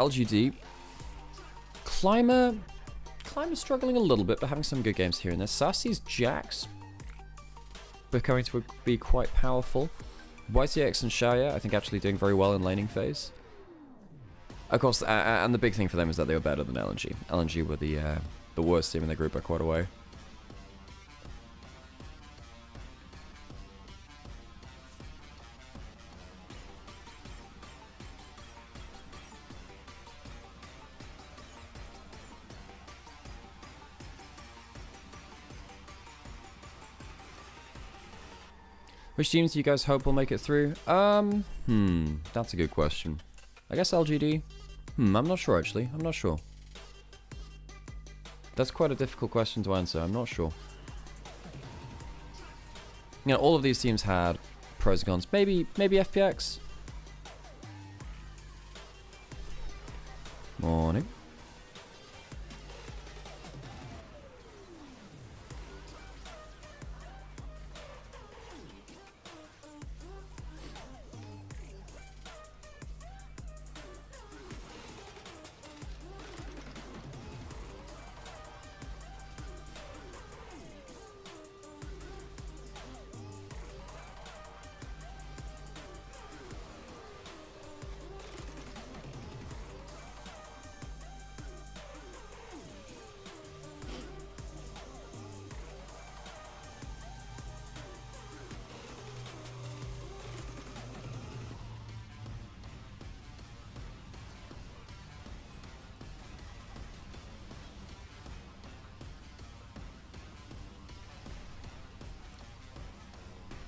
LGD. Climber's struggling a little bit, but having some good games here and there. Sassy's Jax becoming to be quite powerful. YCX and Xiaoya, I think, actually doing very well in laning phase. Of course, and the big thing for them is that they were better than LNG. LNG were the worst team in the group by quite a way. Which teams do you guys hope will make it through? That's a good question. I guess LGD? I'm not sure actually, I'm not sure. That's quite a difficult question to answer, I'm not sure. You know, all of these teams had pros and cons. Maybe FPX? Morning.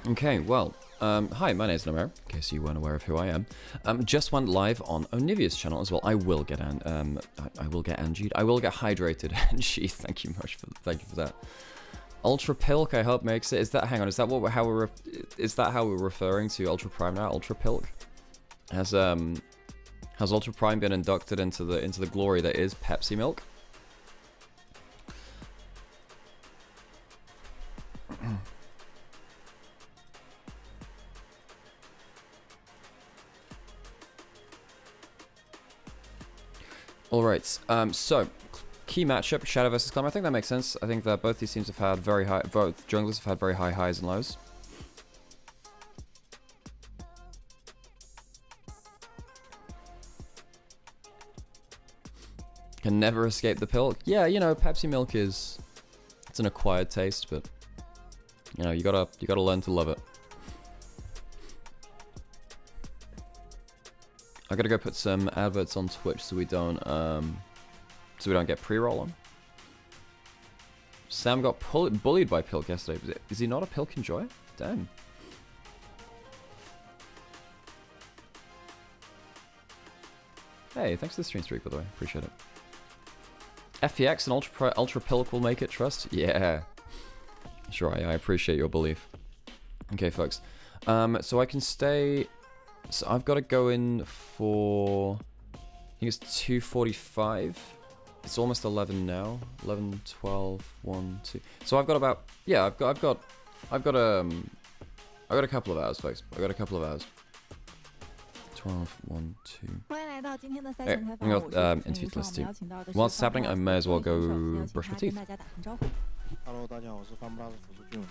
Okay, well, hi, my name is Nymaera, in case you weren't aware of who I am. Just went live on Onivia's channel as well. I will get I will get Angied. I will get hydrated, Angie. Thank you much for that. Ultra Pilk, I hope makes it. Is that, hang on, is that how we're referring to Ultra Prime now? Ultra Pilk? Has Ultra Prime been inducted into the glory that is Pepsi Milk? Alright, so, key matchup, Shadow versus Climber. I think that makes sense. I think that both these teams have had both junglers have had very high highs and lows. Can never escape the pill. Yeah, you know, Pepsi Milk it's an acquired taste, but, you know, you gotta learn to love it. I gotta go put some adverts on Twitch so we don't get pre-roll on. Sam got bullied by Pilk yesterday. Is he not a Pilk enjoyer? Damn. Hey, thanks for the stream streak, by the way. Appreciate it. FPX and Ultra Pilk will make it, trust? Yeah. Sure, I appreciate your belief. Okay, folks. So I can stay... So I've got to go in for, I think it's 2:45. It's almost 11 now. 11, 12, 1, 2. So I've got about, yeah, I've got a couple of hours, folks. I've got a couple of hours. 12, 1, 2. Hey, I'm going into felicity. While it's happening, I may as well go brush my teeth. Hello， 大家好，我是方布拉的辅助俊伟。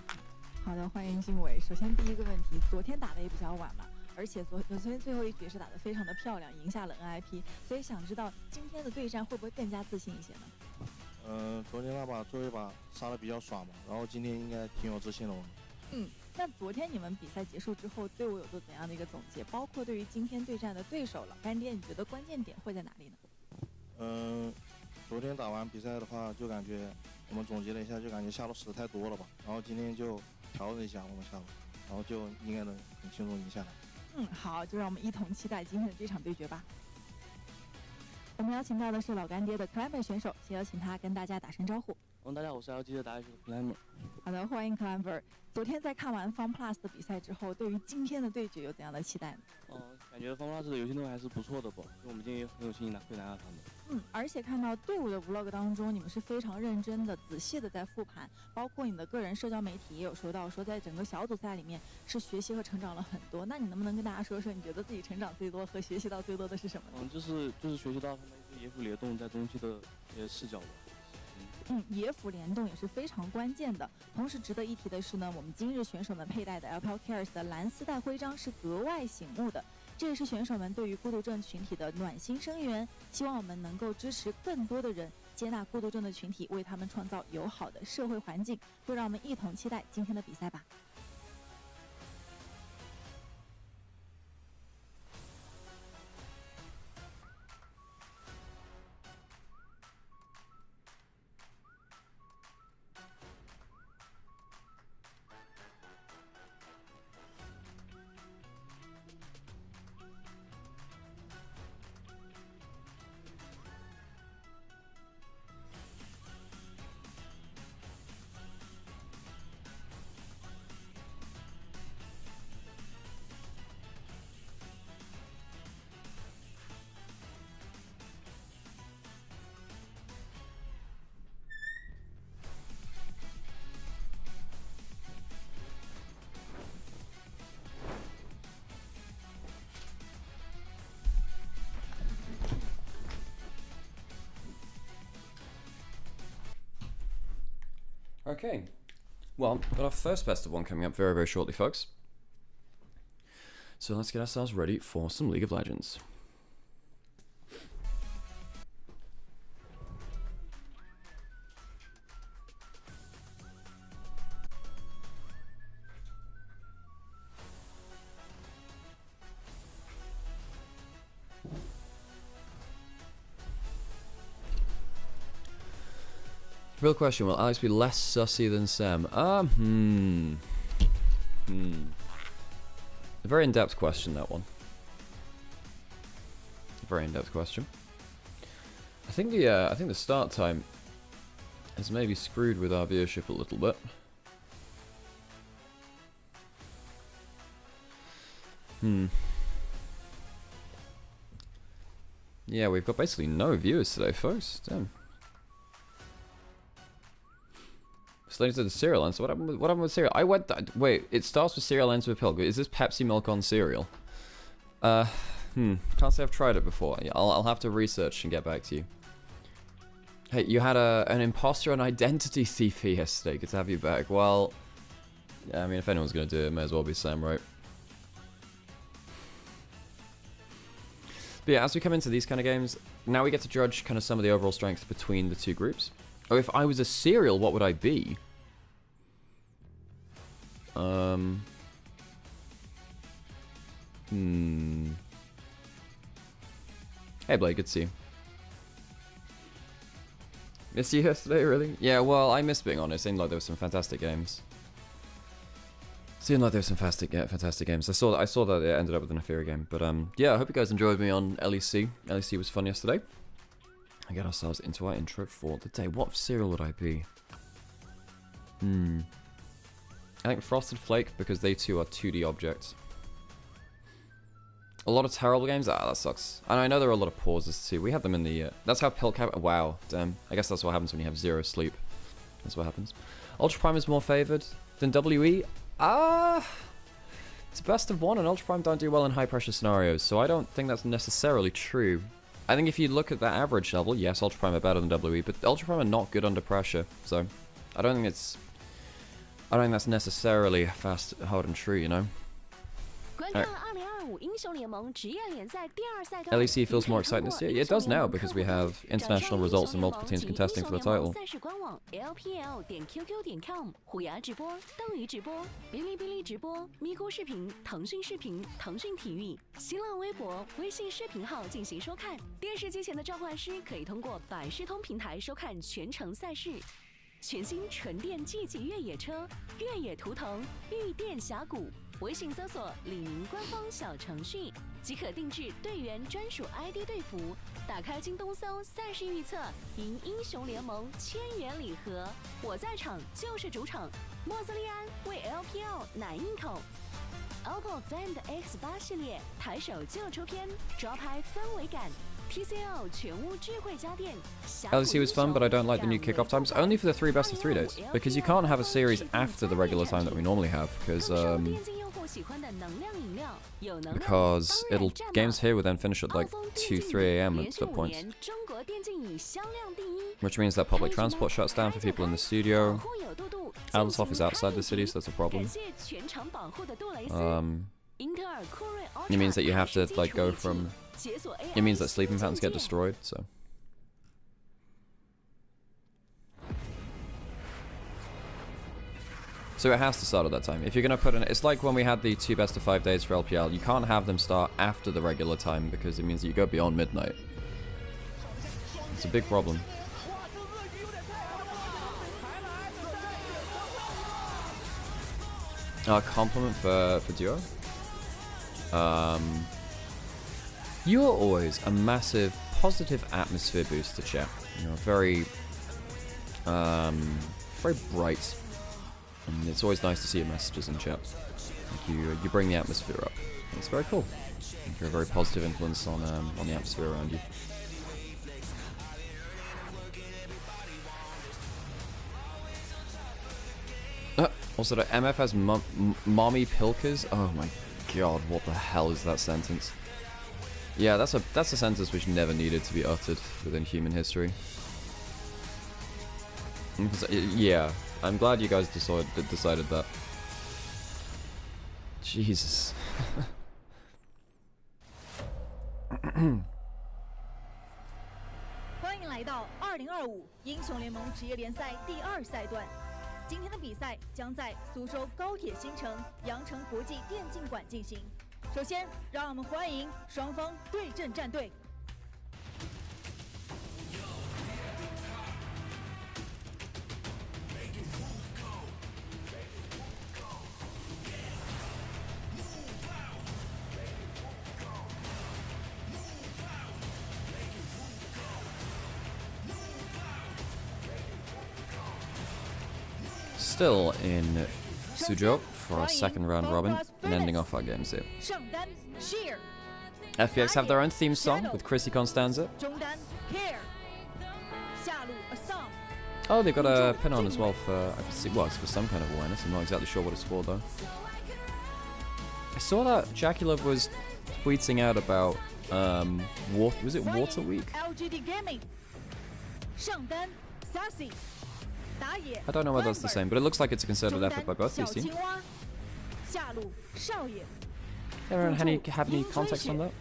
好的，欢迎新伟。首先第一个问题，昨天打的也比较晚嘛。 而且昨天最后一局也是打得非常的漂亮，赢下了 NIP， 所以想知道今天的对战会不会更加自信一些呢？昨天那把最后一把杀得比较爽嘛，然后今天应该挺有自信的我们。那昨天你们比赛结束之后，队伍有做怎样的一个总结？包括对于今天对战的对手老干爹，你觉得关键点会在哪里呢？昨天打完比赛的话，就感觉我们总结了一下，就感觉下路死太多了吧，然后今天就调整一下我们下路，然后就应该能很轻松赢下来。 好，就让我们一同期待今天的这场对决吧。我们邀请到的是老干爹的 Climber 选手，先有请他跟大家打声招呼。大家好，我是 LGD 的打野手 Climber。好的，欢迎 Climber。昨天在看完 Fun Plus 的比赛之后，对于今天的对决有怎样的期待呢？感觉 Fun Plus 的游戏内容还是不错的吧，就我们今天也很有信心会拿下他们。而且看到队伍的 Vlog 当中，你们是非常认真的、仔细的在复盘，包括你的个人社交媒体也有说到，说在整个小组赛里面是学习和成长了很多。那你能不能跟大家说说，你觉得自己成长最多和学习到最多的是什么呢？就是学习到他们一些野辅联动在中期的一些视角吧。野辅联动也是非常关键的。同时值得一提的是呢，我们今日选手们佩戴的 LPL Cares 的蓝丝带徽章是格外醒目的，这也是选手们对于孤独症群体的暖心声援。希望我们能够支持更多的人接纳孤独症的群体，为他们创造友好的社会环境。就让我们一同期待今天的比赛吧。Okay, well, got our first best of one coming up very, very shortly, folks. So let's get ourselves ready for some League of Legends. Real question, will Alex be less sussy than Sam? A very in-depth question, that one. A very in-depth question. I think the start time has maybe screwed with our viewership a little bit. Yeah, we've got basically no viewers today, folks. Damn. Slated to the cereal answer. What happened with cereal? I went. Wait, it starts with cereal, ends with pill. Is this Pepsi milk on cereal? Can't say I've tried it before. Yeah, I'll have to research and get back to you. Hey, you had an imposter and identity thief here yesterday. Good to have you back. Well, yeah, I mean, if anyone's gonna do it, it may as well be Sam, right? But yeah, as we come into these kind of games, now we get to judge kind of some of the overall strength between the two groups. Oh, if I was a cereal, what would I be? Hey Blake, good to see you. Missed you yesterday, really? Yeah, well, I missed being honest. Seemed like there were some fantastic games. Seemed like there were some fantastic games. I saw that it ended up with an Inferior game. But yeah, I hope you guys enjoyed me on LEC. LEC was fun yesterday. And get ourselves into our intro for the day. What cereal would I be? I think Frosted Flake, because they too are 2D objects. A lot of terrible games? Ah, that sucks. And I know there are a lot of pauses too. We have them in the... that's how pill cap... Wow, damn. I guess that's what happens when you have 0 sleep. That's what happens. Ultra Prime is more favoured than WE? It's best of one, and Ultra Prime don't do well in high pressure scenarios, so I don't think that's necessarily true. I think if you look at the average level, yes, Ultra Prime are better than WE, but Ultra Prime are not good under pressure, so I don't think that's necessarily fast, hard, and true, you know? Right. LEC feels more exciting this year? Yeah, it does now, because we have international results and multiple teams contesting for the title. LPL.qq.com 虎牙直播、斗鱼直播、哔哩哔哩直播、咪咕视频、腾讯视频、腾讯体育、新浪微博、微信视频号进行收看。电视机前的召唤师可以通过百视通平台收看全程赛事。全新纯电 G 级越野车，越野图腾，御电峡谷。微信搜索李宁官方小程序，即可定制队员专属 ID 队服，打开京东搜赛事预测，赢英雄联盟1000元礼盒。我在场就是主场，莫兹利安为 LPL 奶硬口。OPPO Find X8 系列抬手就出片，抓拍氛围感。TCL 全屋智慧家电。 LEC was fun, but I don't like the new kickoff times. Only for the 3 best of 3 days. Because you can't have a series after the regular time that we normally have. Because games here would then finish at like 2, 3 AM at that point. Which means that public transport shuts down for people in the studio. Aldersoft is outside the city, so that's a problem. It means that you have to like go from... It means that sleeping patterns get destroyed, so... So it has to start at that time. If you're going to put in... It's like when we had the 2 best of 5 days for LPL. You can't have them start after the regular time because it means that you go beyond midnight. It's a big problem. Compliment for Duo. You are always a massive positive atmosphere booster, chat. You know, very bright, and it's always nice to see your messages in chat. Like you bring the atmosphere up. It's very cool. You're a very positive influence on the atmosphere around you. Also, the MF has mommy pilkers. Oh my god, what the hell is that sentence? Yeah, that's a sentence which never needed to be uttered within human history. Yeah, I'm glad you guys decided that. Jesus. 欢迎来到2025英雄联盟职业联赛第2赛段。今天的比赛将在苏州高铁新城羊城国际电竞馆进行。首先，让我们欢迎双方对阵战队。Still in Suzhou for our second round robin and ending off our games here. FPX have their own theme song with Chrissy Constanza. Oh, they got a pin on as well for, I can see, well, it's for some kind of awareness. I'm not exactly sure what it's for though. I saw that Jackie Love was tweeting out about, was it Water Week? LGD Gaming. Sassy. I don't know whether that's the same, but it looks like it's a concerted effort by both these teams. Anyone have any context on that?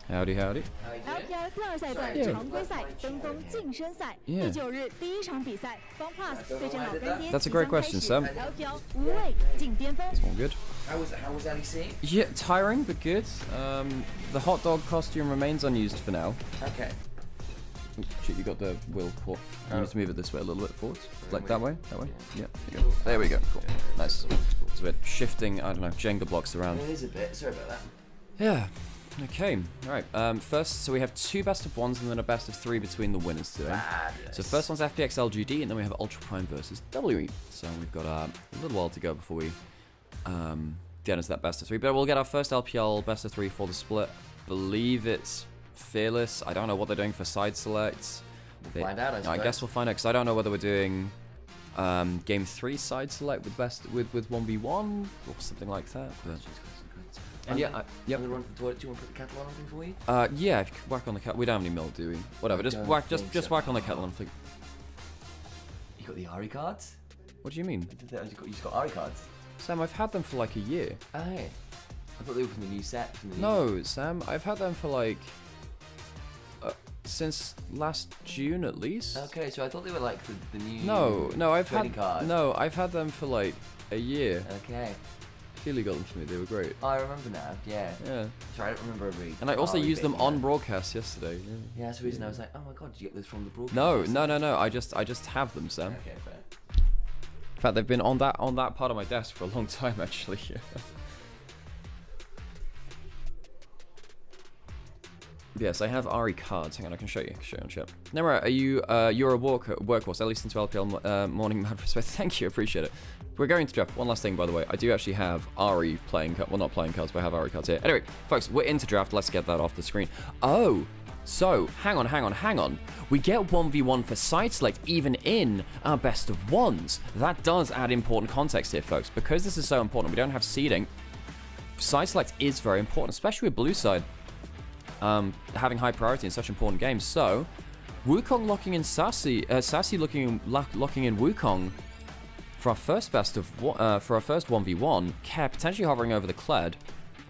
Howdy, howdy. LPL 第2赛段常规赛登峰晋升赛第9日第1场比赛 FunPlus 对阵老干爹。 That's a great question, Sam. LPL 无畏进巅峰。 It's all good. How was LEC? Yeah, tiring but good. The hot dog costume remains unused for now. Okay. Oh, shit, you got the wheel caught. You need to move it this way a little bit forwards. Like that way? That way? Yeah, there you go. There we go. Cool. Nice. So we're shifting, I don't know, Jenga blocks around. It is a bit. Sorry about that. Yeah. Okay. Alright. First, so we have 2 best of 1s and then a best of 3 between the winners today. Fabulous. So first one's FPX LGD and then we have Ultra Prime versus WE. So we've got a little while to go before we get into that best of 3. But we'll get our first LPL best of 3 for the split. Believe it's Fearless. I don't know what they're doing for side selects. We'll find out, I guess we'll find out because I don't know whether we're doing game 3 side select with 1v1 or something like that. But and yeah, yep. Do you want to put the kettle on anything for you? Yeah, if you could whack on the kettle. We don't have any milk, do we? Whatever, just whack on the kettle and flick. You got the Ari cards? What do you mean? You just got Ari cards? Sam, I've had them for like a year. Oh, hey. I thought they were from the new set. No, Sam, I've had them for like since last June at least. Okay, so I thought they were like the new. No, I've had them for like a year. Okay. Feely got them for me. They were great. Oh, I remember now. Yeah. Yeah. Sorry, I don't remember every. And I also Ari used them bit, on yeah. broadcast yesterday. Yeah. Yeah, that's the reason I was like, oh my god, did you get those from the broadcast? No. I just have them, Sam. Okay, fair. In fact, they've been on that part of my desk for a long time, actually. Yes, I have Ari cards. Hang on, I can show you. Show you on chat. Nymaera, are you you're a workhorse? At least into LPL morning mad respect. Thank you, appreciate it. We're going to draft. One last thing, by the way. I do actually have Ari playing cards. Well, not playing cards, but I have Ari cards here. Anyway, folks, we're into draft. Let's get that off the screen. Oh, so hang on. We get 1v1 for side select even in our best of ones. That does add important context here, folks. Because this is so important, we don't have seeding. Side select is very important, especially with blue side. Having high priority in such important games. So, Wukong locking in Sassy, Sassy locking in Wukong for our first for our first 1v1. Care potentially hovering over the Kled.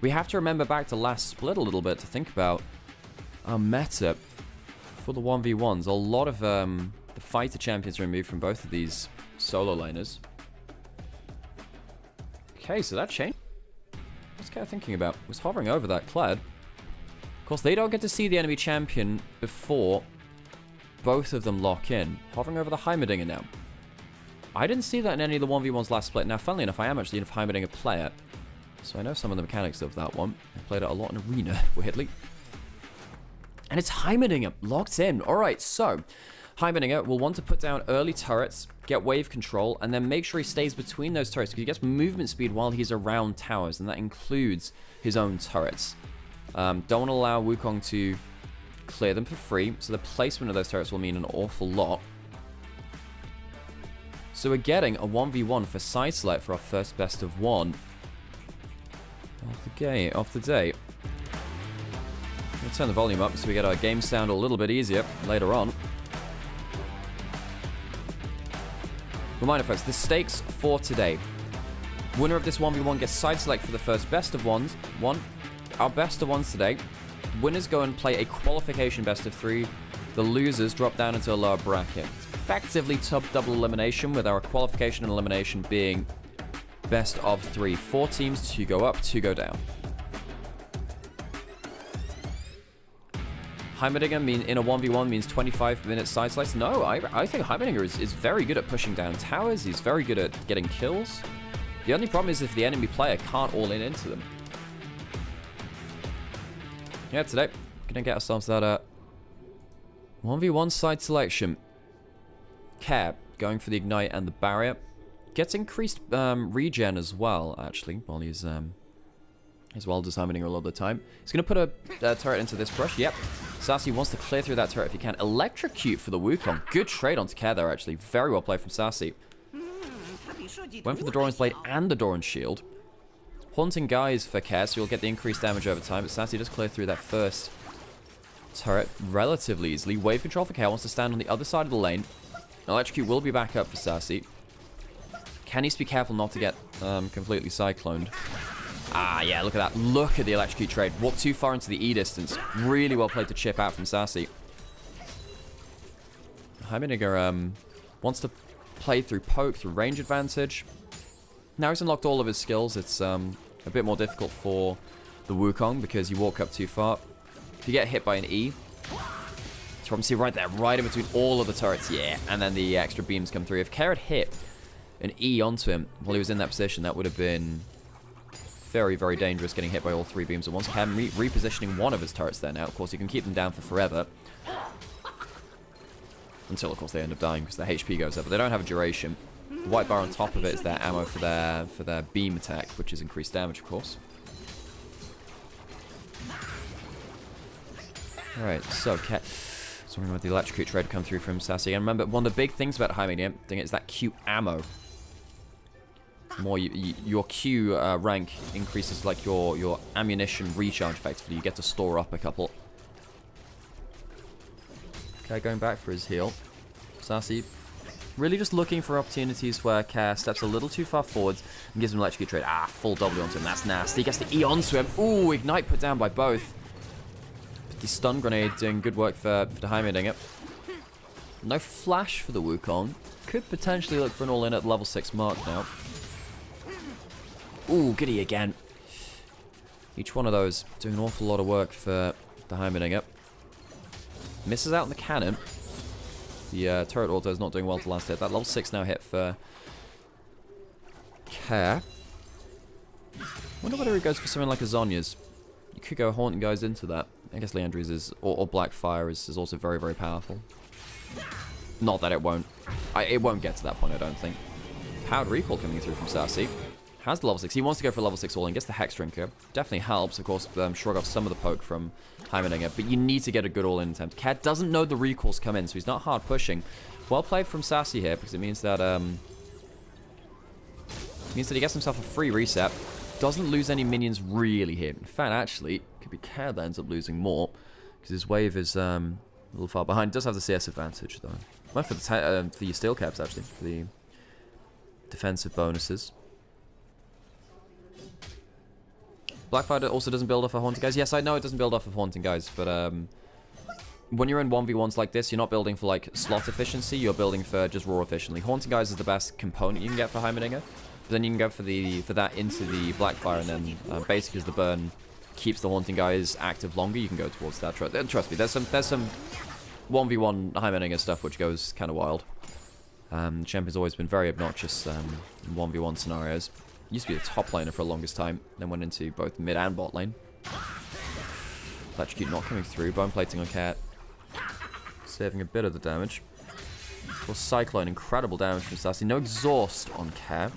We have to remember back to last split a little bit to think about our meta for the 1v1s. A lot of the fighter champions are removed from both of these solo laners. Okay, so that changed. What's Care thinking about? Was hovering over that Kled. Of course, they don't get to see the enemy champion before both of them lock in. Hovering over the Heimerdinger now. I didn't see that in any of the 1v1s last split. Now, funnily enough, I am actually a Heimerdinger player, so I know some of the mechanics of that one. I played it a lot in Arena, weirdly. And it's Heimerdinger locked in. Alright, so Heimerdinger will want to put down early turrets, get wave control, and then make sure he stays between those turrets because he gets movement speed while he's around towers, and that includes his own turrets. Don't want to allow Wukong to clear them for free, so the placement of those turrets will mean an awful lot. So we're getting a 1v1 for side select for our first best of one off the day. We'll turn the volume up so we get our game sound a little bit easier later on. Reminder, folks, the stakes for today. Winner of this 1v1 gets side select for the first best of ones. Our best of ones today. Winners go and play a qualification best of 3. The losers drop down into a lower bracket. It's effectively double elimination, with our qualification and elimination being best of 3. 4 teams, 2 go up, 2 go down. Heimerdinger in a 1v1 means 25 minutes side slice. No, I think Heimerdinger is very good at pushing down towers. He's very good at getting kills. The only problem is if the enemy player can't all in into them. Yeah, today, gonna get ourselves that 1v1 side selection. Care, going for the ignite and the barrier. Gets increased regen as well, actually, while he's as well as Heimerdinger a lot of the time. He's gonna put a turret into this brush. Yep. Sassy wants to clear through that turret if he can. Electrocute for the Wukong. Good trade onto Care there, actually. Very well played from Sassy. Went for the Doran's Blade and the Doran's Shield. Haunting Guys for Care, so you'll get the increased damage over time, but Sassy does clear through that first turret relatively easily. Wave control for Care, wants to stand on the other side of the lane. Electrocute will be back up for Sassy. Can he be careful not to get completely cycloned? Ah, yeah, look at that. Look at the Electrocute trade. Walked too far into the E distance. Really well played to chip out from Sassy. Heimerdinger wants to play through poke, through range advantage. Now he's unlocked all of his skills. It's a bit more difficult for the Wukong because you walk up too far. If you get hit by an E, you can see right there, right in between all of the turrets. Yeah, and then the extra beams come through. If Care had hit an E onto him while he was in that position, that would have been very, very dangerous, getting hit by all 3 beams at once. Care repositioning one of his turrets there now. Of course, you can keep them down for forever. Until, of course, they end up dying because their HP goes up. But they don't have a duration. The white bar on top of it is their ammo for their beam attack, which is increased damage, of course. Alright, so sorry about the electrocute trade come through from Sassy. And remember, one of the big things about Heimerdinger is that Q ammo. The more your Q rank increases, like your ammunition recharge effectively. You get to store up a couple. Okay, going back for his heal. Sassy really just looking for opportunities where Care steps a little too far forwards and gives him an electrocute trade. Ah, full W onto him. That's nasty. He gets the E onto him. Ooh, ignite put down by both. But the stun grenade doing good work for the Heimerdinger. No flash for the Wukong. Could potentially look for an all-in at level 6 mark now. Ooh, goody again. Each one of those doing an awful lot of work for the Heimerdinger. Misses out on the cannon. The turret auto is not doing well to last hit. That level 6 now hit for Care. Wonder whether he goes for something like a Zonya's. You could go Haunting Guys into that. I guess Leandri's is, or Blackfire is also very, very powerful. Not that it won't. It won't get to that point, I don't think. Powered Recall coming through from Sassy. Has the level 6. He wants to go for a level 6 all-in. Gets the Hex Drinker. Definitely helps, of course, shrug off some of the poke from Heimerdinger. But you need to get a good all-in attempt. Cat doesn't know the recalls come in, so he's not hard pushing. Well played from Sassy here, because it means that he gets himself a free reset. Doesn't lose any minions really here. In fact, actually, it could be Care that ends up losing more, because his wave is a little far behind. Does have the CS advantage, though. Went for the steel caps, actually, for the defensive bonuses. Blackfire also doesn't build off of Haunting Guys. Yes, I know it doesn't build off of Haunting Guys, but when you're in 1v1s like this, you're not building for like slot efficiency, you're building for just raw efficiently. Haunting Guys is the best component you can get for Heimerdinger, but then you can go for that into the Blackfire, and then basically as the burn keeps the Haunting Guys active longer, you can go towards that. Trust me, there's some 1v1 Heimerdinger stuff which goes kind of wild. Champion's always been very obnoxious in 1v1 scenarios. Used to be the top laner for the longest time, then went into both mid and bot lane. Electrocute not coming through, bone plating on Cat. Saving a bit of the damage. For Cyclone, incredible damage from Sassy. No exhaust on Cat.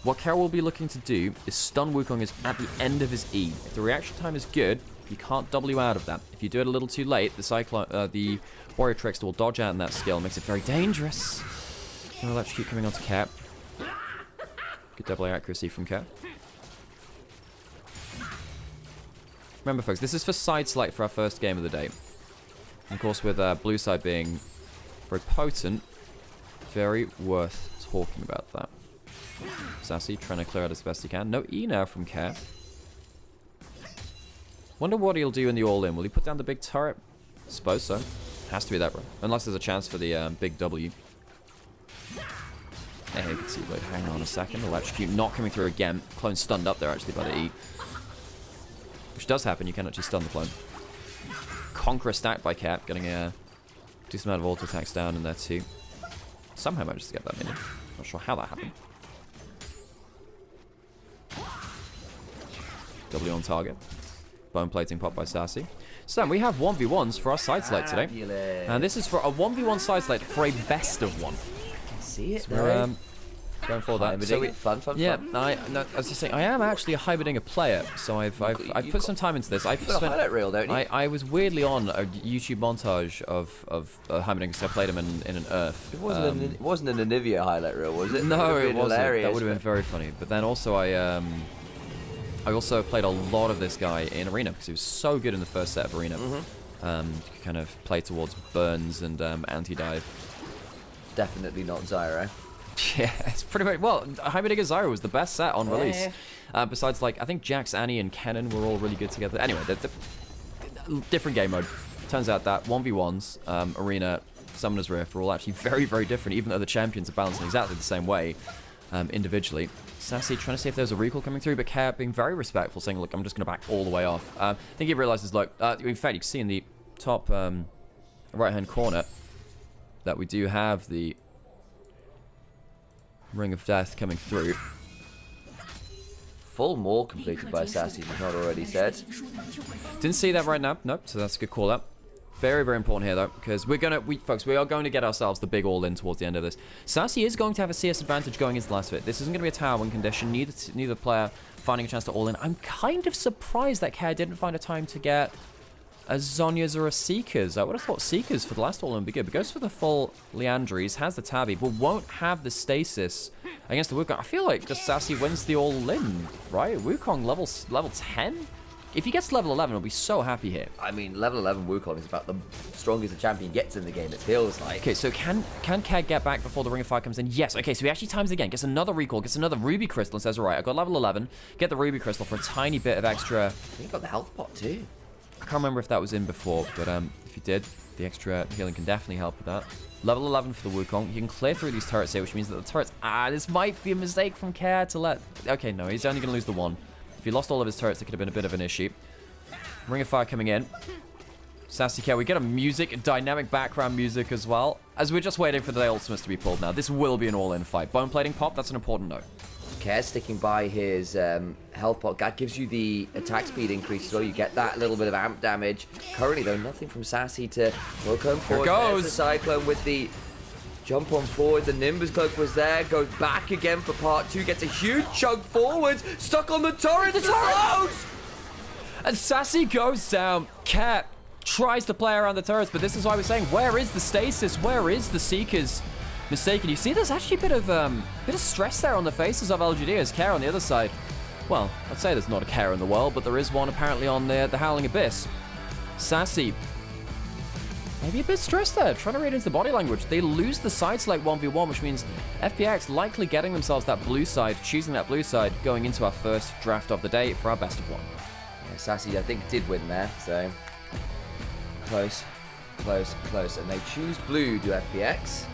What Cat will be looking to do is stun Wukong is at the end of his E. If the reaction time is good, you can't W out of that. If you do it a little too late, the Warrior Trickster will dodge out in that skill, makes it very dangerous. No Electrocute coming onto Cat. Good double accuracy from Cat. Remember, folks, this is for side select for our first game of the day. And of course, with blue side being very potent, very worth talking about that. Sassy trying to clear out as best he can. No E now from Cat. Wonder what he'll do in the all-in. Will he put down the big turret? Suppose so. Has to be that, bro. Unless there's a chance for the big W. Yeah, you can see, like, hang on a second. Electrocute not coming through again. Clone stunned up there, actually, by the E. Which does happen. You can actually stun the clone. Conqueror stacked by Cat, getting a decent amount of auto attacks down in there, too. Somehow managed to get that minion. Not sure how that happened. W on target. Bone plating pop by Sassy. So we have 1v1s for our side select today. And this is for a 1v1 side select for a best of one. See it So we're going for that. So fun. yeah, I was just saying, I am actually a Heimerdinger player, so I've put some time into this. I've got a highlight reel, don't you? I was weirdly on a YouTube montage of Heimerdinger because I played him in an Earth. It wasn't an Anivia highlight reel, was it? No, it wasn't. Hilarious, that would have been very funny. But then also I also played a lot of this guy in Arena because he was so good in the first set of Arena. You could kind of play towards burns and anti-dive. Definitely not Zyra. Yeah, it's pretty much... Well, Heimerdinger Zyra was the best set on release. Besides, like, I think Jax, Annie, and Kennen were all really good together. Anyway, different game mode. Turns out that 1v1s, Arena, Summoner's Rift, are all actually very, very different, even though the champions are balanced in exactly the same way individually. Sassy trying to see if there's a recall coming through, but Care being very respectful, saying, look, I'm just going to back all the way off. I think he realizes, look, in fact, you can see in the top right-hand corner that we do have the Ring of Death coming through. Full maul completed by Sassy, if not already said. Didn't see that right now. Nope, so that's a good call out. Very, very important here, though, because folks, we are going to get ourselves the big all-in towards the end of this. Sassy is going to have a CS advantage going into the last bit. This isn't going to be a tower win condition. Neither player finding a chance to all-in. I'm kind of surprised that Care didn't find a time to get a Zonya's or a Seekers. I would have thought Seekers for the last all-in would be good, but goes for the full Leandri's, has the Tabby, but won't have the Stasis against the Wukong. I feel like just Sassy wins the all-in, right? Wukong level 10? If he gets to level 11, I'll be so happy here. I mean, level 11 Wukong is about the strongest a champion gets in the game, it feels like. Okay, so can Ked get back before the Ring of Fire comes in? Yes. Okay, so he actually times again, gets another recall, gets another Ruby Crystal, and says, all right, I've got level 11, get the Ruby Crystal for a tiny bit of extra. I think he got the health pot too. I can't remember if that was in before, but if he did, The extra healing can definitely help with that. Level 11 for the Wukong. He can clear through these turrets here, which means that the turrets... this might be a mistake from Care to let... Okay, no, he's only going to lose the one. If he lost all of his turrets, it could have been a bit of an issue. Ring of Fire coming in. Sassy Care. We get a dynamic background music as well. As we're just waiting for the ultimates to be pulled now. This will be an all-in fight. Bone plating pop, that's an important note. Care sticking by his health pot. That gives you the attack speed increase, so you get that little bit of amp damage. Currently, though, nothing from Sassy to come forward. Here goes. There's the Cyclone with the jump on forward. The Nimbus Cloak was there. Goes back again for part 2. Gets a huge chunk forward. Stuck on the turret. The turret! And Sassy goes down. Care tries to play around the turrets, but this is why we're saying, where is the stasis? Where is the Seeker's mistaken? You see there's actually a bit of stress there on the faces of LGD as Care on the other side. Well, I'd say there's not a Care in the world, but there is one apparently on the Howling Abyss. Sassy, maybe a bit stressed there, trying to read into the body language. They lose the side select 1v1, which means FPX likely getting themselves that blue side, choosing that blue side, going into our first draft of the day for our best of 1. Yeah, Sassy, I think, did win there, so... Close. And they choose blue to FPX.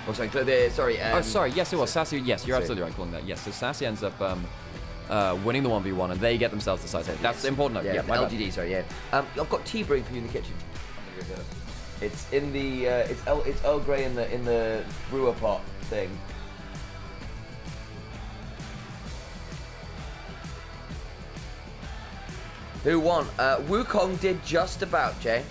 Oh, sorry, yes, it was Sassy. Yes, you're absolutely right calling that. Yes, so Sassy ends up winning the 1v1, and they get themselves the side. That's the important note. Yeah, my bad. LGD, sorry, yeah. I've got tea brewing for you in the kitchen. It's in the it's Earl Grey in the brewer pot thing. Who won? Wukong did just about, Jay.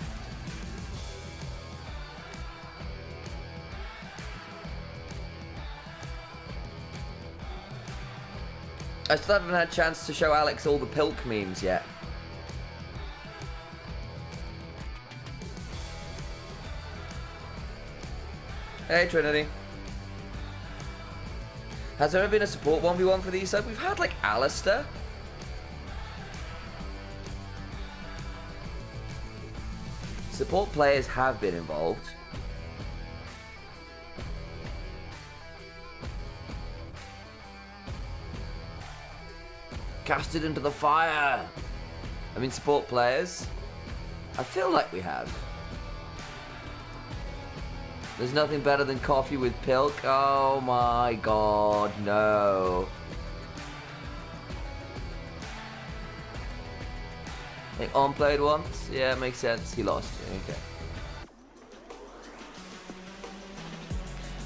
I still haven't had a chance to show Alex all the Pilk memes yet. Hey, Trinity. Has there ever been a support 1v1 for these subs? We've had, like, Alistair. Support players have been involved. Casted into the fire. I mean, support players. I feel like we have. There's nothing better than coffee with Pilk. Oh my god, no. I think On played once. Yeah, makes sense. He lost. Okay.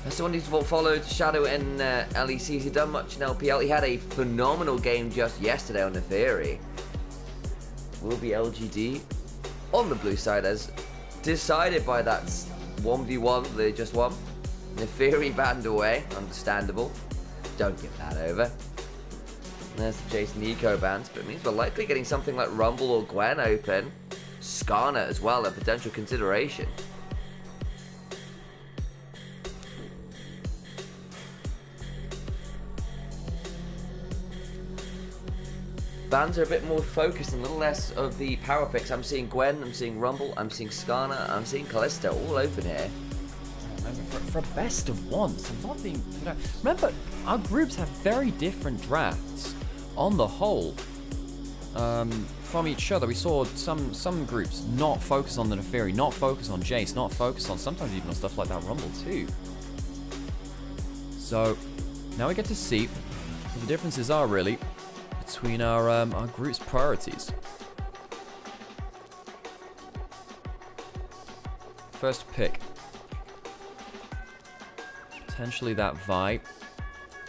As someone who's followed Shadow and LEC, he's done much in LPL. He had a phenomenal game just yesterday on the Theory. Will be LGD on the blue side as decided by that 1v1 they just won. The Theory banned away. Understandable. Don't give that over. There's the Jason Eco bans, but it means we're likely getting something like Rumble or Gwen open. Skarner as well, a potential consideration. Bans are a bit more focused and a little less of the power picks. I'm seeing Gwen, I'm seeing Rumble, I'm seeing Skarner, I'm seeing Callisto all open here. For a best of 1, it's a lot being... Remember, our groups have very different drafts on the whole from each other. We saw some groups not focus on the Neferi, not focus on Jace, not focus on sometimes even on stuff like that Rumble too. So now we get to see what the differences are really between our group's priorities. First pick. Potentially that Vi.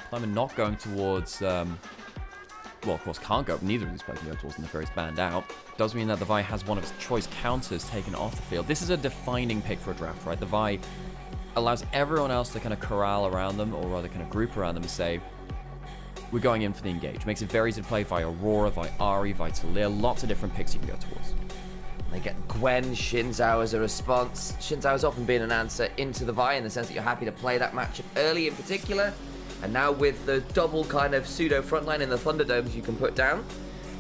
Clement not going towards, well, of course can't go, neither of these players can go towards the Nefarious banned out. Does mean that the Vi has one of its choice counters taken off the field. This is a defining pick for a draft, right? The Vi allows everyone else to kind of corral around them, or rather kind of group around them and say, we're going in for the engage. Makes it very easy to play via Aurora, via Ahri, via Talia. Lots of different picks you can go towards. They get Gwen, Xin Zhao as a response. Xin Zhao has often been an answer into the Vi in the sense that you're happy to play that matchup early in particular. And now with the double kind of pseudo frontline in the Thunderdomes you can put down,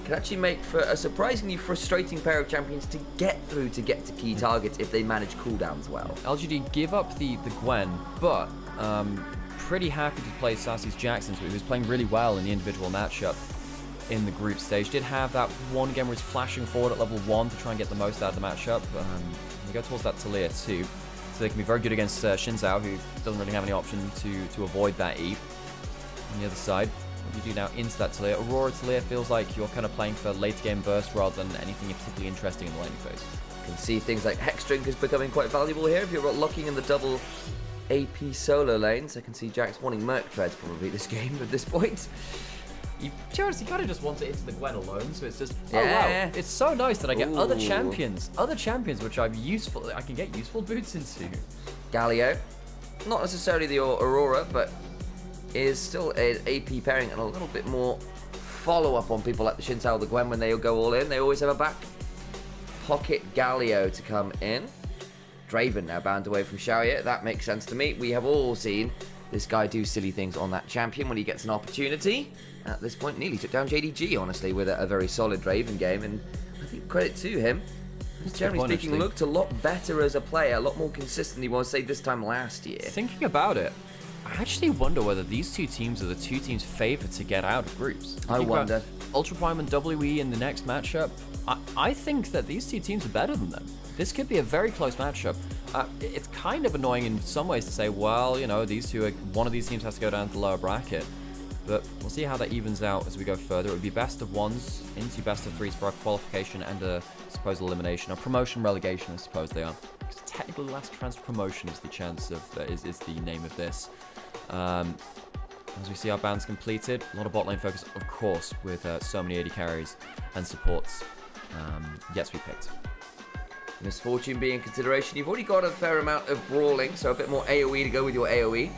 can actually make for a surprisingly frustrating pair of champions to get through to get to key targets if they manage cooldowns well. LGD give up the Gwen, but pretty happy to play Sassy's Jackson, who was playing really well in the individual matchup in the group stage. Did have that one game where he's flashing forward at level 1 to try and get the most out of the matchup. They go towards that Talia too. So they can be very good against Xin Zhao, who doesn't really have any option to avoid that E. On the other side, what do you do now into that Talia? Aurora Talia feels like you're kind of playing for later game burst rather than anything particularly interesting in the laning phase. You can see things like Hex Drink is becoming quite valuable here if you're locking in the double AP solo lanes. I can see Jax wanting Merc Treads probably this game at this point. You kind of just want it into the Gwen alone, so it's just, Yeah. oh wow, it's so nice that I get other Ooh. champions which I can get useful boots into. Galio, not necessarily the Aurora, but is still an AP pairing and a little bit more follow-up on people like the Xin Zhao or the Gwen when they go all in. They always have a back pocket Galio to come in. Draven now banned away from Xiaoye. That makes sense to me. We have all seen this guy do silly things on that champion when he gets an opportunity. At this point, nearly took down JDG, honestly, with a very solid Draven game, and I think credit to him. He's generally speaking looked a lot better as a player, a lot more consistent than he was, say, this time last year. Thinking about it, I actually wonder whether these two teams are the two teams favoured to get out of groups. I wonder. Ultra Prime and WE in the next matchup, I think that these two teams are better than them. This could be a very close matchup. It's kind of annoying in some ways to say, well, you know, one of these teams has to go down to the lower bracket. But we'll see how that evens out as we go further. It would be best of ones into best of threes for our qualification and a supposed elimination. A promotion relegation, I suppose they are. Because technically last transfer promotion is the chance of, is the name of this. As we see our bans completed, a lot of bot lane focus, of course, with so many AD carries and supports yet to be picked. Misfortune being in consideration. You've already got a fair amount of brawling, so a bit more AoE to go with your AoE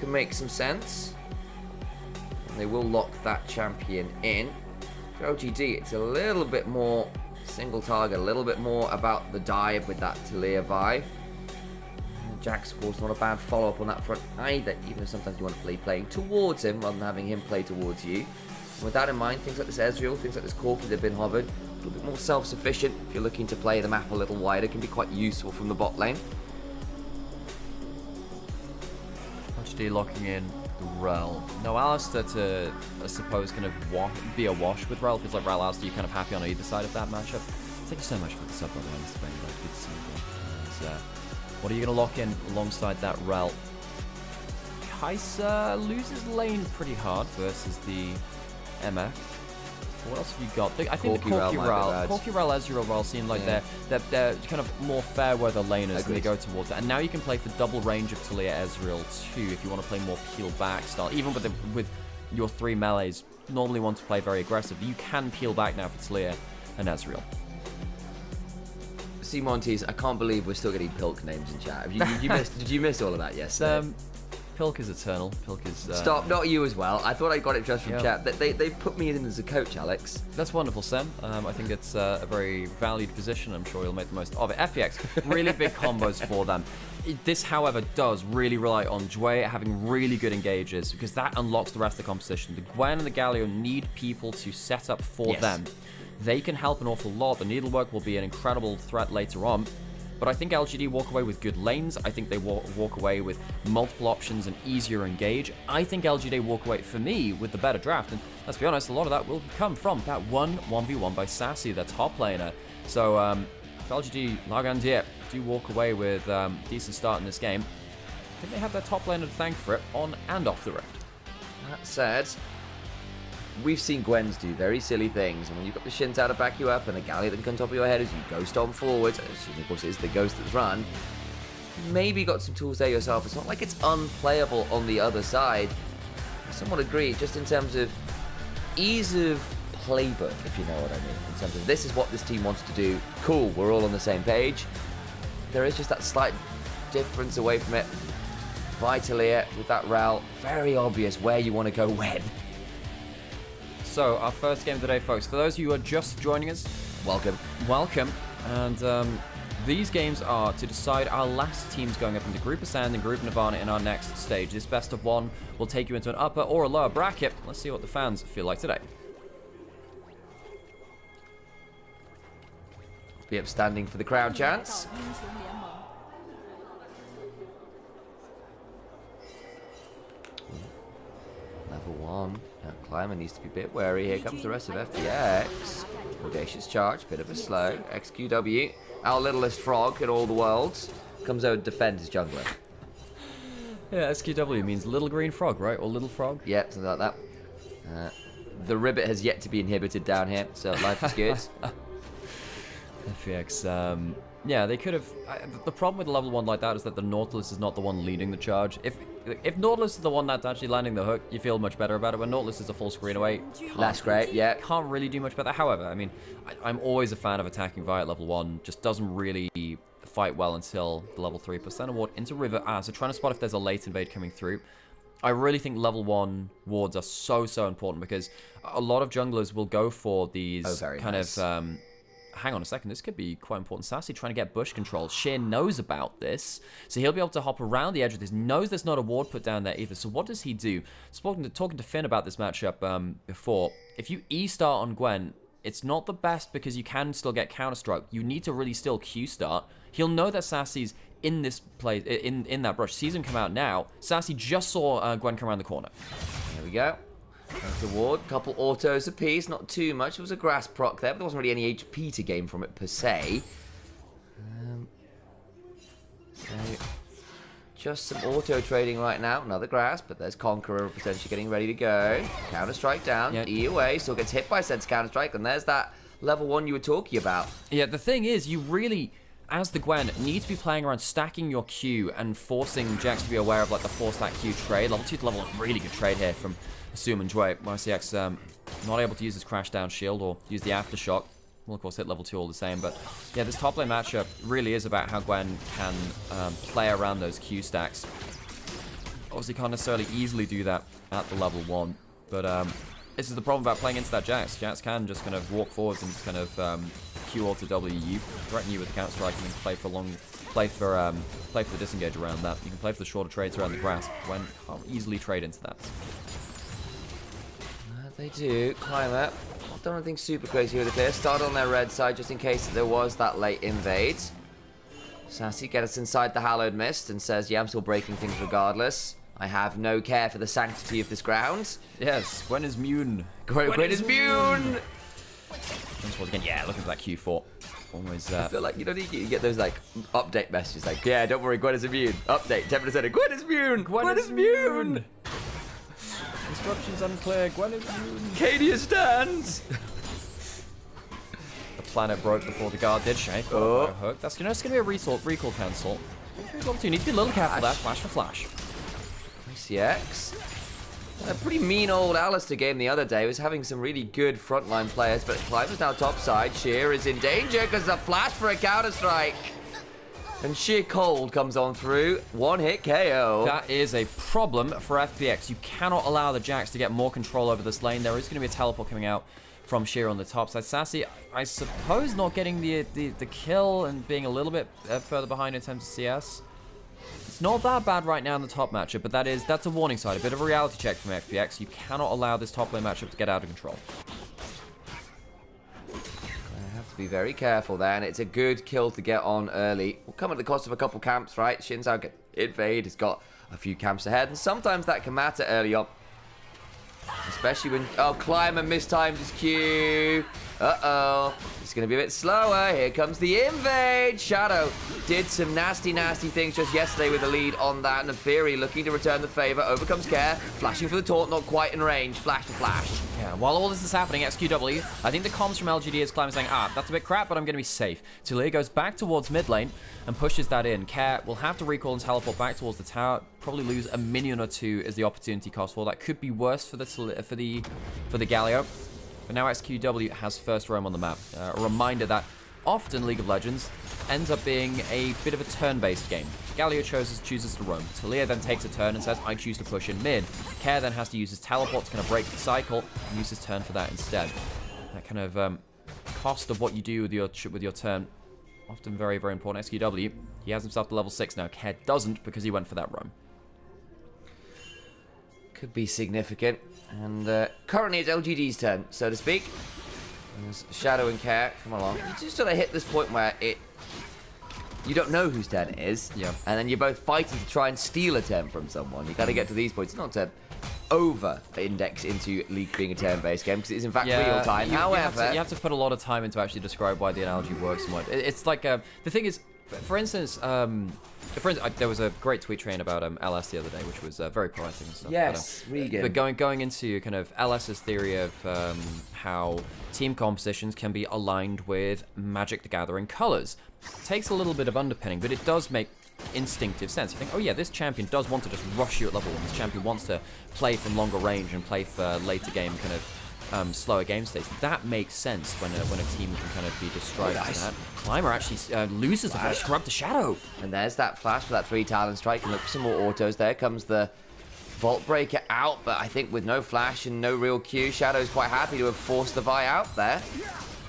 can make some sense. And they will lock that champion in. For LGD, it's a little bit more single target, a little bit more about the dive with that Talia Vi. Jax, of course, not a bad follow-up on that front either, even if sometimes you want to play playing towards him rather than having him play towards you. And with that in mind, things like this Ezreal, things like this Corki that have been hovered, a little bit more self-sufficient if you're looking to play the map a little wider, can be quite useful from the bot lane. HD locking in the Rel. No Alistair to, I suppose, kind of be a wash with Rel. Feels like Rel Alistair, you're kind of happy on either side of that matchup. Thank you so much for the sub, by the way, Mr. Benny. Good to see you. And, what are you going to lock in alongside that Rel? Kai'Sa loses lane pretty hard versus the MF. What else have you got? I think the Corki Rel, Ezreal Rel seem like they're kind of more fair weather laners than they go towards that. And now you can play for double range of Talia Ezreal too if you want to play more peel back style. Even with your three melees, normally want to play very aggressive. You can peel back now for Talia and Ezreal. See, Montes, I can't believe we're still getting Pilk names in chat. Did you miss all of that yesterday? Pilk is eternal. Pilk is... Stop, not you as well. I thought I got it just from chat. They put me in as a coach, Alex. That's wonderful, Sam. I think it's a very valued position. I'm sure you'll make the most of it. FPX, really big combos for them. This, however, does really rely on Jue having really good engages because that unlocks the rest of the composition. The Gwen and the Galio need people to set up for them. They can help an awful lot. The needlework will be an incredible threat later on. But I think LGD walk away with good lanes. I think they walk away with multiple options and easier engage. I think LGD walk away, for me, with the better draft. And let's be honest, a lot of that will come from that 1v1 by Sassy, their top laner. So if LGD Lagandier do walk away with a decent start in this game, I think they have their top laner to thank for it on and off the rift. That said, we've seen Gwens do very silly things, and when you've got the Xin Zhao to back you up and a Galio that can come on top of your head as you ghost on forward, assuming of course it is the ghost that's run, maybe got some tools there yourself. It's not like it's unplayable on the other side. I somewhat agree, just in terms of ease of playbook, if you know what I mean. In terms of this is what this team wants to do, cool, we're all on the same page. There is just that slight difference away from it. Vitalia with that Rel, very obvious where you want to go when. So, our first game of the day, folks. For those of you who are just joining us, welcome. Welcome. And these games are to decide our last teams going up into Group of Sand and Group Nirvana in our next stage. This best of one will take you into an upper or a lower bracket. Let's see what the fans feel like today. Be upstanding for the crowd chants. Level 1. on. Now Climber needs to be a bit wary. Here comes the rest of FPX. Audacious charge, bit of a slow. XQW, our littlest frog in all the worlds, comes over to defend his jungler. Yeah, SQW means little green frog, right? Or little frog? Yeah, something like that. The ribbit has yet to be inhibited down here, so life is good. FPX, yeah, they could have... the problem with a level 1 like that is that the Nautilus is not the one leading the charge. If Nautilus is the one that's actually landing the hook, you feel much better about it. When Nautilus is a full screen away, That's great, yeah. can't really do much better. However, I mean, I'm always a fan of attacking Vi at level 1. Just doesn't really fight well until the level 3% ward into River. So trying to spot if there's a late invade coming through. I really think level 1 wards are so important because a lot of junglers will go for these kind of... hang on a second, this could be quite important. Sassy trying to get bush control. Sheer knows about this, so he'll be able to hop around the edge of this. Knows there's not a ward put down there either, so what does he do? Talking to Finn about this matchup before, if you E-start on Gwen, it's not the best because you can still get counter-struck. You need to really still Q-start. He'll know that Sassy's in this place, in that brush. Sees him come out now. Sassy just saw Gwen come around the corner. There we go. There's the ward. Couple autos apiece. Not too much. It was a grass proc there, but there wasn't really any HP to gain from it per se. So just some auto trading right now. Another grass, but there's Conqueror potentially getting ready to go. Counter strike down. Yep. E away. Still gets hit by Sense counter strike, and there's that level 1 you were talking about. Yeah, the thing is, you really, as the Gwen, need to be playing around stacking your Q and forcing Jax to be aware of like the 4-stack Q trade. Level 2 to level 1, really good trade here from Assume and Jue. YCX not able to use his crash down shield or use the aftershock. Will of course hit level 2 all the same, but yeah, this top lane matchup really is about how Gwen can play around those Q stacks. Obviously can't necessarily easily do that at the level 1, but this is the problem about playing into that Jax. Jax can just kind of walk forwards and just kind of Q alt to W you, threaten you with the counter strike, and then play for the disengage around that. You can play for the shorter trades around the grass. Gwen can't easily trade into that. They do. Climb up. Not done anything super crazy with it there. Start on their red side just in case there was that late invade. Sassy gets us inside the Hallowed Mist and says, yeah, I'm still breaking things regardless. I have no care for the sanctity of this ground. Yes, Gwen is immune. Gwen is immune! Again, yeah, looking for that Q4. Always, I feel like, you know, you get those, like, update messages like, yeah, don't worry, Gwen is immune. Update, 10% Gwen is immune! Gwen is immune! Instructions unclear. Gwen is immune. Cadia stands! The planet broke before the guard did shake. Oh. Hook. That's gonna be a recall cancel. You need to be a little careful there. Flash for flash. CX. A pretty mean old Alistair game the other day. Was having some really good frontline players, but Climber's now top side. Sheer is in danger because the flash for a counter strike. And Sheer Cold comes on through. One hit KO. That is a problem for FPX. You cannot allow the Jax to get more control over this lane. There is going to be a teleport coming out from Sheer on the top side. Sassy, I suppose, not getting the kill and being a little bit further behind in terms of CS. It's not that bad right now in the top matchup, but that's a warning sign, a bit of a reality check from FPX. You cannot allow this top lane matchup to get out of control. Have to be very careful there, and it's a good kill to get on early. Will come at the cost of a couple camps, right? Shinzao get invade, has got a few camps ahead, and sometimes that can matter early on. Especially when, Climber mistimed his Q. Uh-oh. It's going to be a bit slower. Here comes the invade. Shadow did some nasty things just yesterday with the lead on that. Neferi looking to return the favor. Overcomes Care. Flashing for the taunt, not quite in range. Flash to flash. Yeah, while all this is happening, XQW, I think the comms from LGD is Climber saying, that's a bit crap, but I'm going to be safe. Talia goes back towards mid lane and pushes that in. Care will have to recall and teleport back towards the tower. Probably lose a minion or two as the opportunity cost for. That could be worse for the Galio. But now XQW has first roam on the map. A reminder that often League of Legends ends up being a bit of a turn-based game. Galio chooses to roam. Talia then takes a turn and says, I choose to push in mid. Care then has to use his teleport to kind of break the cycle and use his turn for that instead. That kind of cost of what you do with your turn, often very, very important. XQW, he has himself to level 6 now. Care doesn't because he went for that roam. Could be significant. And currently it's LGD's turn, so to speak. There's Shadow and Care come along. You just sort of hit this point where you don't know whose turn it is. Yeah. And then you're both fighting to try and steal a turn from someone. You got to get to these points. Not to over-index into League being a turn-based game, because it is in fact real-time. However... You have to put a lot of time into actually describe why the analogy works and what... It's like... the thing is, for instance, there was a great tweet train about LS the other day, which was very poetic and stuff. Yes, Regan. But going into kind of LS's theory of how team compositions can be aligned with Magic the Gathering colors. Takes a little bit of underpinning, but it does make instinctive sense. You think, oh yeah, this champion does want to just rush you at level 1. This champion wants to play from longer range and play for later game kind of slower game states. That makes sense when a team can kind of be described as that. Climber actually loses the first scrub to Shadow. And there's that flash for that 3 Talon Strike. And look for some more autos. There comes the Vault Breaker out, but I think with no flash and no real Q, Shadow's quite happy to have forced the Vi out there.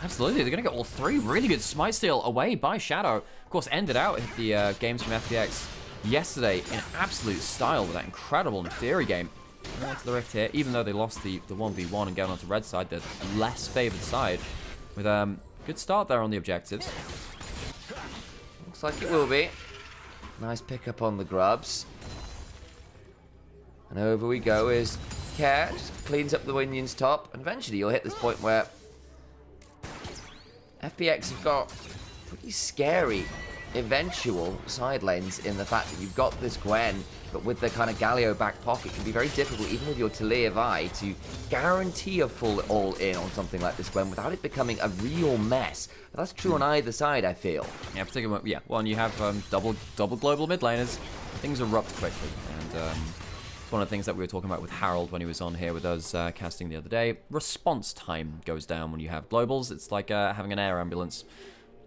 Absolutely, they're going to get all 3. Really good Smite Steal away by Shadow. Of course, ended out at the games from FPX yesterday in absolute style with that incredible Theory game. On to the Rift here, even though they lost the 1v1 and going on to red side, the less favored side. With good start there on the objectives. Looks like it will be. Nice pickup on the grubs. And over we go is Care, just cleans up the Winion's top, and eventually you'll hit this point where FPX have got pretty scary eventual side lanes in the fact that you've got this Gwen, but with the kind of Galio back pocket, it can be very difficult, even with your Talia Vi, to guarantee a full all-in on something like this Gwen without it becoming a real mess. But that's true on either side, I feel. Yeah, particularly, yeah. Well, and you have double global mid laners. Things erupt quickly, and it's one of the things that we were talking about with Harold when he was on here with us casting the other day. Response time goes down when you have globals. It's like having an air ambulance.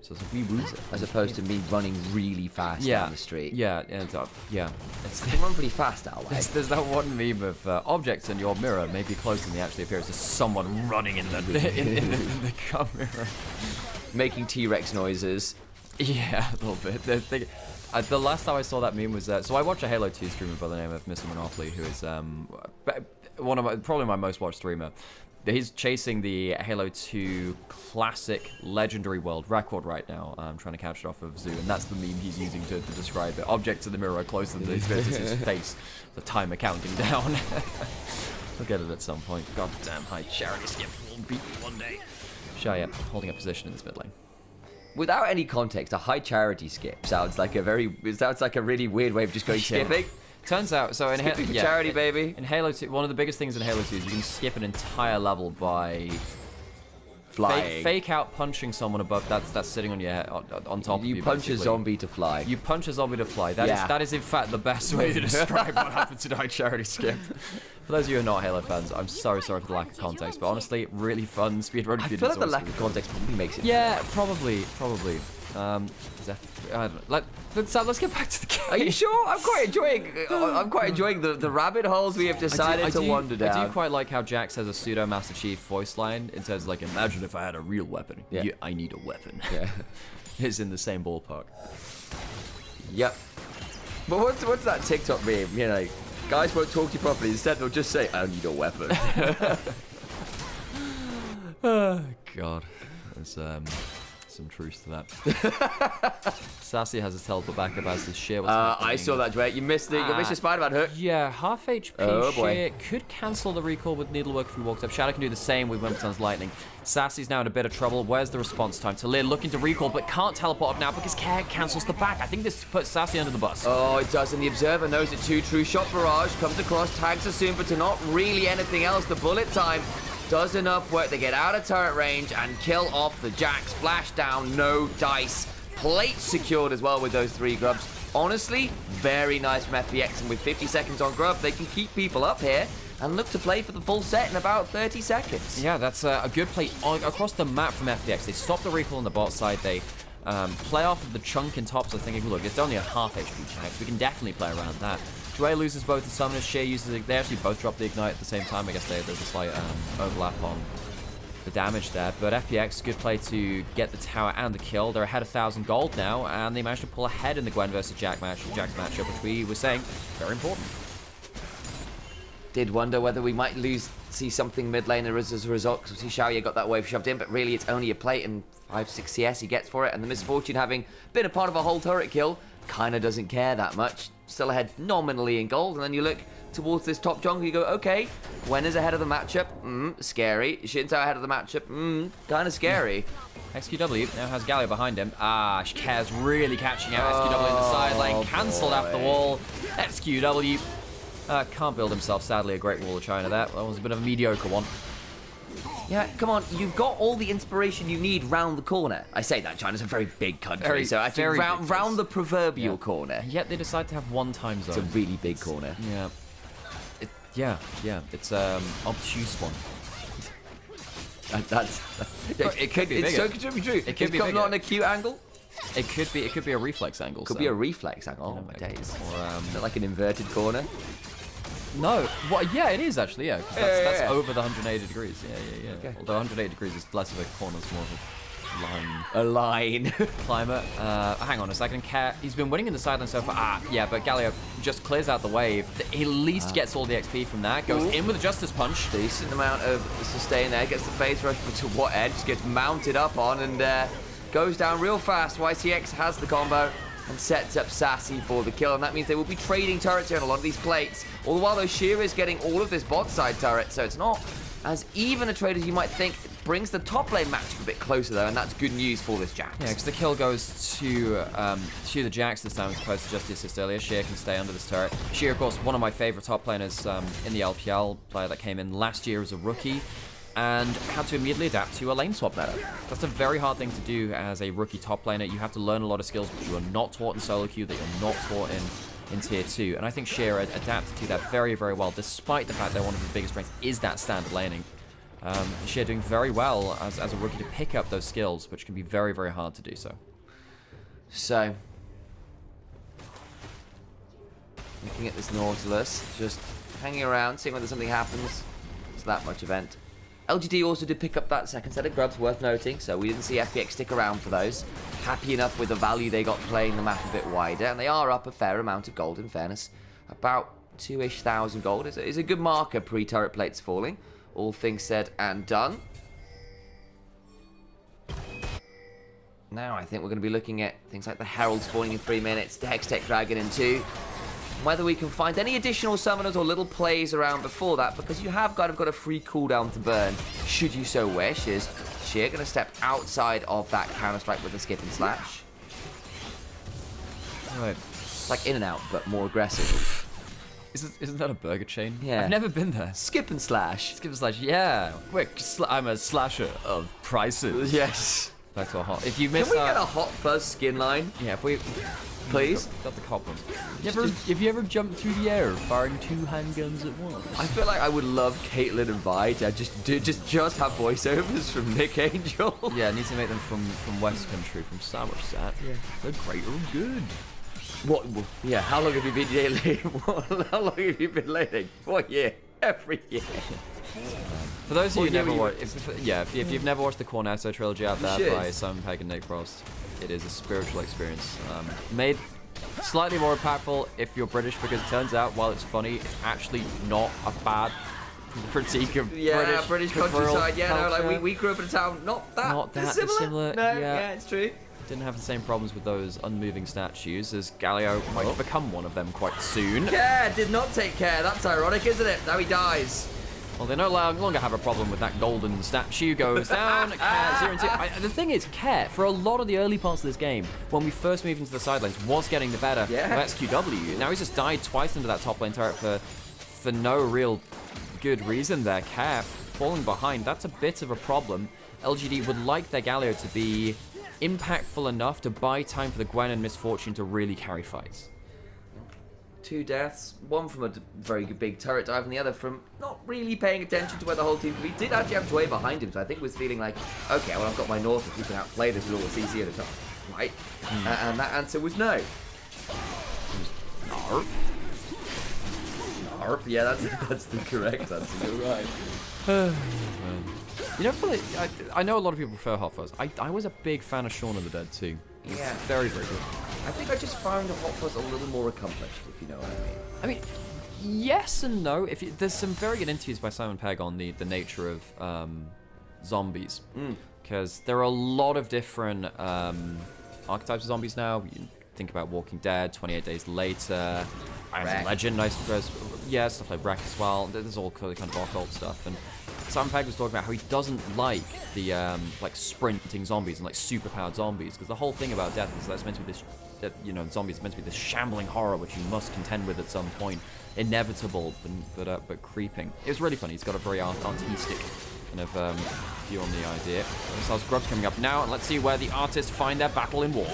So it's like, we lose it. As opposed to me running really fast down the street. Yeah, and, yeah. They run pretty fast that way. There's that one meme of objects in your mirror may be closer than they actually appear. It's just someone running in the in the car mirror, making T-Rex noises. Yeah, a little bit. The last time I saw that meme was so I watch a Halo 2 streamer by the name of Mr. Monopoly, who is probably my most watched streamer. He's chasing the Halo 2 classic legendary world record right now. I'm trying to catch it off of Zoo, and that's the meme he's using to describe it. Objects in the mirror are closer than his face. The timer counting down. We'll get it at some point. God damn, high charity skip will beat me one day. Shy up, holding a position in this mid lane. Without any context, a high charity skip sounds like a really weird way of just going skipping. Turns out, so in charity, baby. In Halo 2, one of the biggest things in Halo 2 is you can skip an entire level by flying. Fake out punching someone above that's sitting on your head, on top of you. You punch a zombie to fly. You punch a zombie to fly. That is in fact the best way to describe what happens in a high charity skip. For those of you who are not Halo fans, I'm sorry for the lack of context, but honestly, really fun speedrun. I feel like the lack of context probably makes it. Yeah, probably. Let's get back to the game. Are you sure? I'm quite enjoying the rabbit holes we have decided to wander down. I do quite like how Jax has a pseudo Master Chief voice line. It says like, "Imagine if I had a real weapon. Yeah, I need a weapon." Yeah, it's in the same ballpark. Yep. But what's that TikTok meme? You know, like, guys won't talk to you properly. Instead, they'll just say, "I need a weapon." Oh God, there's some truth to that. Sassy has his teleport back up as his sheer. I saw that, Dwayne. You missed your Spider-Man hook. Yeah, half HP oh, sheer could cancel the recall with Needlework if he walks up. Shadow can do the same with Wimbledon's Lightning. Sassy's now in a bit of trouble. Where's the response time? Talir looking to recall, but can't teleport up now because Care cancels the back. I think this puts Sassy under the bus. Oh, it does, and the Observer knows it too. True Shot Barrage comes across, tags Asumba to not really anything else. The bullet time does enough work to get out of turret range and kill off the Jax. Flash down, no dice. Plate secured as well with those 3 grubs. Honestly, very nice from FPX, and with 50 seconds on grub, they can keep people up here and look to play for the full set in about 30 seconds. Yeah, that's a good play across the map from FPX. They stop the recall on the bot side. They play off of the chunk in top, so thinking, look, it's only a half HP Jax. We can definitely play around that. Dway loses both the summoners. Shea uses it. They actually both drop the ignite at the same time. I guess there's a slight overlap on the damage there. But FPX, good play to get the tower and the kill. They're ahead of 1,000 gold now, and they managed to pull ahead in the Gwen versus Jax matchup, which we were saying very important. Did wonder whether we might see something mid laner as a result, because Xiaoya got that wave shoved in, but really it's only a plate and 5-6 CS he gets for it, and the Misfortune, having been a part of a whole turret kill, kind of doesn't care that much. Still ahead nominally in gold, and then you look towards this top jungle. You go, okay, Gwen is ahead of the matchup. Scary. Shinto ahead of the matchup. Kind of scary. XQW now has Galio behind him. Kaz really catching out XQW in the side lane. Cancelled off the wall. XQW can't build himself, sadly, a great wall of China there. That was a bit of a mediocre one. Yeah, come on. You've got all the inspiration you need round the corner. I say that China's a very big country, so actually round the proverbial corner. And yet they decide to have one time zone. It's a really big corner. Yeah. It's obtuse one. It could be bigger. It could be true. It could be not bigger. an acute angle. It could be a reflex angle. Could be a reflex angle. Oh my days. Or like an inverted corner. No. Well, yeah, it is actually. Yeah, 'cause that's yeah. over the 180 degrees. Yeah. Okay. Although 180 degrees is less of a corner, it's more of a line. A line. Climber. Hang on a second. He's been winning in the sideline so far. Yeah, but Galio just clears out the wave. He at least gets all the XP from that. Goes in with a Justice Punch. Decent amount of sustain there. Gets the phase rush, but to what edge? Gets mounted up on and goes down real fast. YCX has the combo and sets up Sassy for the kill, and that means they will be trading turrets here on a lot of these plates. All the while, though, Shearer is getting all of this bot side turret, so it's not as even a trade as you might think. It brings the top lane match a bit closer, though, and that's good news for this Jax. Yeah, because the kill goes to the Jax this time as opposed to just the assist earlier. Sheer can stay under this turret. Sheer, of course, one of my favorite top laners in the LPL, player that came in last year as a rookie and had to immediately adapt to a lane swap meta. That's a very hard thing to do as a rookie top laner. You have to learn a lot of skills which you are not taught in solo queue, that you're not taught in tier 2. And I think Shearer adapted to that very, very well, despite the fact that one of his biggest strengths is that standard laning. Shearer doing very well as a rookie to pick up those skills, which can be very, very hard to do so. So, looking at this Nautilus, just hanging around, seeing whether something happens. It's that much event. LGD also did pick up that second set of grubs, worth noting, so we didn't see FPX stick around for those. Happy enough with the value they got playing the map a bit wider, and they are up a fair amount of gold, in fairness. About 2-ish thousand gold is a good marker pre-turret plates falling, all things said and done. Now I think we're going to be looking at things like the Herald spawning in 3 minutes, the Hextech Dragon in 2. Whether we can find any additional summoners or little plays around before that, because you have kind of got a free cooldown to burn, should you so wish. Is Sheer going to step outside of that counter-strike with a skip and slash? Right. It's like in and out, but more aggressive. Isn't that a burger chain? Yeah. I've never been there. Skip and slash. Skip and slash, yeah. I'm a slasher of prices. Yes. Back to a hot. If you miss Can we get a hot fuzz skin line? Yeah, if we... Please? Got the cop one. Have you ever jumped through the air firing 2 handguns at once? I feel like I would love Caitlyn and Vi to just have voiceovers from Nick Angel. Yeah, I need to make them from West Country, from Somerset. Yeah. They're great or good. What? Yeah, how long have you been laning? How long have you been laning? What year? Every year. For those of you who never watched, if you've never watched the Cornetto trilogy out there by Simon Pegg and Nick Frost, it is a spiritual experience. Made slightly more impactful if you're British, because it turns out while it's funny, it's actually not a bad critique of British countryside. Yeah, no, culture. like we grew up in a town not that dissimilar. No, yeah, it's true. Didn't have the same problems with those unmoving statues, as Galio might become one of them quite soon. Yeah, did not take care. That's ironic, isn't it? Now he dies. Well, they no longer have a problem with that golden statue. Goes down. Care 0-2. The thing is, Care, for a lot of the early parts of this game, when we first moved into the side lanes, was getting the better of XQW. Now he's just died twice into that top lane turret for no real good reason there. Care falling behind, that's a bit of a problem. LGD would like their Galio to be impactful enough to buy time for the Gwen and Misfortune to really carry fights. 2 deaths, one from a very big turret dive and the other from not really paying attention to where the whole team could be. Did actually have Dwayne behind him, so I think was feeling like, okay, well, I've got my North if we can outplay this with all the CC at the top, right? And that answer was no. Narp. Narp, yeah, that's the correct answer, you're right. You know, I know a lot of people prefer Hot Fuzz. I was a big fan of Shaun of the Dead too. Yeah. Very, very good. I think I just found Hot Fuzz a little more accomplished, if you know what I mean. I mean, yes and no. There's some very good interviews by Simon Pegg on the nature of zombies, because there are a lot of different archetypes of zombies now. You think about Walking Dead, 28 Days Later, As a Legend, nice. Yeah, stuff like Wreck as well. There's all kind of occult stuff. And Sampeg was talking about how he doesn't like the like sprinting zombies and like super-powered zombies, because the whole thing about death is that's meant to be this, zombies is meant to be this shambling horror which you must contend with at some point, inevitable but creeping. It was really funny. He's got a very artistic kind of view on the idea. So Grub's coming up now, and let's see where the artists find their battle in war.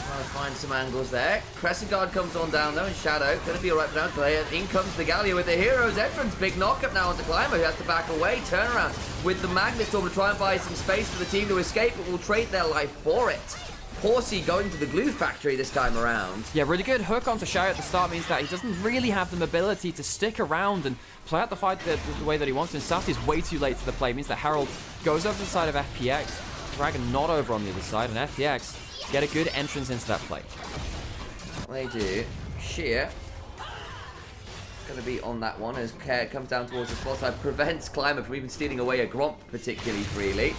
Trying to find some angles there. Crescent Guard comes on down though, and Shadow gonna be alright for now. Player. In comes the Gallia with the Hero's Entrance. Big knock-up now onto Climber, who has to back away. Turn around with the Magnet Storm to try and buy some space for the team to escape, but will trade their life for it. Horsey going to the glue factory this time around. Yeah, really good hook onto Shao at the start means that he doesn't really have the mobility to stick around and play out the fight the way that he wants to. And Sassy is way too late to the play. It means that Harold goes over to the side of FPX. Dragon not over on the other side, and FPX get a good entrance into that play. They do. Sheer going to be on that one as Care comes down towards the spot side, prevents Climber from even stealing away a Gromp particularly freely.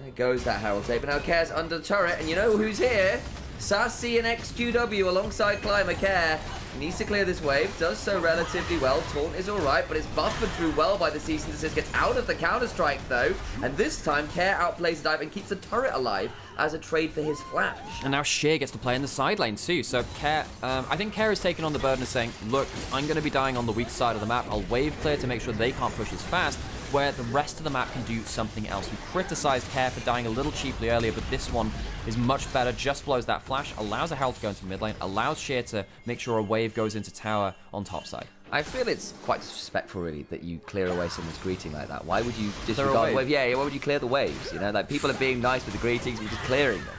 There goes that Herald tape, but now Care's under the turret, and you know who's here? Sassy and XQW alongside Climber. Care needs to clear this wave, does so relatively well. Taunt is alright, but it's buffered through well by the cease and desist. Gets out of the counter-strike though, and this time Care outplays the dive and keeps the turret alive as a trade for his flash. And now Sheer gets to play in the side lane too, so Care, I think Care has taken on the burden of saying, look, I'm going to be dying on the weak side of the map. I'll wave clear to make sure they can't push as fast, where the rest of the map can do something else. We criticized Care for dying a little cheaply earlier, but this one is much better. Just blows that flash, allows a Herald to go into mid lane, allows Sheer to make sure a wave goes into tower on top side. I feel it's quite disrespectful, really, that you clear away someone's greeting like that. Why would you disregard the wave? Yeah, why would you clear the waves? You know, like, people are being nice with the greetings, we're just clearing them.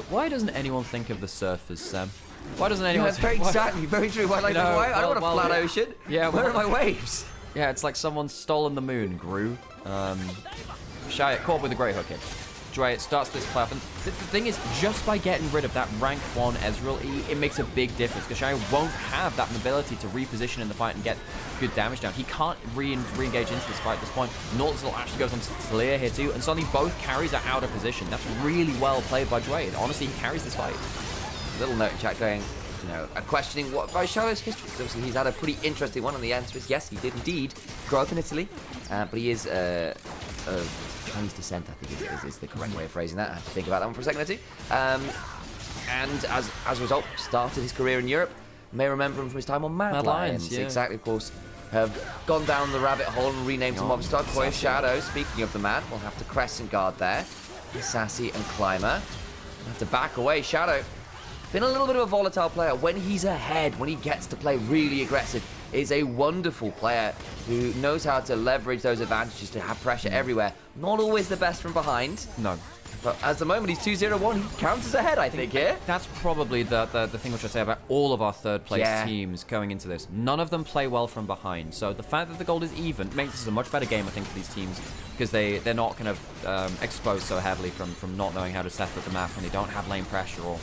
Why doesn't anyone think of the surfers, Sam? Why doesn't anyone? Yeah, very exactly, very true. Why, like, why? I don't want a flat ocean. Yeah, where are my waves? Yeah, it's like someone's stolen the moon, Gru. Shia caught up with a great hook in. Dre starts this play off, and the thing is, just by getting rid of that rank 1 Ezreal, it makes a big difference, because Shia won't have that mobility to reposition in the fight and get good damage down. He can't re-engage into this fight at this point. Nortzel actually goes on to clear here too, and suddenly both carries are out of position. That's really well played by Dre, and honestly, he carries this fight. Little note in chat going, you know, questioning what about Shadow's history. Obviously, he's had a pretty interesting one, and the answer is yes, he did indeed grow up in Italy, but he is Chinese descent, I think is the correct way of phrasing that. I have to think about that one for a second or two. And as a result, started his career in Europe. You may remember him from his time on Mad Lions. Yeah. Exactly, of course. Have gone down the rabbit hole and renamed to Mobstar. Koi Shadow, speaking of the Mad, we'll have to Crescent Guard there. Sassy and Climber. We'll have to back away. Shadow, been a little bit of a volatile player. When he's ahead, when he gets to play really aggressive, is a wonderful player who knows how to leverage those advantages to have pressure everywhere. Not always the best from behind. No. But at the moment, he's 2-0-1. He counts as ahead, I think, here. That's probably the thing which I say about all of our third place teams going into this. None of them play well from behind. So the fact that the gold is even makes this a much better game, I think, for these teams, because they're not kind of exposed so heavily from not knowing how to separate the map, and they don't have lane pressure or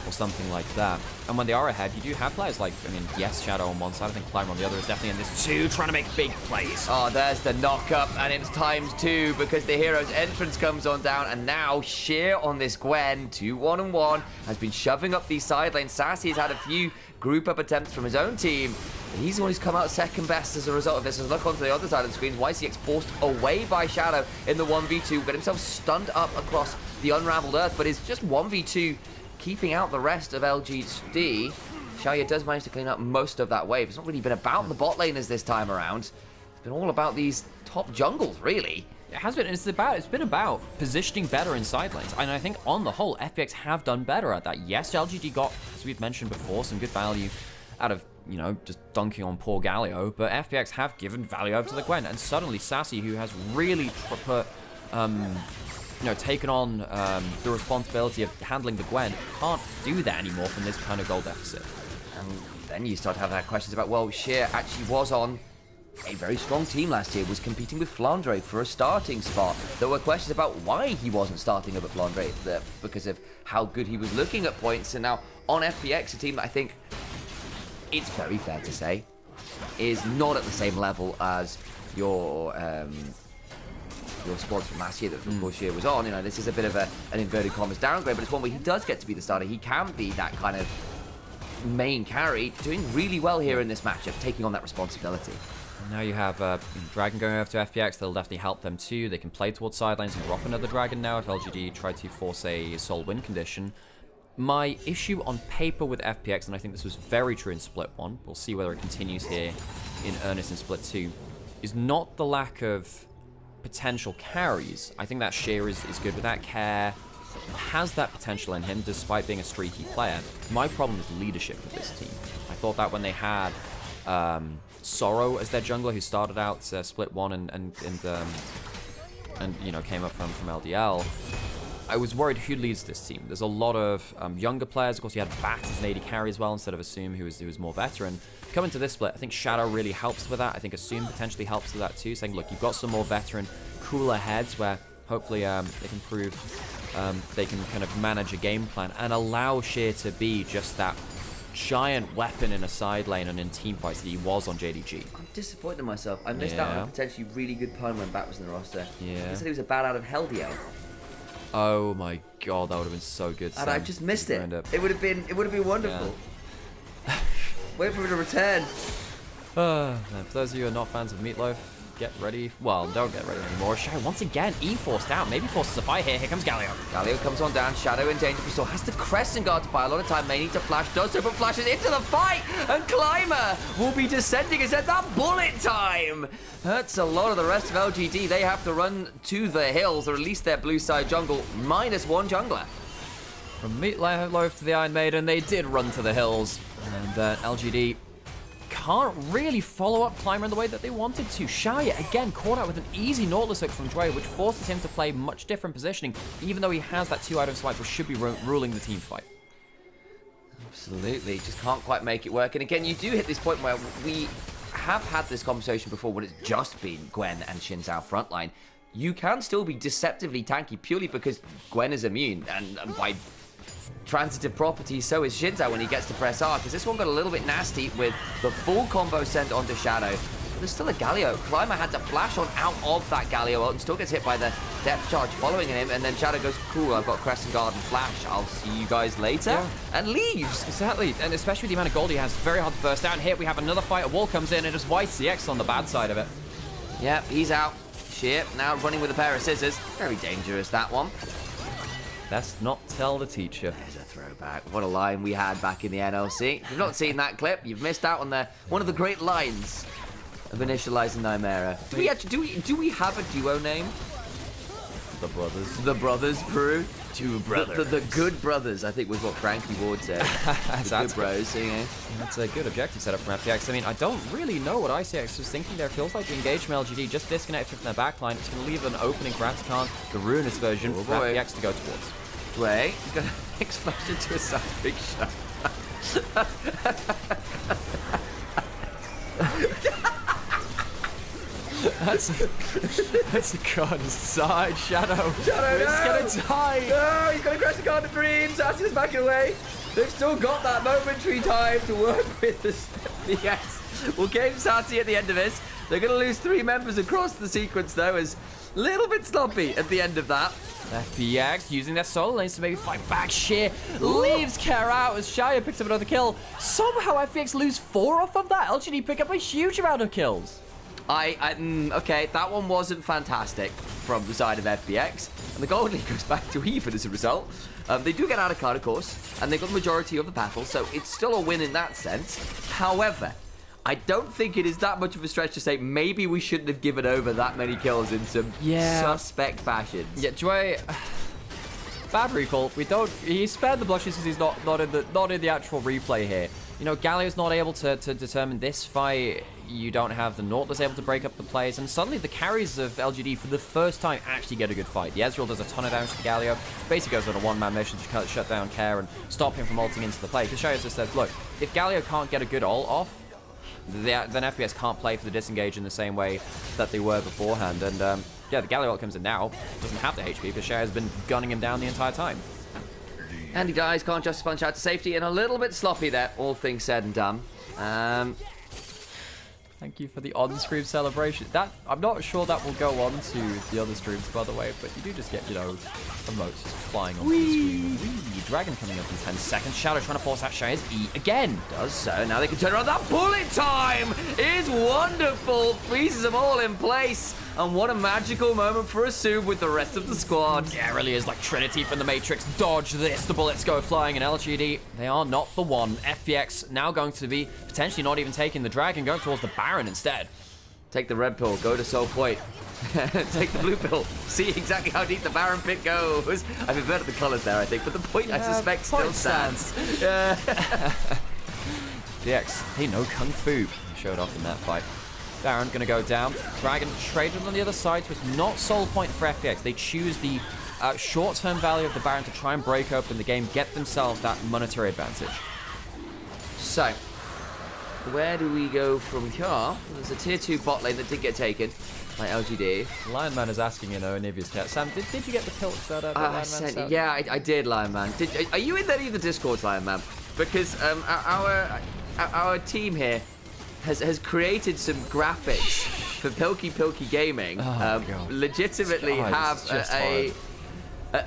something like that. And when they are ahead, you do have players like, I mean, yes, Shadow on one side, I think Climber on the other is definitely in this too, trying to make big plays. Oh, there's the knock-up, and it's ×2 because the Hero's Entrance comes on down, and now Sheer on this Gwen, 2-1-1, has been shoving up these side lanes. Sassy has had a few group-up attempts from his own team, and he's the one who's come out second best as a result of this. As look onto the other side of the screen, YCX forced away by Shadow in the 1v2, got himself stunned up across the unraveled earth, but is just 1v2 keeping out the rest of LGD. Xiaoya does manage to clean up most of that wave. It's not really been about the bot laners this time around. It's been all about these top jungles, really. It has been. It's been about positioning better in side lanes. And I think on the whole, FPX have done better at that. Yes, LGD got, as we've mentioned before, some good value out of, you know, just dunking on poor Galio, but FPX have given value over to the Gwen. And suddenly Sassy, who has really put you know, taken on the responsibility of handling the Gwen, can't do that anymore from this kind of goal deficit. And then you start to have questions about, well, Sheer actually was on a very strong team last year, was competing with Flandre for a starting spot. There were questions about why he wasn't starting up at Flandre because of how good he was looking at points. And now on FPX, a team that I think it's very fair to say is not at the same level as your sports from last year that of course Sheer was on. You know, this is a bit of an inverted commas downgrade, but it's one where he does get to be the starter. He can be that kind of main carry, doing really well here in this matchup, taking on that responsibility. Now you have Dragon going over to FPX. That'll definitely help them too. They can play towards sidelines and drop another Dragon now if LGD try to force a sole win condition. My issue on paper with FPX, and I think this was very true in Split 1, we'll see whether it continues here in earnest in Split 2, is not the lack of potential carries. I think that Sheer is good with that. Care has that potential in him despite being a streaky player. My problem is leadership with this team. I thought that when they had Sorrow as their jungler, who started out Split 1 and you know, came up from LDL, I was worried who leads this team. There's a lot of younger players. Of course, you had Bat as an AD carry as well instead of Assume, who was more veteran. Coming to this split, I think Shadow really helps with that. I think Assume potentially helps with that too, saying, look, you've got some more veteran, cooler heads where hopefully they can prove they can kind of manage a game plan and allow Sheer to be just that giant weapon in a side lane and in team fights that he was on JDG. I'm disappointed in myself. I missed out on a potentially really good pun when Bat was in the roster. Yeah. I said he was a bat out of Heldio. Oh my god, that would have been so good. And I just missed it. It would have been wonderful. Yeah. Wait for him to return. For those of you who are not fans of Meatloaf, get ready. Well, don't get ready anymore. Shadow once again, E-forced out. Maybe forces a fight here. Here comes Galio. Galio comes on down. Shadow in danger. Still has the Crescent Guard to buy a lot of time. May need to flash. Does so, but flashes into the fight. And Climber will be descending. Is that bullet time? Hurts a lot of the rest of LGD. They have to run to the hills, or at least their blue side jungle. -1 jungler. From Meatloaf to the Iron Maiden, they did run to the hills. And LGD can't really follow up Climber in the way that they wanted to. Shaya, again, caught out with an easy Nautilus hook from Dre, which forces him to play much different positioning, even though he has that 2-item swipe, which should be ruling the team fight. Absolutely, just can't quite make it work. And again, you do hit this point where we have had this conversation before when it's just been Gwen and Xin Zhao frontline. You can still be deceptively tanky purely because Gwen is immune, and by transitive properties, so is Xin Zhao when he gets to press R, because this one got a little bit nasty with the full combo sent onto Shadow. But there's still a Galio. Climber had to flash on out of that Galio ult and still gets hit by the depth charge following him, and then Shadow goes, cool, I've got Crescent Guard and flash. I'll see you guys later, and leaves. Exactly, and especially with the amount of gold he has, it's very hard to burst out. And here we have another fight. A wall comes in, and it's YCX on the bad side of it. Yep, he's out. Sheer now running with a pair of scissors. Very dangerous, that one. Let's not tell the teacher. There's a throwback. What a line we had back in the NLC. If you've not seen that clip, you've missed out on one of the great lines of Initialise and Nymaera. Do we have a duo name? The Brothers. The Brothers Brew. Two brothers. The Good Brothers, I think, was what Frankie Ward said. The Good Bros, you know. That's a good objective setup from FPX. I mean, I don't really know what ICX was thinking there. Feels like the engage from LGD just disconnected from their backline. It's going to leave an opening for Atakan, the Ruinous version, for FPX to go towards. Wait, he's got an explosion to a side big shot. That's a god side Shadow. Shadow, He's gonna die. No, he's got a Crescent Guard of Dreams. Assassin's backing away. They've still got that momentary time to work with the FPX. We'll game Sassy at the end of this. They're going to lose 3 members across the sequence, though, as a little bit sloppy at the end of that. FPX using their solo lanes to maybe fight back. Sheer leaves Care out as Shaya picks up another kill. Somehow FPX lose 4 off of that. LGD pick up a huge amount of kills. Okay, that one wasn't fantastic from the side of FPX. And the Gold League goes back to even as a result. They do get out of card, of course, and they got the majority of the battle, so it's still a win in that sense. However, I don't think it is that much of a stretch to say maybe we shouldn't have given over that many kills in some suspect fashions. Yeah, Dre, bad recall. He spared the blushes because he's not in the actual replay here. You know, Galio's not able to determine this fight. You don't have the Nautilus able to break up the plays, and suddenly the carries of LGD for the first time actually get a good fight. The Ezreal does a ton of damage to Galio. Basically goes on a one-man mission to shut down Care and stop him from ulting into the play. Because Shaya just says, look, if Galio can't get a good ult off, then FPS can't play for the disengage in the same way that they were beforehand. And yeah, the Galio ult comes in now. Doesn't have the HP because Shaya's been gunning him down the entire time. And he dies, can't just punch out to safety, and a little bit sloppy there, all things said and done. Thank you for the on-screen celebration. That I'm not sure that will go on to the other streams, by the way, but you do just get, you know, emotes just flying onto the screen. Whee! Dragon coming up in 10 seconds. Shadow trying to force out Shire's E again. Does so. Now they can turn around. That bullet time is wonderful. Freezes them all in place. And what a magical moment for Asub with the rest of the squad. Yeah, it really is like Trinity from the Matrix. Dodge this. The bullets go flying. And LGD, they are not the one. FPX now going to be potentially not even taking the Dragon, going towards the Baron instead. Take the red pill. Go to Soul Point. Take the blue pill. See exactly how deep the Baron pit goes. I've inverted the colors there, I think. But the point, I suspect, still stands. Yeah. FPX, they know Kung Fu. He showed off in that fight. Baron gonna go down. Dragon traded on the other side, so it's not Soul Point for FPX. They choose the short-term value of the Baron to try and break open the game, get themselves that monetary advantage. So, where do we go from here? There's a tier 2 bot lane that did get taken by LGD. Lion Man is asking in Onivia's chat, Sam, did you get the tilt that Lion Man said? Yeah, I did, Lion Man. Are you in any of the Discords, Lion Man? Because our team here has created some graphics for Pilky Gaming. Legitimately have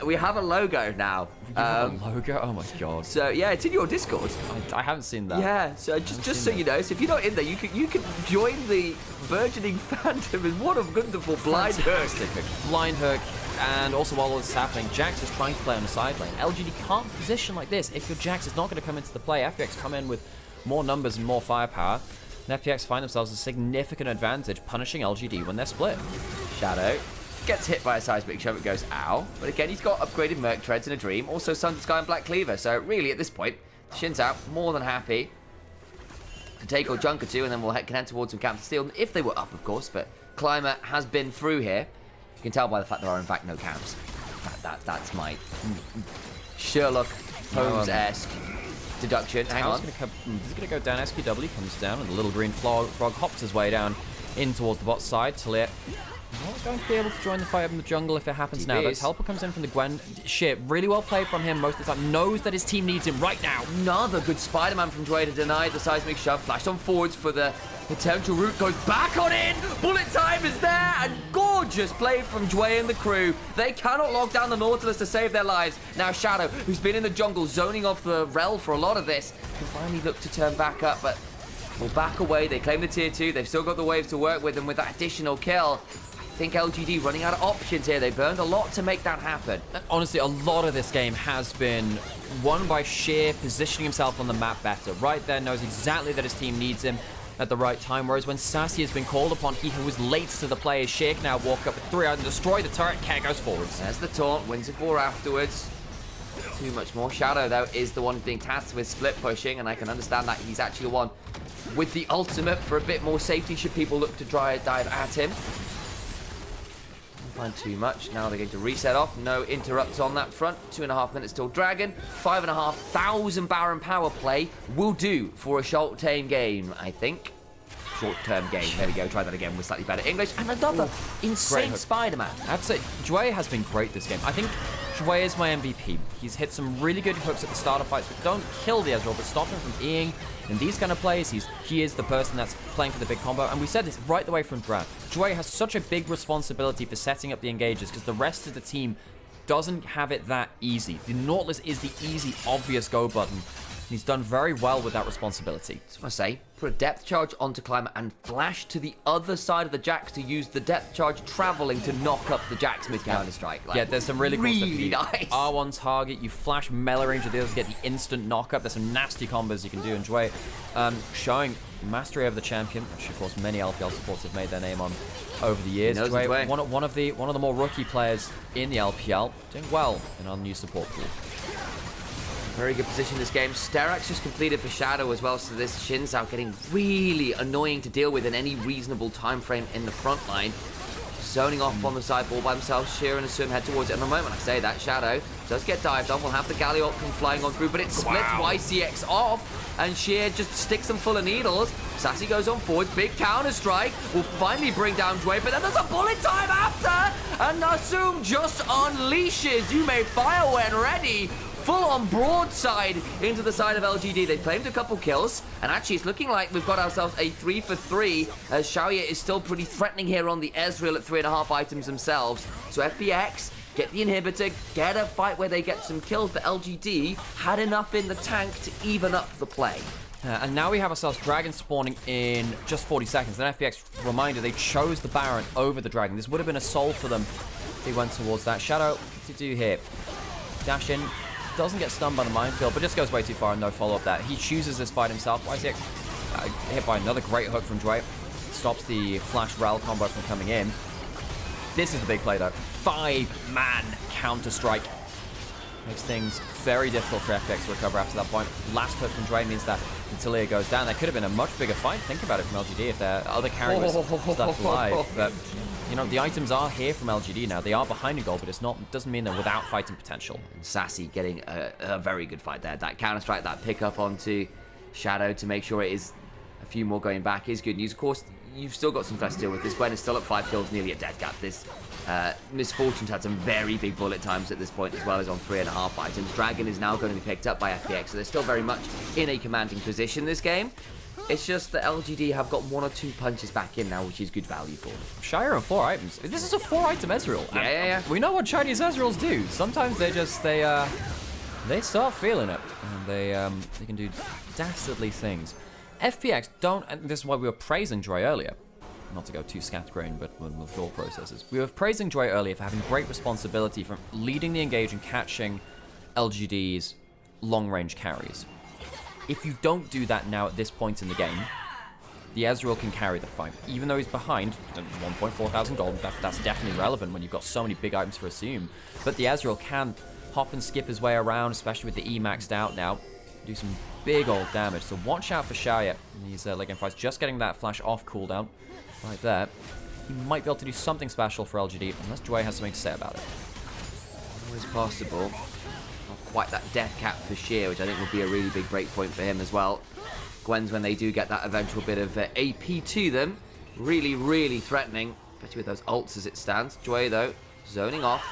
we have a logo now. You have a logo? Oh my god. So yeah, it's in your Discord. I haven't seen that. Yeah, so just so you know, so if you're not in there, you can join the burgeoning fandom in what a wonderful blind hook. Blind hook, and also while all this is happening, Jax is trying to play on the side lane. LGD can't position like this if your Jax is not going to come into the play. FPX come in with more numbers and more firepower. And FPX find themselves a significant advantage, punishing LGD when they're split. Shadow gets hit by a seismic shove, it goes ow. But again, he's got upgraded Merc Treads and a Dream, also Sun Sky and Black Cleaver. So really, at this point, Shin's out, more than happy to take or junk or two, and then we'll head towards some camps to steal, if they were up, of course. But Climber has been through here. You can tell by the fact there are, in fact, no camps. That's my Sherlock Holmes-esque deduction. Hang on. He's going to go down. SQW comes down, and the little green frog hops his way down in towards the bot side. Talir not going to be able to join the fight up in the jungle if it happens now. That helper comes in from the Gwen. Shit, really well played from him most of the time. Knows that his team needs him right now. Another good Spider-Man from Dway to deny the seismic shove. Flashed on forwards for the potential route. Goes back on in. Bullet time is there. And gorgeous play from Dway and the crew. They cannot lock down the Nautilus to save their lives. Now Shadow, who's been in the jungle, zoning off the rel for a lot of this, can finally look to turn back up, but will back away. They claim the tier 2. They've still got the waves to work with, and with that additional kill, I think LGD running out of options here. They burned a lot to make that happen. Honestly, a lot of this game has been won by sheer positioning himself on the map better. Right there, knows exactly that his team needs him at the right time, whereas when Sassy has been called upon, he was late to the play. Sheer can now walk up with 3 out and destroy the turret. Care goes forwards. There's the taunt, wins it 4 afterwards. Too much more. Shadow, though, is the one being tasked with split pushing, and I can understand that he's actually the one with the ultimate for a bit more safety should people look to try a dive at him. Find too much. Now they're going to reset off. No interrupts on that front. 2.5 minutes till Dragon. 5,500 Baron power play will do for a short-term game, I think. Short-term game. There we go. Try that again with slightly better English. And another insane Spider-Man. I'd say Dway has been great this game. I think Dway is my MVP. He's hit some really good hooks at the start of fights, but don't kill the Ezreal, but stop him from Eing. In these kind of plays, he is the person that's playing for the big combo, and we said this right the way from draft. Dway has such a big responsibility for setting up the engages because the rest of the team doesn't have it that easy. The Nautilus is the easy, obvious go button. He's done very well with that responsibility. That's what I say. Put a depth charge onto Climber and flash to the other side of the Jax to use the depth charge traveling to knock up the Jax with Counter-Strike. Like, yeah, there's some really cool stuff. Really nice. R1 target, you flash melee range of the others, get the instant knock-up. There's some nasty combos you can do. And Dway showing mastery over the champion, which of course many LPL supports have made their name on over the years. Dway, one of the more rookie players in the LPL, doing well in our new support pool. Very good position this game. Sterak's just completed for Shadow as well, so this Shin's out getting really annoying to deal with in any reasonable time frame in the front line. Zoning off on the side all by themselves. Sheer and Asum head towards it. And the moment I say that, Shadow does get dived on. We'll have the Galliot come flying on through, but it splits YCX off, and Sheer just sticks them full of needles. Sassy goes on forward. Big counter-strike will finally bring down Dway, but then there's a bullet time after, and Asum just unleashes. You may fire when ready. full-on broadside into the side of LGD. They claimed a couple kills, and actually it's looking like we've got ourselves a 3 for 3, as Xiaoye is still pretty threatening here on the Ezreal at 3.5 items themselves. So FPX get the inhibitor, get a fight where they get some kills, but LGD had enough in the tank to even up the play. And now we have ourselves Dragon spawning in just 40 seconds. And FPX, reminder, they chose the Baron over the Dragon. This would have been a soul for them if they went towards that. Shadow, what's he do here? Dash in, doesn't get stunned by the minefield, but just goes way too far and no follow-up there. He chooses this fight himself. YZX hit by another great hook from Dre. Stops the Flash Rel combo from coming in. This is the big play, though. 5-man counter-strike. Makes things very difficult for FPX to recover after that point. Last hook from Dre means that Natalia goes down. That could have been a much bigger fight. Think about it from LGD if their other carry was stuck alive. But, you know, the items are here from LGD now. They are behind a goal, but it doesn't mean they're without fighting potential. And Sassy getting a very good fight there. That counter-strike, that pick-up onto Shadow to make sure it is a few more going back is good news. Of course, you've still got some flesh to deal with. This Gwen is still at 5 kills, nearly a dead gap. This Misfortune's had some very big bullet times at this point, as well as on 3.5 items. Dragon is now going to be picked up by FPX, so they're still very much in a commanding position this game. It's just that LGD have got 1 or 2 punches back in now, which is good value for them. Shire on 4 items. This is a 4-item Ezreal. Yeah. We know what Chinese Ezreals do. Sometimes they start feeling it, and they can do dastardly things. FPX don't, and this is why we were praising Dre earlier. Not to go too scatterbrained, but with thought processes. We were praising Dre earlier for having great responsibility from leading the engage and catching LGD's long-range carries. If you don't do that now at this point in the game, the Ezreal can carry the fight. Even though he's behind 1.4 thousand gold, that's definitely relevant when you've got so many big items for Assume. But the Ezreal can hop and skip his way around, especially with the E maxed out now. Do some big old damage. So watch out for Xiaoye in these late game fights. Just getting that flash off cooldown right there. He might be able to do something special for LGD, unless Dway has something to say about it. Always possible. Not quite that death cap for Sheer, which I think would be a really big break point for him as well. Gwen's, when they do get that eventual bit of AP to them, really, really threatening, especially with those ults as it stands. Dway, though, zoning off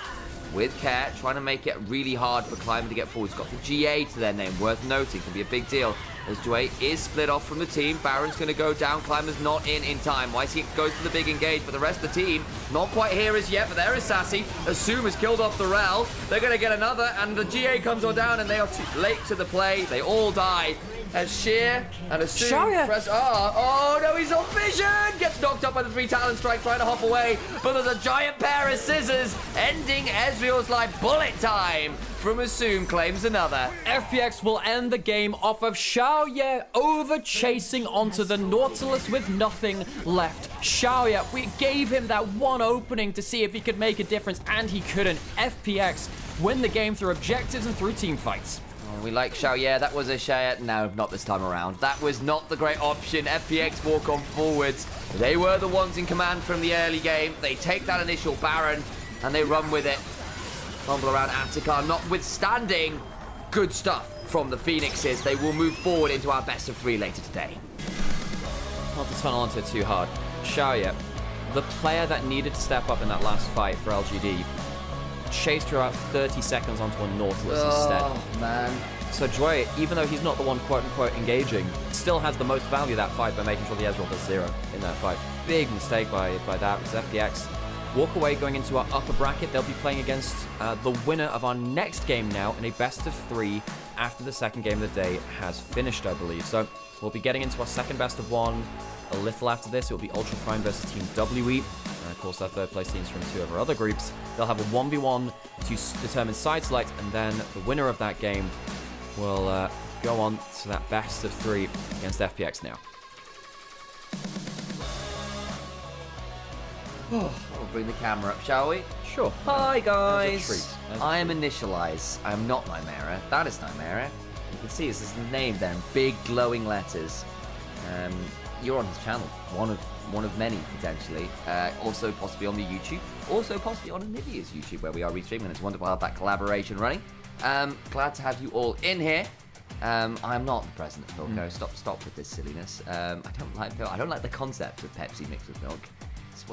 with care, trying to make it really hard for Climber to get forward. He's got the GA to their name, worth noting, can be a big deal. As Dway is split off from the team, Baron's going to go down, Climber's not in time. YC goes to the big engage, but the rest of the team, not quite here as yet, but there is Sassy. Assume has killed off the Rel. They're going to get another, and the GA comes on down, and they are too late to the play. They all die. As Sheer and Assume press R. Oh no, he's on vision! Gets knocked up by the 3 Talon Strike, trying to hop away, but there's a giant pair of scissors, ending Ezreal's life. Bullet time from Assume claims another. FPX will end the game off of Xiaoye over chasing onto the Nautilus with nothing left. Xiaoye, we gave him that one opening to see if he could make a difference, and he couldn't. FPX win the game through objectives and through team fights. We like Xiaoye. That was a Xiaoye. No, not this time around. That was not the great option. FPX walk on forwards. They were the ones in command from the early game. They take that initial Baron and they run with it. Fumble around Attica, notwithstanding good stuff from the Phoenixes. They will move forward into our best of 3 later today. Not to tunnel onto it too hard. Xiaoye, the player that needed to step up in that last fight for LGD, chased her out 30 seconds onto a Nautilus instead. Oh, man. So Joy, even though he's not the one quote-unquote engaging, still has the most value that fight by making sure the Ezreal does 0 in that fight. Big mistake by that, because FPX walk away going into our upper bracket. They'll be playing against the winner of our next game now in a best of 3 after the second game of the day has finished, I believe. So we'll be getting into our second best of 1 a little after this. It will be Ultra Prime versus Team WE. Of course, their third place teams from 2 of our other groups. They'll have a 1v1 to determine side select, and then the winner of that game will go on to that best of 3 against FPX now. We'll bring the camera up, shall we? Sure. Hi, guys. As a I am Initialise. I am not Nymaera. That is Nymaera. You can see this is the name there in big glowing letters. You're on his channel, one of many potentially. Also possibly on the YouTube, also possibly on Anivia's YouTube, where we are restreaming, and it's wonderful to have that collaboration running. Glad to have you all in here. I'm not the president of Milko. Stop with this silliness. I don't like milk. I don't like the concept of Pepsi mixed with milk.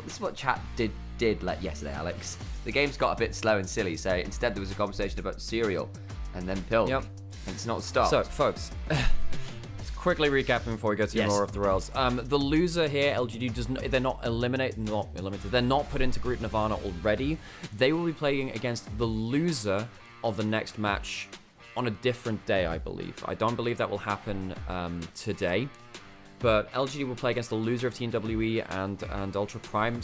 This is what chat did yesterday, Alex. The game's got a bit slow and silly, so instead there was a conversation about cereal. and then Pilk. Yep. And it's not stopped. So, folks, just quickly recapping before we go to Yes. more off the rails. The loser here, LGD, they're not eliminated. They're not put into Group Nirvana already. They will be playing against the loser of the next match on a different day, I believe. I don't believe that will happen today. But LGD will play against the loser of Team WE and Ultra Prime,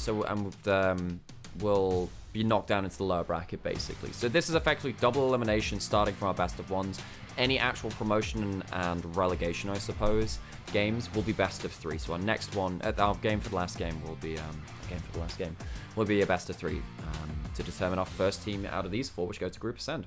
will be knocked down into the lower bracket, basically. So this is effectively double elimination starting from our best of ones. Any actual promotion and relegation, I suppose, games will be best of 3. So our next one, our game for the last game will be a best of 3 to determine our first team out of these 4, which go to Group Ascend.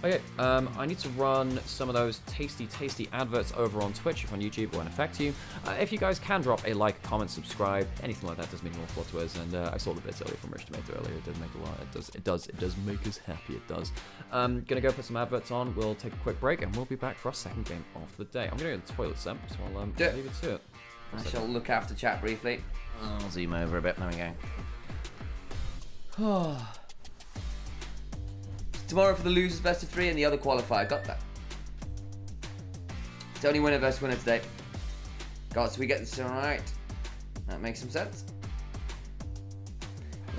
Okay, I need to run some of those tasty adverts over on Twitch if on YouTube it won't affect you. If you guys can drop a like, comment, subscribe, anything like that does mean an awful lot to us. And I saw the bits earlier from Rich Tomato earlier. It does make a lot. It does make us happy. It does. Gonna go put some adverts on. We'll take a quick break and we'll be back for our second game of the day. I'm gonna go to the toilet, Sam, so I'll leave it to it. I shall look after chat briefly. I'll zoom over a bit. There we go. Tomorrow for the losers best of 3 and the other qualifier. Got that. It's only winner versus winner today. God, so we get this right. That makes some sense.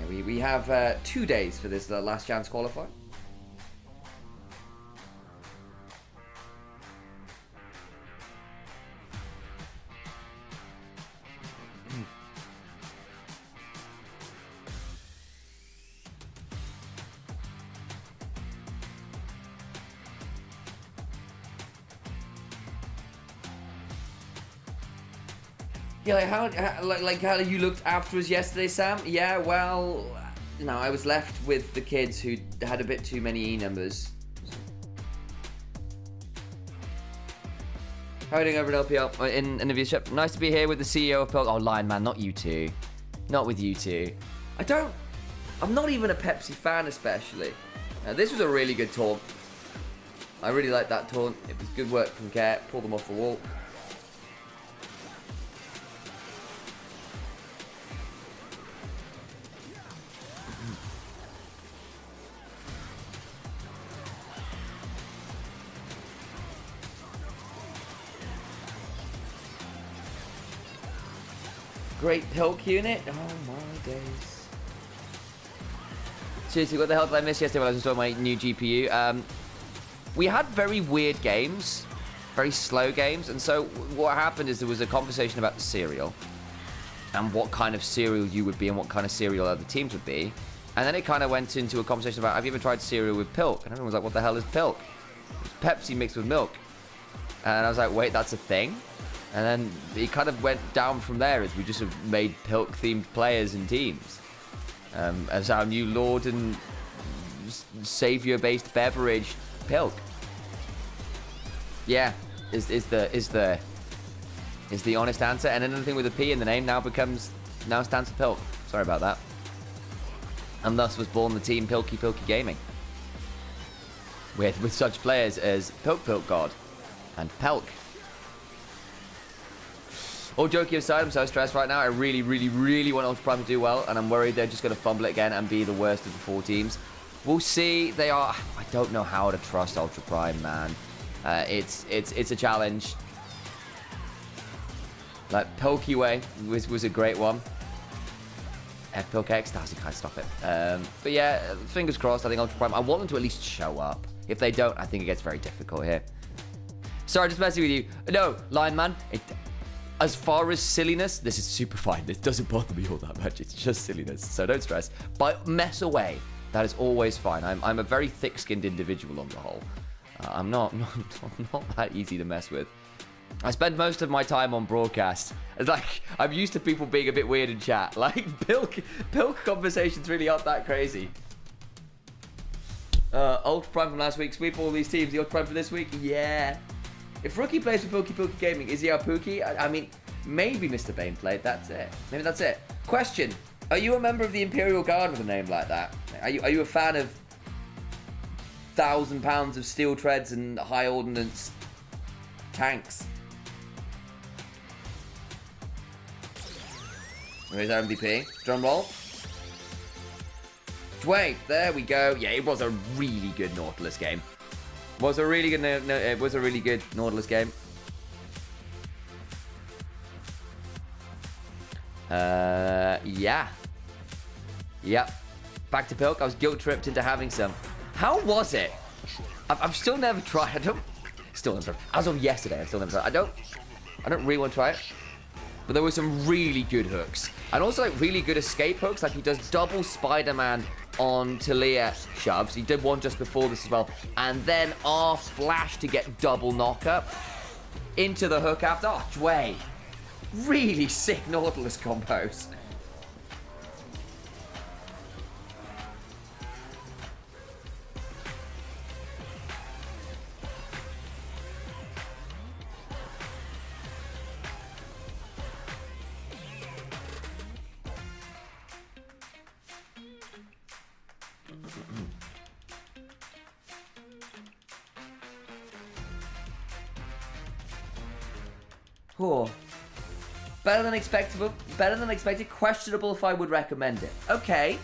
Yeah, we have 2 days for this last chance qualifier. Yeah, how you looked after us yesterday, Sam? Yeah, well, no, I was left with the kids who had a bit too many E numbers. How are you doing over at LPL in the viewership? Nice to be here with the CEO of Pilk. Oh, Lion Man, not you two. Not with you two. I'm not even a Pepsi fan, especially. This was a really good taunt. I really liked that taunt. It was good work from Care. Pulled them off the wall. Great Pilk unit. Oh my days. Seriously, what the hell did I miss yesterday when I was installing my new GPU? We had very weird games, very slow games, and so what happened is there was a conversation about the cereal and what kind of cereal you would be and what kind of cereal other teams would be. And then it kind of went into a conversation about, have you ever tried cereal with Pilk? And everyone was like, what the hell is Pilk? It's Pepsi mixed with milk. And I was like, wait, that's a thing? And then it kind of went down from there as we just have made Pilk-themed players and teams. As our new Lord and Savior-based beverage, Pilk. Yeah, is the honest answer. And anything with a P in the name now stands for Pilk. Sorry about that. And thus was born the team Pilky Gaming. With such players as Pilk God and Pelk. All joking aside, I'm so stressed right now. I really want Ultra Prime to do well, and I'm worried they're just going to fumble it again and be the worst of the 4 teams. We'll see. They are. I don't know how to trust Ultra Prime, man. It's a challenge. Like Pilky Way was a great one. FPX, you can't stop it. But yeah, fingers crossed. I think Ultra Prime. I want them to at least show up. If they don't, I think it gets very difficult here. Sorry, just messing with you. No, Lion Man. As far as silliness, this is super fine. This doesn't bother me all that much. It's just silliness, so don't stress. But mess away. That is always fine. I'm a very thick-skinned individual on the whole. I'm not that easy to mess with. I spend most of my time on broadcast. It's like, I'm used to people being a bit weird in chat. Like, Pilk conversations really aren't that crazy. Ultra Prime from last week. Sweep all these teams. The Ultra Prime for this week? Yeah. If Rookie plays for Pilky Gaming, is he our Pookie? I mean, maybe Mr. Bane played. That's it. Maybe that's it. Question. Are you a member of the Imperial Guard with a name like that? Are you a fan of 1,000 pounds of steel treads and high ordnance tanks? Where's our MVP? Drum roll. Dwayne, there we go. Yeah, it was a really good Nautilus game. It was a really good Nautilus game. Yeah. Yep. Back to Pilk. I was guilt tripped into having some. How was it? I've still never tried. As of yesterday, I've still never tried. I don't really want to try it. But there were some really good hooks. And also like really good escape hooks. Like he does double Spider-Man on Talia shoves. He did one just before this as well. And then R flash to get double knockup into the hook after. Oh, Dway. Really sick Nautilus combos. Cool. Better than expected. Questionable if I would recommend it. Okay.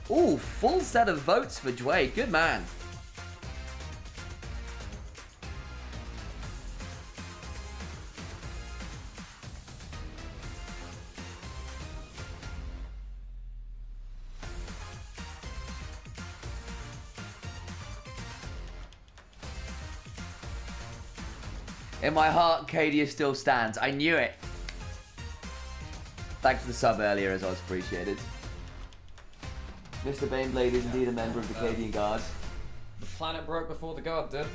Ooh, full set of votes for Dway. Good man. In my heart, Cadia still stands. I knew it. Thanks for the sub earlier, as I was appreciated. Mr. Baneblade is indeed a member of the Cadian Guard. The planet broke before the god did.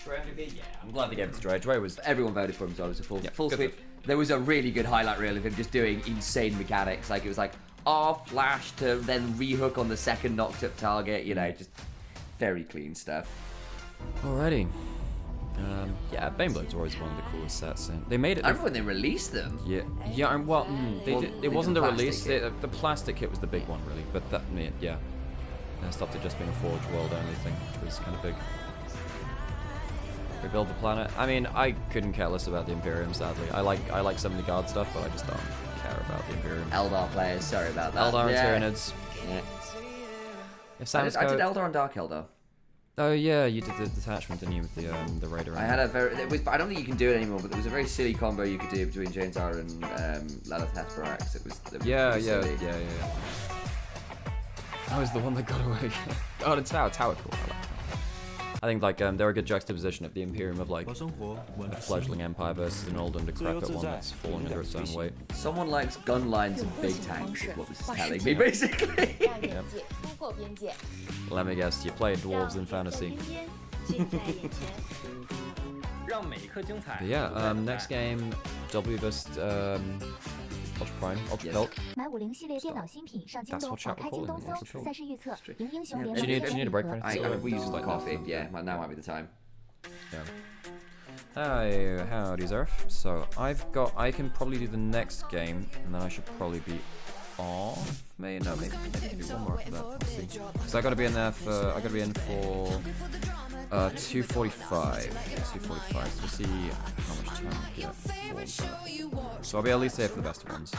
Dre MVP? Yeah, I'm glad they gave it to Dre. Dre was... Everyone voted for him, so it was a full good sweep. There was a really good highlight reel of him just doing insane mechanics. Like, it was like R flash to then rehook on the second knocked up target. You know, just very clean stuff. Alrighty. Yeah, Baneblade's always one of the coolest sets. And they made it. I remember when they released them. Yeah, yeah. Well, it wasn't a release. The plastic kit was the big one, really. But that, yeah, they stopped it just being a Forge World only thing, which was kind of big. Rebuild the planet. I mean, I couldn't care less about the Imperium, sadly. I like some of the guard stuff, but I just don't care about the Imperium. Eldar players, sorry about that. Eldar and Tyranids. Yeah. If I did Eldar and Dark Eldar. Oh yeah, you did the detachment, didn't you, with the Raider? I had a very... I don't think you can do it anymore, but there was a very silly combo you could do between Jane Zara and Lilith Hesperax. It was yeah. That was the one that got away. Oh, the tower cool. I think like they're a good juxtaposition of the Imperium of like a fledgling empire versus an old and decrepit one that's falling under its own weight. Someone likes gun lines and big tanks is what this is telling me, basically. Yep. Let me guess, you play dwarves in fantasy. But yeah, next game, W vs Ultra Prime, Ultra Pilk. That's what chat we're calling it. Do you need a break for anything? We use like coffee, yeah, now might be the time. Yeah. Hi, howdy Zerf. So I can probably do the next game, and then I should probably be off. Maybe do one more after that. We'll see. So I gotta be in there for 2:45. 2:45. So we'll see how much time we get for that. So I'll be at least here for the best ones.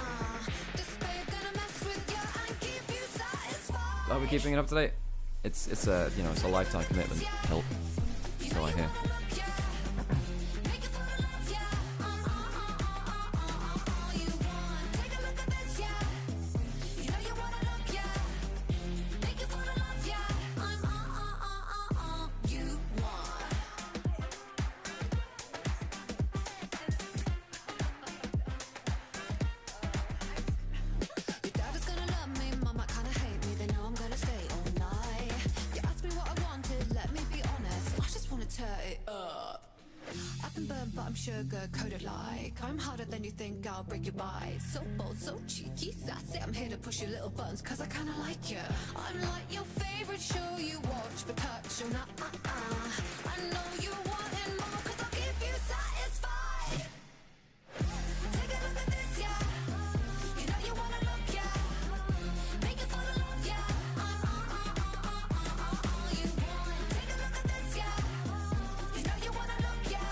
Are we keeping it up to date? It's a it's a lifetime commitment. Help. So I hear. Sugar-coated like I'm harder than you think, I'll break your bite. So bold, so cheeky, sassy, I'm here to push your little buttons cause I kinda like you. I'm like your favorite show you watch but touch you not. I know you wanting more cause I'll keep you satisfied. Take a look at this, yeah. You know you wanna look, yeah. Make it fall in love, yeah. You want. Take a look at this, yeah. You know you wanna look, yeah.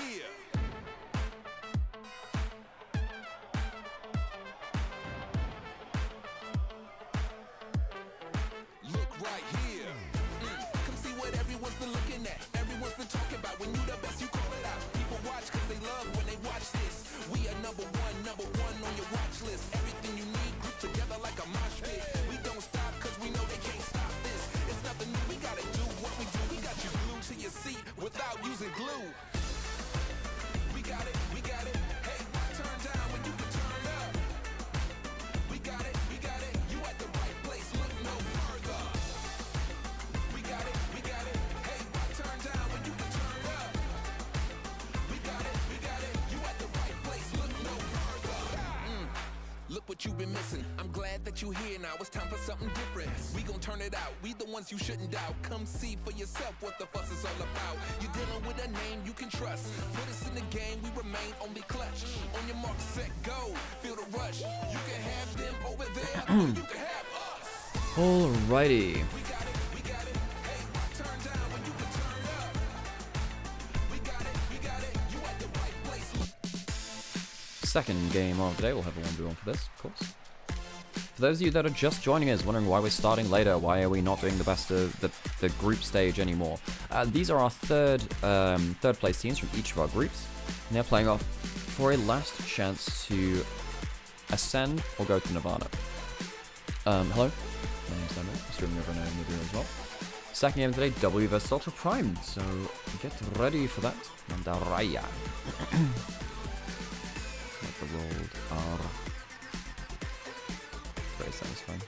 here. Look right here. Come see what everyone's been looking at. Everyone's been talking about when you the best, you call it out. People watch cause they love when they watch this. We are number one on your watch list. Everything you need grouped together like a mosh pit. We don't stop cause we know they can't stop this. It's nothing new, we gotta do what we do. We got you glued to your seat without using glue. We got it, hey, turn down when you can turn up. We got it, you at the right place, look no further. We got it, hey, turn down when you can turn up. We got it, you at the right place, look no further. Look what you've been missing. I'm glad that you're here now. It's time for something different. We gon' turn it out. We the ones you shouldn't doubt. Come see for yourself what the fuss is all about. You're dealing with a name you can trust. Put us in the game, we remain only clutch. On your mark, set, go. Feel the rush. You can have them over there, or you can have us. Alrighty. We got it. Hey, turn down when you can turn up. We got it. You at the right place. Second game of the day, we'll have a 1v1 for this, of course. For those of you that are just joining us, wondering why we're starting later, why are we not doing the best of the group stage anymore? These are our third place teams from each of our groups, and they're playing off for a last chance to ascend or go to Nirvana. Hello, my name's Nymaera, streaming over on Nvidia as well. Second game of the day, W vs Ultra Prime, so get ready for that. Mandaraya. Like the rolled R. Very satisfying.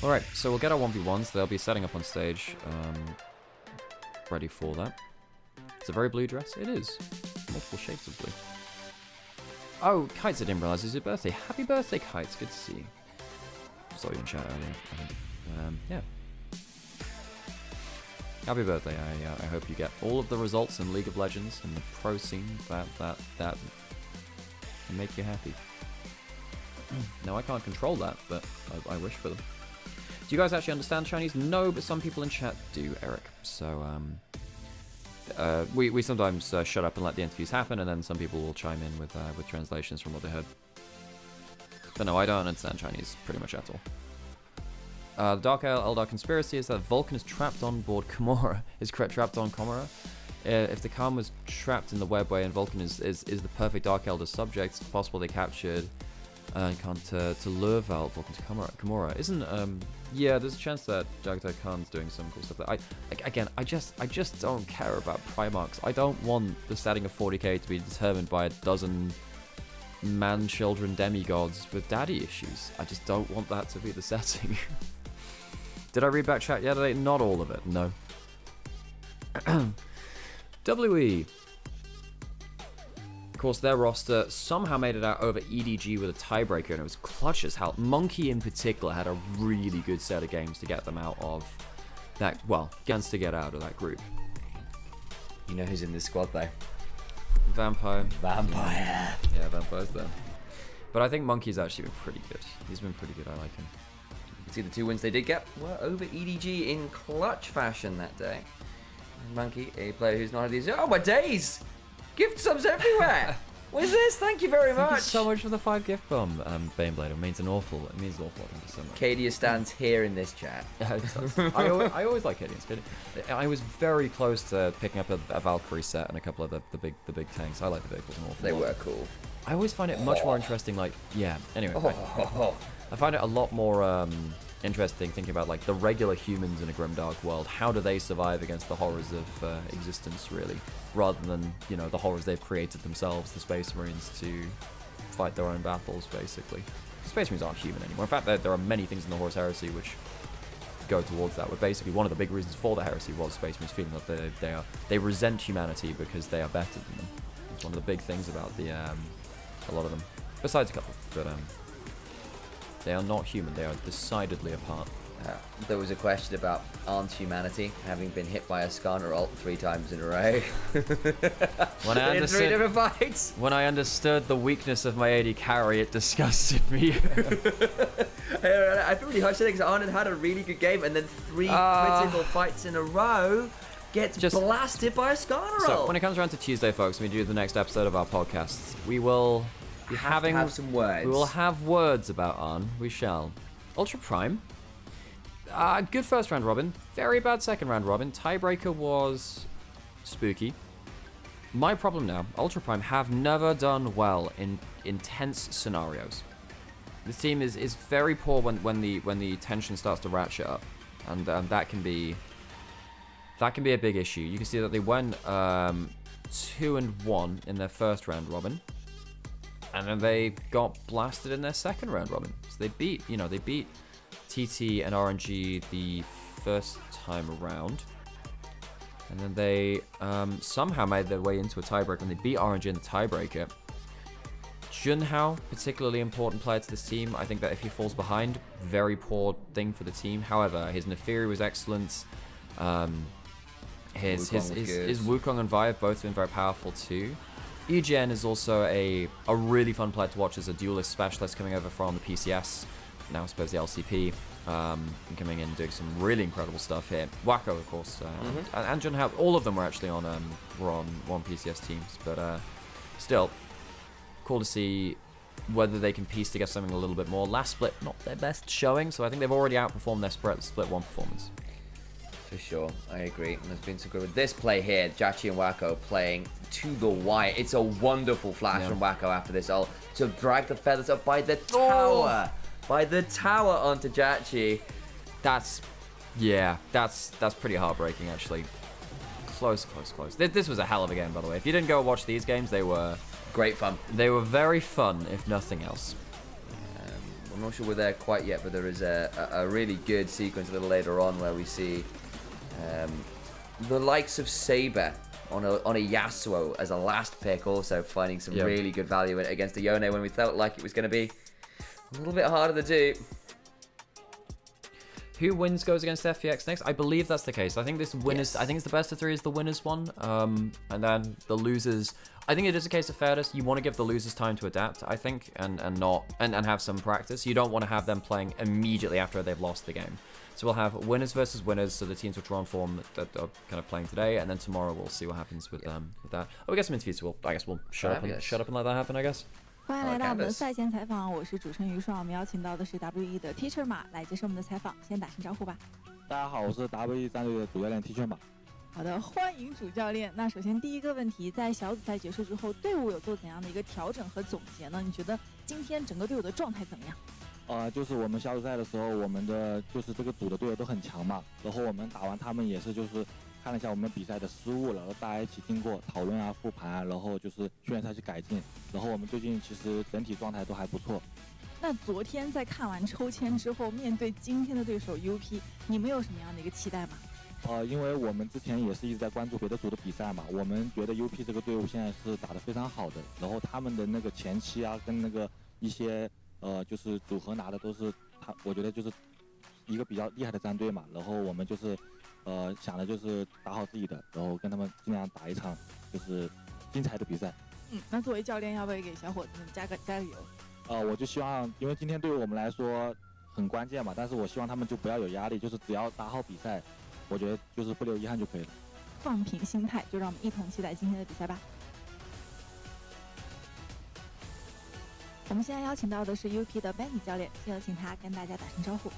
Alright, so we'll get our 1v1s. They'll be setting up on stage. Ready for that. It's a very blue dress. It is. Multiple shades of blue. Oh, Kites, I didn't realize it's your birthday. Happy birthday, Kites. Good to see you. Saw you in chat earlier, I think. Yeah. Happy birthday. I hope you get all of the results in League of Legends and the pro scene that can make you happy. No, I can't control that, but I wish for them. Do you guys actually understand Chinese? No, but some people in chat do, Eric. So, we sometimes shut up and let the interviews happen, and then some people will chime in with translations from what they heard. But no, I don't understand Chinese pretty much at all. The Dark Eldar conspiracy is that Vulcan is trapped on board Gamora. Is trapped on Gamora. If the Khan was trapped in the webway and Vulcan is the perfect Dark Eldar subject, it's possible they captured Khan to lure Vulcan to Gamora. Isn't yeah? There's a chance that Jagtar Khan's doing some cool stuff. I just don't care about Primarchs. I don't want the setting of 40k to be determined by a dozen man-children demigods with daddy issues. I just don't want that to be the setting. Did I read back chat yesterday? Not all of it, no. WE. Of course, their roster somehow made it out over EDG with a tiebreaker, and it was clutch as hell. Monkey in particular had a really good set of games to get them out of that, well, games to get out of that group. You know who's in this squad, though? Vampire. Vampire. Yeah, Vampire's there. But I think Monkey's actually been pretty good. He's been pretty good, I like him. You can see the 2 wins they did get were over EDG in clutch fashion that day. Monkey, a player who's not had these. Oh my days! Gift subs everywhere! What is this? Thank you very much! Thank you so much for the 5 gift bomb, Baneblade. It means awful. Thank you so much. Cadia stands here in this chat. I always like Cadia. I was very close to picking up a Valkyrie set and a couple of the big tanks. I like the vehicles an awful lot. They were cool. I always find it much more interesting, like, yeah, anyway. I find it a lot more interesting thinking about, like, the regular humans in a grimdark world. How do they survive against the horrors of existence, really? Rather than, you know, the horrors they've created themselves, the Space Marines, to fight their own battles, basically. Space Marines aren't human anymore. In fact, there are many things in the Horus Heresy which go towards that. But basically, one of the big reasons for the heresy was Space Marines feeling that they resent humanity because they are better than them. It's one of the big things about a lot of them. Besides a couple, but they are not human. They are decidedly apart. There was a question about Armed Humanity having been hit by a Skarner ult 3 times in a row. In 3 different fights. When I understood the weakness of my AD carry, it disgusted me. I feel really harsh because Arnold had a really good game and then 3 critical fights in a row gets blasted by a Skarner ult. So when it comes around to Tuesday, folks, when we do the next episode of our podcasts, we will be having some words. We will have words about Arn. We shall. Ultra Prime. Good first round robin. Very bad second round robin. Tiebreaker was spooky. My problem now, Ultra Prime have never done well in intense scenarios. This team is very poor when the tension starts to ratchet up, and that can be a big issue. You can see that they went 2-1 in their first round robin, and then they got blasted in their second round robin. So they beat TT and RNG the first time around, and then they somehow made their way into a tiebreaker, and they beat RNG in the tiebreaker. Junhao, particularly important player to this team. I think that if he falls behind, very poor thing for the team. However, his Neferi was excellent. His Wukong and Vi have both been very powerful too. EGN is also a really fun player to watch as a duelist specialist coming over from the PCS. Now I suppose the LCP, and coming in and doing some really incredible stuff here. Wacko, of course, and Junhao, all of them were actually on one PCS teams, but still cool to see whether they can piece together something a little bit more. Last split, not their best showing, so I think they've already outperformed their split 1 performance. For sure, I agree. And there's been some good with this play here. Jachi and Wacko playing to the wire. It's a wonderful flash from Wacko after this ult to drag the feathers up by the tower. By the tower onto Jachi. That's pretty heartbreaking, actually. Close. This was a hell of a game, by the way. If you didn't go watch these games, they were great fun. They were very fun, if nothing else. I'm not sure we're there quite yet, but there is a really good sequence a little later on where we see the likes of Saber on a Yasuo as a last pick, also finding some really good value in it against a Yone when we felt like it was going to be a little bit harder to do. Who wins goes against FPX next? I believe that's the case. I think this winners. I think it's the best of 3 is the winners one, and then the losers. I think it is a case of fairness. You want to give the losers time to adapt, I think, and have some practice. You don't want to have them playing immediately after they've lost the game. So we'll have winners versus winners, so the teams which are on form that are kind of playing today, and then tomorrow we'll see what happens with that. Oh, we got some interviews, so I guess we'll shut up and let that happen, I guess. 欢迎来到我们的赛前采访，我是主持人于爽。我们邀请到的是 WE 的 Teacher 马来接受我们的采访，先打声招呼吧。大家好，我是 WE 战队的主教练 Teacher 马。好的，欢迎主教练。那首先第一个问题，在小组赛结束之后，队伍有做怎样的一个调整和总结呢？你觉得今天整个队伍的状态怎么样？就是我们小组赛的时候，我们的就是这个组的队友都很强嘛，然后我们打完他们也是就是看了一下我们比赛的失误了，然后大家一起经过讨论啊、复盘啊，然后就是训练赛去改进，然后我们最近其实整体状态都还不错。那昨天在看完抽签之后，面对今天的对手 UP， 你们有什么样的一个期待吗？因为我们之前也是一直在关注别的组的比赛嘛，我们觉得 UP 这个队伍现在是打得非常好的，然后他们的那个前期啊，跟那个一些就是组合拿的都是我觉得就是一个比较厉害的战队嘛，然后我们就是想的就是打好自己的，然后跟他们尽量打一场就是精彩的比赛。那作为教练，要不要给小伙子们加个油？我就希望，因为今天对于我们来说很关键嘛，但是我希望他们就不要有压力，就是只要打好比赛，我觉得就是不留遗憾就可以了。放平心态，就让我们一同期待今天的比赛吧。我们现在邀请到的是 UP 的 Benny 教练，现在请他跟大家打声招呼。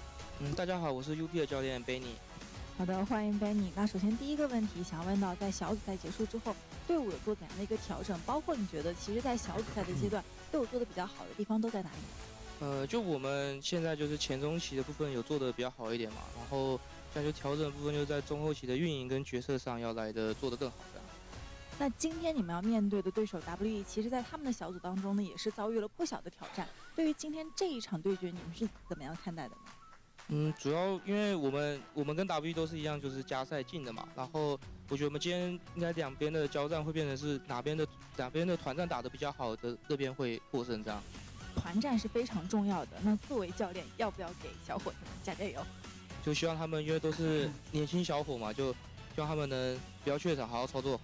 大家好，我是 UP 的教练 Benny。好的，欢迎 Benny。那首先第一个问题，想要问到，在小组赛结束之后，队伍有做怎样的一个调整？包括你觉得，其实，在小组赛的阶段，队伍做的比较好的地方都在哪里？就我们现在就是前中期的部分有做的比较好一点嘛，然后像就调整的部分就在中后期的运营跟决策上要来的做得更好这样。那今天你们要面对的对手 WE， 其实在他们的小组当中呢，也是遭遇了不小的挑战。对于今天这一场对决，你们是怎么样看待的呢？主要因为我们跟 WE 都是一样，就是加赛进的嘛。然后我觉得我们今天应该两边的交战会变成是哪边的团战打得比较好的这边会获胜这样。团战是非常重要的。那作为教练，要不要给小伙子们加油？就希望他们因为都是年轻小伙嘛，就希望他们能不要怯场，好好操作。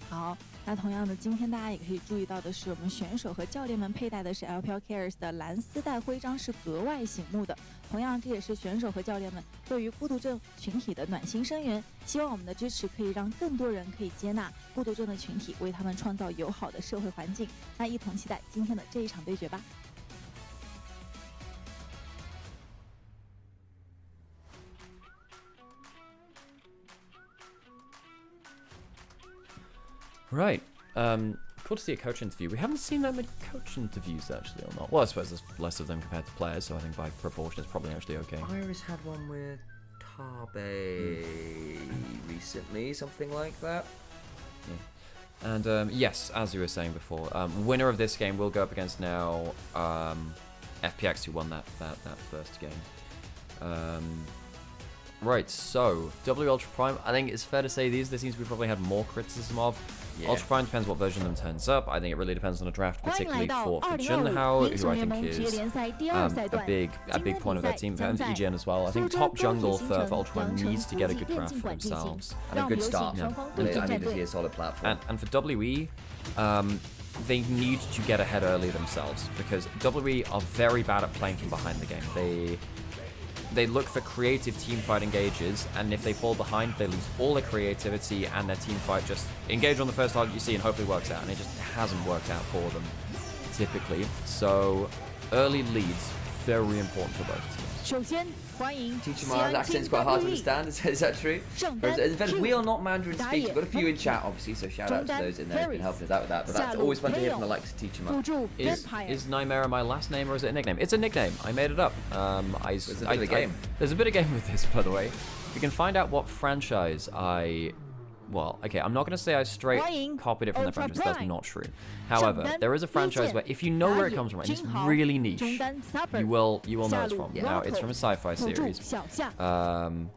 好，那同样的，今天大家也可以注意到的是，我们选手和教练们佩戴的是 LPL Cares 的蓝丝带徽章，是格外醒目的。同样，这也是选手和教练们对于孤独症群体的暖心声援。希望我们的支持可以让更多人可以接纳孤独症的群体，为他们创造友好的社会环境。那一同期待今天的这一场对决吧。Right. Cool to see a coach interview. We haven't seen that many coach interviews actually, or not. Well, I suppose there's less of them compared to players, so I think by proportion it's probably actually okay. Iris had one with Tabe recently, something like that. Yeah. And yes, as you were saying before, winner of this game will go up against now FPX, who won that first game. Right, so W Ultra Prime, I think it's fair to say these are the teams we probably had more criticism of. Yeah. Ultra Prime depends what version of them turns up. I think it really depends on the draft, particularly for Junhao, who I think is a big point of their team, and EGN as well. I think top jungle for Ultra Prime needs to get a good draft for themselves. And a good start. Yeah. I need to see a solid platform. And for WE, they need to get ahead early themselves, because WE are very bad at playing from behind the game. They look for creative teamfight engages, and if they fall behind, they lose all their creativity, and their teamfight just engage on the first target you see and hopefully works out, and it just hasn't worked out for them, typically. So, early leads, very important for both teams. Nymaera's accent's quite hard to understand, is that true? In fact, we are not Mandarin speakers. We've got a few in chat, obviously, so shout out to those in there who've been helping us out with that. But that's always fun to hear from the likes of Nymaera. Is Nymaera my last name or is it a nickname? It's a nickname. I made it up. There's a bit of a game. There's a bit of game with this, by the way. You can find out what franchise well, okay, I'm not going to say I straight copied it from the franchise. That's not true. However, there is a franchise where if you know where it comes from, and it's really niche, you will know it's from. Now, it's from a sci-fi series. And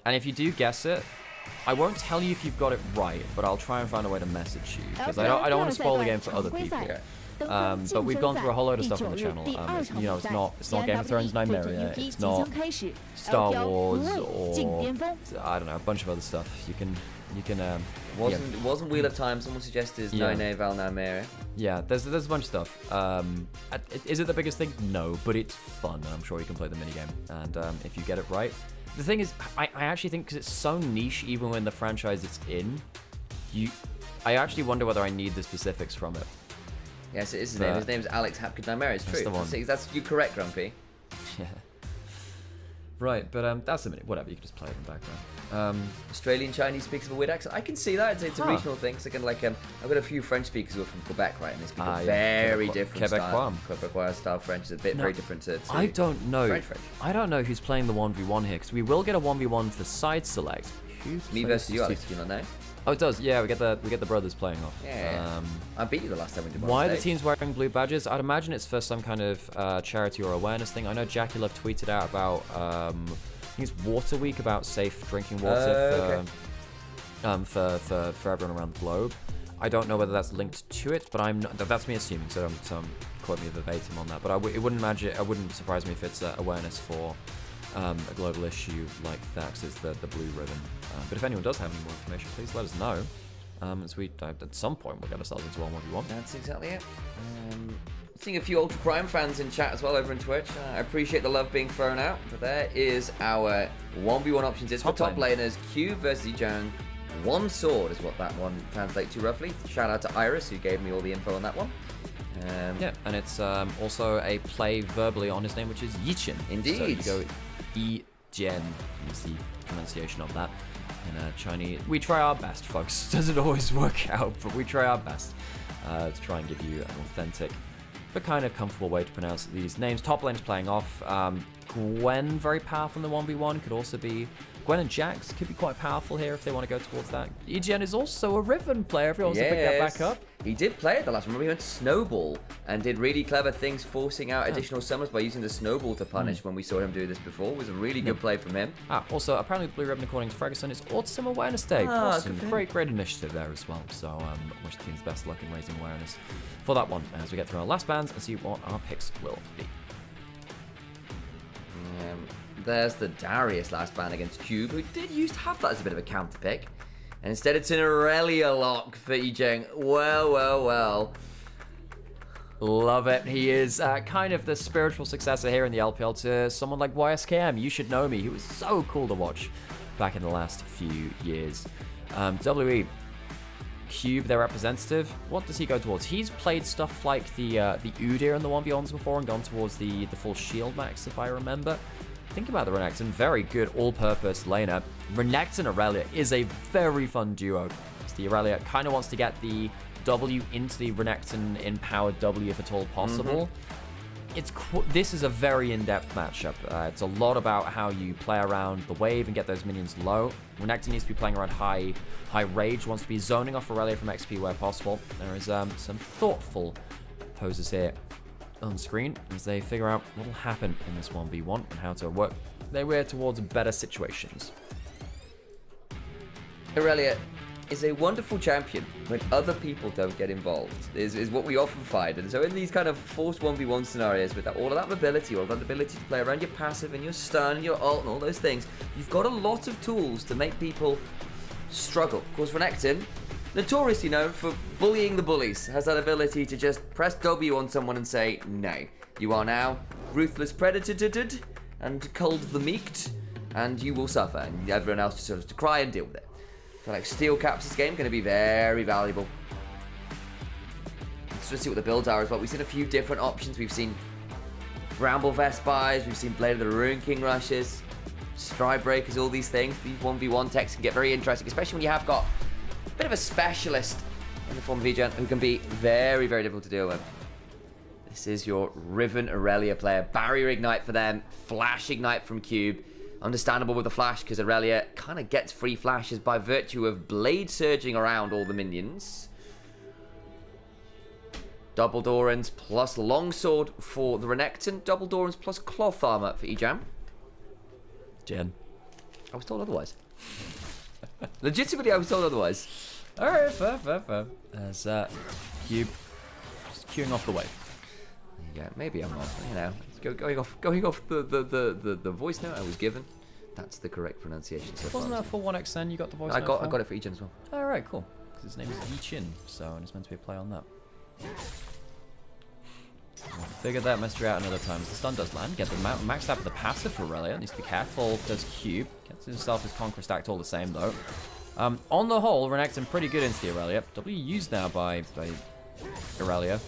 if you do guess it, I won't tell you if you've got it right, but I'll try and find a way to message you, because I don't want to spoil the game for other people. But we've gone through a whole load of stuff on the channel. It's not Game of Thrones Nymaera, it's not Star Wars, or I don't know, a bunch of other stuff. You can wasn't Wheel of Time. Someone suggested Nymaera. Yeah, there's a bunch of stuff. Is it the biggest thing? No, but it's fun, and I'm sure you can play the minigame. And if you get it right, the thing is, I actually think because it's so niche, even when the franchise it's in, I actually wonder whether I need the specifics from it. Yes, it is his name. His name's Alex Hapgood Nymaera. It's true. That's you're correct, Grumpy. Yeah. Right, but that's a minute. Whatever, you can just play it in the background. Australian Chinese speaks with a weird accent. I can see that. It's a regional thing. So again, like I've got a few French speakers who are from Quebec, right? And they speak a very different style. Quebecois style French is very different to I don't know. French. I don't know who's playing the 1v1 here, because we will get a 1v1 for side select. Me versus you, Alex. Do you not know? Oh, it does. Yeah, we get the brothers playing off. Yeah. I beat you the last time we did one. Why are the teams wearing blue badges? I'd imagine it's for some kind of charity or awareness thing. I know Jackie Love tweeted out about I think it's Water Week, about safe drinking water for everyone around the globe. I don't know whether that's linked to it, but that's me assuming. So don't quote me verbatim on that. But it wouldn't surprise me if it's awareness for a global issue like that, because it's the blue ribbon. But if anyone does have any more information, please let us know. As we at some point we'll get ourselves into 1v1. That's exactly it. Seeing a few Ultra Prime fans in chat as well over on Twitch. I appreciate the love being thrown out. But there is our 1v1 options. It's for top laners. Q versus Zhejiang. One sword is what that one translates to roughly. Shout out to Iris, who gave me all the info on that one. Yeah, and it's also a play verbally on his name, which is Yichin. Indeed. So you go Yi-Jian is the pronunciation of that in Chinese. We try our best, folks. Doesn't always work out, but we try our best to try and give you an authentic but kind of comfortable way to pronounce these names. Top lane's playing off. Gwen, very powerful in the 1v1, could also be... Gwen and Jax could be quite powerful here if they want to go towards that. EGN is also a Riven player if he wants to pick that back up. He did play it the last one. Remember, he went Snowball and did really clever things, forcing out additional summons by using the Snowball to punish when we saw him do this before. It was a really good play from him. Also, apparently the Blue Ribbon, according to Ferguson, is Autism Awareness Day. Awesome. Great initiative there as well. So, wish the teams best luck in raising awareness for that one as we get through our last bands and see what our picks will be. There's the Darius last ban against Cube, who did used to have that as a bit of a counter pick. And instead it's an Aurelia lock for Yijing. Well, well, well. Love it. He is kind of the spiritual successor here in the LPL to someone like YSKM. You should know me. He was so cool to watch back in the last few years. WE. Cube, their representative. What does he go towards? He's played stuff like the Udyr and the 1v1s before and gone towards the full shield max, if I remember. Think about the Renekton. Very good all-purpose laner. Renekton Aurelia is a very fun duo. So the Aurelia kind of wants to get the W into the Renekton empowered W if at all possible. This is a very in-depth matchup. It's a lot about how you play around the wave and get those minions low. Renekton needs to be playing around high rage, wants to be zoning off Aurelia from XP where possible. There is some thoughtful poses here on screen as they figure out what will happen in this 1v1 and how to work their way towards better situations. Aurelia is a wonderful champion when other people don't get involved, is what we often find. And so in these kind of forced 1v1 scenarios with all of that mobility, all of that ability to play around your passive and your stun and your ult and all those things, you've got a lot of tools to make people struggle. Of course, Renekton, notoriously known for bullying the bullies, has that ability to just press W on someone and say, no, you are now ruthless predator and cold the meeked, and you will suffer, and everyone else just sort of to cry and deal with it. I feel like Steel Caps this game going to be very valuable. Let's just see what the builds are as well. We've seen a few different options. We've seen Bramble Vest buys, we've seen Blade of the Ruin King rushes, Stride Breakers, all these things. These 1v1 techs can get very interesting, especially when you have got a bit of a specialist in the form of Egen who can be very, very difficult to deal with. This is your Riven Aurelia player. Barrier Ignite for them, Flash Ignite from Cube. Understandable with the flash because Aurelia kind of gets free flashes by virtue of blade surging around all the minions. Double Dorans plus Longsword for the Renekton. Double Dorans plus Cloth Armor for Ejam. Jen. I was told otherwise. Legitimately, I was told otherwise. Alright, fair. As Cube just queuing off the wave. Yeah, maybe I'm not, you know. Going off the voice note I was given. That's the correct pronunciation so far. Wasn't that for 1xn you got the voice I note got it for Egen as well. Alright, cool. Because his name is Yichin, so and it's meant to be a play on that. We'll figure that mystery out another time. As the stun does land, get the maxed out with the passive for Aurelia. Needs to be careful. Does Cube. Gets himself his Conqueror stacked all the same though. On the whole, Renekton pretty good into the Aurelia. W used now by Aurelia.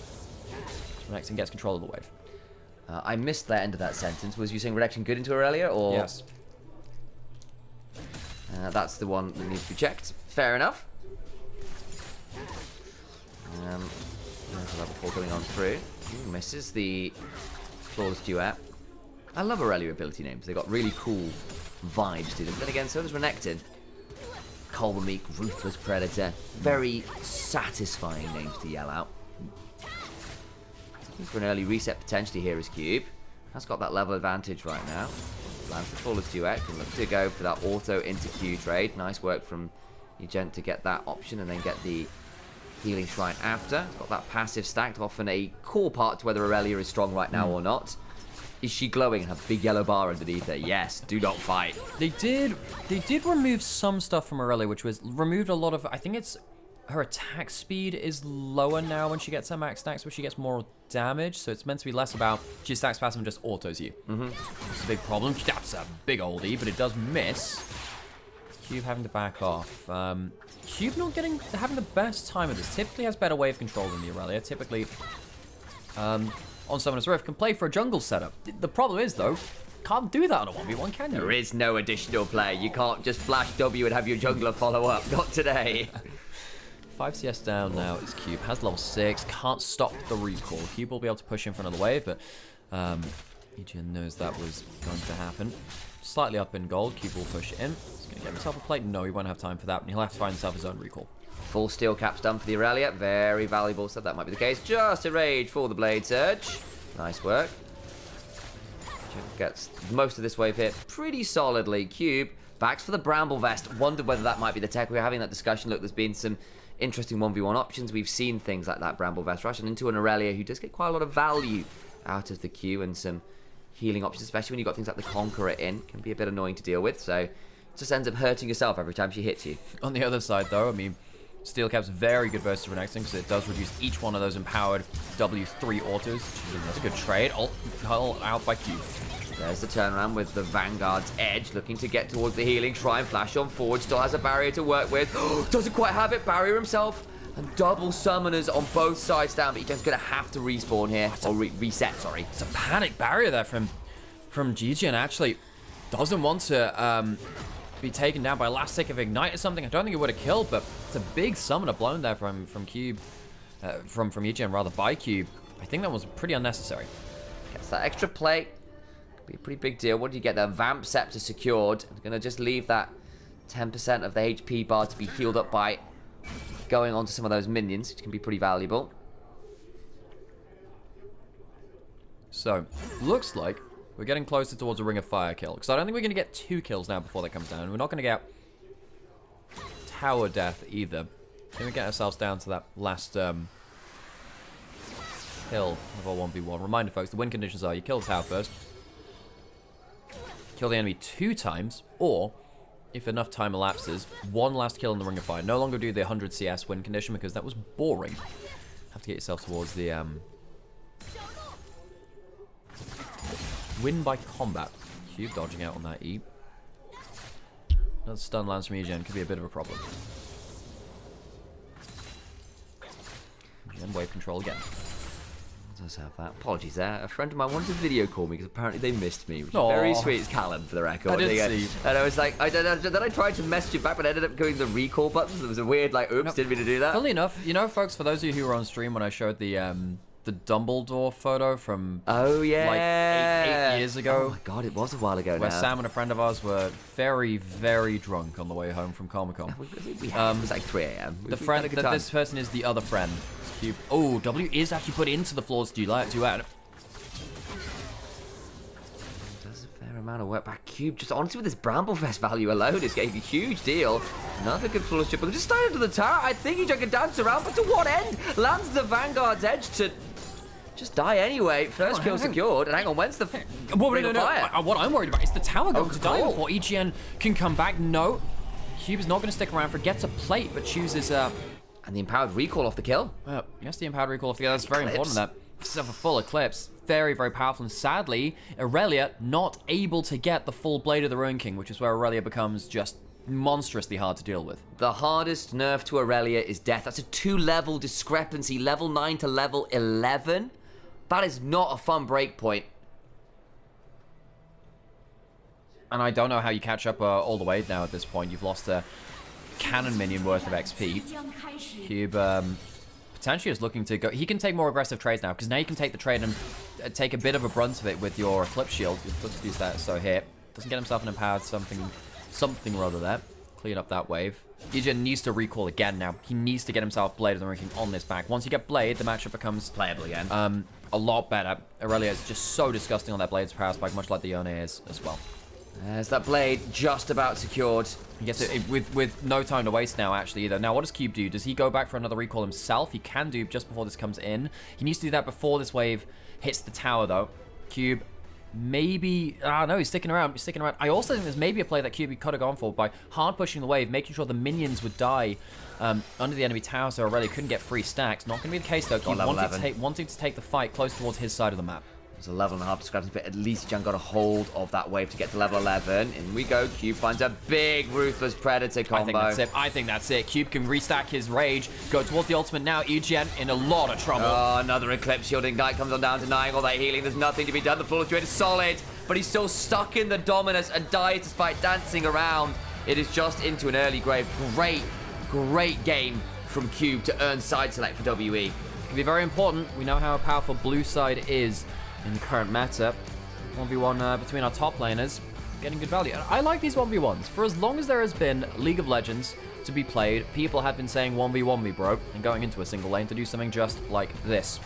Renekton gets control of the wave. I missed that end of that sentence. Was you saying Renekton good into Aurelia, or...? Yes. That's the one that needs to be checked. Fair enough. There's a level 4 going on through. Ooh, misses the Flawless Duet. I love Aurelia ability names. They've got really cool vibes to them. Then again, so does Renekton. Cole the Meek, Ruthless Predator. Very satisfying names to yell out. For an early reset potentially here is Cube. Has got that level advantage right now. Lands the Flawless Duet. Can look to go for that auto into Q trade. Nice work from Egen to get that option and then get the Healing Shrine after. Got that passive stacked, often a core part to whether Aurelia is strong right now or not. Is she glowing and have a big yellow bar underneath her? Yes, do not fight. They did remove some stuff from Aurelia, which was removed a lot of, I think it's her attack speed is lower now when she gets her max stacks, but she gets more damage, so it's meant to be less about she stacks passive and just autos you. It's a big problem. That's a big oldie, but it does miss. Cube having to back off. Cube not having the best time of this. Typically has better wave control than the Aurelia. Typically, on Summoner's Rift, can play for a jungle setup. The problem is, though, can't do that on a 1v1, can you? There is no additional play. You can't just flash W and have your jungler follow up. Not today. 5 CS down now is Cube. Has level 6. Can't stop the recall. Cube will be able to push in front of the wave, but Egen knows that was going to happen. Slightly up in gold. Cube will push in. He's going to get himself a plate. No, he won't have time for that. And he'll have to find himself his own recall. Full steel caps done for the Aurelia. Very valuable. So that might be the case. Just a rage for the Blade Surge. Nice work. Gets most of this wave hit pretty solidly. Cube backs for the Bramble Vest. Wondered whether that might be the tech. We were having that discussion. Look, there's been some interesting 1v1 options. We've seen things like that Bramble Vest rush and into an Aurelia who does get quite a lot of value out of the Q and some healing options, especially when you've got things like the Conqueror in. Can be a bit annoying to deal with, so it just ends up hurting yourself every time she hits you. On the other side, though, I mean, Steel Cap's very good versus Renexing because it does reduce each one of those empowered W3 autos. That's a good trade. All out by Cube. There's the turnaround with the Vanguard's edge, looking to get towards the healing. Try and flash on forward. Still has a barrier to work with. Doesn't quite have it. Barrier himself. And double summoners on both sides down, but he's just going to have to respawn here. Or reset, sorry. It's a panic barrier there from GG, and actually doesn't want to be taken down by last tick of Ignite or something. I don't think it would have killed, but it's a big summoner blown there from Cube. From EGN, rather, by Cube. I think that was pretty unnecessary. Gets that extra play. Could be a pretty big deal. What do you get there? Vamp Scepter secured. I'm going to just leave that 10% of the HP bar to be healed up by going on to some of those minions, which can be pretty valuable. So, looks like we're getting closer towards a Ring of Fire kill. Because I don't think we're going to get 2 kills now before that comes down. We're not going to get tower death either. Then we get ourselves down to that last kill of our 1v1. Reminder, folks, the win conditions are you kill the tower first, kill the enemy 2 times, or if enough time elapses, 1 last kill in the Ring of Fire. No longer do the 100 CS win condition because that was boring. Have to get yourself towards the win by combat. Cube dodging out on that E. Another stun lands from EGN could be a bit of a problem. EGN wave control again. Does have that. Apologies there. A friend of mine wanted to video call me because apparently they missed me, which is very sweet. It's Callum, for the record. I didn't see. And I was like, then I tried to message you back, but I ended up going the recall button. So it was a weird, like, oops, didn't mean to do that. Funnily enough, you know, folks, for those of you who were on stream when I showed the Dumbledore photo from like 8 years ago. Oh my god, it was a while ago where now. Sam and a friend of ours were very, very drunk on the way home from Comic-Con. It was like 3 a.m. This person is the other friend. Cube. Oh, W is actually put into the floors to add. Does a fair amount of work back. Cube, just honestly with this Bramblefest value alone, is getting a huge deal. Another good flawless triple. Just started to the tower. I think he can dance around, but to what end? Lands the Vanguard's edge to just die anyway. First kill secured. And hang on, when's the fire? What I'm worried about is the tower going to die before EGN can come back. No, Cube is not going to stick around for it. Gets a plate, but chooses and the empowered recall off the kill. Yes, the empowered recall off the kill. That's very important. That this is a full eclipse. Very, very powerful. And sadly, Aurelia not able to get the full Blade of the Ruin King, which is where Aurelia becomes just monstrously hard to deal with. The hardest nerf to Aurelia is death. That's a 2-level discrepancy. Level 9 to level 11. That is not a fun breakpoint. And I don't know how you catch up all the way now at this point. You've lost a cannon minion worth of XP. Cube potentially is looking to go. He can take more aggressive trades now, because now you can take the trade and take a bit of a brunt of it with your Eclipse Shield. Let's use that. So here, doesn't get himself an empowered something rather there. Clean up that wave. EGN needs to recall again now. He needs to get himself Blade of the Ranking on this back. Once you get Blade, the matchup becomes playable again. A lot better. Aurelia is just so disgusting on that Blade's power spike, much like the Yone is as well. There's that Blade just about secured. He gets it with no time to waste now, actually, either. Now, what does Cube do? Does he go back for another recall himself? He can do just before this comes in. He needs to do that before this wave hits the tower, though. Cube, maybe... no, he's sticking around. He's sticking around. I also think there's maybe a play that Cube could have gone for by hard pushing the wave, making sure the minions would die under the enemy tower, so Aurelia couldn't get free stacks. Not going to be the case, though. Cube wanting to take the fight close towards his side of the map. It's a level and a half discrepancy, but at least Jan got a hold of that wave to get to level 11. In we go. Cube finds a big Ruthless Predator combo. I think that's it. Cube can restack his rage, go towards the ultimate now. EGN in a lot of trouble. Oh, another Eclipse Shield Ignite comes on down, denying all that healing. There's nothing to be done. The Flawless Trade is solid, but he's still stuck in the Dominus and dies despite dancing around. It is just into an early grave. Great game from Cube to earn side select for WE. It can be very important. We know how powerful blue side is in the current meta. 1v1 between our top laners, getting good value. And I like these 1v1s. For as long as there has been League of Legends to be played, people have been saying 1v1 me bro, and going into a single lane to do something just like this.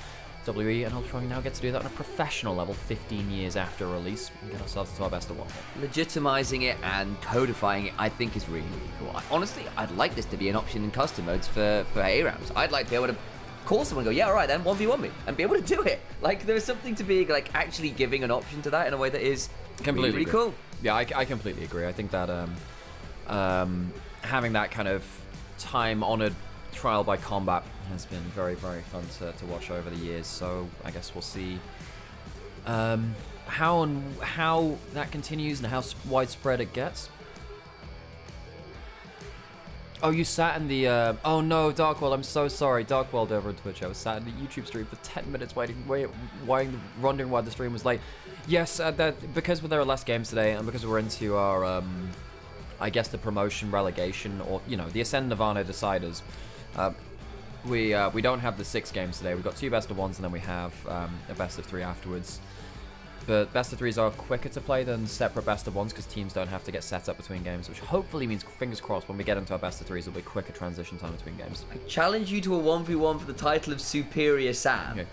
WE and Ultron now get to do that on a professional level 15 years after release and get ourselves to our best of 1. Legitimizing it and codifying it, I think, is really, really cool. Honestly, I'd like this to be an option in custom modes for ARAMs. I'd like to be able to call someone and go, yeah, all right then, 1v1 me, and be able to do it. Like, there's something to being, like, actually giving an option to that in a way that is Completely really cool. Yeah, I completely agree. I think that having that kind of time-honored trial by combat has been very, very fun to watch over the years. So I guess we'll see how that continues and how widespread it gets. Oh, you sat in the... oh no, Darkworld, I'm so sorry. Darkworld over on Twitch. I was sat in the YouTube stream for 10 minutes wondering why the stream was late. Yes, because there are less games today, and because we're into our, I guess, the promotion relegation, or, you know, the Ascend Nirvana deciders, we don't have the 6 games today. We've got 2 best of 1s, and then we have a best of 3 afterwards. But best of 3s are quicker to play than separate best of 1s because teams don't have to get set up between games, which hopefully means, fingers crossed, when we get into our best of 3s, it'll be quicker transition time between games. I challenge you to a 1v1 for the title of Superior Sam. Okay.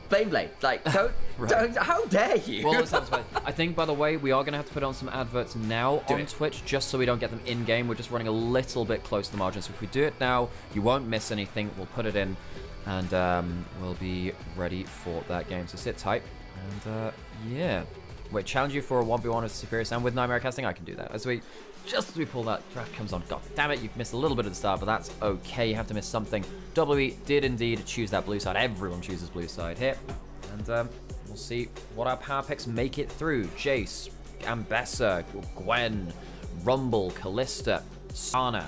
Blade, like, don't, Right. how dare you? Well, let's have this. I think, by the way, we are going to have to put on some adverts now on Twitch, just so we don't get them in-game. We're just running a little bit close to the margin, so if we do it now, you won't miss anything. We'll put it in, and we'll be ready for that game. So sit tight, and yeah. Wait, challenge you for a 1v1 as Superior Sam with Nymaera casting? I can do that. Just as we pull that draft comes on. God damn it, you've missed a little bit at the start, but that's okay. You have to miss something. WE did indeed choose that blue side. Everyone chooses blue side here. And we'll see what our power picks make it through. Jace, Ambessa, Gwen, Rumble, Callista, Sana.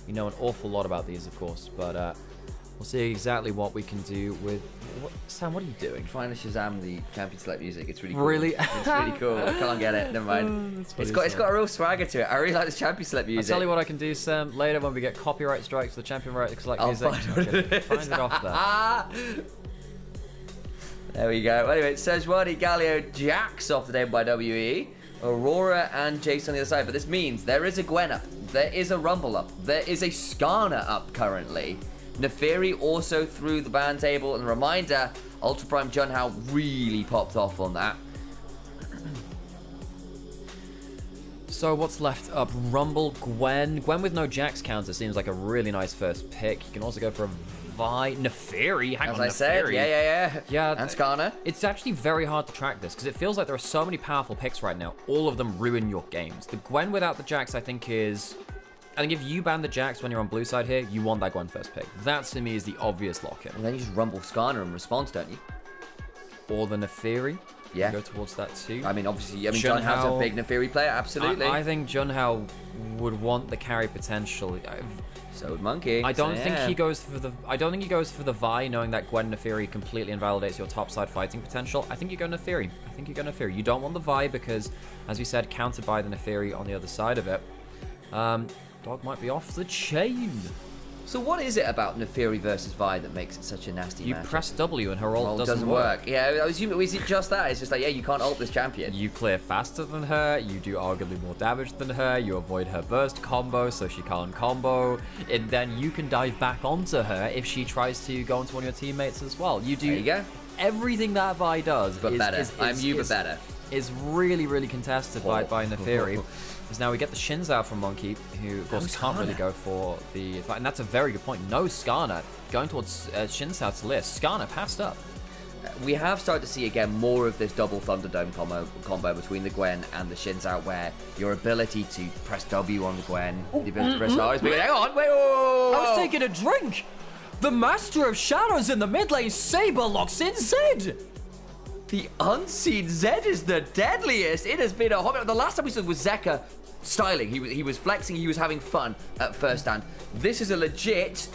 You know an awful lot about these, of course, but we'll see exactly what we can do with... Sam, what are you doing? Trying to Shazam the Champion Select music. It's really cool. Really? It's really cool. I can't get it. Never mind. It's got a real swagger to it. I really like this Champion Select music. I'll tell you what I can do, Sam. Later, when we get copyright strikes for the Champion Select music, find it off there. There we go. Anyway, Sejuani, Galio, Jax off the name by WE. Aurora and Jace on the other side. But this means there is a Gwen up. There is a Rumble up. There is a Skarner up currently. Neferi also through the ban table. And a reminder, Ultra Prime Junhao really popped off on that. So what's left up? Rumble, Gwen. Gwen with no Jax counter seems like a really nice first pick. You can also go for a Vi. Neferi. As I said, yeah. And Skarner. It's actually very hard to track this because it feels like there are so many powerful picks right now. All of them ruin your games. The Gwen without the Jax, I think if you ban the Jax when you're on blue side here, you want that Gwen first pick. That to me is the obvious lock-in. And then you just Rumble Skarner in response, don't you? Or the Neferi. Yeah. Go towards that too. I mean, obviously, Junhao's a big Neferi player, absolutely. I think Junhao would want the carry potential. So would Monkey. I don't think he goes for the Vi, knowing that Gwen Neferi completely invalidates your top side fighting potential. I think you go Neferi. You don't want the Vi because, as we said, countered by the Neferi on the other side of it. Dog might be off the chain. So what is it about Neferi versus Vi that makes it such a nasty match? You press W and her ult doesn't work. Yeah, I assume, is it just that? It's just like, yeah, you can't ult this champion. You clear faster than her, you do arguably more damage than her, you avoid her burst combo so she can't combo, and then you can dive back onto her if she tries to go onto one of your teammates as well. You do there you go. Everything that Vi does but better. Is really, really contested by Neferi. Because now we get the shins out from Monkey, who of course can't really go for the fight. And that's a very good point. No Skarner going towards Shin's out to list. Skarner passed up. We have started to see again more of this double Thunderdome combo between the Gwen and the Shins out, where your ability to press W on the Gwen, the ability to press R is big. Hang on, wait, whoa. I was taking a drink. The Master of Shadows in the mid lane, Saber locks in Zed. The unseen Zed is the deadliest. It has been a hobby. The last time we saw was Zeka styling. He was flexing. He was having fun at first stand. This is a legit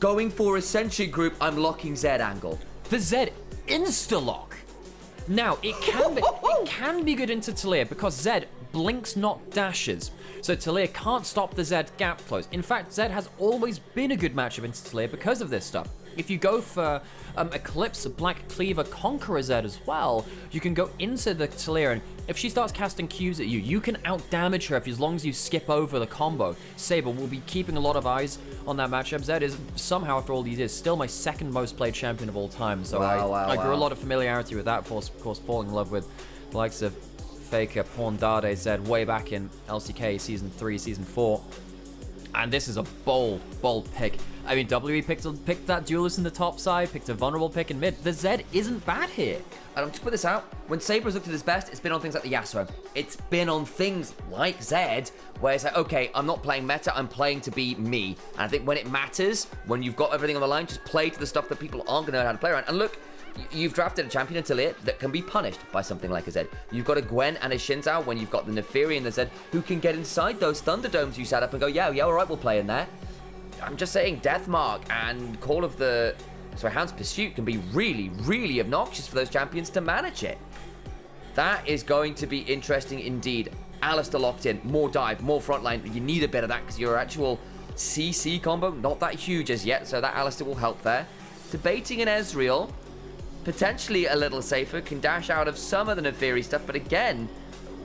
going for Ascension group. I'm locking Zed angle. The Zed insta-lock. Now, it can be good into Talia because Zed blinks not dashes. So Talia can't stop the Zed gap close. In fact, Zed has always been a good matchup into Talia because of this stuff. If you go for Eclipse, Black Cleaver, Conqueror Zed as well, you can go into the Talia, and if she starts casting Qs at you, you can out-damage her as long as you skip over the combo. Saber will be keeping a lot of eyes on that matchup. Zed is somehow, after all these years, still my second most played champion of all time, so I grew a lot of familiarity with that, of course falling in love with the likes of Faker, Porn Dade, Zed way back in LCK Season 3, Season 4. And this is a bold pick. I mean, WE picked that duelist in the top side, picked a vulnerable pick in mid. The Zed isn't bad here. And to put this out, when Saber's looked at his best, it's been on things like the Yasuo. It's been on things like Zed, where it's like, okay, I'm not playing meta, I'm playing to be me. And I think when it matters, when you've got everything on the line, just play to the stuff that people aren't going to know how to play around. And look, you've drafted a champion until it that can be punished by something like a Zed. You've got a Gwen and a Shinzao when you've got the Neferi and the Zed who can get inside those Thunderdomes you set up and go, yeah, all right, we'll play in there. I'm just saying Deathmark and Hound's Pursuit can be really, really obnoxious for those champions to manage it. That is going to be interesting indeed. Alistar locked in, more dive, more frontline. You need a bit of that because your actual CC combo, not that huge as yet, so that Alistar will help there. Debating an Ezreal, potentially a little safer, can dash out of some of the Neferi stuff, but again,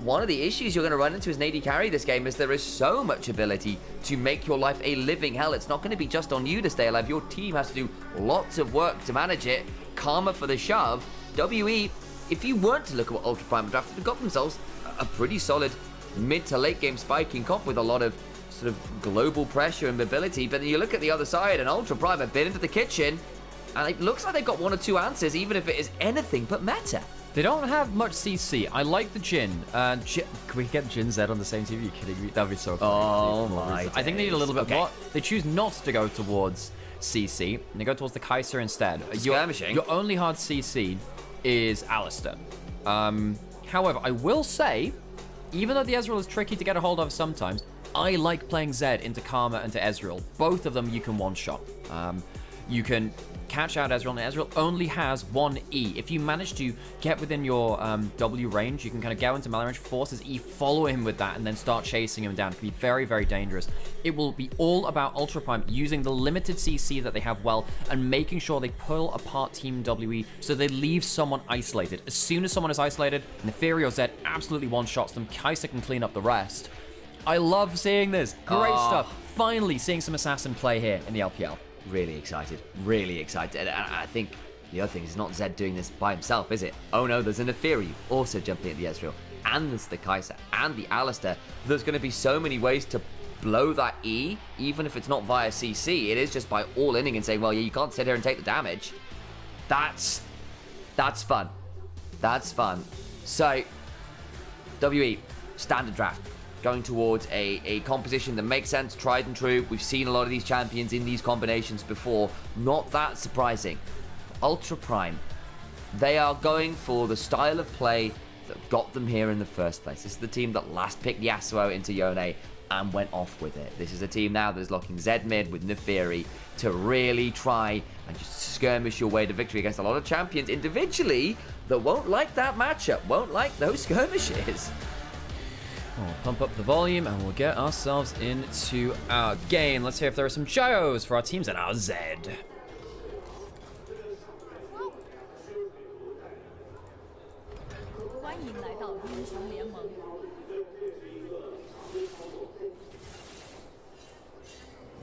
one of the issues you're going to run into as an AD carry this game is there is so much ability to make your life a living hell. It's not going to be just on you to stay alive. Your team has to do lots of work to manage it. Karma for the shove. WE, if you weren't to look at what Ultra Prime drafted, have got themselves a pretty solid mid to late game spiking comp with a lot of sort of global pressure and mobility. But then you look at the other side and Ultra Prime have been into the kitchen and it looks like they've got 1 or 2 answers, even if it is anything but meta. They don't have much CC. I like the Jhin. Can we get Jhin Zed on the same team? Are you kidding me? That'd be so funny. Oh my I think they need a little bit Okay. more. They choose not to go towards CC. And they go towards the Kai'Sa instead. Skirmishing. Your only hard CC is Alistar. However, I will say, even though the Ezreal is tricky to get a hold of sometimes, I like playing Zed into Karma and to Ezreal. Both of them you can one-shot. You can catch out Ezreal, and Ezreal only has 1 E. If you manage to get within your W range, you can kind of go into melee range, force his E, follow him with that, and then start chasing him down. It can be very, very dangerous. It will be all about Ultra Prime using the limited CC that they have well, and making sure they pull apart Team WE so they leave someone isolated. As soon as someone is isolated, Neferi or Zed absolutely one-shots them. Kai'Sa can clean up the rest. I love seeing this. Great stuff. Finally seeing some Assassin play here in the LPL. Really excited. Really excited. And I think the other thing is not Zed doing this by himself, is it? Oh no, there's a Neferi also jumping at the Ezreal. And there's the Kai'Sa and the Alistar. There's going to be so many ways to blow that E, even if it's not via CC. It is just by all-inning and saying, well, yeah, you can't sit here and take the damage. That's fun. That's fun. So, WE, standard draft. Going towards a composition that makes sense, tried and true. We've seen a lot of these champions in these combinations before. Not that surprising. Ultra Prime, they are going for the style of play that got them here in the first place. This is the team that last picked Yasuo into Yone and went off with it. This is a team now that is locking Zed mid with Neferi to really try and just skirmish your way to victory against a lot of champions individually that won't like that matchup, won't like those skirmishes. We'll pump up the volume and we'll get ourselves into our game. Let's hear if there are some gyros for our teams and our Zed.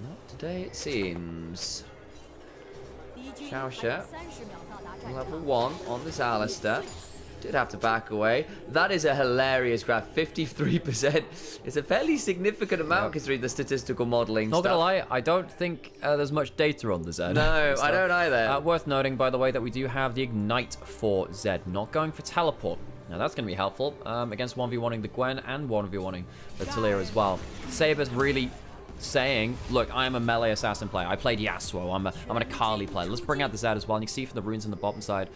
Not today, it seems. Xiaoxia, level 1 on this Alistar. Did have to back away. That is a hilarious graph. 53% is a fairly significant amount considering the statistical modeling Not stuff. gonna lie, I don't think there's much data on the Zed. No, I don't either. Worth noting, by the way, that we do have the Ignite for Zed, not going for Teleport. Now that's going to be helpful against 1v1ing the Gwen and 1v1ing the Talia as well. Saber's really saying, look, I'm a melee assassin player. I played Yasuo. I'm an Akali player. Let's bring out the Zed as well. And you can see from the runes on the bottom side,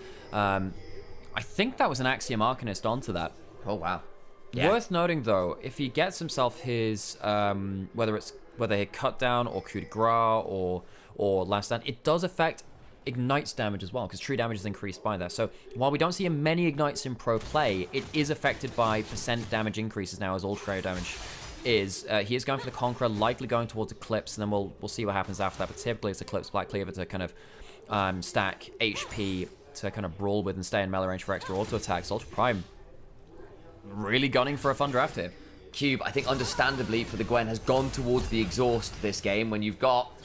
I think that was an Axiom Arcanist onto that. Oh, wow. Yeah. Worth noting, though, if he gets himself his, whether he cut down or coup de grace or last stand, it does affect Ignite's damage as well, because true damage is increased by that. So while we don't see many Ignites in pro play, it is affected by percent damage increases now as ultra damage is. He is going for the Conqueror, likely going towards Eclipse, and then we'll see what happens after that. But typically it's Eclipse Black Cleaver to kind of stack HP to kind of brawl with and stay in melee range for extra auto attacks. Ultra Prime really gunning for a fun draft here. Cube, I think understandably for the Gwen, has gone towards the exhaust this game when you've got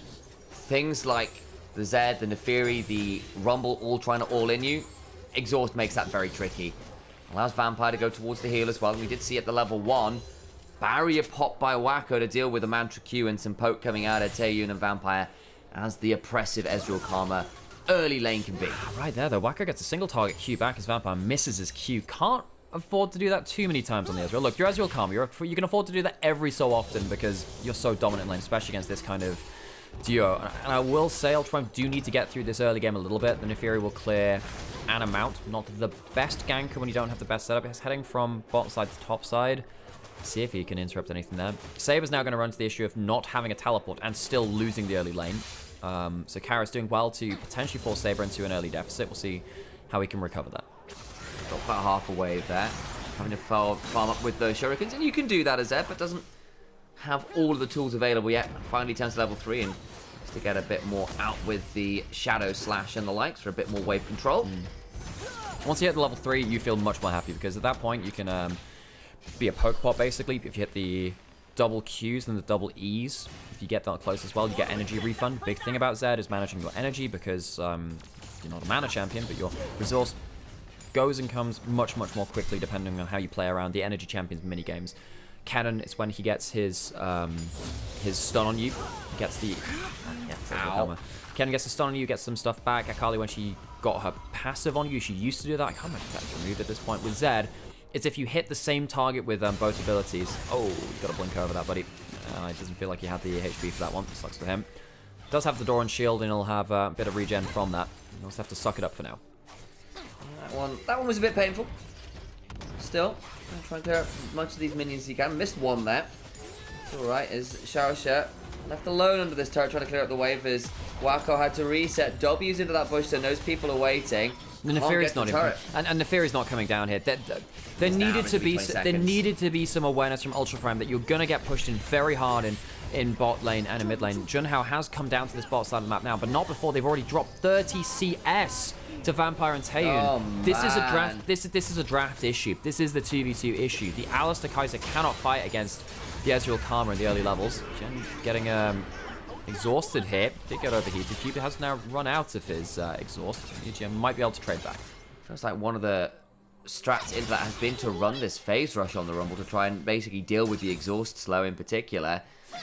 things like the Zed, the Neferi, the Rumble all trying to all-in you. Exhaust makes that very tricky. Allows Vampire to go towards the heal as well. And we did see at the level 1, barrier pop by Wacko to deal with a Mantra Q and some poke coming out of Taeyun and Vampire. as the oppressive Ezreal Karma early lane can be. Right there, though. Wacko gets a single target Q back as Vampire misses his Q. Can't afford to do that too many times on the Ezreal. Look, you're Ezreal Karma. You can afford to do that every so often because you're so dominant in lane, especially against this kind of duo. And I will say, Ultra Prime do need to get through this early game a little bit. The Neferi will clear an amount. Not the best ganker when you don't have the best setup. He's heading from bottom side to top side. See if he can interrupt anything there. Saber's now going to run to the issue of not having a teleport and still losing the early lane. So Kara's doing well to potentially force Saber into an early deficit. We'll see how he can recover that. Got about half a wave there. Having to farm up with those shurikens. And you can do that as Zed, but doesn't have all of the tools available yet. Finally turns to level 3 and needs to get a bit more out with the Shadow Slash and the likes for a bit more wave control. Once you hit the level 3, you feel much more happy because at that point you can be a poke pot basically. If you hit the double Qs and the double Es, if you get that close as well, you get energy refund. Big thing about Zed is managing your energy because you're not a mana champion, but your resource goes and comes much more quickly depending on how you play around the energy champions mini games. Cannon is when he gets his stun on you. He gets the Cannon gets the stun on you, gets some stuff back. Akali, when she got her passive on you, she used to do that. I can't remember if that's removed at this point. With Zed, it's if you hit the same target with both abilities. Oh, you got to blink over that, buddy. It doesn't feel like he had the HP for that one. Sucks for him. Does have the door and shield, and he'll have a bit of regen from that. He'll just have to suck it up for now. That one was a bit painful. Still, I'm trying to clear up as much of these minions as you can. Missed one there. It's alright, as Sharasha left alone under this turret trying to clear up the wave as Wacko had to reset W's into that bush so knows people are waiting. The Neferi's not even, and Neferi's not coming down here. There needed to be some awareness from Ultra Prime that you're gonna get pushed in very hard in bot lane and in mid lane. Junhao has come down to this bot side of the map now, but not before they've already dropped 30 CS to Vampire and Taeyun. Oh, this is a draft. This is a draft issue. This is the 2v2 issue. The Alistar Kaiser cannot fight against the Ezreal Karma in the early levels. Jen getting exhausted here. Did get overheated. Cupid has now run out of his exhaust. EGM might be able to trade back. Feels like one of the strats into that has been to run this phase rush on the Rumble to try and basically deal with the exhaust slow in particular.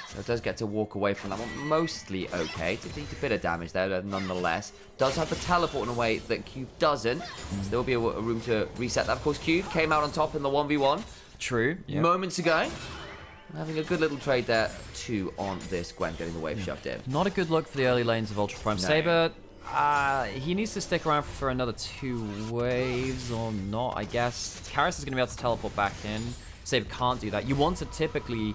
So it does get to walk away from that one. Mostly okay. Did take a bit of damage there, nonetheless. Does have the teleport in a way that Cube doesn't. So there'll be a room to reset that. Of course, Cube came out on top in the 1v1. True. Yep. Moments ago. Having a good little trade there, too, on this Gwen, getting the wave shoved in. Not a good look for the early lanes of Ultra Prime. No. Saber, he needs to stick around for another 2 waves or not, I guess. Karis is going to be able to teleport back in. Saber can't do that. You want to typically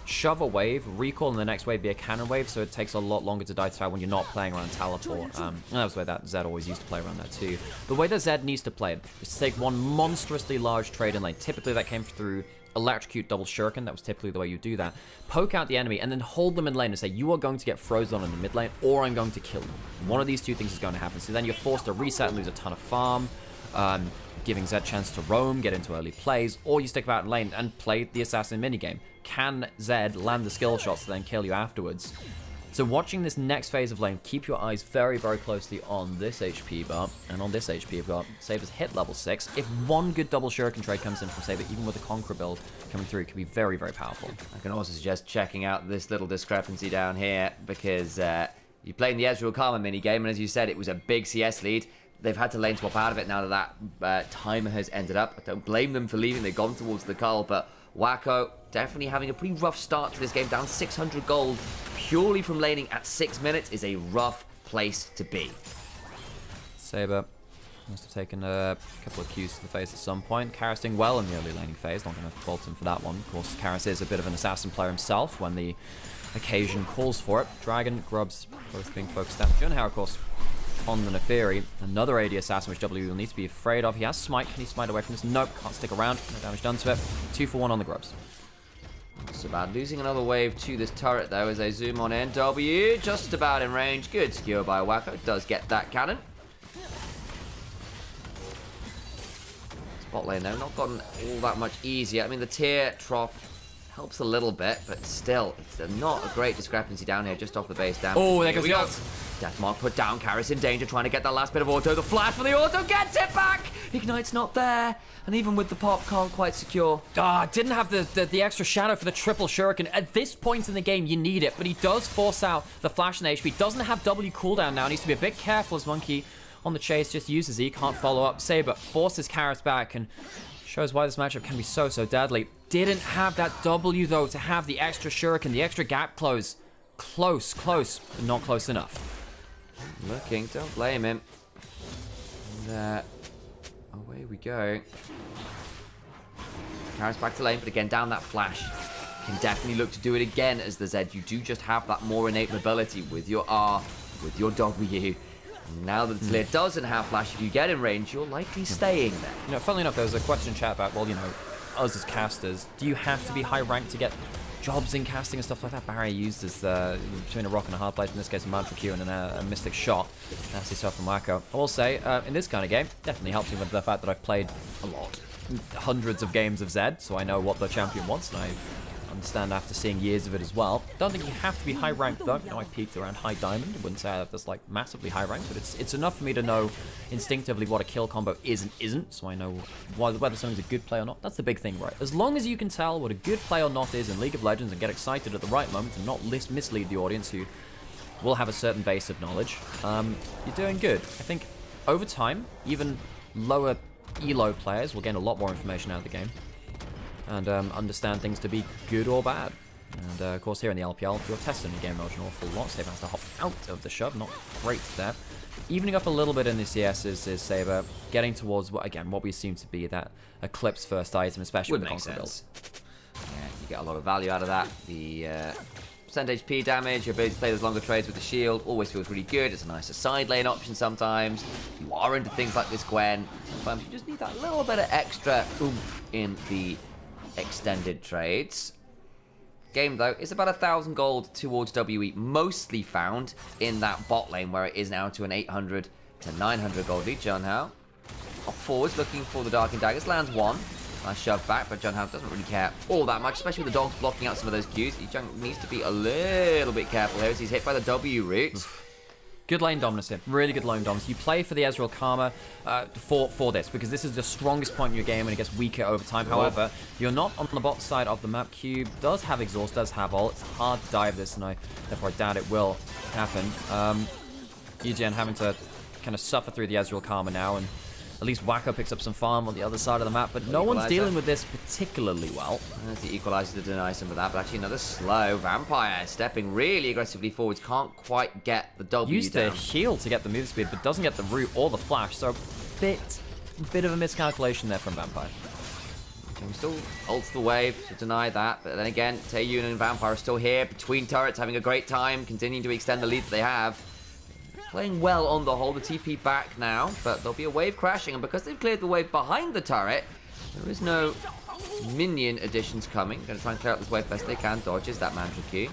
shove a wave, recall, and the next wave be a cannon wave, so it takes a lot longer to die to when you're not playing around teleport. And that was the way that Zed always used to play around that too. The way that Zed needs to play it is to take one monstrously large trade in lane. Typically that came through electrocute double shuriken. That was typically the way you do that. Poke out the enemy and then hold them in lane and say, you are going to get frozen in the mid lane or I'm going to kill you. One of these two things is going to happen. So then you're forced to reset and lose a ton of farm, giving Zed chance to roam, get into early plays, or you stick about in lane and play the assassin minigame. Can Zed land the skill shots to then kill you afterwards? So watching this next phase of lane, keep your eyes very closely on this HP bar. And on this HP bar, Saber's hit level 6. If one good double shuriken trade comes in from Saber, even with a Conqueror build coming through, it can be very powerful. I can also suggest checking out this little discrepancy down here because you played in the Ezreal Karma minigame, and as you said, it was a big CS lead. They've had to lane swap out of it now that timer has ended up. I don't blame them for leaving. They've gone towards the Cull, but Wacko definitely having a pretty rough start to this game, down 600 gold purely from laning at 6 minutes is a rough place to be. Saber must have taken a couple of Qs to the face at some point. Karis doing well in the early laning phase, not going to fault him for that one. Of course, Karis is a bit of an assassin player himself when the occasion calls for it. Dragon, Grubs, both being focused down. Junhao, of course, on the Neferi. Another AD assassin, which W will need to be afraid of. He has smite. Can he smite away from this? Nope, can't stick around. No damage done to it. 2 for 1 on the Grubs. It's about losing another wave to this turret, though, as they zoom on in. W just about in range. Good skewer by Wacko. Does get that cannon. Spot lane, though, not gotten all that much easier. I mean, the tier trough helps a little bit, but still, it's not a great discrepancy down here, just off the base damage. Oh, there Here goes we the go. ult. Deathmark put down, Karis in danger, trying to get that last bit of auto. The flash for the auto gets it back! Ignite's not there, and even with the pop, can't quite secure. Didn't have the extra shadow for the triple shuriken. At this point in the game, you need it, but he does force out the flash and HP. Doesn't have W cooldown now, needs to be a bit careful as Monkey on the chase just uses E, can't follow up. Saber forces Karis back and shows why this matchup can be so deadly. Didn't have that W though to have the extra shuriken, the extra gap close. Close, but not close enough. Looking, don't blame him. And, away we go. Karis back to lane, but again, down that flash. Can definitely look to do it again as the Zed. You do just have that more innate mobility with your R, with your W. Now that Talir doesn't have flash, if you get in range, you're likely staying there. You know, funnily enough, there was a question in chat about, well, you know, us as casters, do you have to be high ranked to get jobs in casting and stuff like that? Barry used as between a rock and a hard place, in this case a Mantra Q and a Mystic Shot. Nasty stuff from Wacko. I will say, in this kind of game, definitely helps me with the fact that I've played a lot. Hundreds of games of Zed, so I know what the champion wants, and I understand after seeing years of it as well. Don't think you have to be high ranked though. You know, I peaked around high diamond. I wouldn't say I have this like massively high ranked, but it's enough for me to know instinctively what a kill combo is and isn't, so I know whether something's a good play or not. That's the big thing, right? As long as you can tell what a good play or not is in League of Legends and get excited at the right moment and not mislead the audience who will have a certain base of knowledge, you're doing good. I think over time, even lower elo players will gain a lot more information out of the game and understand things to be good or bad. And of course here in the LPL, you're testing the game mode an awful lot. Saber has to hop out of the shove, not great there. Evening up a little bit in the CS is Saber, getting towards, what we assume to be that Eclipse first item, especially with the Conqueror build. Yeah, you get a lot of value out of that. The percent HP damage, your ability to play those longer trades with the shield always feels really good. It's a nicer side lane option sometimes. You are into things like this Gwen. Sometimes you just need that little bit of extra oomph in the extended trades. Game though is about 1,000 gold towards WE, mostly found in that bot lane where it is now to an 800 to 900 gold lead. Junhao off forwards looking for the Dark and Daggers, lands one. Nice shove back, but Junhao doesn't really care all that much, especially with the dogs blocking out some of those Qs. Jung needs to be a little bit careful here as he's hit by the W route. Good lane dominance here. Really good lane dominance. You play for the Ezreal Karma for this, because this is the strongest point in your game and it gets weaker over time. However, you're not on the bot side of the map. Cube does have exhaust, does have ult. It's hard to dive this, and therefore I doubt it will happen. EGN having to kind of suffer through the Ezreal Karma now, and at least Wacko picks up some farm on the other side of the map, but no one's dealing with this particularly well. There's the Equalizer to deny some of that, but actually another slow Vampire stepping really aggressively forwards. Can't quite get the W Used down. the heal to get the move speed, but doesn't get the root or the flash, so bit of a miscalculation there from Vampire. He still ults the wave to deny that, but then again, Taeyun and Vampire are still here between turrets, having a great time, continuing to extend the lead that they have. Playing well on the whole, the TP back now, but there'll be a wave crashing, and because they've cleared the wave behind the turret, there is no minion additions coming. Going to try and clear out this wave best they can, dodges that Mantra Q.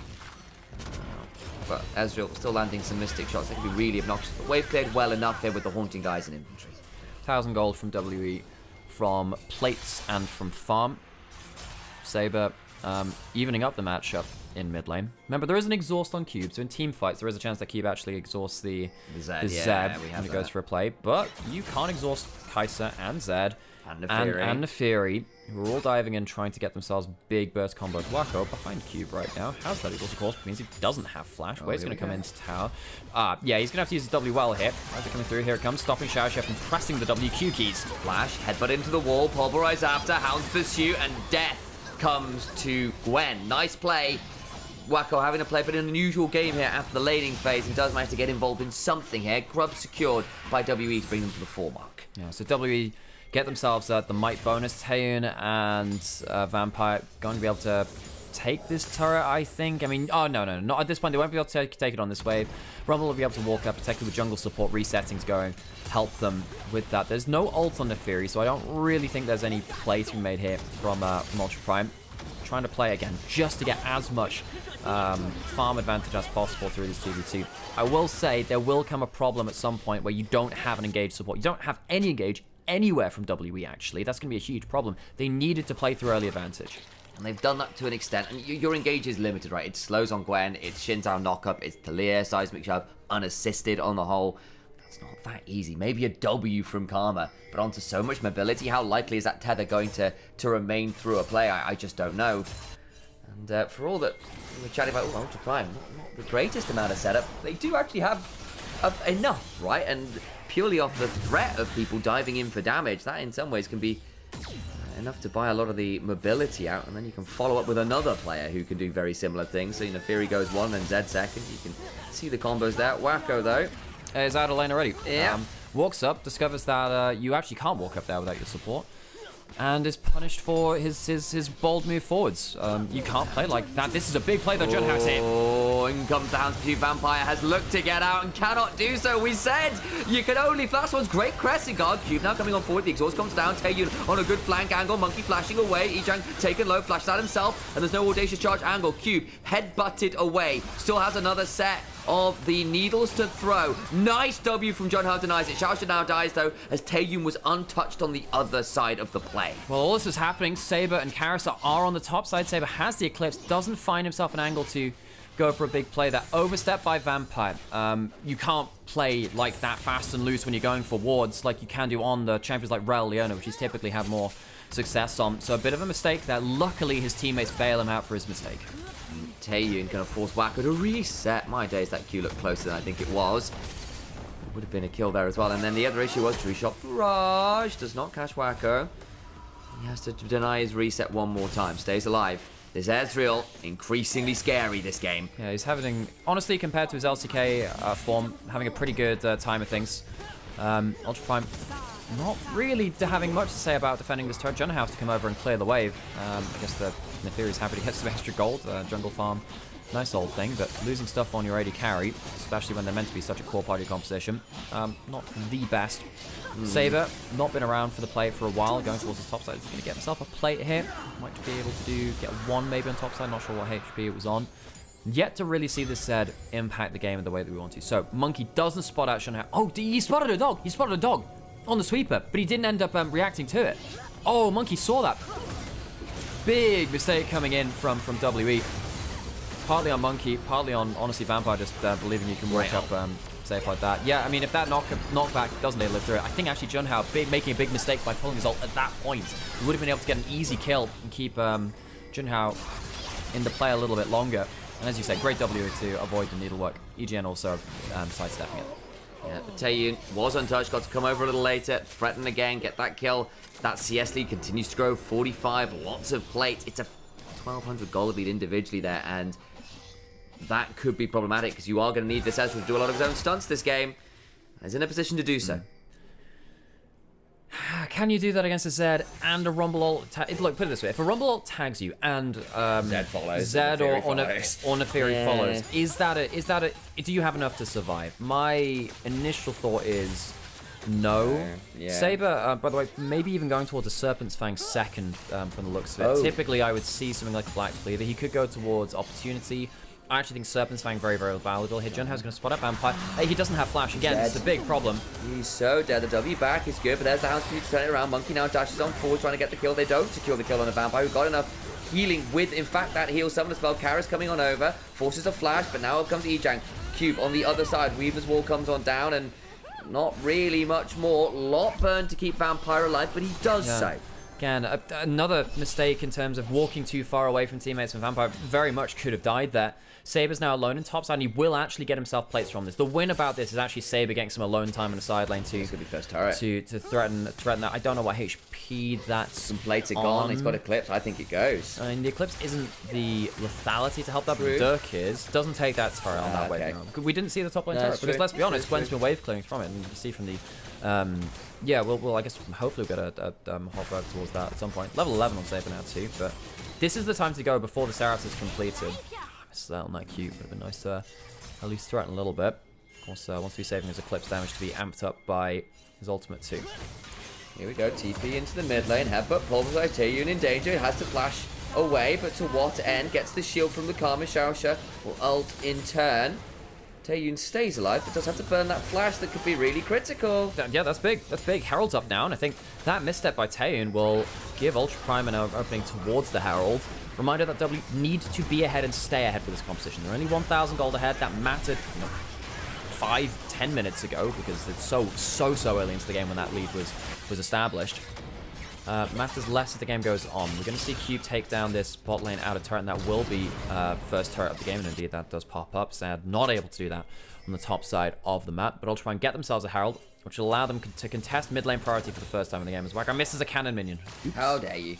But Ezreal still landing some Mystic shots, that can be really obnoxious. The wave cleared well enough here with the Haunting guys in infantry. 1,000 gold from WE, from plates and from farm. Saber evening up the matchup in mid lane. Remember, there is an exhaust on Cube, so in team fights, there is a chance that Cube actually exhausts the Zed when it goes for a play. But you can't exhaust Kai'Sa and Zed and Neferi, who are all diving in, trying to get themselves big burst combos. Wacko behind Cube right now. Has that exhaust, of course, means he doesn't have flash. Wade's going to come into tower. Yeah, he's going to have to use his W well here. As it coming through, here it comes, stopping Xiao Xie from pressing the WQ keys. Flash, headbutt into the wall, pulverize after, Hound's pursuit, and death comes to Gwen. Nice play. Wacko having to play a bit of an unusual game here after the laning phase. He does manage to get involved in something here. Grub secured by WE to bring them to the 4 mark. Yeah, so WE get themselves the might bonus. Taeyun and Vampire going to be able to take this turret, I think. I mean, oh, no, not at this point. They won't be able to take it on this wave. Rumble will be able to walk up, protected with jungle support resettings going, help them with that. There's no ult on the Fury, so I don't really think there's any play to be made here from Ultra Prime. Trying to play again just to get as much farm advantage as possible through this 2v2. I will say there will come a problem at some point where you don't have an engaged support. You don't have any engage anywhere from WE, actually. That's going to be a huge problem. They needed to play through early advantage. And they've done that to an extent. And your engage is limited, right? It slows on Gwen, it's Xin Zhao knock-up, it's Talia, Seismic Shove, unassisted on the whole. It's not that easy. Maybe a W from Karma, but onto so much mobility. How likely is that tether going to remain through a play? I just don't know. And for all that we're chatting about, Ultra Prime, not the greatest amount of setup, they do actually have enough, right? And purely off the threat of people diving in for damage, that in some ways can be enough to buy a lot of the mobility out, and then you can follow up with another player who can do very similar things. So, you know, Fury goes 1 and Zed second. You can see the combos there. Wacko, though, is out of lane already. Yeah. Walks up, discovers that you actually can't walk up there without your support, and is punished for his bold move forwards. You can't play like that. This is a big play that Jun has here. Oh, in comes the Hound Cube. Vampire has looked to get out and cannot do so. We said you can only flash one's great crescent guard. Cube now coming on forward. The exhaust comes down. Taeyun on a good flank angle. Monkey flashing away. Ijang taken low. Flashed out himself. And there's no audacious charge angle. Cube head-butted away. Still has another set of the needles to throw. Nice W from John How denies it. Xiaosha now dies though, as Taeyun was untouched on the other side of the play. Well, all this is happening. Saber and Karasa are on the top side. Saber has the Eclipse, doesn't find himself an angle to go for a big play there. Overstep by Vampire. You can't play like that fast and loose when you're going for wards like you can do on the champions like Rel Leona, which he's typically had more success on. So a bit of a mistake there. Luckily, his teammates bail him out for his mistake. Taeyun gonna force Wacko to reset. My days, that Q looked closer than I think it was. Would have been a kill there as well. And then the other issue was True Shot Barrage does not catch Wacko. He has to deny his reset one more time. Stays alive. This Ezreal, increasingly scary this game. Yeah, he's having, honestly, compared to his LCK form, having a pretty good time of things. Ultra Prime not really having much to say about defending this turret. Junhouse to come over and clear the wave. I guess the Neferi's happy to get some extra gold. Jungle farm, nice old thing, but losing stuff on your AD carry, especially when they're meant to be such a core part of your composition, not the best. Saber, not been around for the plate for a while, going towards the top side. He's going to get himself a plate here. Might be able to get one maybe on top side, not sure what HP it was on. Yet to really see this Zed impact the game in the way that we want to. So, Monkey doesn't spot out Shunhao. Oh, he spotted a dog! He spotted a dog on the sweeper, but he didn't end up reacting to it. Oh, Monkey saw that. Big mistake coming in from WE. Partly on Monkey, partly on, honestly, Vampire just believing you can walk up safe like that. Yeah, I mean, if that knockback doesn't live through it, I think actually Junhao making a big mistake by pulling his ult at that point. He would have been able to get an easy kill and keep Junhao in the play a little bit longer. And as you said, great W to avoid the needlework. EGN also sidestepping it. Yeah, Taeyun was untouched, got to come over a little later, threaten again, get that kill. That CS lead continues to grow, 45, lots of plates. It's a 1,200 gold lead individually there, and that could be problematic because you are going to need this Ezreal to do a lot of his own stunts this game. He's in a position to do so. Can you do that against a Zed and a Rumble ult? Look, put it this way: if a Rumble ult tags you and Zed follows, Zed or Neferi follows, is that a? Do you have enough to survive? My initial thought is no. Yeah. Saber, by the way, maybe even going towards a Serpent's Fang second from the looks of it. Oh. Typically, I would see something like a Black Cleaver. He could go towards Opportunity. I actually think Serpent's Fang very, very valuable here. Junhao's going to spot up Vampire. Hey, he doesn't have Flash. Again, it's a big problem. He's so dead. The W back is good, but there's the Hound Cube to turn it around. Monkey now dashes on forward, trying to get the kill. They don't secure the kill on the Vampire, who got enough healing with, in fact, that heal summon as well. Kara's coming on over, forces a flash, but now up comes Ijang. Cube on the other side. Weaver's wall comes on down, and not really much more. Lot burn to keep Vampire alive, but he does so. Again, another mistake in terms of walking too far away from teammates, and Vampire very much could have died there. Saber's now alone in top side, and he will actually get himself plates from this. The win about this is actually Saber getting some alone time in the side lane to threaten that. I don't know what HP that's some plates are gone. He's got Eclipse. I think it goes. I mean, the Eclipse isn't the lethality to help that, but Dirk is. Doesn't take that turret on that wave. No. We didn't see the top lane turret because let's be honest, Gwen's been wave clearing from it, and you can see from the yeah, we'll I guess hopefully we'll get a hop over towards that at some point. Level 11 on Saber now too, but this is the time to go before the Seraphs is completed. That on that Q would have been nice to at least threaten a little bit. Of course, wants to be saving his Eclipse damage to be amped up by his ultimate too. Here we go, TP into the mid lane, headbutt, pulverized, Taeyun in danger, has to flash away, but to what end? Gets the shield from the Karma. Xiaosha will ult in turn. Taeyun stays alive, but does have to burn that flash that could be really critical. Yeah, that's big. That's big. Herald's up now, and I think that misstep by Taeyun will give Ultra Prime an opening towards the Herald. Reminder that W need to be ahead and stay ahead with this competition. They're only 1,000 gold ahead. That mattered, 5-10 minutes ago because it's so early into the game when that lead was established. Matters less as the game goes on. We're going to see Cube take down this bot lane outer turret, and that will be first turret of the game, and indeed that does pop up. Sad not able to do that on the top side of the map, but Ultra Prime get themselves a Herald, which will allow them to contest mid lane priority for the first time in the game as Wacko misses a cannon minion. Oops. How dare you.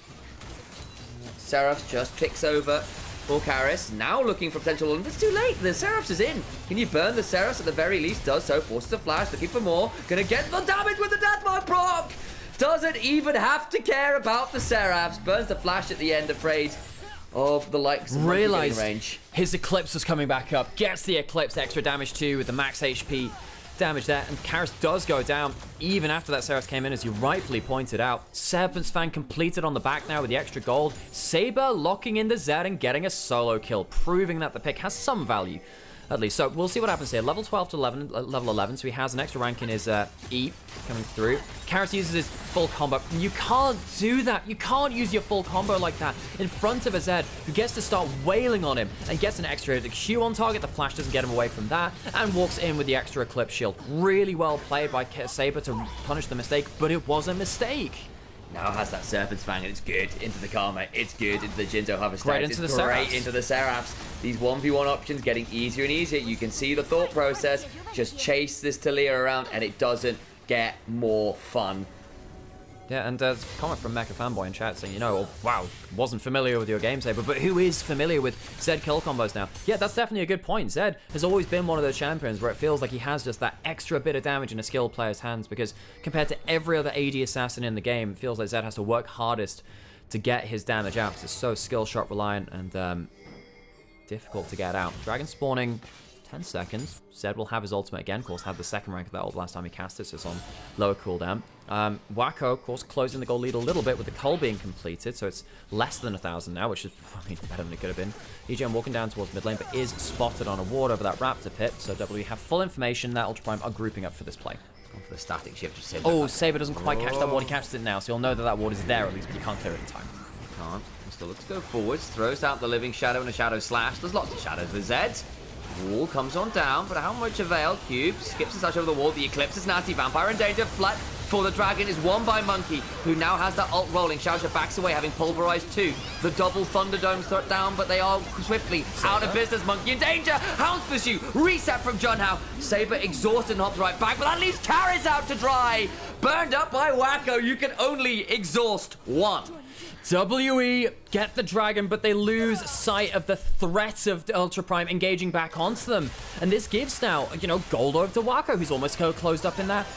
Seraphs just clicks over for Karis. Now looking for potential, but it's too late. The Seraphs is in. Can you burn the Seraphs? At the very least does so. Forces a flash, looking for more. Gonna get the damage with the Deathmark proc. Doesn't even have to care about the Seraphs. Burns the flash at the end, afraid of the likes of Realized range. His Eclipse was coming back up. Gets the Eclipse, extra damage too with the max HP damage there. And Karis does go down even after that Seraphs came in, as you rightfully pointed out. Serpent's Fang completed on the back now with the extra gold. Saber locking in the Zed and getting a solo kill, proving that the pick has some value. At least. So we'll see what happens here. Level 12 to level 11. So he has an extra rank in his E coming through. Karis uses his full combo. You can't do that. You can't use your full combo like that in front of a Zed who gets to start wailing on him and gets an extra Q on target. The flash doesn't get him away from that and walks in with the extra Eclipse shield. Really well played by Saber to punish the mistake, but it was a mistake. Now has that Serpent's Fang, and it's good into the Karma, it's good into the Jinzo Harvest, Great into the Seraphs. Into the Seraphs. These 1v1 options getting easier and easier. You can see the thought process. Just chase this Talia around, and it doesn't get more fun. Yeah, and a comment from Mecha Fanboy in chat saying, wow, wasn't familiar with your game, Saber, but who is familiar with Zed kill combos now? Yeah, that's definitely a good point. Zed has always been one of those champions where it feels like he has just that extra bit of damage in a skilled player's hands, because compared to every other AD assassin in the game, it feels like Zed has to work hardest to get his damage out, because it's so skill shot reliant and difficult to get out. Dragon spawning 10 seconds. Zed will have his ultimate again. Of course, had the second rank of that ult last time he cast it, so it's on lower cooldown. Wacko, of course, closing the gold lead a little bit with the cull being completed, so it's less than 1,000 now, which is, better than it could have been. EGM walking down towards mid lane, but is spotted on a ward over that Raptor pit, so W have full information that Ultra Prime are grouping up for this play. Going for the static shift. Oh, Saber doesn't quite catch that ward. He catches it now, so you'll know that that ward is there at least, but you can't clear it in time. Can't. He still looks to go forwards, throws out the Living Shadow and a Shadow Slash. There's lots of shadows with Zed. Wall comes on down, but how much avail? Cube skips and touch over the wall. The Eclipse is nasty. Vampire in danger. Flat for the Dragon is won by Monkey, who now has that ult rolling. Xiaoxia backs away, having pulverized two. The double Thunderdomes thrown down, but they are swiftly out of business. Monkey in danger. Hounds pursue. Reset from Junhao. Saber exhausted and hops right back, but that leaves Karis out to dry. Burned up by Wacko. You can only exhaust one. WE get the dragon, but they lose sight of the threat of Ultra Prime engaging back onto them. And this gives now, gold over to Wacko, who's almost closed up in that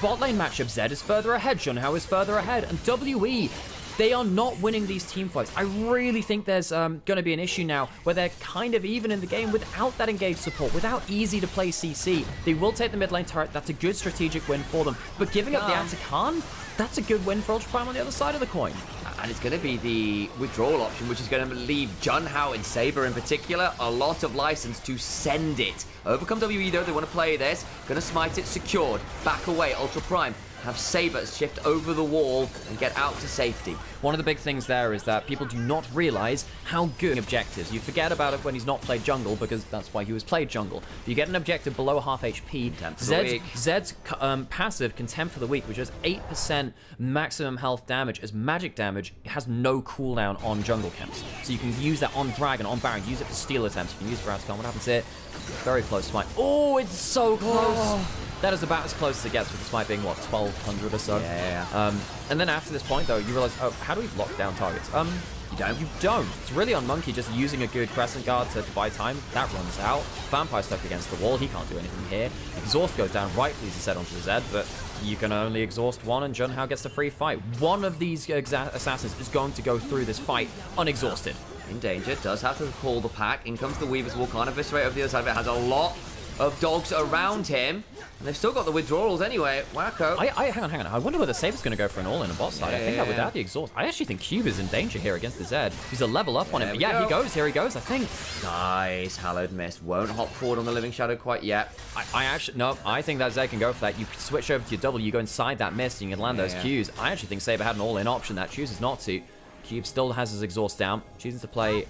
bot lane matchup. Zed is further ahead, Junhao is further ahead, and WE, they are not winning these team fights. I really think there's going to be an issue now where they're kind of even in the game without that engaged support, without easy to play CC. They will take the mid lane turret. That's a good strategic win for them. But giving up the Atakan, that's a good win for Ultra Prime on the other side of the coin. And it's going to be the withdrawal option, which is going to leave Junhao and Saber in particular a lot of license to send it. Overcome WE though, they want to play this. Going to smite it, secured. Back away, Ultra Prime. Have Saber shift over the wall and get out to safety. One of the big things there is that people do not realize how good objectives. You forget about it when he's not played jungle, because that's why he was played jungle. If you get an objective below half HP, Zed's passive, Contempt for the Weak, which has 8% maximum health damage as magic damage, it has no cooldown on jungle camps. So you can use that on Dragon, on Baron, use it for steal attempts, you can use it for Atakan. What happens here? Very close smite. Oh, it's so close. That is about as close as it gets, with the smite being, what, 1,200 or so? Yeah. And then after this point, though, you realize, how do we lock down targets? You don't. It's really on Monkey just using a good Crescent Guard to buy time. That runs out. Vampire stuck against the wall. He can't do anything here. Exhaust goes down rightfully, as he said, onto the Zed, but you can only exhaust one, and Junhao gets the free fight. One of these assassins is going to go through this fight unexhausted. In danger, does have to call the pack. In comes the Weaver's Wall, can't eviscerate over the other side of it. Has a lot of dogs around him. And they've still got the withdrawals anyway. Wacko. Hang on. I wonder whether Saber's going to go for an all-in on bot side. I think that without the exhaust. I actually think Cube is in danger here against the Zed. He's a level up on him. But yeah, he goes. Here he goes, I think. Nice. Hallowed Mist. Won't hop forward on the Living Shadow quite yet. I think that Zed can go for that. You switch over to your W, you go inside that mist, and you can land those Qs. I actually think Saber had an all-in option that chooses not to. Cube still has his exhaust down. Chooses to play...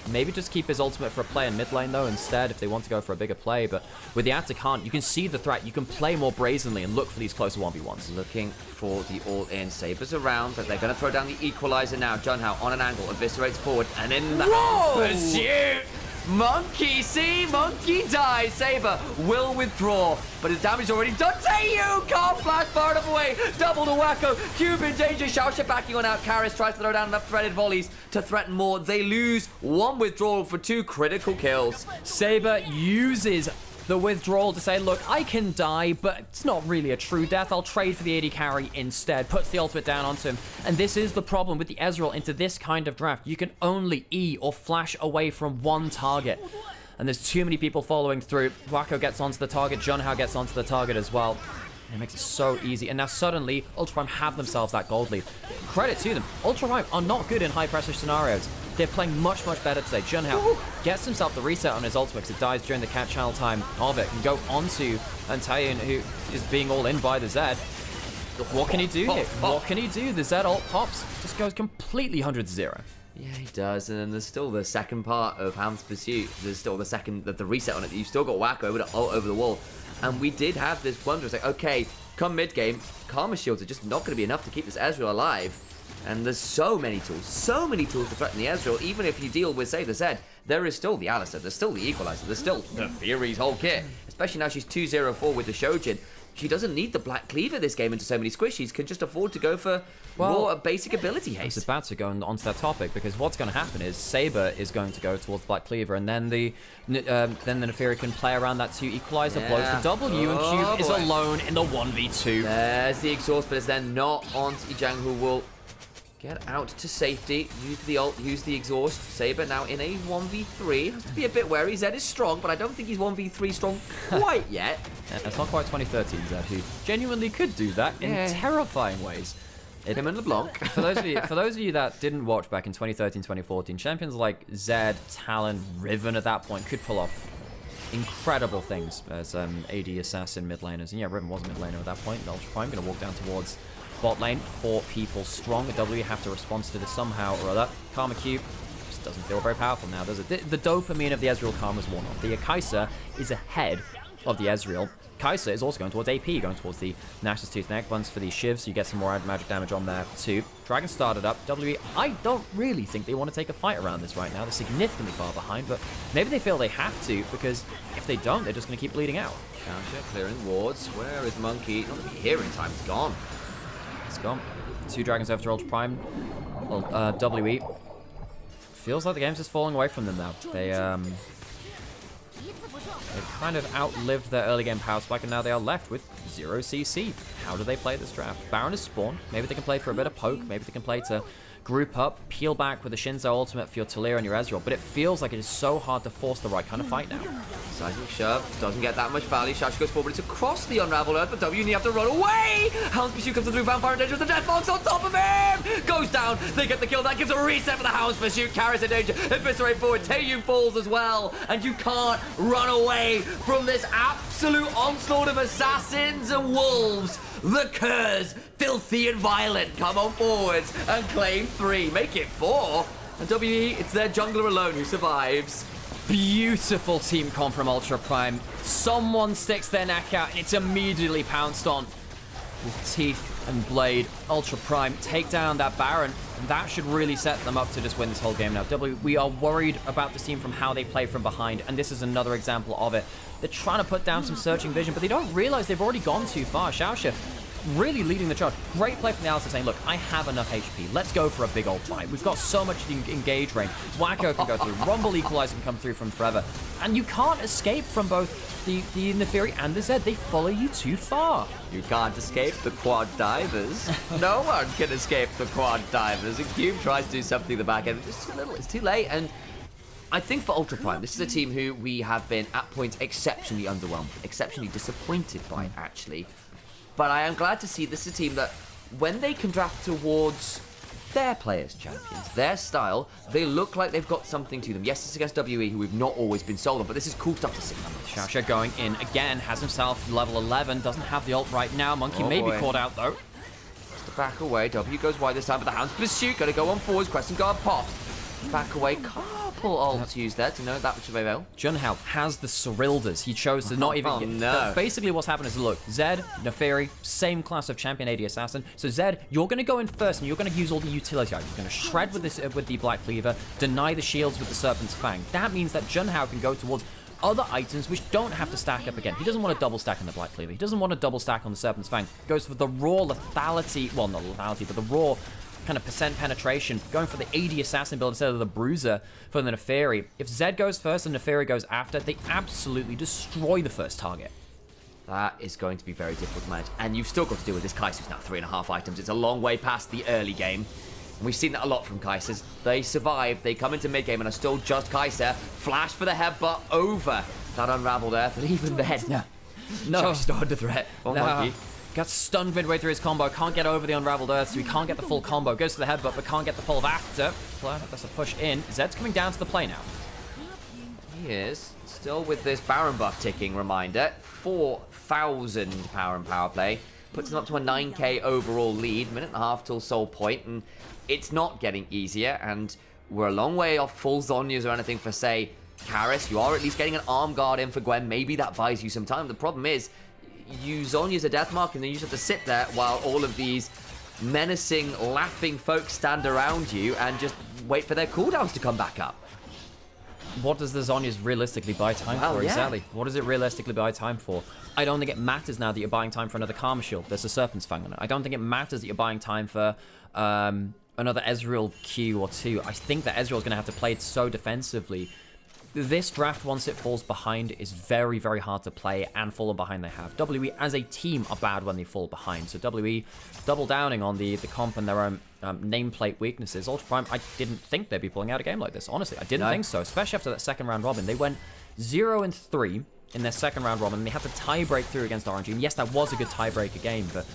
maybe just keep his ultimate for a play in mid lane, though, instead, if they want to go for a bigger play. But with the Atta Khan, you can see the threat. You can play more brazenly and look for these closer 1v1s. Looking for the all-in. Sabers around, but they're going to throw down the equalizer now. Junhao on an angle, eviscerates forward, and in the pursuit! Monkey, see? Monkey dies. Saber will withdraw, but his damage already done. Taeyu can't flash far enough away. Double to Wacko. Cube in danger. Xiaoxia backing on out. Karis tries to throw down enough threaded volleys to threaten more. They lose one withdrawal for 2 critical kills. Saber uses the withdrawal to say, look, I can die, but it's not really a true death. I'll trade for the AD carry instead. Puts the ultimate down onto him. And this is the problem with the Ezreal into this kind of draft. You can only E or flash away from one target. And there's too many people following through. Wacko gets onto the target. Junhao gets onto the target as well. And it makes it so easy. And now suddenly, Ultra Prime have themselves that gold lead. Credit to them. Ultra Prime are not good in high-pressure scenarios. They're playing much, much better today. Junhao gets himself the reset on his ultimate because it dies during the cat channel time of it. Can go onto Antaean, who is being all in by the Zed. What can he do here? What can he do? The Zed ult pops. Just goes completely 100-0. Yeah, he does. And then there's still the second part of Hound's Pursuit. There's still the reset on it. You've still got Wacko over to ult over the wall. And we did have this wonder. It's like, okay, come mid-game, Karma Shields are just not going to be enough to keep this Ezreal alive. And there's so many tools to threaten the Ezreal. Even if you deal with, say, the Zed, there is still the Alistar, there's still the Equalizer, there's still the Fury's whole kit. Especially now she's 2-0-4 with the Shojin. She doesn't need the Black Cleaver this game into so many squishies, can just afford to go for more basic ability haste. I was about to go onto that topic, because what's going to happen is Saber is going to go towards Black Cleaver, and then the Neferi can play around that 2 Equalizer, blows the W, and Cube is alone in the 1v2. There's the exhaust, but it's then not on Yijang, who will get out to safety, use the ult, use the exhaust. Saber now in a 1v3. Has to be a bit wary. Zed is strong, but I don't think he's 1v3 strong quite yet. It's not quite 2013 Zed, who genuinely could do that in terrifying ways. Him and LeBlanc. For those of you that didn't watch back in 2013, 2014, champions like Zed, Talon, Riven at that point could pull off incredible things as AD assassin mid laners. And yeah, Riven was a mid laner at that point. Ultra Prime going to walk down towards bot lane. 4 people strong. The W have to respond to this somehow or other. Karma Cube just doesn't feel very powerful now, does it? The dopamine of the Ezreal Karma's worn off. The Kai'Sa is ahead of the Ezreal. Kai'Sa is also going towards AP, going towards the Nash's Tooth Neck buns for the Shivs, so you get some more magic damage on there too. Dragon started up. WE, I don't really think they want to take a fight around this right now. They're significantly far behind, but maybe they feel they have to, because if they don't, they're just going to keep bleeding out. Xiaoxia clearing wards. Where is Monkey? Not going to be here in time. It's gone. It's gone. 2 dragons after Ultra Prime. Well, WE. Feels like the game's just falling away from them now. They've kind of outlived their early game power spike, and now they are left with 0 CC. How do they play this draft? Baron is spawned. Maybe they can play for a bit of poke. Maybe they can play to group up, peel back with a Shinzo ultimate for your Talir and your Ezreal. But it feels like it is so hard to force the right kind of fight now. Seismic shove doesn't get that much value. Xiaoxia goes forward. It's across the unraveled earth, but W, you have to run away. Hound's Pursuit comes through. Vampire in danger with the death box on top of him. Goes down. They get the kill. That gives a reset for the Hound's Pursuit. Carries in danger. Eviscerate forward. Taeyu falls as well. And you can't run away from this absolute onslaught of assassins and wolves. The Curs, filthy and violent, come on forwards and claim 3. Make it 4. And WE, it's their jungler alone who survives. Beautiful team comp from Ultra Prime. Someone sticks their neck out and it's immediately pounced on. With teeth and blade, Ultra Prime take down that Baron, and that should really set them up to just win this whole game now. We are worried about this team from how they play from behind, and this is another example of it. They're trying to put down some searching vision, but they don't realize they've already gone too far. Xiaoxia really leading the charge. Great play from the Alistar saying, look, I have enough HP. Let's go for a big old fight. We've got so much engage range. Wacko can go through. Rumble Equalizer can come through from forever. And you can't escape from both the Neferi and the Zed. They follow you too far. You can't escape the quad divers. No one can escape the quad divers. And Cube tries to do something in the back end. It's just too little. It's too late. And I think for Ultra Prime, this is a team who we have been at points exceptionally underwhelmed, exceptionally disappointed by, actually. But I am glad to see this is a team that, when they can draft towards their players' champions, their style, they look like they've got something to them. Yes, it's against WE, who we've not always been sold on, but this is cool stuff to see. Xiaoxia going in again, has himself level 11, doesn't have the ult right now. Monkey may be caught out, though. Back away, W goes wide this time, but the Hound's pursuit, gotta go on forwards, Crescent Guard popped. Back away, couple ults used there to know that which avail. Junhao has the Cyrildas. He chose to not even... Oh, no. Basically what's happened is, look, Zed, Neferi, same class of champion AD assassin. So Zed, you're going to go in first, and you're going to use all the utility items. You're going to shred with this with the Black Cleaver, deny the shields with the Serpent's Fang. That means that Junhao can go towards other items which don't have to stack up again. He doesn't want to double stack on the Black Cleaver. He doesn't want to double stack on the Serpent's Fang. He goes for the raw lethality, well, not lethality, but the raw kind of percent penetration, going for the AD assassin build instead of the bruiser for the Neferi. If Zed goes first and Neferi goes after, they absolutely destroy the first target. That is going to be very difficult to manage. And you've still got to deal with this Kai'Sa's now 3.5 items. It's a long way past the early game. And we've seen that a lot from Kai'Sa's. They survive, they come into mid-game and are still just Kai'Sa. Flash for the headbutt over that Unraveled Earth, but even then, no. She's not under threat. Monkey. Got stunned midway through his combo, can't get over the Unraveled Earth, so he can't get the full combo. Goes to the headbutt, but can't get the pull of after. That's a push in. Zed's coming down to the play now. He is. Still with this Baron buff ticking reminder. 4,000 power and power play. Puts him up to a 9k overall lead. Minute and a half till soul point, and it's not getting easier. And we're a long way off full Zhonyas or anything for, say, Karis. You are at least getting an arm guard in for Gwen. Maybe that buys you some time. The problem is, you Zhonya's a death mark, and then you just have to sit there while all of these menacing, laughing folks stand around you and just wait for their cooldowns to come back up. What does the Zhonya's realistically buy time for, exactly? What does it realistically buy time for? I don't think it matters now that you're buying time for another Karma Shield. There's a Serpent's Fang on it. I don't think it matters that you're buying time for another Ezreal Q or two. I think that Ezreal's going to have to play it so defensively. This draft, once it falls behind, is very, very hard to play, and falling behind they have. WE as a team are bad when they fall behind, so WE double downing on the comp and their own nameplate weaknesses. Ultra Prime, I didn't think they'd be pulling out a game like this, honestly. I didn't think so, especially after that second round robin. They went 0-3 in their second round robin, and they had to tie break through against RNG. And yes, that was a good tiebreaker game, but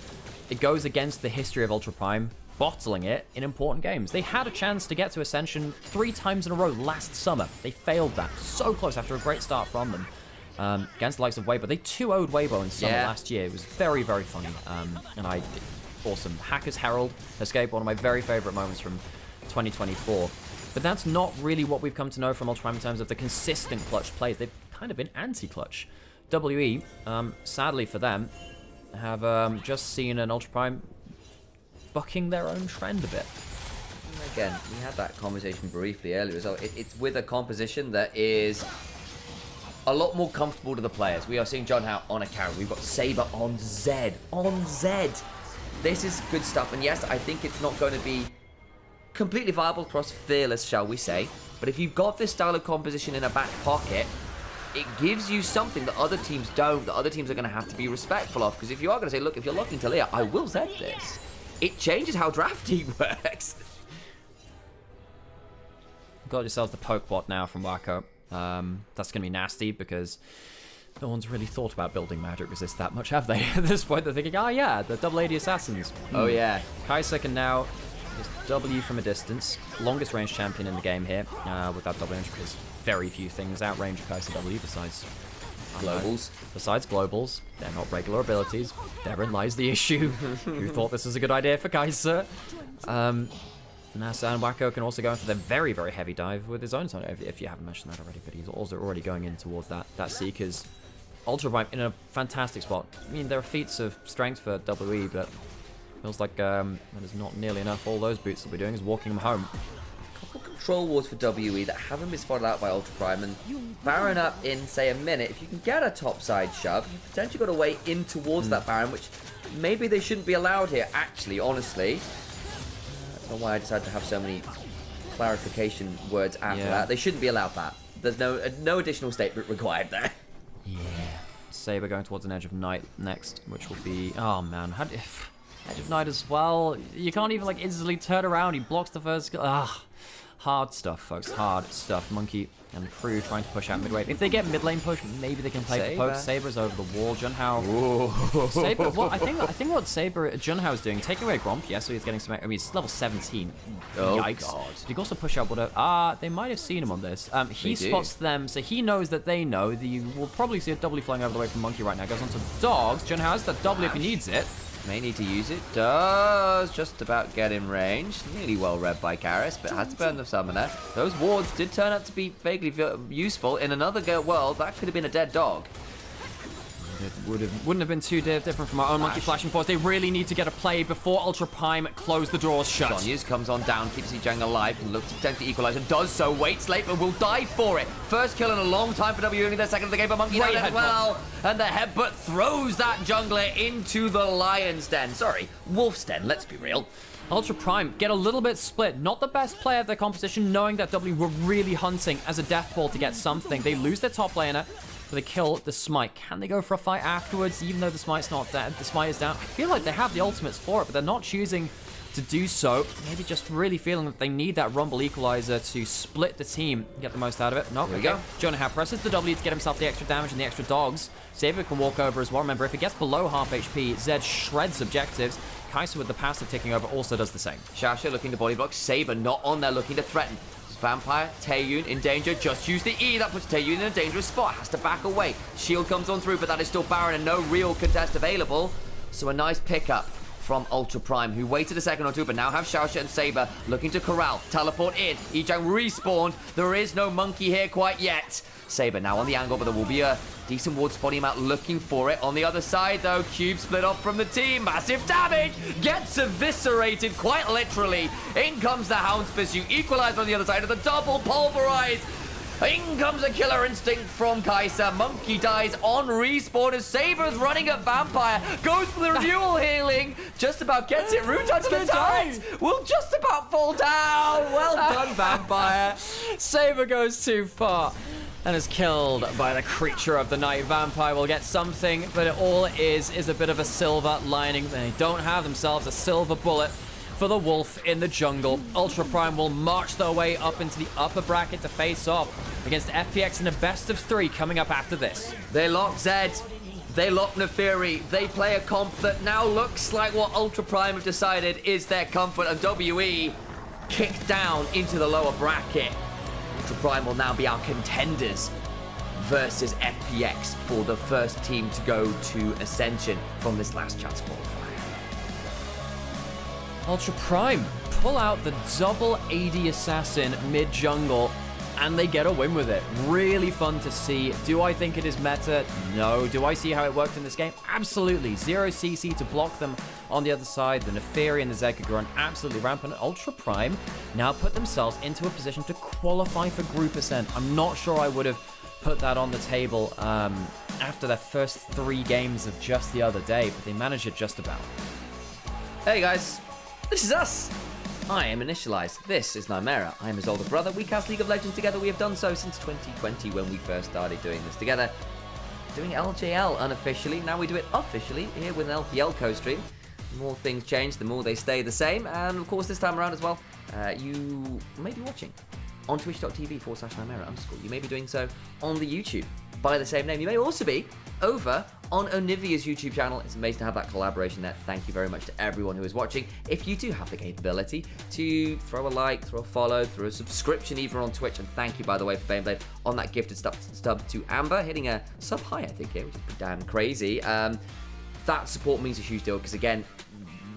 it goes against the history of Ultra Prime bottling it in important games. They had a chance to get to Ascension 3 times in a row last summer. They failed that. So close after a great start from them against the likes of Weibo. They 2-0'd Weibo in summer last year. It was very, very funny. And awesome. Hacker's Herald Escape, one of my very favorite moments from 2024. But that's not really what we've come to know from Ultra Prime in terms of the consistent clutch plays. They've kind of been anti-clutch. WE, sadly for them, have just seen an Ultra Prime bucking their own trend a bit. Again, we had that conversation briefly earlier as well. It's with a composition that is a lot more comfortable to the players. We are seeing Junhao on a carry. We've got Saber on Zed. On Zed. This is good stuff. And yes, I think it's not going to be completely viable across Fearless, shall we say. But if you've got this style of composition in a back pocket, it gives you something that other teams don't, that other teams are going to have to be respectful of. Because if you are going to say, look, if you're looking to Leah, I will Zed this. It changes how drafting works. Got yourselves the poke bot now from Wacko. That's going to be nasty because no one's really thought about building Magic Resist that much, have they? At this point, they're thinking, oh yeah, the double AD Assassins. Oh yeah. Kai'Sa can now just W from a distance. Longest range champion in the game here with that double range, because very few things outrange Kai'Sa W besides globals. Besides globals, they're not regular abilities. Therein lies the issue. Who thought this was a good idea for Kai'Sa? Nasa and Wacko can also go into the very, very heavy dive with his own zone, if you haven't mentioned that already, but he's also already going in towards that Seekers. Ultra Prime in a fantastic spot. I mean, there are feats of strength for WE, but feels like that is not nearly enough. All those boots that we're doing is walking them home. Control wards for WE that haven't been spotted out by Ultra Prime, and Baron up in, say, a minute. If you can get a topside shove, you've potentially got a way in towards that Baron, which maybe they shouldn't be allowed here, actually, honestly. I don't know why I decided to have so many clarification words after that. They shouldn't be allowed that. There's no additional statement required there. Yeah. Saber going towards an Edge of Night next, which will be... Oh, man. Edge of Night as well. You can't even, like, instantly turn around. He blocks the first... Hard stuff, folks. Hard stuff. Monkey and crew trying to push out mid wave. If they get mid lane push, maybe they can play for poke. Saber's over the wall. Junhao. Saber. Well, I think what Junhao is doing, taking away Gromp. Yes, so he's getting some. I mean, it's level 17. Oh, yikes! God. But he can also push out whatever. They might have seen him on this. He spots them, so he knows that they know. You will probably see a W flying over the way from Monkey right now. Goes on to Dogs. Junhao has that W if he needs it. May need to use it. Does just about get in range. Nearly well read by Karis, but has to burn the summoner. Those wards did turn out to be vaguely useful. In another world, that could have been a dead dog. It wouldn't have been too different from our own Monkey flashing force. They really need to get a play before Ultra Prime close the doors shut. Sonyas comes on down, keeps Zhang alive, and looks to potentially equalize, and does so. Waits late, but will die for it. First kill in a long time for W, only their second of the game, but Monkey down as well. And the headbutt throws that jungler into the Lion's Den. Sorry, Wolf's Den, let's be real. Ultra Prime get a little bit split. Not the best player of their composition, knowing that W were really hunting as a death ball to get something. They lose their top laner. They kill the Smite. Can they go for a fight afterwards, even though the Smite's not dead? The Smite is down. I feel like they have the ultimates for it, but they're not choosing to do so. Maybe just really feeling that they need that Rumble Equalizer to split the team, get the most out of it. No, Here we go. Junhao presses the W to get himself the extra damage and the extra dogs. Saber can walk over as well. Remember, if it gets below half HP, Zed shreds objectives. Kai'Sa with the passive ticking over also does the same. Xiaoxia looking to body block. Saber not on there, looking to threaten. Vampire, Taeyun in danger, just use the E, that puts Taeyun in a dangerous spot, has to back away. Shield comes on through, but that is still Baron and no real contest available. So a nice pickup from Ultra Prime, who waited a second or two, but now have Xiaoxia and Saber looking to corral, teleport in. Yizhang respawned, there is no Monkey here quite yet. Saber now on the angle, but there will be a decent ward spotting him out, looking for it. On the other side, though, Cube split off from the team. Massive damage! Gets eviscerated, quite literally. In comes the Hound's Pursuit. Equalized on the other side of the double pulverized. In comes a killer instinct from Kai'Sa. Monkey dies on respawn as Saber's running at Vampire. Goes for the renewal healing. Just about gets it. Root touch the turret. Will just about fall down. Well done, Vampire. Saber goes too far and is killed by the creature of the night. Vampire will get something, but it all is a bit of a silver lining. They don't have themselves a silver bullet for the wolf in the jungle. Ultra Prime will march their way up into the upper bracket to face off against FPX in a best of 3 coming up after this. They lock Zed. They lock Neferi. They play a comp that now looks like what Ultra Prime have decided is their comfort, and WE kicked down into the lower bracket. Ultra Prime will now be our contenders versus FPX for the first team to go to Ascension from this last chance qualifier. Ultra Prime pull out the double AD assassin mid-jungle, and they get a win with it. Really fun to see. Do I think it is meta? No. Do I see how it worked in this game? Absolutely. 0 CC to block them on the other side. The Neferi and the Zed could run absolutely rampant. Ultra Prime now put themselves into a position to qualify for Group Ascent. I'm not sure I would have put that on the table after their first 3 games of just the other day, but they managed it just about. Hey guys, this is us. I am Initialise. This is Nymaera. I am his older brother. We cast League of Legends together. We have done so since 2020 when we first started doing this together. Doing LJL unofficially. Now we do it officially here with an LPL co-stream. The more things change, the more they stay the same. And of course, this time around as well, you may be watching on twitch.tv/Nymaera_. You may be doing so on the YouTube by the same name. You may also be over on Onivia's YouTube channel. It's amazing to have that collaboration there. Thank you very much to everyone who is watching. If you do have the capability to throw a like, throw a follow, throw a subscription even on Twitch, and thank you, by the way, for Baneblade on that gifted stub to Amber, hitting a sub high, I think, here, which is pretty damn crazy. That support means a huge deal because, again,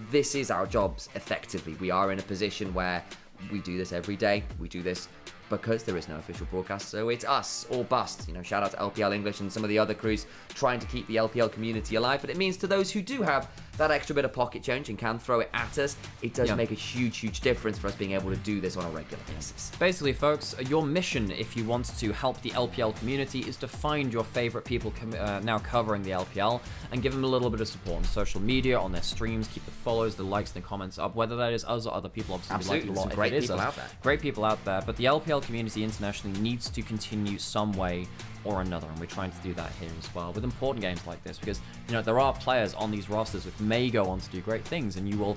this is our jobs effectively. We are in a position where we do this every day. We do this because there is no official broadcast, so it's us or bust. You know, shout out to LPL English and some of the other crews trying to keep the LPL community alive, but it means to those who do have that extra bit of pocket change and can throw it at us, it does make a huge difference for us being able to do this on a regular basis. Basically, folks, your mission, if you want to help the LPL community, is to find your favorite people now covering the LPL and give them a little bit of support on social media, on their streams, keep the follows, the likes, and the comments up, whether that is us or other people. Obviously, absolutely, we like it a lot. great people out there. Great people out there, but the LPL community internationally needs to continue some way or another, and we're trying to do that here as well with important games like this, because, you know, there are players on these rosters which may go on to do great things, and you will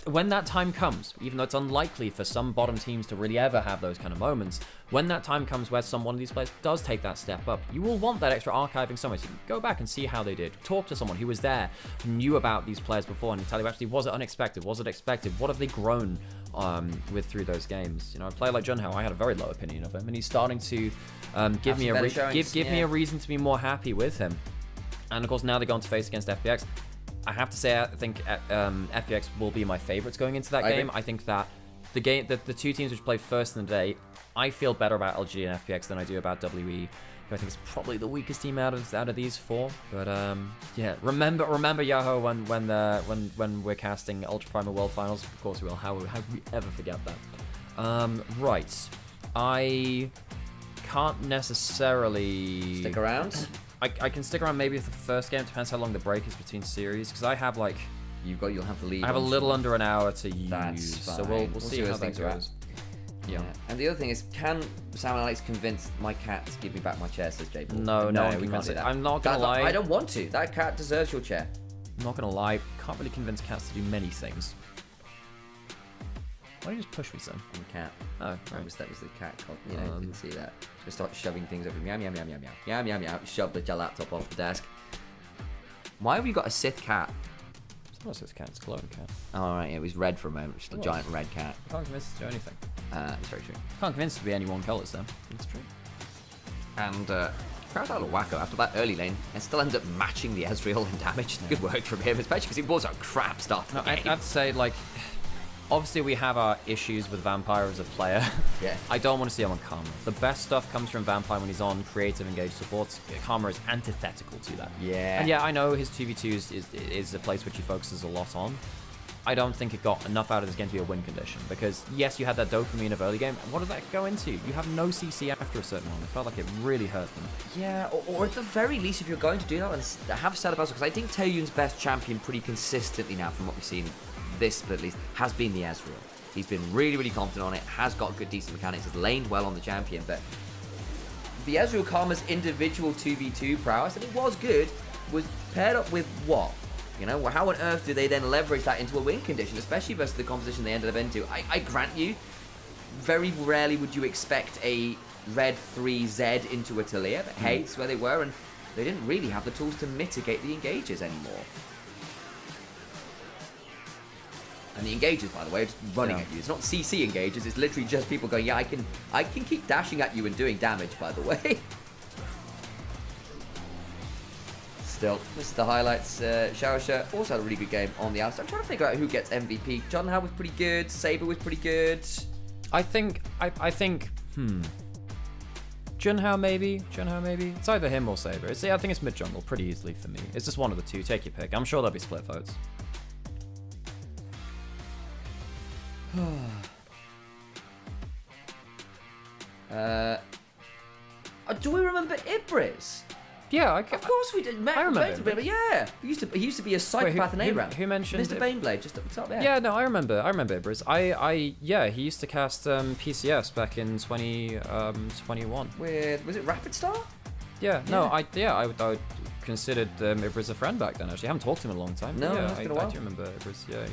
when that time comes, even though it's unlikely for some bottom teams to really ever have those kind of moments, when that time comes where one of these players does take that step up, you will want that extra archiving somewhere. So you can go back and see how they did. Talk to someone who was there, who knew about these players before, and tell you actually, was it unexpected? Was it expected? What have they grown with through those games? You know, a player like Junhao, I had a very low opinion of him, and he's starting to give me a reason to be more happy with him. And of course, now they're going to face against FPX. I have to say, I think FPX will be my favorites going into that game. I think that the two teams which played first in the day, I feel better about LGD and FPX than I do about WE, who I think is probably the weakest team out of these four. But yeah, remember Yahoo when we're casting Ultra Primal World Finals. Of course we will. How would we ever forget that? Right, I can't necessarily stick around. I can stick around maybe for the first game. Depends how long the break is between series, because I have like you'll have to leave. I have a little under an hour to use. That's fine. So we'll see how that goes. Yeah. And the other thing is, can Sam and Alex convince my cat to give me back my chair? Says Jay Paul. No, we can't do that. I'm not gonna lie. I don't want to. That cat deserves your chair. I'm not gonna lie. Can't really convince cats to do many things. Why don't you just push me, son? I'm a cat. Oh, right. That was the cat. You know, didn't see that. Just start shoving things over. Meow, meow, meow, meow, meow. Meow, meow, meow. Shove the laptop off the desk. Why have you got a Sith cat? It's not a Sith cat, it's a glowing cat. Oh, right, yeah, it was red for a moment, which is a giant red cat. You can't convince it to do anything. It's very true. Can't convince it to be any one colours, then. It's true. And, Crowd's out of wacko after that early lane, and still ends up matching the Ezreal in damage. Good work from him, especially because he was a crap start to the game. I'd say, like, obviously we have our issues with Vampire as a player. Yeah. I don't want to see him on Karma. The best stuff comes from Vampire when he's on creative engaged supports. Karma is antithetical to that. Yeah. And yeah, I know his 2v2 is a place which he focuses a lot on. I don't think it got enough out of this game to be a win condition, because yes, you had that dopamine of early game. What does that go into? You have no CC after a certain one. It felt like it really hurt them. Yeah, or at the very least, if you're going to do that, then have Celebasso, because I think Taeyun's best champion pretty consistently now, from what we've seen this split at least, has been the Ezreal. He's been really, really confident on it, has got good, decent mechanics, has laned well on the champion, but the Ezreal Karma's individual 2v2 prowess, and it was good, was paired up with what? You know, how on earth do they then leverage that into a win condition, especially versus the composition they ended up into? I grant you, very rarely would you expect a red 3Z into a Taliyah, but hey, it's where they were, and they didn't really have the tools to mitigate the engages anymore. And the engages, by the way, are just running at you. It's not CC engages, it's literally just people going, yeah, I can keep dashing at you and doing damage, by the way. Still, this is the highlights. Shaosha also had a really good game on the outside. I'm trying to figure out who gets MVP. Junhao was pretty good. Saber was pretty good. I think, Junhao maybe. It's either him or Saber. I think it's mid jungle pretty easily for me. It's just one of the two. Take your pick. I'm sure there'll be split votes. Do we remember Ibris? Yeah, of course we did. I remember him. Yeah, he used to be a psychopath in ARAM. Who mentioned Mr. Baneblade just at the top there? Yeah, no, I remember Ibris. Yeah, he used to cast PCS back in 2021. Was it Rapid Star? Yeah, no, I would considered Ibris a friend back then. Actually, I haven't talked to him in a long time. No, yeah, it's been a while. I do remember Ibris. Yeah.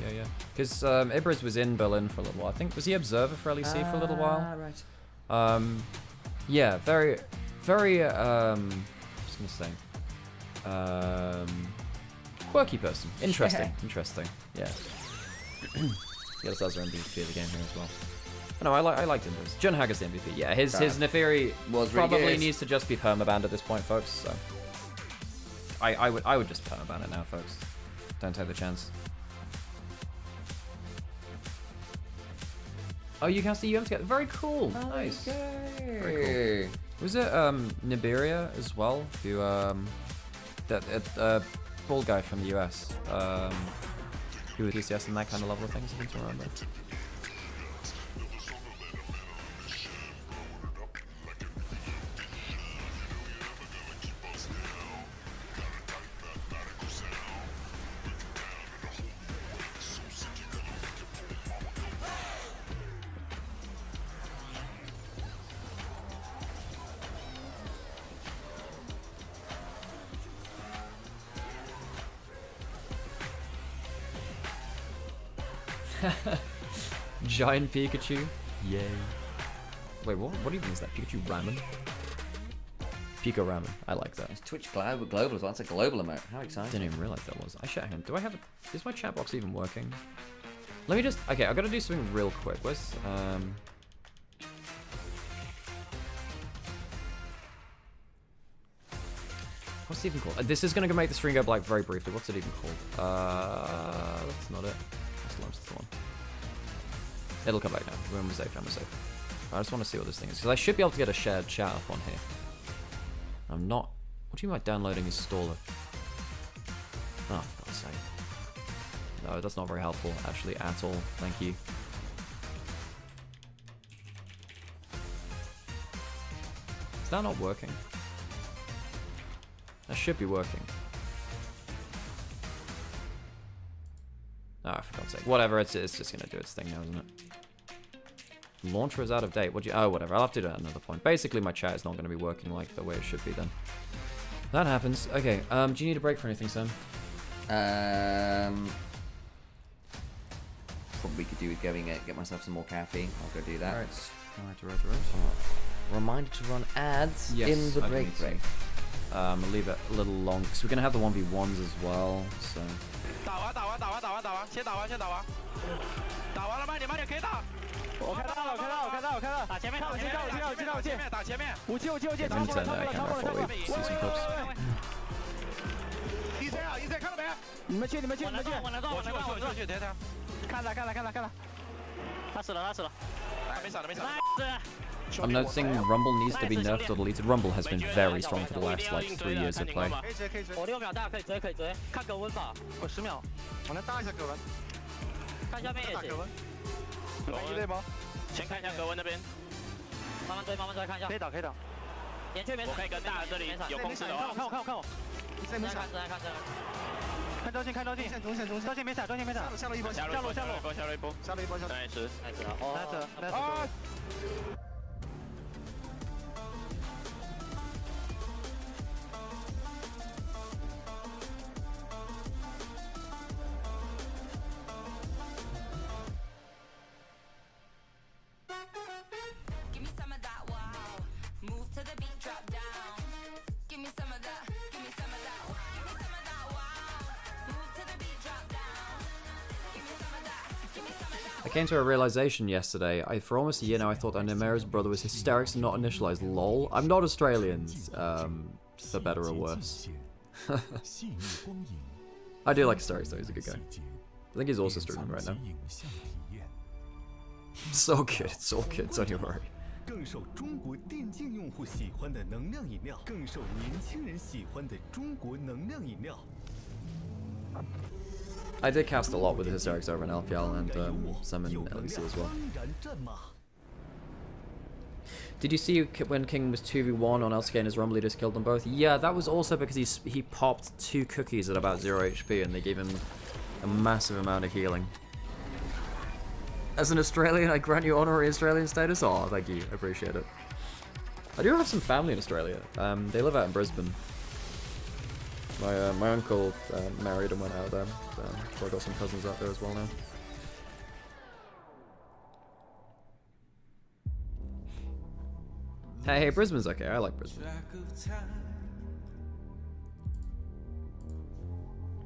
Because Ibris was in Berlin for a little while. I think was he observer for LEC for a little while. Right. Yeah, very. What's gonna say? Quirky person. Interesting. Yeah. He also has our MVP of the game here as well. No, I liked him. Junhao is the MVP. Yeah, his Neferi probably needs to just be permabanned at this point, folks. So I would just permaban it now, folks. Don't take the chance. Oh, you cast the UM together. Very cool. Nice. Very cool. Was it Niberia as well? Who that bald guy from the US? Who was DCS and that kind of level of things? I think to remember. Giant Pikachu. Yay. Wait, what even is that? Pikachu Ramen? Pika Ramen. I like that. It's Twitch global as well. That's a global amount. How exciting. Didn't even realize that was. Hang on. Do I have a... Is my chat box even working? Let me just... Okay, I gotta do something real quick. Where's... What's it even called? This is gonna make the stream go black very briefly. What's it even called? That's not it. That's the one. It'll come back now. When we're safe, I just want to see what this thing is. Because I should be able to get a shared chat up on here. I'm not... What do you mean by downloading installer? Oh, for God's sake. No, that's not very helpful, actually, at all. Thank you. Is that not working? That should be working. Ah, for God's sake. Whatever, it's just gonna do its thing now, isn't it? Launcher is out of date. Oh, whatever. I'll have to do it at another point. Basically, my chat is not going to be working like the way it should be then. That happens. Okay, do you need a break for anything, Sam? Probably could do with going get myself some more caffeine. I'll go do that. Right. Reminder to run ads in the break. I'll leave it a little long because we're going to have the 1v1s as well, so... 打完，先打完，打完了慢点可以打。我看到，打前面，打前面，5级，超过了，一C看到没？你们去，我去，等他，看了，他死了，没死。I'm noticing Rumble needs to be nerfed or deleted. Rumble has been very strong for the last like 3 years of play. 我6秒大，可以追，看格温吧。我10秒，我能搭一下格温。看下面也行。1对吗？先看一下格温那边。慢慢追，看一下。可以打。眼雀没死。我可以跟大这里有控制的话。看我。看这。看周进，周进没闪，下了一波，下了一波，nice，哦。I came to a realization yesterday. For almost a year now, I thought that Nymaera's brother was hysterics and not initialized. Lol. I'm not Australian, for better or worse. I do like Hysterics though, he's a good guy. I think he's also streaming right now. So good, don't you worry. 更受中国电竞用户喜欢的能量饮料，更受年轻人喜欢的中国能量饮料。 I did cast a lot with the Hysterics over in LPL and some in LEC as well. Did you see when King was 2v1 on LCK and his Rumble just killed them both? Yeah, that was also because he popped 2 cookies at about 0 HP and they gave him a massive amount of healing. As an Australian, I grant you honorary Australian status. Oh, thank you. I appreciate it. I do have some family in Australia. They live out in Brisbane. My uncle married and went out there, so I got some cousins out there as well now. Hey, Brisbane's okay. I like Brisbane.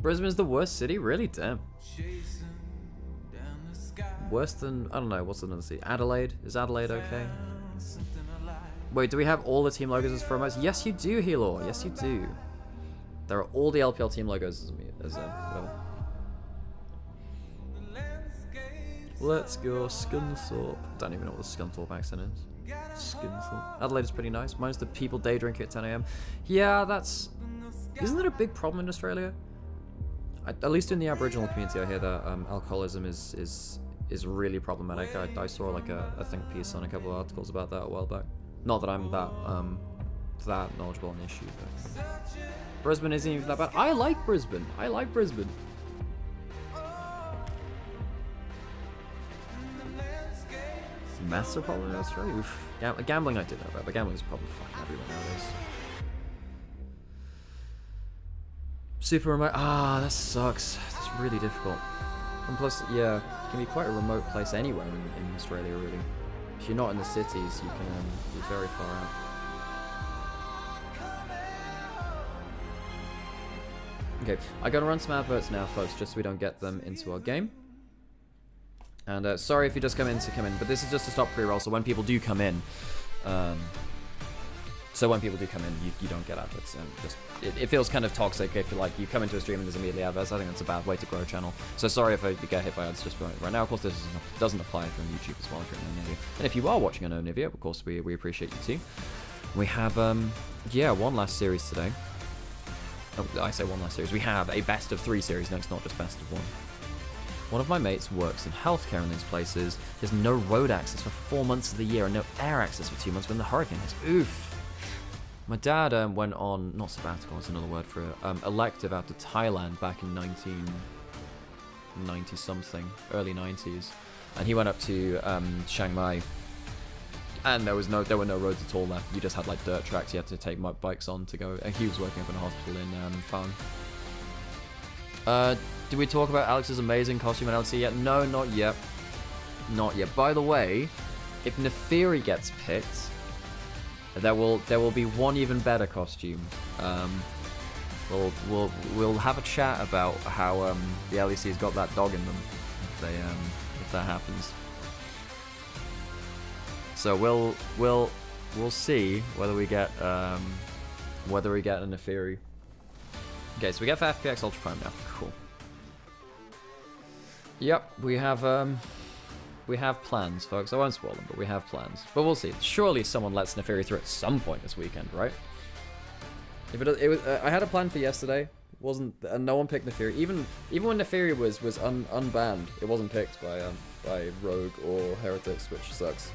Brisbane's the worst city? Really? Damn. Worse than... I don't know. What's another city? Adelaide? Is Adelaide okay? Wait, do we have all the team logos as promos? Yes, you do, Helor. Yes, you do. There are all the LPL team logos as well. Let's go Scunthorpe. Don't even know what the Scunthorpe accent is. Scunthorpe. Adelaide is pretty nice. Minus the people day drink at 10 AM. Yeah, that's... Isn't that a big problem in Australia? At least in the Aboriginal community, I hear that alcoholism is really problematic. I saw like a think piece on a couple of articles about that a while back. Not that I'm that knowledgeable on the issue, but Brisbane isn't even that bad. I like Brisbane. Maths are problem in Australia. Oof. Gambling I did know about, but gambling's a problem fucking everywhere nowadays. Super remote. Ah, that sucks. That's really difficult. And plus, yeah, it can be quite a remote place anywhere in Australia, really. If you're not in the cities, you can be very far out. Okay, I gotta run some adverts now, folks, just so we don't get them into our game. And sorry if you just come in, but this is just to stop pre-roll, so when people do come in, you don't get adverts. And just it feels kind of toxic if you come into a stream and there's immediately adverts. I think that's a bad way to grow a channel. So sorry if you get hit by ads just right now. Of course, this doesn't apply if you're on YouTube as well, if you're an Onivia. And if you are watching an Onivia, of course, we appreciate you too. We have one last series today. Oh, I say one last series. We have a best of 3 series next, not just best of 1. One of my mates works in healthcare in these places. He has no road access for 4 months of the year and no air access for 2 months when the hurricane hits. Oof. My dad went on, not sabbatical, that's another word for it, elective out to Thailand back in 1990 something, early 90s. And he went up to Chiang Mai. And there were no roads at all there. You just had like dirt tracks you had to take bikes on to go. He was working up in a hospital in Phang. Did we talk about Alex's amazing costume in LC yet? No, not yet. Not yet. By the way, if Neferi gets picked, there will be one even better costume. We'll have a chat about how the LEC's got that dog in them if that happens. So we'll see whether we get a Neferi. Okay, so we get for FPX Ultra Prime now. Cool. Yep, we have plans, folks. I won't spoil them, but we have plans. But we'll see. Surely someone lets Neferi through at some point this weekend, right? If it was, I had a plan for yesterday. No one picked Neferi. Even when Neferi was unbanned, it wasn't picked by Rogue or Heretics, which sucks.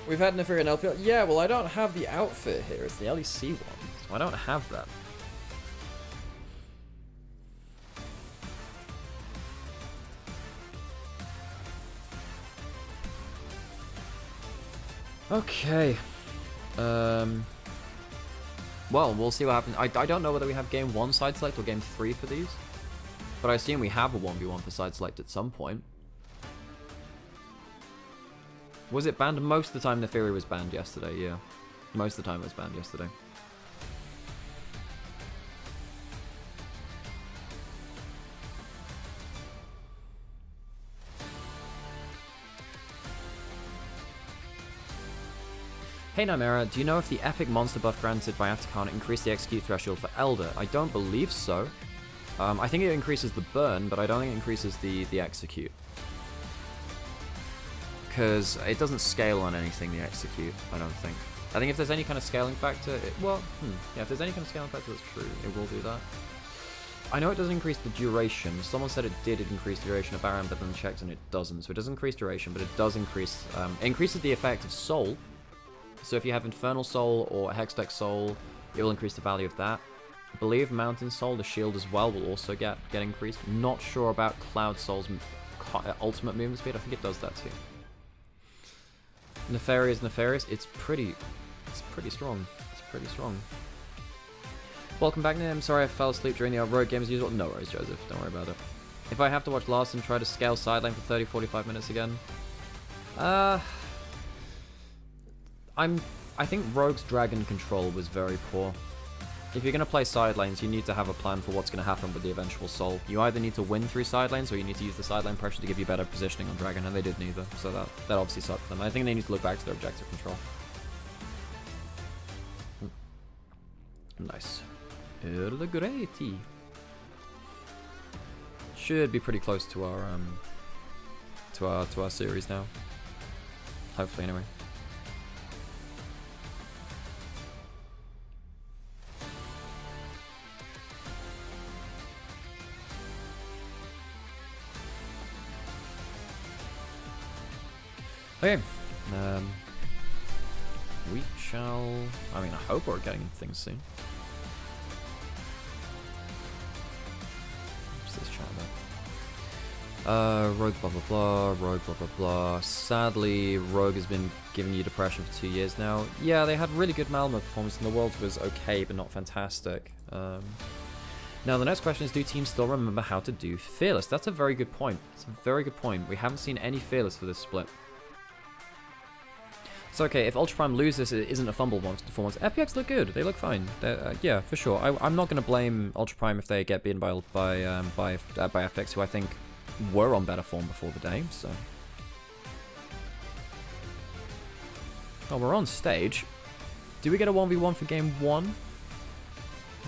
We've had Neferi and LPL. Yeah, well, I don't have the outfit here. It's the LEC one, so I don't have that. Okay. Well, we'll see what happens. I don't know whether we have game 1 side select or game 3 for these, but I assume we have a 1v1 for side select at some point. Was it banned? Most of the time Neferi was banned yesterday, yeah. Most of the time it was banned yesterday. Hey Nymaera, do you know if the epic monster buff granted by Atacana increased the execute threshold for Elder? I don't believe so. I think it increases the burn, but I don't think it increases the execute. Because it doesn't scale on anything, the execute, I don't think. I think if there's any kind of scaling factor, yeah, if there's any kind of scaling factor that's true, it will do that. I know it doesn't increase the duration. Someone said it did increase the duration of Baron, but then checked and it doesn't. So it doesn't increase duration, but it does increase, it increases the effect of Soul. So if you have Infernal Soul or Hextech Soul, it will increase the value of that. I believe Mountain Soul, the shield as well, will also get increased. Not sure about Cloud Soul's ultimate movement speed. I think it does that too. Nefarious. It's pretty strong. It's pretty strong. Welcome back, Nim. Sorry I fell asleep during the road game as usual. No worries, Joseph. Don't worry about it. If I have to watch Larson try to scale side lane for 30-45 minutes again, I think Rogue's Dragon control was very poor. If you're going to play side lanes, you need to have a plan for what's going to happen with the eventual soul. You either need to win through side lanes, or you need to use the side lane pressure to give you better positioning on Dragon, and they did neither, so that obviously sucked for them. I think they need to look back to their objective control. Nice. Great. Should be pretty close to our series now. Hopefully, anyway. Okay, we shall, I mean, I hope we're getting things soon. What's this chat about? Rogue blah blah blah, Rogue blah blah blah. Sadly, Rogue has been giving you depression for 2 years now. Yeah, they had really good Malmo performance and the Worlds was okay, but not fantastic. Now, the next question is, do teams still remember how to do Fearless? That's a very good point. It's a very good point. We haven't seen any Fearless for this split. It's okay, if Ultra Prime loses, it isn't a fumble performance. FPX look good. They look fine. Yeah, for sure. I'm not going to blame Ultra Prime if they get beaten by FPX, who I think were on better form before the day, so... Oh, we're on stage. Do we get a 1v1 for game 1?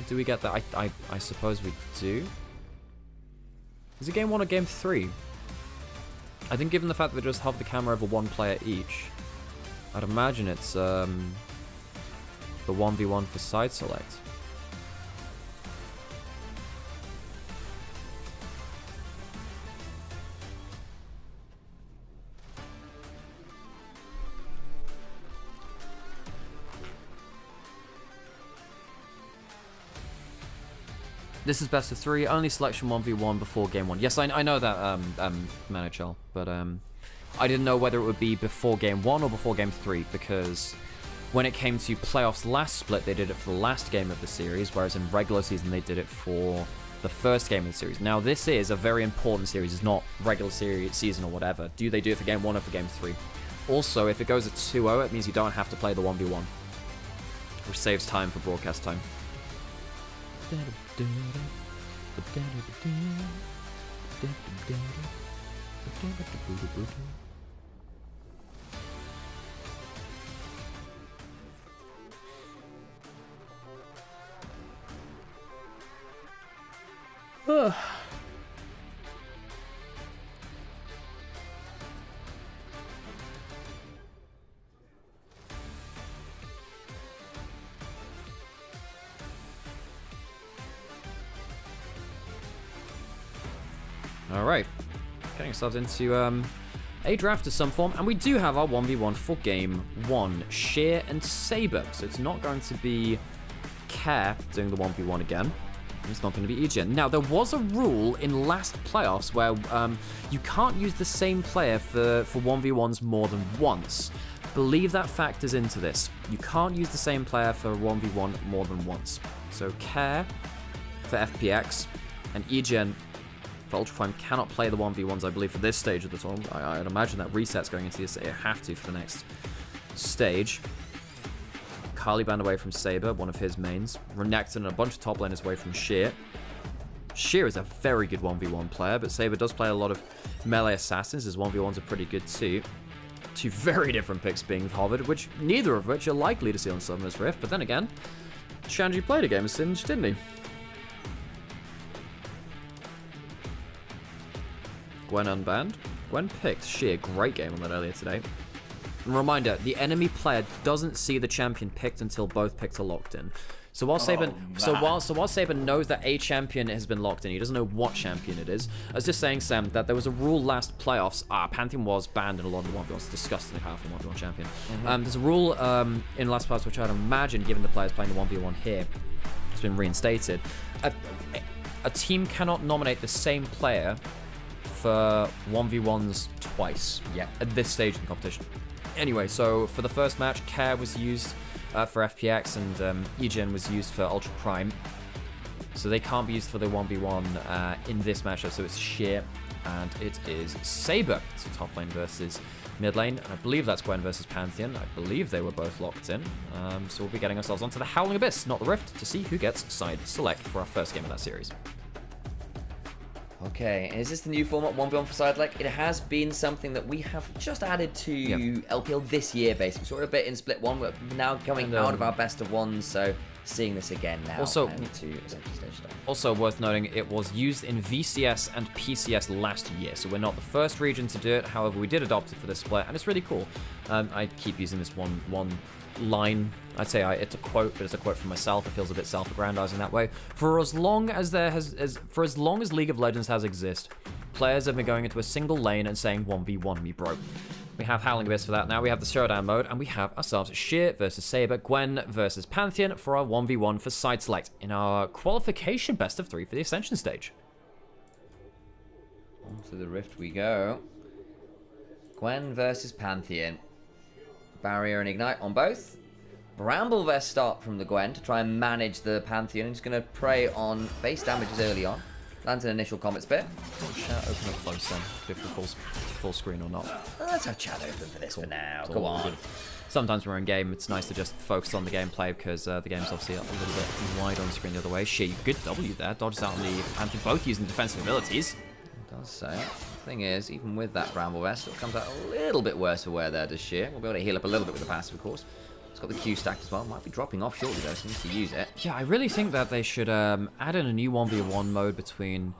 Do we get that? I suppose we do. Is it game 1 or game 3? I think given the fact that they just hover the camera over one player each, I'd imagine it's the 1v1 for side select. This is best of 3, only selection 1v1 before game 1. Yes, I know that, Manichel, but I didn't know whether it would be before game 1 or before game 3, because when it came to playoffs last split, they did it for the last game of the series, whereas in regular season, they did it for the first game of the series. Now, this is a very important series. It's not regular season or whatever. Do they do it for game 1 or for game 3? Also, if it goes at 2-0, it means you don't have to play the 1v1, which saves time for broadcast time. Alright, getting ourselves into a draft of some form, and we do have our 1v1 for game 1, Sheer and Saber. So it's not going to be Care doing the 1v1 again. It's not going to be Egen. Now, there was a rule in last playoffs where you can't use the same player for 1v1s more than once. Believe that factors into this. You can't use the same player for 1v1 more than once. So Care for FPX and Egen for Ultra Prime cannot play the 1v1s, I believe, for this stage of the tournament. I'd imagine that resets going into this. They have to for the next stage. Carly banned away from Saber, one of his mains. Renekton and a bunch of top laners away from Sheer. Sheer is a very good 1v1 player, but Saber does play a lot of melee assassins. His 1v1s are pretty good too. Two very different picks being hovered, which neither of which are likely to see on Summoner's Rift. But then again, Shanji played a game of Singed, didn't he? Gwen unbanned. Gwen picked Sheer. Great game on that earlier today. And reminder, the enemy player doesn't see the champion picked until both picks are locked in. So while Saber, while Saber knows that a champion has been locked in, he doesn't know what champion it is. I was just saying, Sam, that there was a rule last playoffs. Pantheon was banned in a lot of the 1v1s. Disgustingly powerful 1v1 champion. There's a rule in last playoffs which I'd imagine, given the players playing the 1v1 here, has been reinstated. A team cannot nominate the same player for 1v1s twice yet at this stage in the competition. Anyway, so for the first match, Care was used for FPX and Egen was used for Ultra Prime. So they can't be used for the 1v1 in this matchup, so it's Sheer and it is Saber. So top lane versus mid lane. I believe that's Gwen versus Pantheon. I believe they were both locked in. So we'll be getting ourselves onto the Howling Abyss, not the Rift, to see who gets side select for our first game of that series. Okay, and is this the new format, 1v1 for side select? It has been something that we have just added to LPL this year, basically. Sort of a bit in Split 1, we're now coming out of our best of ones, so seeing this again now. Also, also worth noting, it was used in VCS and PCS last year, so we're not the first region to do it. However, we did adopt it for this split, and it's really cool. I keep using this one line. I'd say it's a quote, but it's a quote from myself. It feels a bit self-aggrandizing that way. For as long as League of Legends has existed, players have been going into a single lane and saying 1v1 me, bro. We have Howling Abyss for that now. We have the Showdown mode, and we have ourselves Sheer versus Saber, Gwen versus Pantheon for our 1v1 for side select in our qualification best of 3 for the Ascension stage. Onto the Rift we go. Gwen versus Pantheon. Barrier and Ignite on both. Bramble Vest start from the Gwen to try and manage the Pantheon. He's going to prey on base damages early on. Lands an initial Comet Spit. Chat open up close then, if the full screen or not. Let's have chat open for this for now. Come on. Sometimes when we're in game, it's nice to just focus on the gameplay because the game's obviously a little bit wide on screen the other way. She, good W there. Dodges out on the Pantheon, both using defensive abilities. It does so. The thing is, even with that Bramble Vest, it comes out a little bit worse for wear there, does Sheer. We'll be able to heal up a little bit with the passive, of course. It's got the Q stacked as well. Might be dropping off shortly, though, so he needs to use it. Yeah, I really think that they should add in a new 1v1 mode between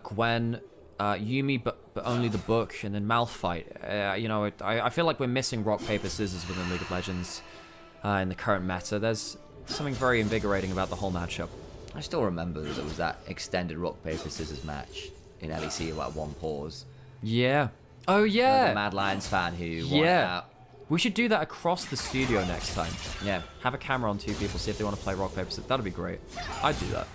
Gwen, Yuumi, but only the book, and then Malphite. You know, I feel like we're missing rock, paper, scissors within League of Legends in the current meta. There's something very invigorating about the whole matchup. I still remember that there was that extended rock, paper, scissors match in LEC, like one pause. Yeah. Oh, yeah. The Mad Lions fan who won out. We should do that across the studio next time. Yeah. Have a camera on two people, see if they want to play rock, paper, scissors. That'd be great. I'd do that.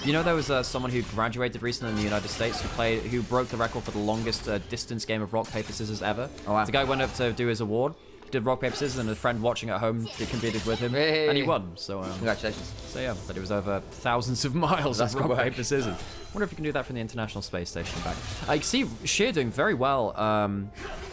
You know, there was someone who graduated recently in the United States who broke the record for the longest distance game of rock, paper, scissors ever. Oh, wow. The guy went up to do his award, did rock, paper, scissors, and a friend watching at home competed with him, and he won. So congratulations. So yeah, but it was over thousands of miles of rock, paper, scissors. Wonder if you can do that from the International Space Station back. I see Sheer doing very well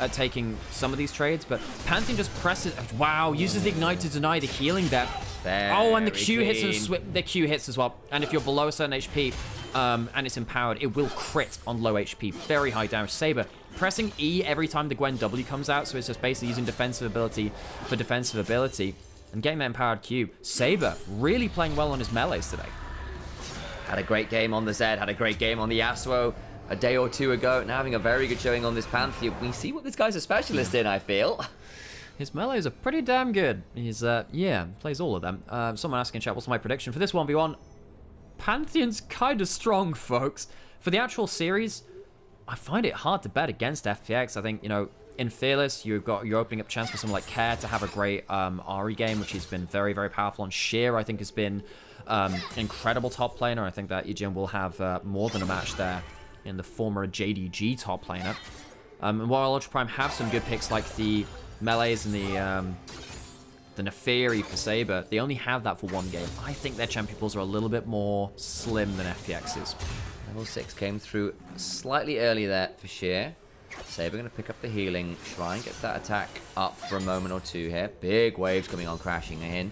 at taking some of these trades, but Pantheon just presses. Wow, uses the Ignite to deny the healing there. And the Q hits and the Q hits as well. And if you're below a certain HP and it's empowered, it will crit on low HP. Very high damage. Saber pressing E every time the Gwen W comes out, so it's just basically using defensive ability for defensive ability and getting that empowered Q. Saber really playing well on his melees today. Had a great game on the Zed, had a great game on the Yasuo a day or two ago, and having a very good showing on this Pantheon. We see what this guy's a specialist in, I feel. His melees are pretty damn good. He's, yeah, plays all of them. Someone asking in chat, what's my prediction for this 1v1? Pantheon's kind of strong, folks. For the actual series, I find it hard to bet against FPX. I think, you know, in Fearless, you're opening up a chance for someone like Care to have a great Ahri game, which has been very, very powerful. And Sheer, I think, has been incredible top laner. I think that EGM will have more than a match there in the former JDG top laner. And while Ultra Prime have some good picks like the Melees and the Neferi for Saber, they only have that for one game. I think their champion pools are a little bit more slim than FPX's. Level 6 came through slightly early there for Sheer. Saber going to pick up the healing, try and get that attack up for a moment or two here. Big waves coming on, crashing in.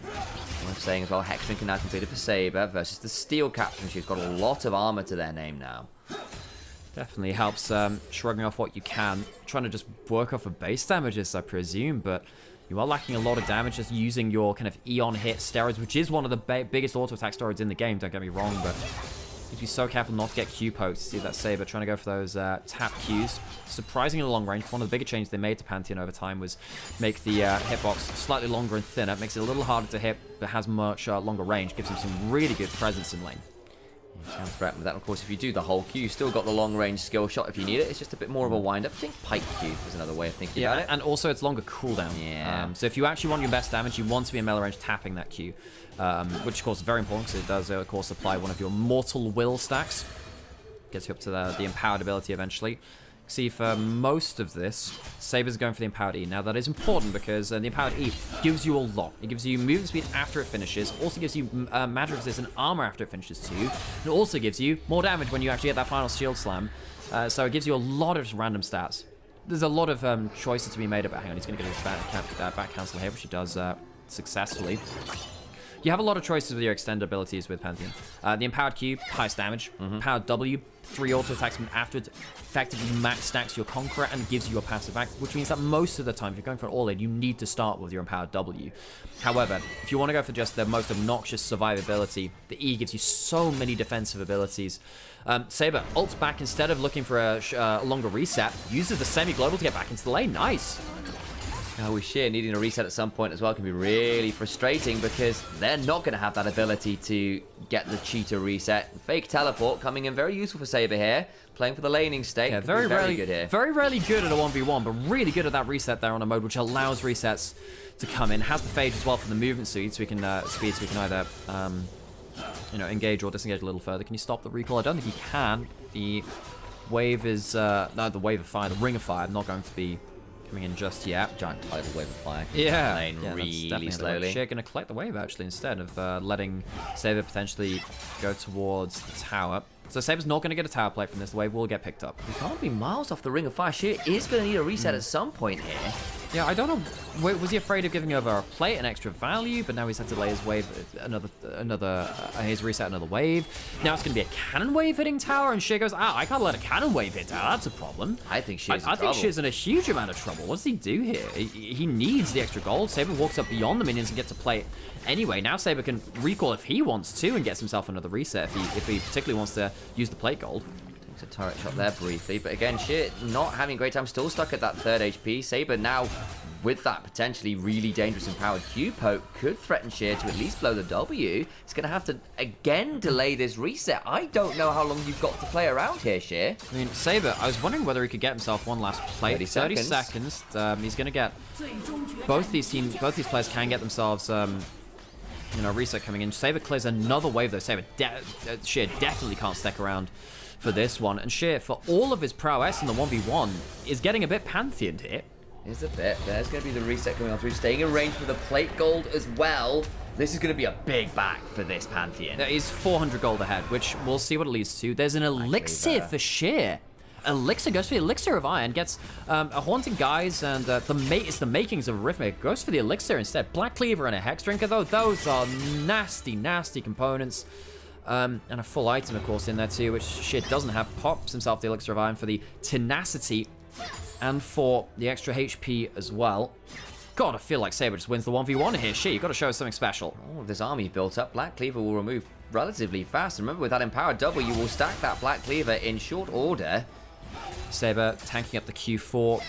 I'm saying as well, Hexman can now complete it for Saber versus the Steel Captain. She's got a lot of armor to their name now. Definitely helps shrugging off what you can. Trying to just work off of base damages, I presume, but you are lacking a lot of damage just using your kind of Eon hit steroids, which is one of the biggest auto attack steroids in the game, don't get me wrong, but you have to be so careful not to get Q poked. See that Saber trying to go for those tap Qs. Surprisingly long range. One of the bigger changes they made to Pantheon over time was make the hitbox slightly longer and thinner. Makes it a little harder to hit, but has much longer range. Gives him some really good presence in lane. You can threaten with that. Of course, if you do the whole Q, you still got the long range skill shot if you need it. It's just a bit more of a wind up. I think Pike Q is another way of thinking about it. And also it's longer cooldown. Yeah. So if you actually want your best damage, you want to be in melee range tapping that Q, which of course is very important because it does, of course, apply one of your Mortal Will stacks. Gets you up to the empowered ability eventually. See, for most of this, Saber's going for the empowered E. Now, that is important because the empowered E gives you a lot. It gives you movement speed after it finishes. Also gives you magic resist and armor after it finishes too. And it also gives you more damage when you actually get that final shield slam. So it gives you a lot of random stats. There's a lot of choices to be made about. Hang on, he's going to get his back cancel here, which he does successfully. You have a lot of choices with your extended abilities with Pantheon. The empowered Q, highest damage. Empowered W, 3 auto attacks after it effectively max stacks your Conqueror and gives you a passive back, which means that most of the time, if you're going for an all-in, you need to start with your empowered W. However, if you want to go for just the most obnoxious survivability, the E gives you so many defensive abilities. Saber ults back instead of looking for a longer reset, uses the semi-global to get back into the lane. Nice. With Sheer needing a reset at some point as well can be really frustrating because they're not going to have that ability to get the cheetah reset. Fake teleport coming in very useful for Saber here, playing for the laning state. Yeah, very good here. Very rarely good at a 1v1, but really good at that reset there on a mode which allows resets to come in. Has the phage as well for the movement speed, so we can either you know, engage or disengage a little further. Can you stop the recall? I don't think you can. The wave is no, the wave of fire, the ring of fire, not going to be coming in just yet. Giant tidal wave of fire. Yeah, Playing that's really definitely slowly. Sheer going to collect the wave, actually, instead of letting Saber potentially go towards the tower. So Saber's not going to get a tower play from this. The wave will get picked up. We can't be miles off the Ring of Fire. Sheer is going to need a reset at some point here. Yeah, I don't know. Was he afraid of giving over a plate, an extra value? But now he's had to lay his wave, his reset another wave. Now it's going to be a cannon wave hitting tower, and Sheer goes, I can't let a cannon wave hit tower. That's a problem. I think Sheer's in I trouble. think Sheer's in a huge amount of trouble. What does he do here? He needs the extra gold. Saber walks up beyond the minions and gets to play anyway. Now Saber can recall if he wants to and gets himself another reset if he particularly wants to use the plate gold. Takes a turret shot there briefly, but again, Sheer not having a great time, still stuck at that 3rd HP. Saber now, with that potentially really dangerous empowered Q poke, could threaten Sheer to at least blow the W. It's going to have to, again, delay this reset. I don't know how long you've got to play around here, Sheer. I mean, Saber, I was wondering whether he could get himself one last play. 30 seconds. He's going to get... Both these players can get themselves... reset coming in. Saber clears another wave, though. Saber, Sheer definitely can't stick around for this one. And Sheer, for all of his prowess in the 1v1, is getting a bit Pantheoned here. Is a bit. There's going to be the reset coming on through. Staying in range for the plate gold as well. This is going to be a big back for this Pantheon. There is 400 gold ahead, which we'll see what it leads to. There's an elixir for Sheer. Elixir goes for the Elixir of Iron, gets a Haunting Guise, and it's the makings of a Riftmaker. Goes for the Elixir instead. Black Cleaver and a Hex Drinker, though. Those are nasty, nasty components. And a full item, of course, in there too, which Sheer doesn't have. Pops himself the Elixir of Iron for the Tenacity and for the extra HP as well. God, I feel like Saber just wins the 1v1 here. Sheer, you've got to show us something special. Oh, this army built up. Black Cleaver will remove relatively fast. Remember, with that empowered double, you will stack that Black Cleaver in short order. Saber tanking up the Q4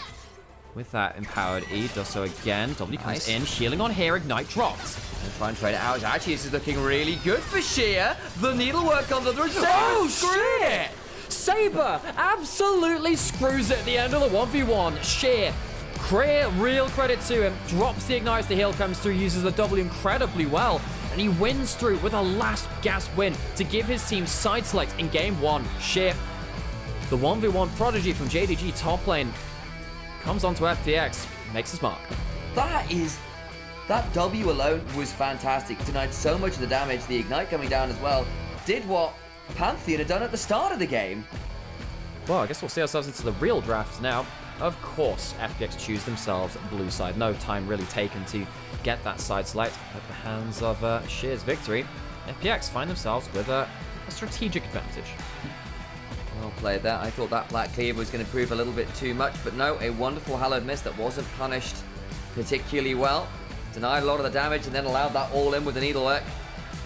with that empowered E. Does so again. W comes in, healing on here. Ignite drops. And try and trade it out. Actually, this is looking really good for Sheer. The needlework comes on through. Oh, shit! Saber absolutely screws it at the end of the 1v1. Sheer, real credit to him. Drops the Ignite as the heal comes through. Uses the W incredibly well. And he wins through with a last gasp win to give his team side select in game 1. Sheer, the 1v1 prodigy from JDG top lane, comes onto FPX, makes his mark. That W alone was fantastic. Denied so much of the damage. The Ignite coming down as well. Did what Pantheon had done at the start of the game. Well, I guess we'll see ourselves into the real draft now. Of course, FPX choose themselves blue side. No time really taken to get that side select at the hands of Sheer's victory. FPX find themselves with a strategic advantage. Well played there. I thought that Black Cleaver was going to prove a little bit too much, but no, a wonderful Hallowed Mist that wasn't punished particularly well. Denied a lot of the damage and then allowed that all in with the Needlework.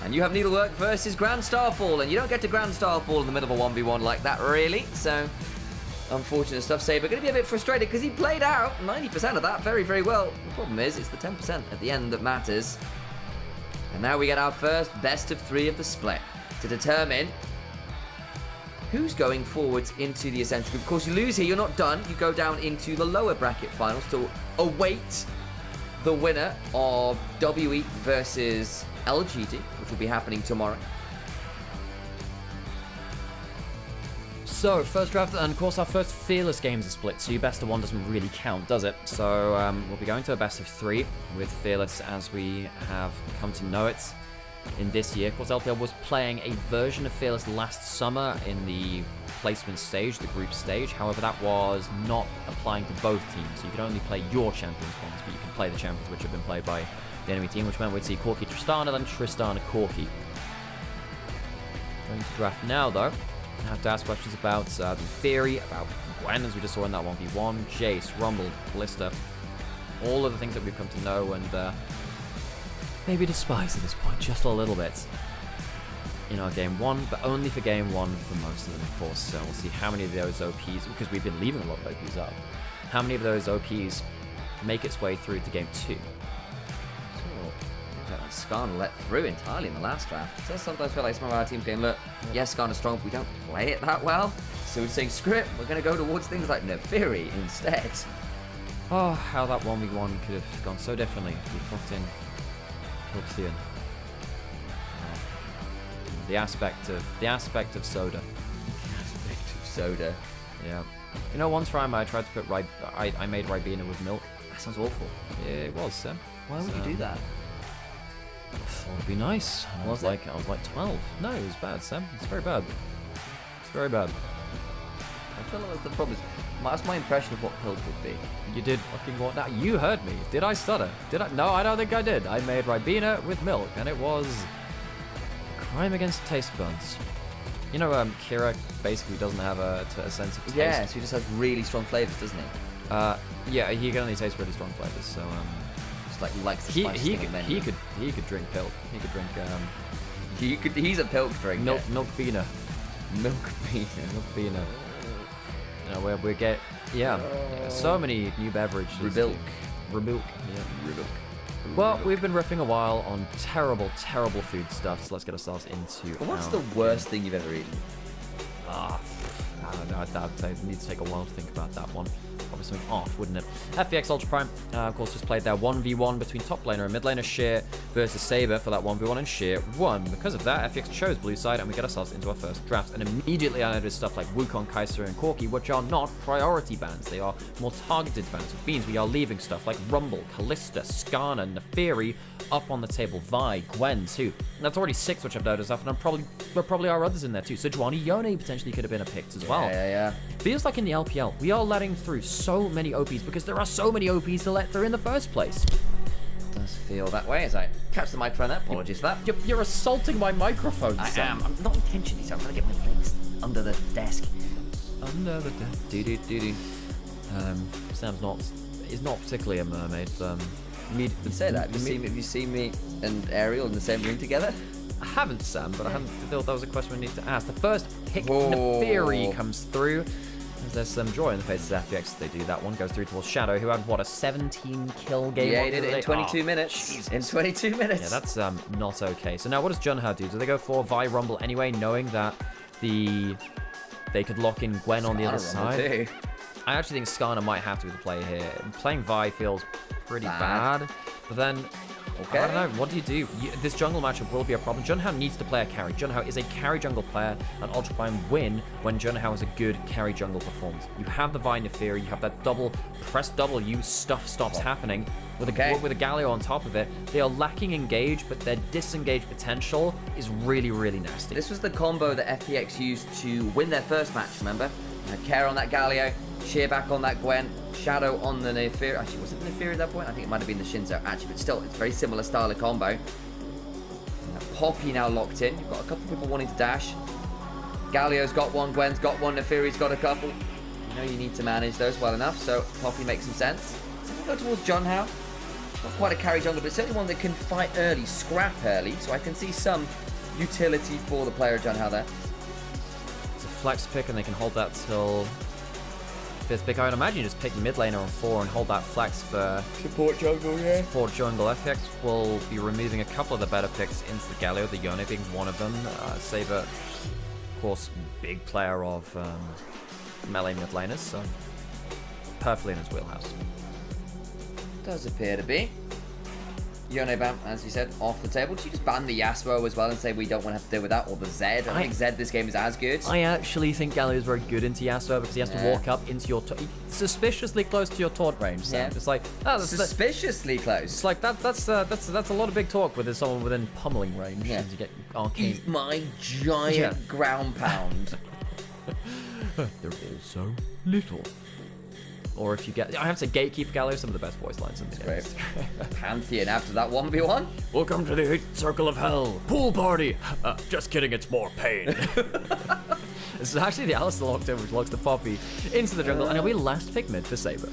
And you have Needlework versus Grand Starfall, and you don't get to Grand Starfall in the middle of a 1v1 like that, really. So, unfortunate stuff. Saber going to be a bit frustrated because he played out 90% of that very, very well. The problem is, it's the 10% at the end that matters. And now we get our first best of 3 of the split to determine who's going forwards into the Essential Group. Of course, you lose here, you're not done. You go down into the lower bracket finals to await the winner of WE versus LGD, which will be happening tomorrow. So, first draft, and of course our first Fearless games are split, so your best of 1 doesn't really count, does it? So, we'll be going to a best of 3 with Fearless as we have come to know it in this year. Of course, LPL was playing a version of Fearless last summer in the placement stage, the group stage. However, that was not applying to both teams. So you could only play your champions ones, but you can play the champions which have been played by the enemy team, which meant we'd see Corki Tristana, then Tristana Corki. Going to draft now, though. I have to ask questions about the theory, about Gwen, as we just saw in that 1v1, Jace, Rumble, Ballista, all of the things that we've come to know and maybe despise at this point, just a little bit in our game 1, but only for game 1 for most of them, of course. So we'll see how many of those OPs, because we've been leaving a lot of OPs up, how many of those OPs make its way through to game 2. Skarner let through entirely in the last draft. It does sometimes feel like some of our teams going, look, yes, Skarner's strong, but we don't play it that well. So we're saying, screw it, we're going to go towards things like Neferi instead. Oh, how that 1v1 could have gone so differently if we put in Hilxian. The aspect of Soda. The aspect of Soda. Yeah. You know, one time I tried to put I made Ribena with milk. That sounds awful. Yeah, it was, Sam. Why would you do that? I thought it'd be nice. I was like 12. No, it was bad, Sam. It's very bad. It's very bad. I feel like that's the problem. That's my impression of what Pilk would be. You did fucking what now? You heard me. Did I stutter? Did I? No, I don't think I did. I made Ribena with milk, and it was a crime against taste buds. You know, Kira basically doesn't have a sense of taste. Yeah, so he just has really strong flavors, doesn't he? Yeah, he can only taste really strong flavors. So just like likes the spice he could drink Pilk. He could drink he's a Pilk drinker. Milk Beaner. Milk Beaner. Milk Beaner. You know, we get so many new beverages. Rebilk. Yeah. Rebilk. Well, we've been riffing a while on terrible food stuff, so let's get ourselves into. Well, what's the worst thing you've ever eaten? I don't know. I'd need to take a while to think about that one. Probably something off, wouldn't it? FPX Ultra Prime, of course, just played their 1v1 between top laner and mid laner Sheer versus Saber for that 1v1, and Sheer won. Because of that, FPX chose blue side, and we get ourselves into our first draft. And immediately I noticed stuff like Wukong, Kaiser, and Corki, which are not priority bans. They are more targeted bans, which means we are leaving stuff like Rumble, Callista, Skarner, Neferi up on the table. Vi, Gwen, too. And that's already 6, which I've noticed off, and there probably are others in there too. So Sejuani Yone potentially could have been a pick as well. Yeah. Feels like in the LPL, we are letting through so many OPs because there are so many OPs to let through in the first place. It does feel that way as I catch the microphone there. Apologies for that. You're assaulting my microphone, Sam. I'm not intentionally, so I'm trying to get my legs under the desk. Under the desk. Do. Sam's is not particularly a mermaid. You say that. Have you seen me and Ariel in the same room together? I haven't, Sam, but I haven't thought that was a question we need to ask. The first pick, Neferi, comes through. There's some joy in the faces of FPX. They do that one. Goes through towards Shadow, who had, what, a 17-kill game? Yeah, he did it in 22 minutes. Jesus. In 22 minutes. Yeah, that's not okay. So now what does Junhao do? Do they go for Vi Rumble anyway, knowing that they could lock in Gwen on the other side? I actually think Skarner might have to be the play here. Playing Vi feels pretty bad. But then, I don't know, what do you do? This jungle matchup will be a problem. Junhao needs to play a carry. Junhao is a carry jungle player, and Ultra Prime win when Junhao has a good carry jungle performance. You have the Vi Neferi, you have that double, press W, stuff stops happening. With a Galio on top of it, they are lacking engage, but their disengage potential is really, really nasty. This was the combo that FPX used to win their first match, remember? Care on that Galio, Sheer back on that Gwen, Shadow on the Neferi. Actually, was it the Neferi at that point? I think it might have been the Shinzo, actually, but still, it's a very similar style of combo. Poppy now locked in. You've got a couple of people wanting to dash. Galio's got one, Gwen's got one, Neferi's got a couple. You know you need to manage those well enough, so Poppy makes some sense. So we go towards Junhao. Not quite a carry jungle, but certainly one that can fight early, scrap early, so I can see some utility for the player Junhao there. It's a flex pick, and they can hold that till 5th pick. I would imagine you just pick mid laner on 4 and hold that flex for support jungle, yeah. Support jungle. FPX will be removing a couple of the better picks into the Galio, the Yone being one of them. Saber, of course, big player of melee mid laners, so perfectly in his wheelhouse. Does appear to be. Yone ban, as you said, off the table. Did you just ban the Yasuo as well and say we don't want to have to deal with that, or the Zed? I think Zed this game is as good. I actually think Galio is very good into Yasuo because he has to walk up into your suspiciously close to your taunt range. So it's like suspiciously close. It's like that's a lot of big talk with someone within pummeling range. Yeah. You get arcane. Eat my giant ground pound. They're all so little. Or if you get, I have to say, Gatekeeper Galio, some of the best voice lines in the game. Pantheon after that 1v1. Welcome to the 8th circle of hell. Pool party. Just kidding, it's more pain. This is actually the Alistair locked in, which locks the Poppy into the jungle. And we last pick mid for Saber.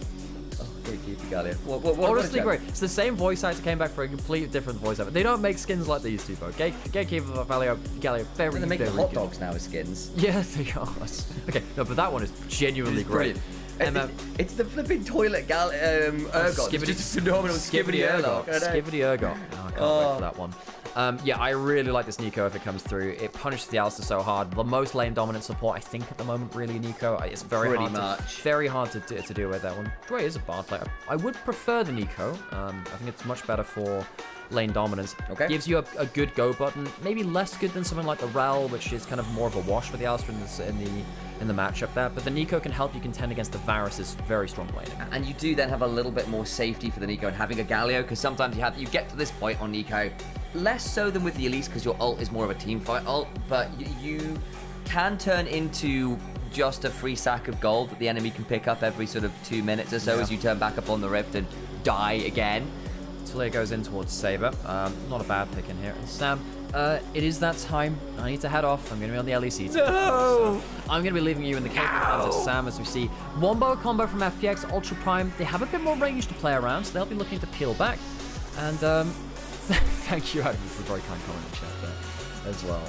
Oh, Gatekeeper Galio. Honestly, great. It's the same voice actor came back for a completely different voice actor. They don't make skins like they used to, though. Gatekeeper Galio, very They're making hot dogs now as skins. Yes, they are. Okay, no, but that one is genuinely great. It's the flipping toilet Urgot. Skibbity, just phenomenal Skibbity Urgot. Skibbity Urgot. Oh, I can't wait for that one. Yeah, I really like this Nico if it comes through. It punishes the Alistar so hard. The most lane dominant support, I think, at the moment, really, Nico. It's very hard to deal with that one. Dre is a bard player. I would prefer the Nico. I think it's much better for lane dominance. Okay. Gives you a good go button. Maybe less good than something like the Rel, which is kind of more of a wash for the Alistar in the matchup there. But the Nico can help you contend against the Varus's very strong laning. And you do then have a little bit more safety for the Nico and having a Galio, because sometimes you get to this point on Nico, less so than with the Elise, because your ult is more of a team fight ult, but you can turn into just a free sack of gold that the enemy can pick up every sort of 2 minutes or so as you turn back up on the Rift and die again. Talia goes in towards Saber. Not a bad pick in here. And Sam, it is that time. I need to head off. I'm going to be on the LEC. No! So I'm going to be leaving you in the capable hands of Sam, as we see. Wombo combo from FPX, Ultra Prime. They have a bit more range to play around, so they'll be looking to peel back. And thank you, Adam, for the very kind comment in chat there as well.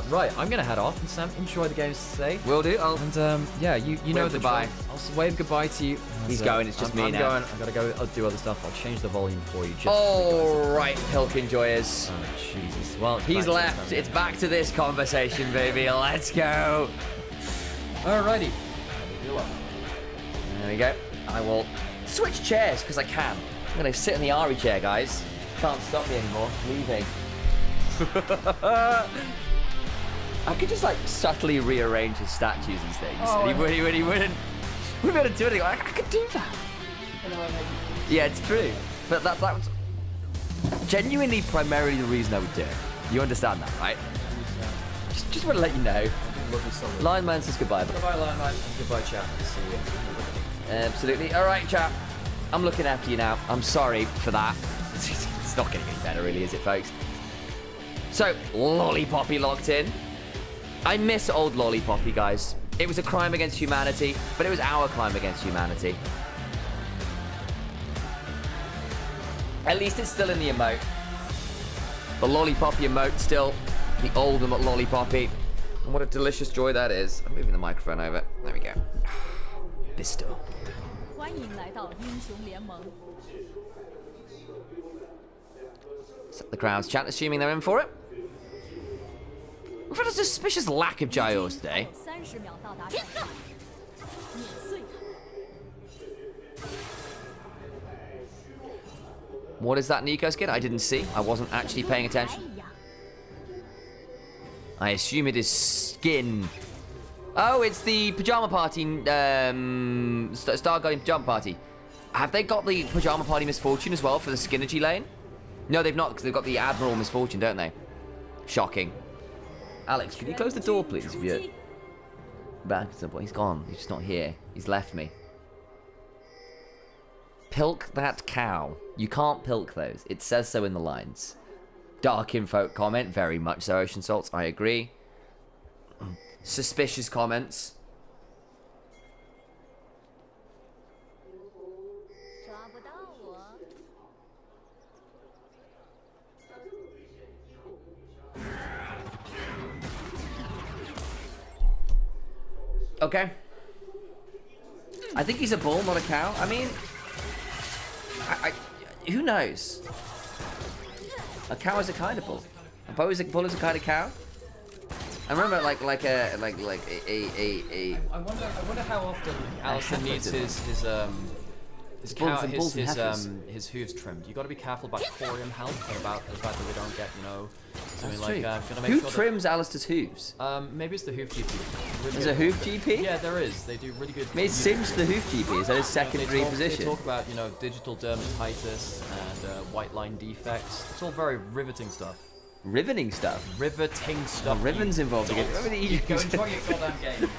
Right, I'm going to head off. And Sam, enjoy the games today. Will do. And yeah, you know the goodbye. I'll wave goodbye to you. He's going. It's just me now. I'm going. I've got to go. I'll do other stuff. I'll change the volume for you. Just all right, Pilk enjoyers. Oh, Jesus. Well, he's left. It's back to this conversation, baby. Let's go. Alrighty. There we go. I will switch chairs because I can. I'm going to sit in the Ari chair, guys. Can't stop me anymore. Leaving. I could just like subtly rearrange his statues and things. And he wouldn't. We wouldn't be able to do anything. I could do that. Yeah, it's true. But that was genuinely primarily the reason I would do it. You understand that, right? Just want to let you know. Lion Man says goodbye. Goodbye, Lion Man. And goodbye, chat. See you. Absolutely. All right, chat. I'm looking after you now. I'm sorry for that. It's not getting any better, really, is it, folks? So, Lollipoppy locked in. I miss old Lollipoppy, guys. It was a crime against humanity, but it was our crime against humanity. At least it's still in the emote. The Lollipoppy emote still. The old Lollipoppy. And what a delicious joy that is. I'm moving the microphone over. There we go. Bisto. Set the crowd's chat, assuming they're in for it. We've had a suspicious lack of Gyos today. What is that Nico skin? I didn't see. I wasn't actually paying attention. I assume it is skin. Oh, it's the Pajama Party, Star Guardian Pajama Party. Have they got the Pajama Party Misfortune as well for the Skinergy lane? No, they've not, because they've got the Admiral Misfortune, don't they? Shocking. Alex, could you close the door, please, if you're back at some point? He's gone. He's just not here. He's left me. Pilk that cow. You can't pilk those. It says so in the lines. Dark info comment. Very much so, Ocean Salts. I agree. Suspicious comments. Okay. I think he's a bull, not a cow. I mean, who knows? A cow is a kind of bull. A bull is a kind of cow. I remember like a. I wonder how often Alistar needs his hooves trimmed. You got to be careful about Corium health and about the fact that we don't get, you know, something like gonna make Who sure trims Alistar's hooves? Maybe it's the hoof GP. Really There's a hoof GP? Yeah, there is. They do really good. Maybe Sim's the hoof GP. Is that his secondary position? They talk about, you know, digital dermatitis and white line defects. It's all very riveting stuff. Riveting stuff? Riveting stuff. Ribbons involved again. Go enjoy your goddamn game.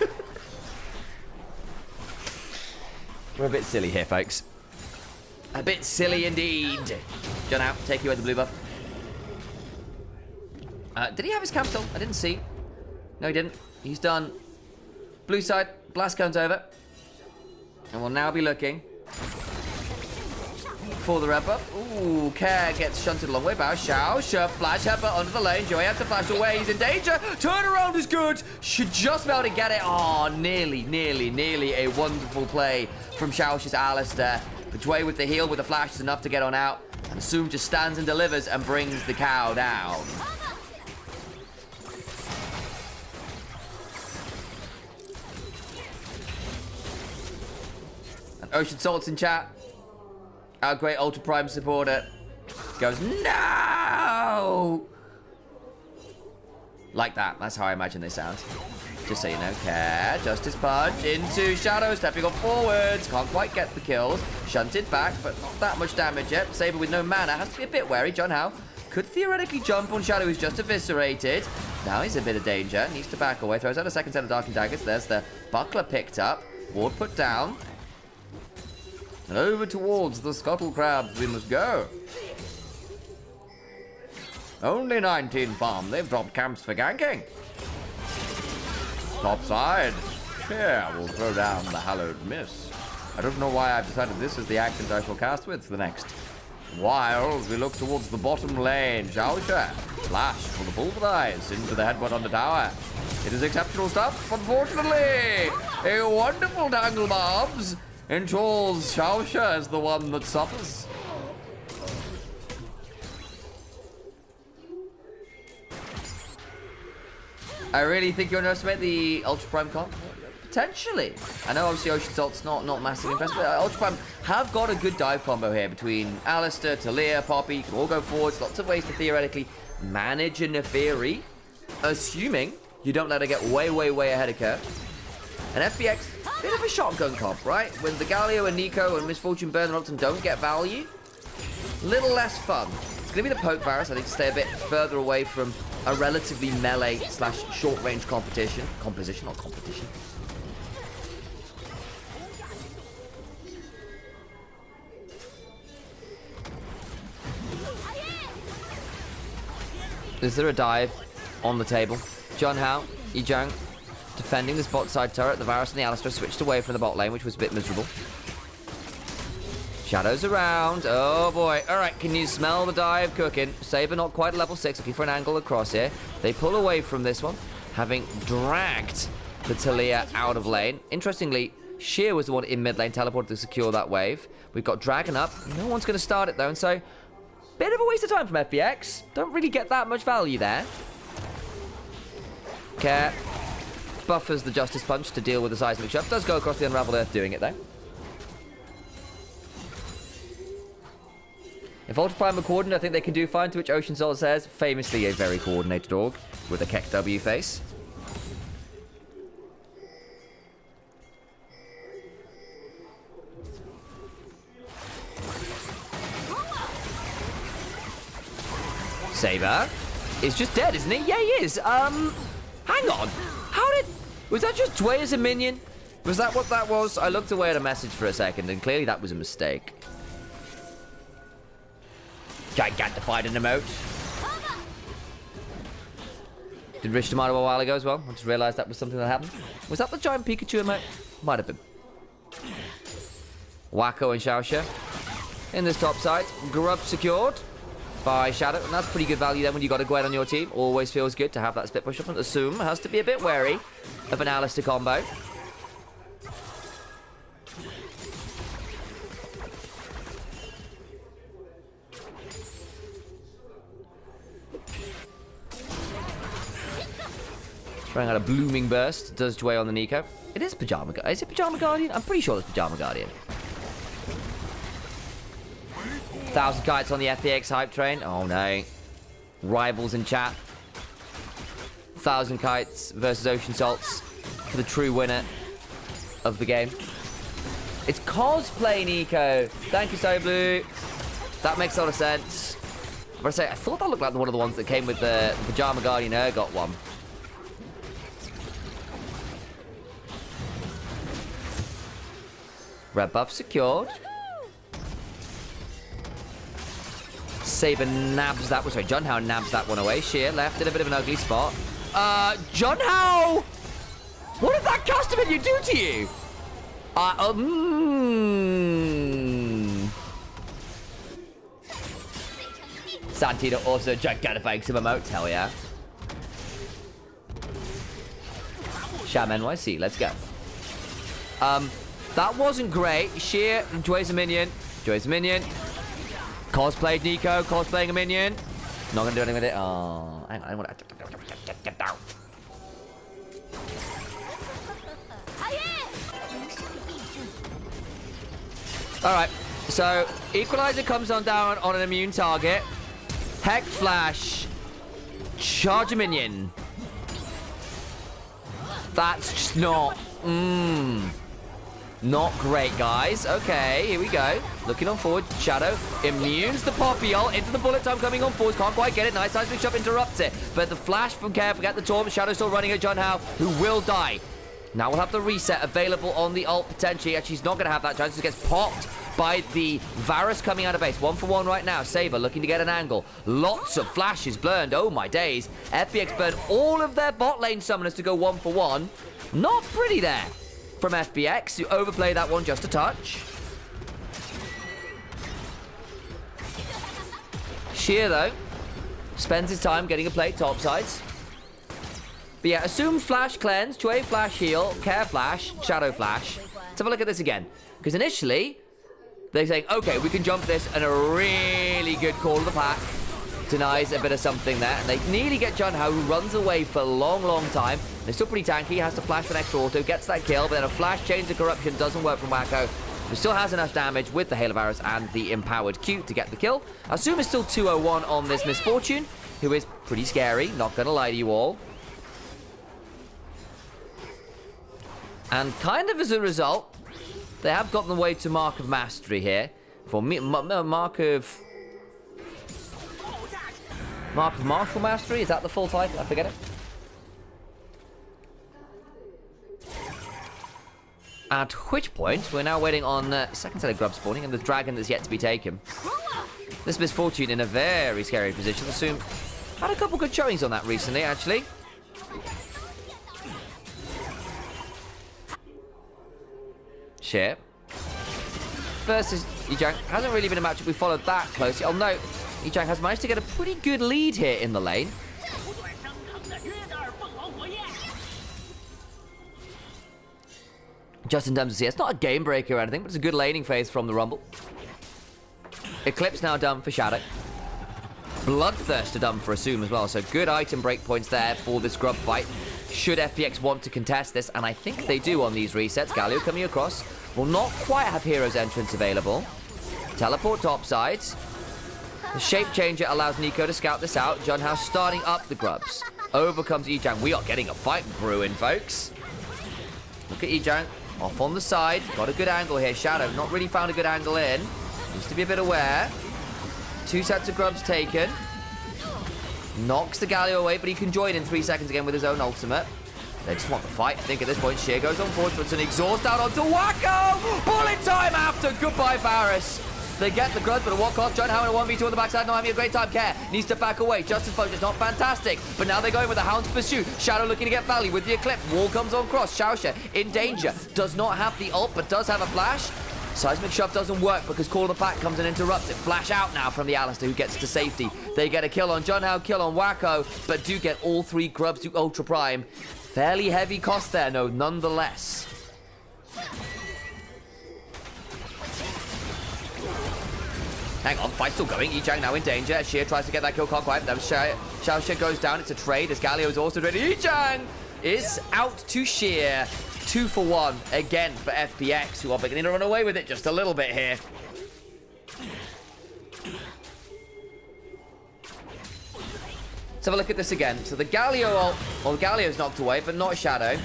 We're a bit silly here, folks. A bit silly indeed. John out. Take you away the blue buff. Did he have his capital? I didn't see. No, he didn't. He's done. Blue side. Blast cone's over. And we'll now be looking for the red buff. Ooh, Care gets shunted a long way back. Xiao, flash Hepper under the lane. Joey has to flash away. He's in danger. Turnaround is good. Should just be able to get it. Oh, nearly a wonderful play from Xiao's Alistar. But Dway with the heal with the flash is enough to get on out. And Zoom just stands and delivers and brings the cow down. And Ocean Salt's in chat. Our great Ultra Prime supporter goes, no! Like that. That's how I imagine they sound. Just so you know. Care. Justice Punch into Shadow. Stepping up forwards. Can't quite get the kills. Shunted back, but not that much damage yet. Saber with no mana. Has to be a bit wary. John Howe could theoretically jump on Shadow, who's just eviscerated. Now he's in a bit of danger. Needs to back away. Throws out a second set of Dark and Daggers. There's the buckler picked up. Ward put down. And over towards the Scuttle Crabs we must go. Only 19 farm. They've dropped camps for ganking. Top side. Here, we'll throw down the Hallowed Miss. I don't know why I've decided this is the accent I shall cast with for the next while. We look towards the bottom lane. Xiaosha. Flash for the bullseyes into the headbutt on the tower. It is exceptional stuff, unfortunately. A wonderful tangle mobs. Ensures Xiaosha is the one that suffers. I really think you underestimate the Ultra Prime comp? Potentially. I know obviously Ocean Salt's not massively impressed, but Ultra Prime have got a good dive combo here between Alistair, Talia, Poppy. Can all go forwards. Lots of ways to theoretically manage a Neferi, assuming you don't let her get way ahead of curve. And FPX, bit of a shotgun comp, right? When the Galio and Nico and Misfortune Burn and Upton don't get value, little less fun. It's going to be the Poke Virus. I think to stay a bit further away from a relatively melee / short range composition, not competition. Is there a dive on the table? John Howe, Yijang, defending this bot side turret. The Varus and the Alistair switched away from the bot lane, which was a bit miserable. Shadows around. Oh boy. Alright, can you smell the dive cooking? Saber not quite level 6, looking for an angle across here. They pull away from this one, having dragged the Talia out of lane. Interestingly, Sheer was the one in mid lane, teleported to secure that wave. We've got Dragon up. No one's going to start it though, and so bit of a waste of time from FPX. Don't really get that much value there. Care buffers the Justice Punch to deal with the seismic shove. Does go across the Unraveled Earth doing it though. If Ultra Prime are coordinated, I think they can do fine, to which Ocean Salt says, famously a very coordinated org with a Keck W face. Saber is just dead, isn't he? Yeah, he is. Hang on. How did... Was that just Dway as a minion? Was that what that was? I looked away at a message for a second, and clearly that was a mistake. Gigantified an emote. Did Rich Tomato a while ago as well. I just realised that was something that happened. Was that the giant Pikachu emote? Might have been. Wacko and Xiaosha in this top side. Grub secured by Shadow, and that's pretty good value then when you got a Gwen on your team. Always feels good to have that split push up, and assume has to be a bit wary of an Alistair combo. Throwing out a blooming burst. Does Dway on the Nico. It is Pajama Guardian. Is it Pajama Guardian? I'm pretty sure it's Pajama Guardian. 1,000 kites on the FPX hype train. Oh no. Rivals in chat. 1,000 kites versus Ocean Salts for the true winner of the game. It's cosplay Nico. Thank you, So Blue. That makes a lot of sense. But I say, I thought that looked like one of the ones that came with the Pajama Guardian Urgot one. Red buff secured. Saber nabs that one. Sorry, John Howe nabs that one away. Sheer left in a bit of an ugly spot. John Howe! What did that custom minion do to you? Santino also gigantifying some emotes. Hell yeah. Sham NYC, let's go. That wasn't great. Sheer, Dway's a minion. Joy's a minion. Cosplayed Nico, cosplaying a minion. Not gonna do anything with it. Oh, hang on. I want to get down. Alright, so Equalizer comes on down on an immune target. Hex Flash. Charge a minion. That's just not... Not great, guys. Okay, here we go. Looking on forward. Shadow immunes the Poppy ult into the bullet time coming on forward. Can't quite get it. Nice seismic shot interrupts it. But the flash from Care, forget the Torm. Shadow still running at John Howe, who will die. Now we'll have the reset available on the ult potentially. Actually, he's not going to have that chance. He gets popped by the Varus coming out of base. 1-for-1 right now. Saber looking to get an angle. Lots of flashes burned. Oh my days. FPX burned all of their bot lane summoners to go 1-for-1. Not pretty there from FPX, who overplay that one just a touch. Sheer, though, spends his time getting a play topsides. But yeah, assume flash cleanse, Chue flash heal, Care flash, Shadow flash. Let's have a look at this again. Because initially, they're saying, okay, we can jump this, and a really good call of the pack denies a bit of something there. And they nearly get Jun Hao, who runs away for a long, long time. They're still pretty tanky, has to flash for an extra auto, gets that kill, but then a flash change of corruption doesn't work from Wacko. But still has enough damage with the Hail of Arrows and the empowered Q to get the kill. I assume it's still 201 on this Misfortune, who is pretty scary, not gonna lie to you all. And kind of as a result, they have gotten away to Mark of Mastery here. For me, Mark of Martial Mastery, is that the full title? I forget it. At which point, we're now waiting on second set of grub spawning and the dragon that's yet to be taken. This Misfortune in a very scary position. Assume had a couple good showings on that recently, actually. Share. Versus Yijang. Hasn't really been a matchup we followed that closely. Oh no, Yijang has managed to get a pretty good lead here in the lane. Just in terms of CS, not a game breaker or anything, but it's a good laning phase from the Rumble. Eclipse now done for Shadow. Bloodthirster done for Assume as well, so good item breakpoints there for this grub fight. Should FPX want to contest this, and I think they do on these resets. Galio coming across. Will not quite have Hero's Entrance available. Teleport topsides. The Shape Changer allows Nico to scout this out. Jun Hao starting up the grubs. Over comes Yijang. We are getting a fight brewing, folks. Look at Yijang. Off on the side. Got a good angle here. Shadow not really found a good angle in. Needs to be a bit aware. 2 sets of grubs taken. Knocks the Galio away, but he can join in 3 seconds again with his own ultimate. They just want the fight. I think at this point, Sheer goes on forward, puts an exhaust out onto Wacko! Bullet time after! Goodbye, Varus. They get the grubs, but at what cost? Jun Hao in a 1v2 on the backside, not having a great time. Care needs to back away. Justice Punch is not fantastic, but now they're going with the Hound's Pursuit. Shadow looking to get value with the Eclipse. Wall comes on cross. Xiaoxia in danger. Does not have the ult, but does have a flash. Seismic Shove doesn't work because Call of the Pack comes and interrupts it. Flash out now from the Alistair, who gets to safety. They get a kill on Jun Hao, kill on Wacko, but do get all 3 grubs to Ultra Prime. Fairly heavy cost there, no, nonetheless. Hang on, fight's still going. Yijang now in danger. Sheer tries to get that kill, can't quite. Xiaoxia goes down. It's a trade as Galio is also ready. Yijang is out to Sheer. 2 for 1 again for FPX, who are beginning to run away with it just a little bit here. Let's have a look at this again. So the Galio ult, well, Galio's knocked away, but not Shadow.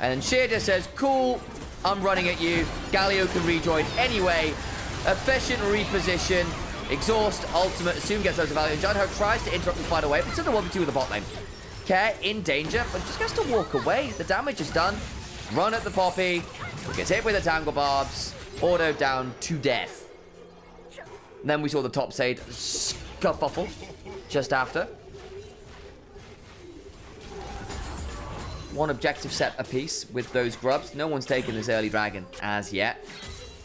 And Sheer just says, cool, I'm running at you. Galio can rejoin anyway. Efficient reposition. Exhaust, ultimate, Assume gets loads of value. And Jun Hao tries to interrupt the fight away, but still a 1v2 with the bot lane. Care in danger, but just gets to walk away. The damage is done. Run at the Poppy. Gets hit with the Tangle Barbs. Auto down to death. And then we saw the top side scuffle just after. 1 objective set apiece with those grubs. No one's taken this early dragon as yet.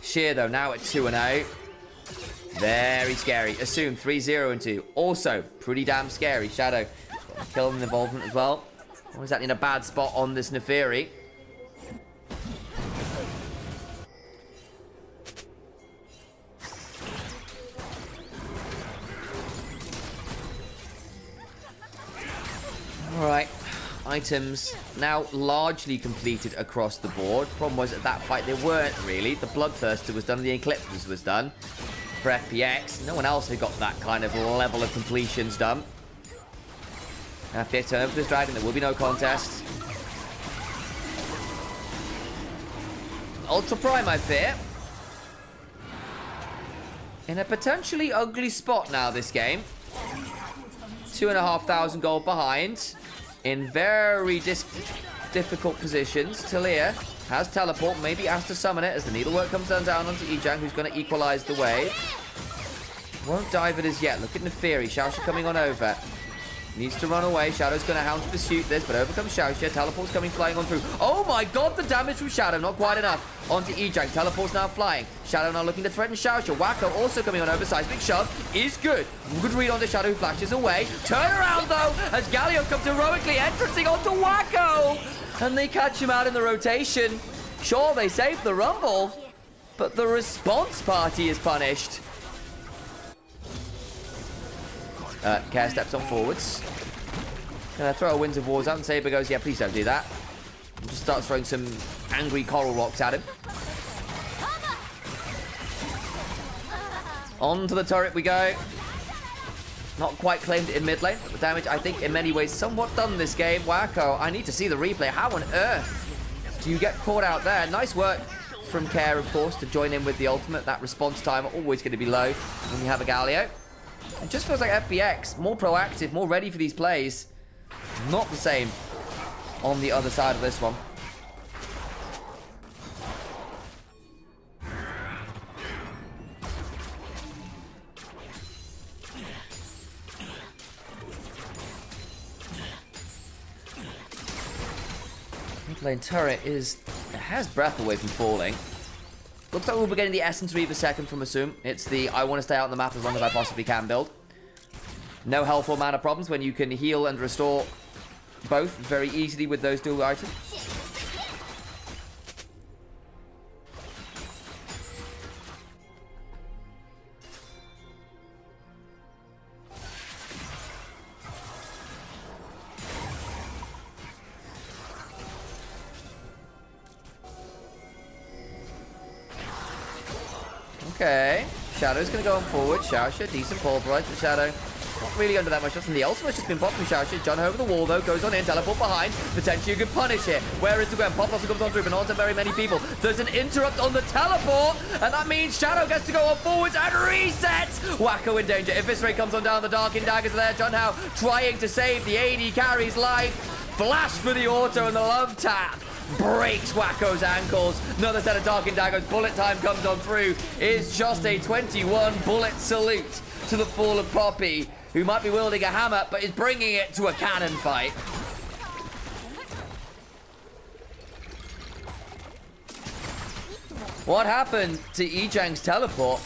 Sheer, though, now at 2-0. Very scary. Assume 3-0-2. Also, pretty damn scary. Shadow, kill and involvement as well. Or is that in a bad spot on this Neferi? items now largely completed across the board. Problem was, at that fight, they weren't really. The Bloodthirster was done, and the Eclipses was done for FPX. No one else had got that kind of level of completions done. FPX turn over this dragon. There will be no contest. Ultra Prime, I fear. In a potentially ugly spot now this game. 2,500 gold behind. In very difficult positions. Talia has teleport. Maybe has to summon it as the needlework comes down onto Ejang, who's going to equalize the wave. Won't dive it as yet. Look at Neferi. Xiaoxia coming on over. Needs to run away. Shadow's going to hound pursuit this, but overcomes Xiaoxia. Teleport's coming flying on through. Oh my god, the damage from Shadow. Not quite enough. Onto Ejang. Teleport's now flying. Shadow now looking to threaten Xiaoxia. Wacko also coming on over. Seismic shove is good. Good read onto Shadow, who flashes away. Turn around though, as Galio comes heroically entrancing onto Wacko. And they catch him out in the rotation. Sure, they saved the Rumble, but the response party is punished. Care steps on forwards. Gonna throw a Winds of Wars out, and Saber goes, yeah, please don't do that. And just starts throwing some angry coral rocks at him. On to the turret we go. Not quite claimed it in mid lane, but the damage, I think, in many ways, somewhat done this game. Wacko, I need to see the replay. How on earth do you get caught out there? Nice work from Care, of course, to join in with the ultimate. That response time always going to be low when you have a Galio. It just feels like FPX, more proactive, more ready for these plays. Not the same on the other side of this one. Mid-lane turret has breath away from falling. Looks like we'll be getting the Essence Reaver second from Assume. It's the I want to stay out on the map as long as I possibly can build. No health or mana problems when you can heal and restore both very easily with those dual items. Okay, Shadow's going to go on forward. Xiaoxia, decent pulverize for Shadow. Not really under that much. Just from the ultimate's just been popped from Xiaoxia. John over the wall though, goes on in, teleport behind. Potentially a good punish here. Where is the Gwen? Pop also comes on through, but not to very many people. There's an interrupt on the teleport, and that means Shadow gets to go on forwards and reset. Wacko in danger. If Visceray comes on down, the Darkin Daggers are there. John Howe trying to save the AD carry's life. Flash for the auto and the love tap. Breaks Wacko's ankles. Another set of Darkin Daggers. Bullet time comes on through. Is just a 21 bullet salute to the fall of Poppy, who might be wielding a hammer, but is bringing it to a cannon fight. What happened to Ejang's teleport?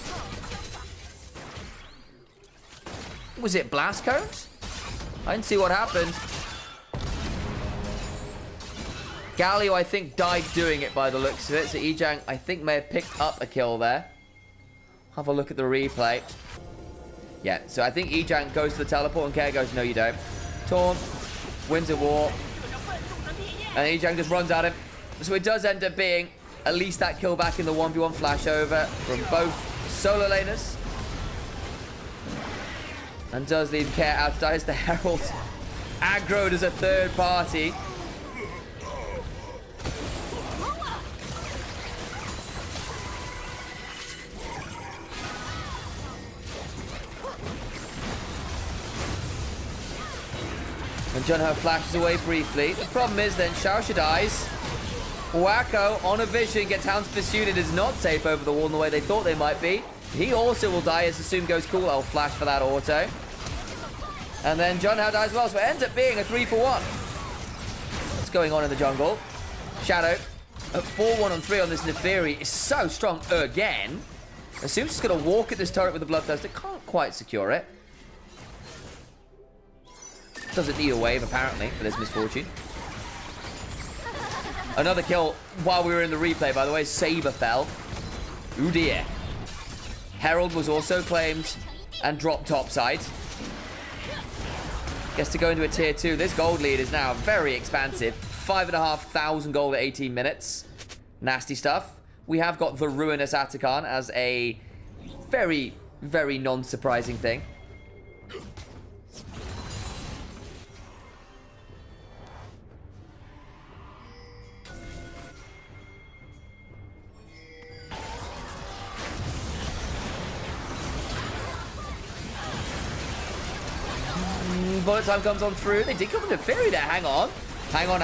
Was it blast cones? I didn't see what happened. Galio, I think, died doing it by the looks of it. So Ejang, I think, may have picked up a kill there. Have a look at the replay. Yeah, so I think Ejang goes to the teleport and Care goes, no, you don't. Taunt, wins a war. And Ejang just runs at him. So it does end up being at least that kill back in the 1v1 flash over from both solo laners. And does leave Care out. Dies the Herald. Aggroed as a third party. And Junho flashes away briefly. The problem is then Xiaoxia dies. Wacko on a vision gets Hound's Pursuit. It is not safe over the wall in the way they thought they might be. He also will die as Assume goes cool. I'll flash for that auto. And then Junho dies as well. So it ends up being a 3-for-1. What's going on in the jungle? Shadow at 4-1 on 3 on this Neferi is so strong again. Assume's just going to walk at this turret with the Bloodthirster. Can't quite secure it. Doesn't need a wave, apparently, for this misfortune. Another kill while we were in the replay, by the way. Saber fell. Ooh dear. Herald was also claimed and dropped topside. Gets to go into a tier 2. This gold lead is now very expansive. 5,500 gold at 18 minutes. Nasty stuff. We have got the Ruinous Atakan as a very, very non-surprising thing. Bullet time comes on through. They did come into Fury there. Hang on. Hang on.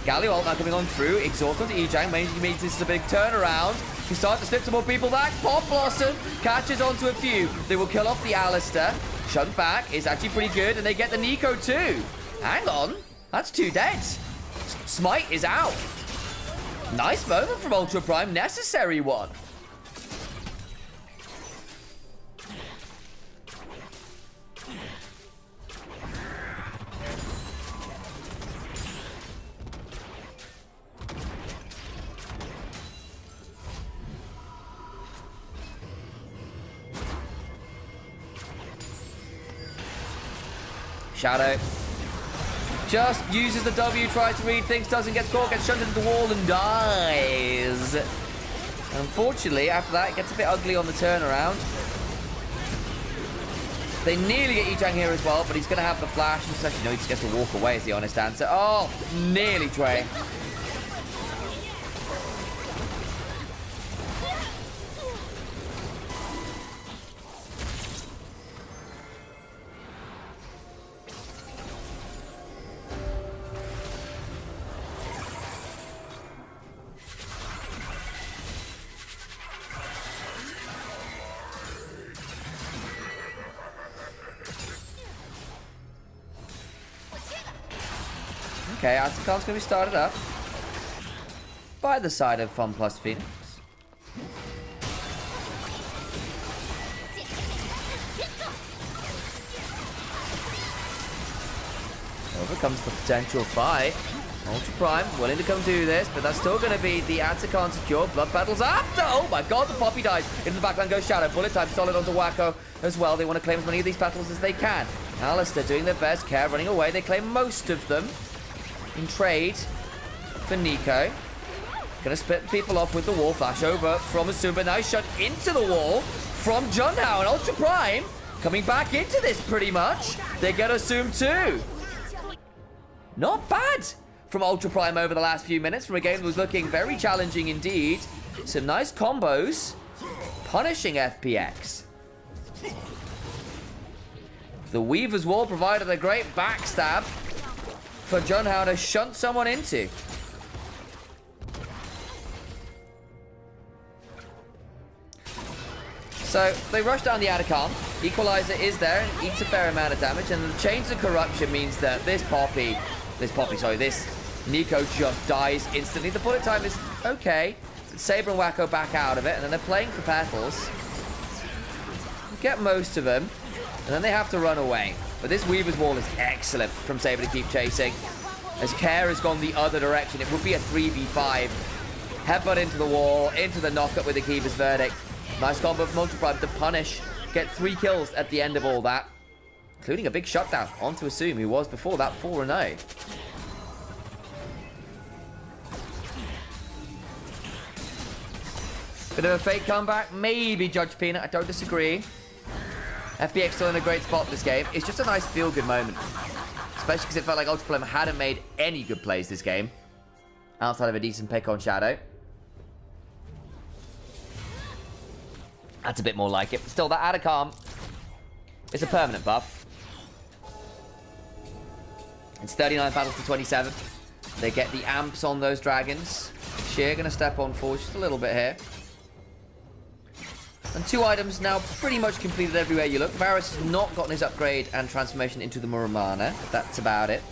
Galio ult now coming on through. Exhaust onto Ejang. Means this is a big turnaround. He starts to slip some more people back. Pop Blossom catches onto a few. They will kill off the Alistair. Shunt back is actually pretty good. And they get the Nico too. Hang on. That's 2 deads. Smite is out. Nice moment from Ultra Prime. Necessary one. Shadow just uses the W, tries to read things, doesn't get caught, gets shunted into the wall and dies. Unfortunately, after that, it gets a bit ugly on the turnaround. They nearly get Ejang here as well, but he's going to have the flash. Actually, no, he just gets to walk away is the honest answer. Oh, nearly Trey. Okay, Atakan's going to be started up by the side of Fun Plus Phoenix. Over comes the potential fight. Ultra Prime willing to come do this, but that's still going to be the Atakan secure. Blood battles after. Oh my god, the Poppy dies. Into the backline goes Shadow. Bullet time solid onto Wacko as well. They want to claim as many of these battles as they can. Alistair doing their best. Care running away. They claim most of them in trade for Nico. Gonna split people off with the wall. Flash over from Asumba. Nice shot into the wall from Junhao. And Ultra Prime coming back into this pretty much. They get Assume too. Not bad from Ultra Prime over the last few minutes from a game that was looking very challenging indeed. Some nice combos punishing FPX. The Weaver's Wall provided a great backstab for Junhao to shunt someone into. So they rush down the Atakan. Equalizer is there and eats a fair amount of damage, and the Chains of Corruption means that this Nico just dies instantly. The bullet time is okay. Saber and Wacko back out of it, and then they're playing for petals. Get most of them, and then they have to run away. But this Weaver's Wall is excellent from Saber to keep chasing. As Care has gone the other direction, it would be a 3v5. Headbutt into the wall, into the knockup with the Keeper's Verdict. Nice combo from Ultra Prime to punish. Get 3 kills at the end of all that. Including a big shutdown onto Assume, who was before that 4-0. Bit of a fake comeback, maybe Judge Peanut, I don't disagree. FPX still in a great spot this game. It's just a nice feel-good moment. Especially because it felt like Ultra Prime hadn't made any good plays this game. Outside of a decent pick on Shadow. That's a bit more like it. But still, that Atakan is a permanent buff. It's 39 battles to 27. They get the amps on those dragons. Sheer going to step on forward just a little bit here. And 2 items now pretty much completed everywhere you look. Varus has not gotten his upgrade and transformation into the Muramana. That's about it.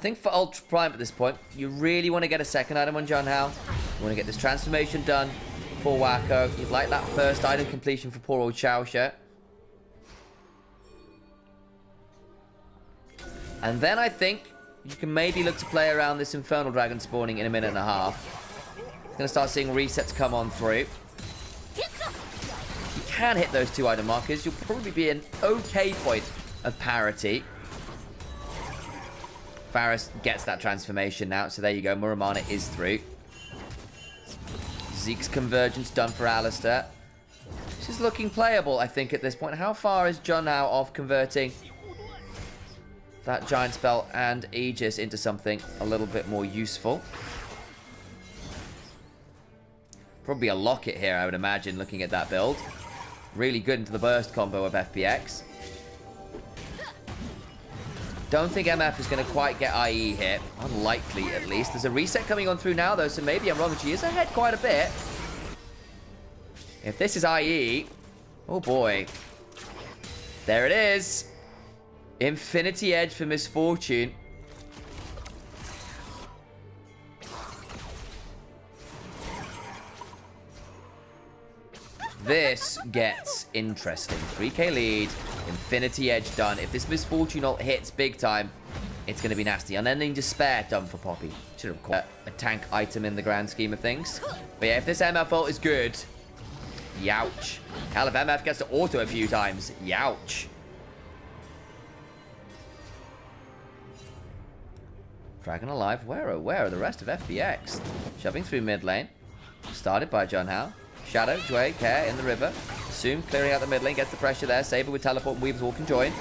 think for Ultra Prime at this point, you really want to get a second item on John Hao. You want to get this transformation done for Wacko. You'd like that first item completion for poor old Xiaoxia. And then I think you can maybe look to play around this Infernal Dragon spawning in a minute and a half. You're going to start seeing resets come on through. You can hit those 2 item markers. You'll probably be an okay point of parity. Varus gets that transformation now, so there you go. Muramana is through. Zeke's convergence done for Alistair. This is looking playable, I think, at this point. How far is John now off converting that Giant Spell and Aegis into something a little bit more useful? Probably a Locket here, I would imagine, looking at that build. Really good into the burst combo of FPX. Don't think MF is going to quite get IE hit. Unlikely, at least. There's a reset coming on through now, though, so maybe I'm wrong. She is ahead quite a bit. If this is IE... Oh, boy. There it is. Infinity Edge for Misfortune. This gets interesting. 3k lead. Infinity Edge done. If this Misfortune ult hits big time, it's going to be nasty. Unending Despair done for Poppy. Should have caught a tank item in the grand scheme of things. But yeah, if this MF ult is good, youch. Hell, if MF gets to auto a few times, youch. Dragon alive. Where are the rest of FPX? Shoving through mid lane. Started by John Hao. Shadow, Jue, Care in the river. Soon clearing out the mid lane. Gets the pressure there. Saber with teleport. Weaves all can join.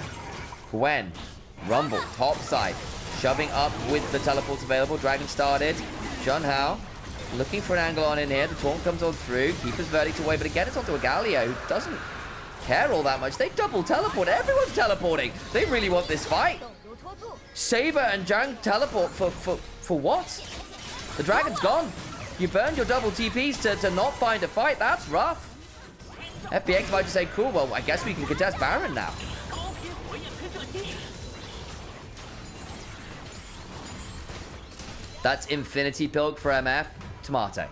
Gwen. Rumble. Top side. Shoving up with the teleports available. Dragon started. John Hao. Looking for an angle on in here. The taunt comes on through. Keeper's verdict away. But again, it's onto a Galio who doesn't care all that much. They double teleport. Everyone's teleporting. They really want this fight. Saber and Jang teleport for what? The dragon's gone. You burned your double TPs to not find a fight. That's rough. FPX might just say, cool, well, I guess we can contest Baron now. That's Infinity Pilk for MF. Tomato.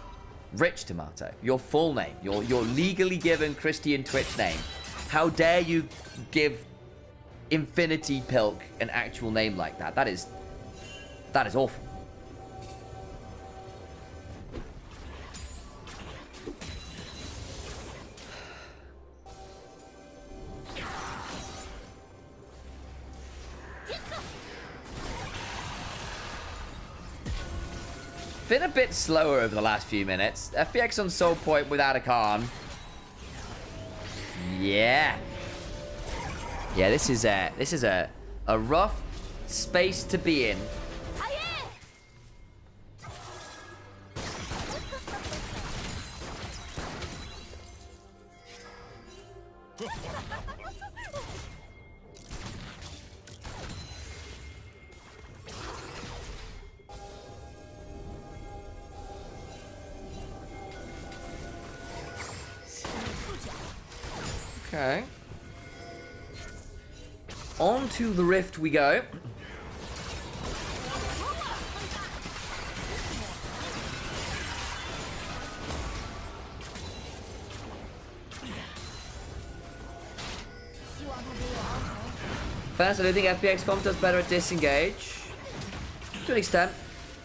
Rich Tomato. Your full name. Your legally given Christian Twitch name. How dare you give Infinity Pilk an actual name like that? That is awful. Been a bit slower over the last few minutes. FPX on Soul Point without a Khan. Yeah. Yeah, this is a rough space to be in. Okay. On to the rift we go. First, I don't think FPX comp does better at disengage. To an extent.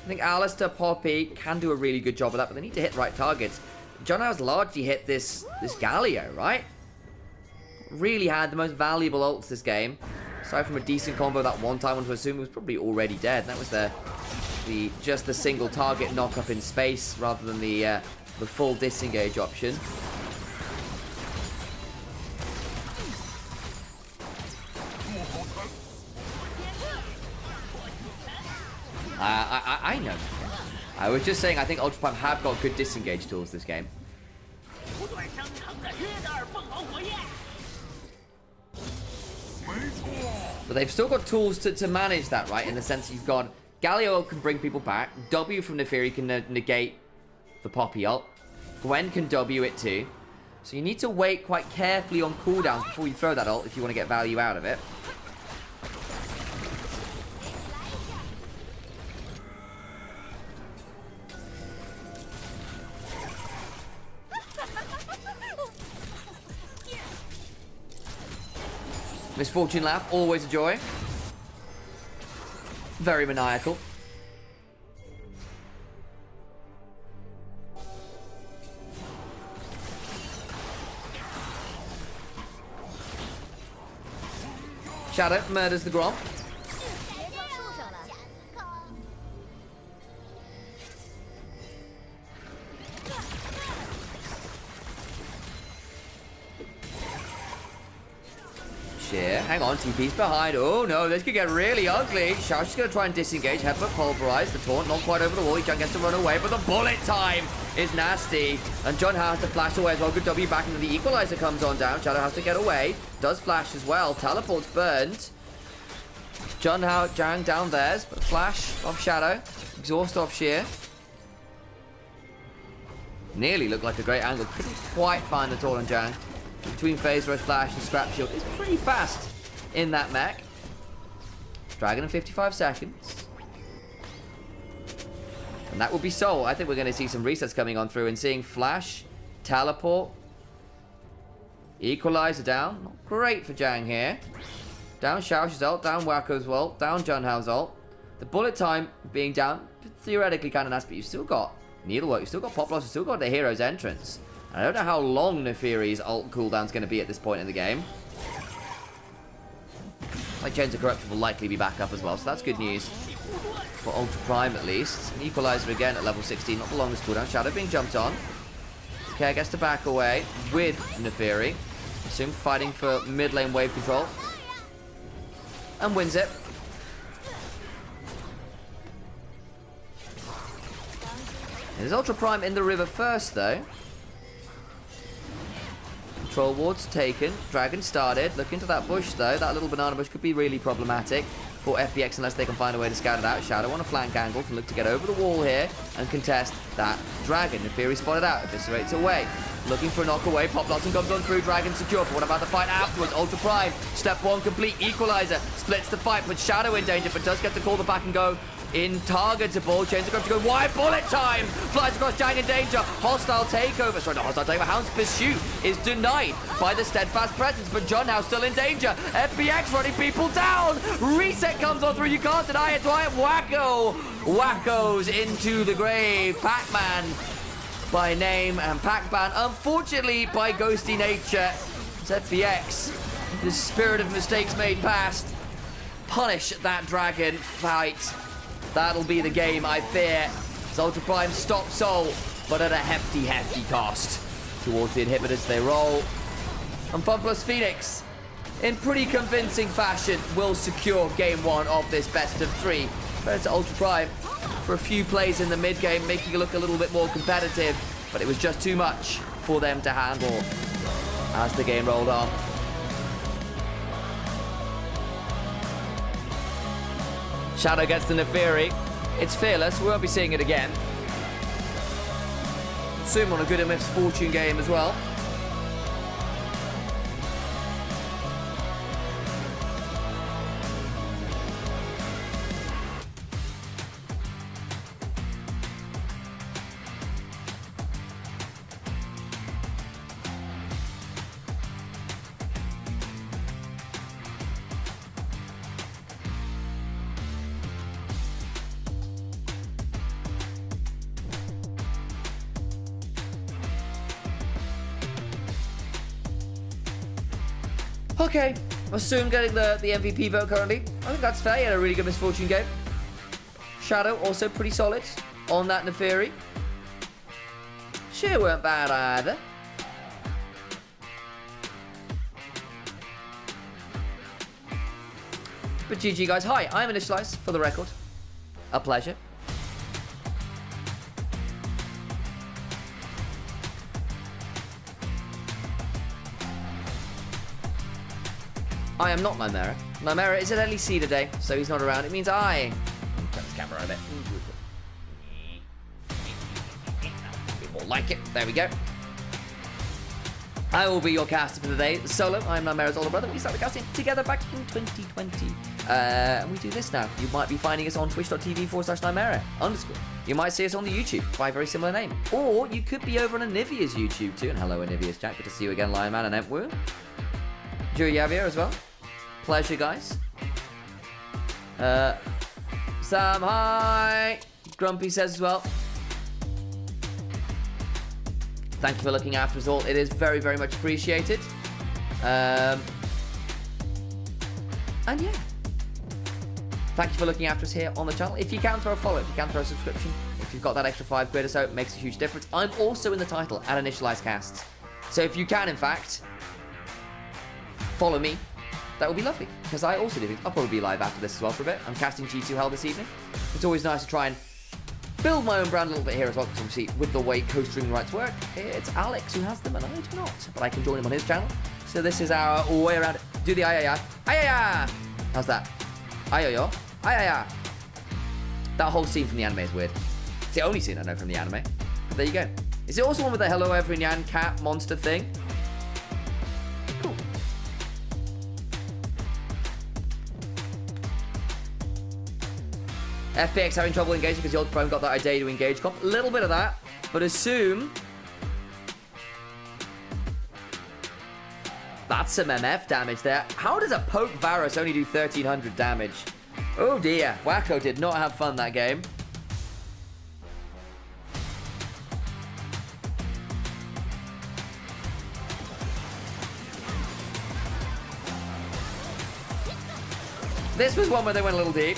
I think Alistair, Poppy can do a really good job of that, but they need to hit right targets. John has largely hit this Galio, right? Really had the most valuable ults this game. Aside from a decent combo that one time, one to assume it was probably already dead. That was just the single target knock up in space rather than the full disengage option. I know. I was just saying I think Ultra Prime have got good disengage tools this game. But they've still got tools to manage that, right? In the sense that you've got Galio can bring people back. W from Neferi can negate the Poppy ult. Gwen can W it too. So you need to wait quite carefully on cooldowns before you throw that ult if you want to get value out of it. Misfortune laugh, always a joy. Very maniacal. Shadow murders the Grom. Sheer, hang on, TP's behind. Oh no, this could get really ugly. Xiao's just gonna try and disengage. Headbutt, pulverize. The taunt not quite over the wall. He gets to run away, but the bullet time is nasty. And John has to flash away as well. Good W back into the equalizer comes on down. Shadow has to get away. Does flash as well. Teleport's burned. John Hao, Zhang down theirs, but flash off Shadow. Exhaust off Sheer. Nearly looked like a great angle. Couldn't quite find the taunt on Zhang. Between phase rush, flash, and scrap shield. It's pretty fast in that mech. Dragon in 55 seconds. And that will be Soul. I think we're going to see some resets coming on through and seeing flash, teleport, equalizer down. Not great for Zhang here. Down Xiao's ult, down Wako's ult, down Junhao's ult. The bullet time being down, theoretically kind of nice, but you've still got Needlework, you've still got Pop Loss, you've still got the hero's entrance. I don't know how long Neferi's ult cooldown's going to be at this point in the game. Like Chains of Corruption will likely be back up as well, so that's good news. For Ultra Prime at least. An equalizer again at level 16, not the longest cooldown. Shadow being jumped on. Okay, gets to back away with Neferi. Assume fighting for mid lane wave control. And wins it. There's Ultra Prime in the river first though. Control wards taken. Dragon started. Look into that bush though. That little banana bush could be really problematic for FPX unless they can find a way to scout it out. Shadow on a flank angle can look to get over the wall here and contest that dragon. Neferi spotted out. Eviscerates away. Looking for a knock away. Pop Blossom comes on through. Dragon secure. But what about the fight afterwards? Ultra Prime. Step 1 complete. Equalizer. Splits the fight. Puts Shadow in danger. But does get to call the back and go. Intargetable. Chains of Corruption go wide. Bullet time. Flies across. Zhang in danger. Hostile takeover. Sorry, not hostile takeover. Hound's pursuit is denied by the steadfast presence. But John now still in danger. FPX running people down. Reset comes on through. You can't deny it. Dwight Wacko. Wacko's into the grave. Pac-Man by name and Pac-Man unfortunately by ghosty nature. It's FPX. The spirit of mistakes made past. Punish that dragon fight. That'll be the game, I fear. As Ultra Prime stops Soul, but at a hefty cost. Towards the inhibitors they roll. And Fun Plus Phoenix, in pretty convincing fashion, will secure game 1 of this best of 3. Compared to Ultra Prime for a few plays in the mid game, making it look a little bit more competitive, but it was just too much for them to handle as the game rolled on. Shadow gets the Neferi. It's fearless. We won't be seeing it again. Zoom on a good Misfortune game as well. Okay, Assume getting the MVP vote currently. I think that's fair. He had a really good Misfortune game. Shadow also pretty solid on that Neferi. Sheer weren't bad either. But GG guys. Hi, I'm Initialise for the record. A pleasure. I am not Nymaera. Nymaera is at LEC today, so he's not around. It means I... Turn this camera a bit. A bit more like it. There we go. I will be your caster for the day. Solo, I'm Nymaera's older brother. We started casting together back in 2020. And we do this now. You might be finding us on twitch.tv/Nymaera_. You might see us on the YouTube by a very similar name. Or you could be over on Anivia's YouTube too. And hello, Anivia's chat. Good to see you again, Lion Man and Emperor. Joe Javier as well. pleasure, guys. Sam, hi. Grumpy says as well. Thank you for looking after us all. It is very, very much appreciated. And yeah. Thank you for looking after us here on the channel. If you can throw a follow, if you can throw a subscription, if you've got that extra 5 quid or so, it makes a huge difference. I'm also in the title at Initialise Casts. So if you can, in fact, follow me, that would be lovely. Because I also do things. I'll probably be live after this as well for a bit. I'm casting G2 Hell this evening. It's always nice to try and build my own brand a little bit here as well. Because obviously, with the way co-streaming rights work, it's Alex who has them and I do not. But I can join him on his channel. So this is our way around it. Do the ayaya. Ayaya! How's that? Ayoyo. Ayaya. That whole scene from the anime is weird. It's the only scene I know from the anime. But there you go. Is it also one with the hello every Nyan cat monster thing? Cool. FPX having trouble engaging because the Ultra Prime got that idea to engage comp. A little bit of that. But assume... That's some MF damage there. How does a poke Varus only do 1300 damage? Oh dear. Wacko did not have fun that game. This was one where they went a little deep.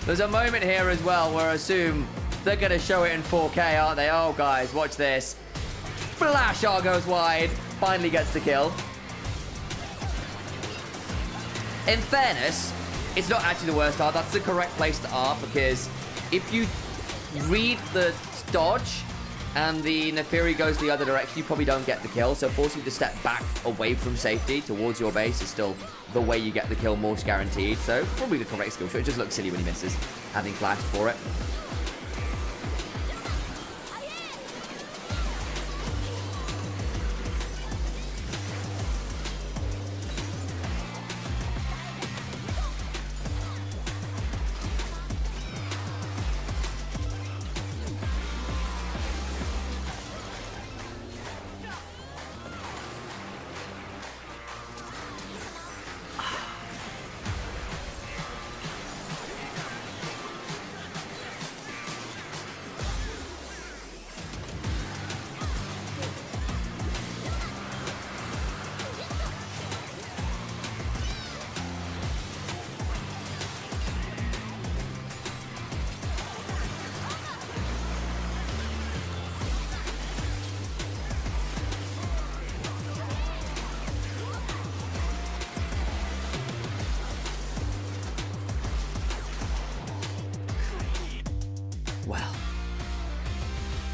There's a moment here as well where I assume they're going to show it in 4K, aren't they? Oh, guys, watch this. Flash R goes wide. Finally gets the kill. In fairness, it's not actually the worst R. That's the correct place to R because if you read the dodge and the Nefiri goes the other direction, you probably don't get the kill. So forcing you to step back away from safety towards your base is still the way you get the kill most guaranteed. So probably the correct skill shot. It just looks silly when he misses, having flash for it.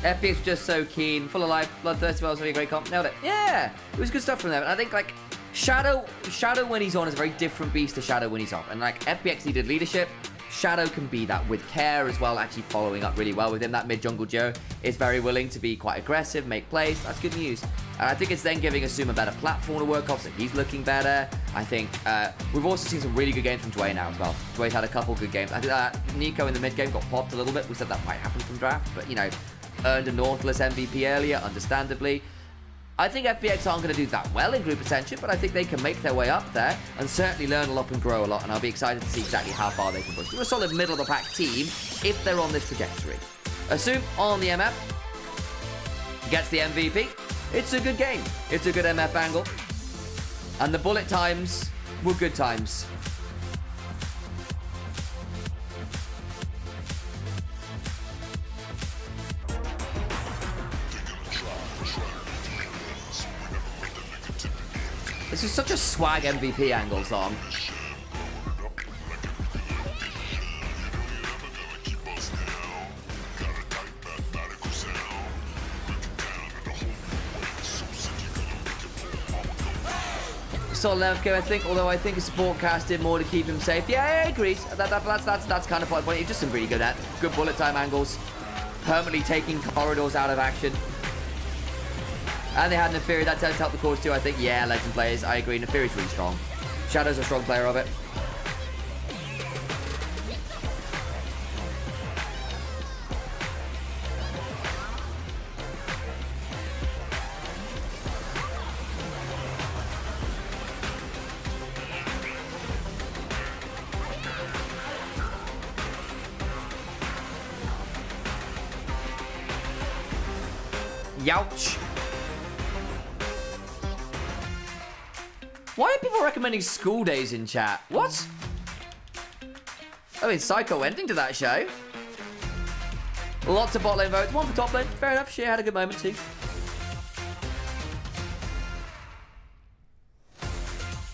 FPX just so keen, full of life, bloodthirsty, well, really great comp, nailed it. Yeah, it was good stuff from them. And I think like Shadow when he's on is a very different beast to Shadow when he's off. And like FPX needed leadership, Shadow can be that with care as well, actually following up really well with him. That mid jungle Joe is very willing to be quite aggressive, make plays. That's good news. And I think it's then giving Assume a better platform to work off, so he's looking better. I think we've also seen some really good games from Dwayne now as well. Dwayne's had a couple good games. I think Nico in the mid game got popped a little bit. We said that might happen from draft, but you know, earned a Nautilus MVP earlier, understandably. I think FPX aren't going to do that well in group attention, but I think they can make their way up there and certainly learn a lot and grow a lot, and I'll be excited to see exactly how far they can push. They're a solid middle-of-the-pack team if they're on this trajectory. Assume on the MF gets the MVP. It's a good game. It's a good MF angle. And the bullet times were good times. This is such a swag MVP angle song. Solid MFK, I think, although I think a support cast did more to keep him safe. Yeah, I agree. That's kind of my point. It's just some really good bullet time angles. Permanently taking corridors out of action. And they had Nefiri, that tends to help the cause too, I think. Yeah, legend players, I agree. Nefiri's really strong. Shadow's a strong player of it. Youch. Why are people recommending school days in chat? What? I mean, psycho ending to that show. Lots of bot lane votes. One for top lane. Fair enough. She had a good moment too.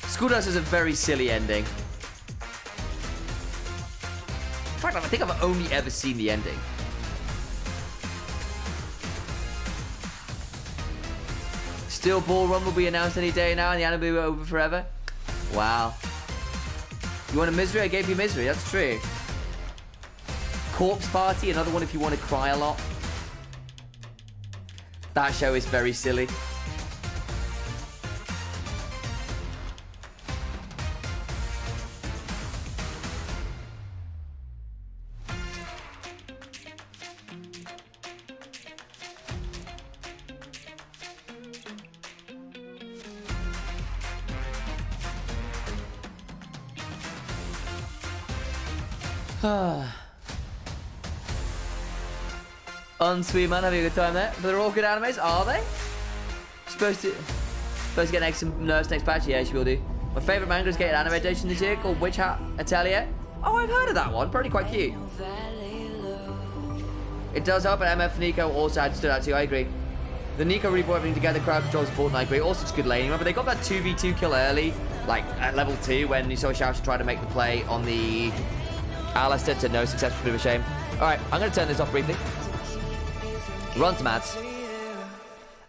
School days is a very silly ending. In fact, I think I've only ever seen the ending. Still, Ball Run will be announced any day now, and the anime will be over forever. Wow. You want a misery? I gave you misery. That's true. Corpse Party, another one if you want to cry a lot. That show is very silly. Unsweet man, having a good time there. But they're all good animes, are they? Supposed to get next nurse next patch? Yeah, she will do. My favourite manga is getting anime edition this year called Witch Hat Atelier. Oh, I've heard of that one. Probably quite cute. It does help, but MF Nico also had stood out too. I agree. The Nico really brought everything together. Crowd control is important. I agree. Also, it's good laning. Remember, they got that 2v2 kill early, like at level 2 when you saw Xiao try to make the play on the Alistair to no success. Bit of a shame. All right, I'm going to turn this off briefly. Run some ads.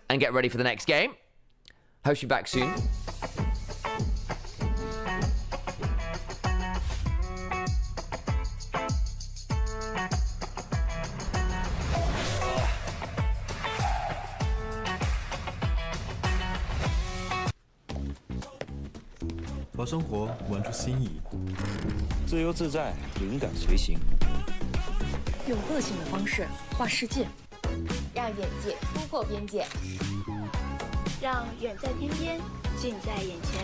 And get ready for the next game. Hope you're back soon.把生活玩出新意，自由自在，灵感随行。用个性的方式画世界，让眼界突破边界，让远在天边近在眼前，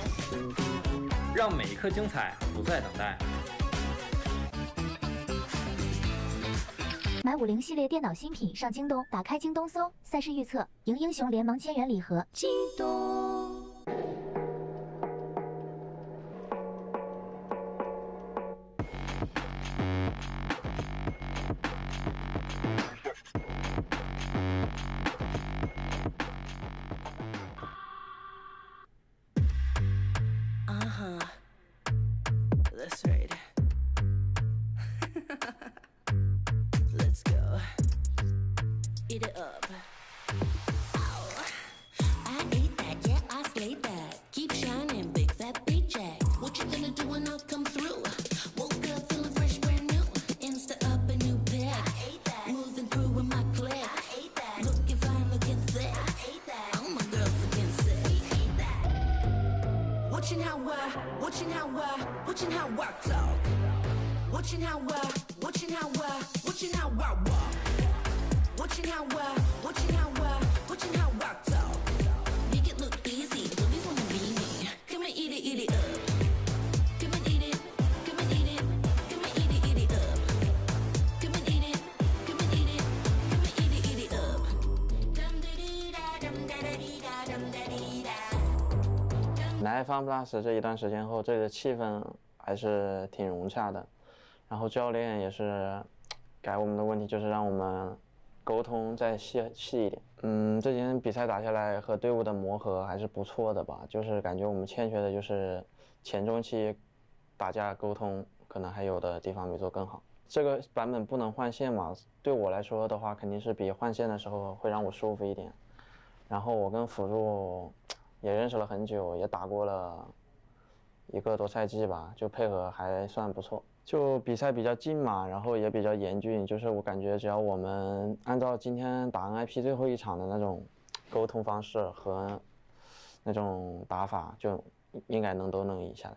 让每一刻精彩不再等待。买50系列电脑新品上京东，打开京东搜赛事预测，赢英雄联盟1000元礼盒。京东。That's right. Let's go. Eat it up. Ow. I ate that, yeah, I slayed that. Keep shining, big fat paycheck. What you gonna do when I come through? Woke up feeling fresh, brand new. Insta up a new pic. Moving through with my click. Looking fine, looking thick. Oh, my girl's looking sick. Watching how I talk. Watching how I walk. Watching how I talk. Make it look easy. Please wanna be me. Come and eat it up. Come and eat it. Come and eat it. Come and eat it up. Come and eat it. Come and eat it. Come and eat it up. Dum da dee da dum da da dee da dum da dee da. 来FAN Plus 这一段时间后，这里的气氛还是挺融洽的。然后教练也是改我们的问题，就是让我们沟通再细一点。这几天比赛打下来，和队伍的磨合还是不错的吧。就是感觉我们欠缺的就是前中期打架沟通，可能还有的地方没做更好。这个版本不能换线嘛，对我来说的话，肯定是比换线的时候会让我舒服一点。然后我跟辅助也认识了很久，也打过了1个多赛季吧，就配合还算不错。就比赛比较近嘛，然后也比较严峻，就是我感觉只要我们按照今天打 NIP 最后一场的那种沟通方式和那种打法，就应该都能赢下来。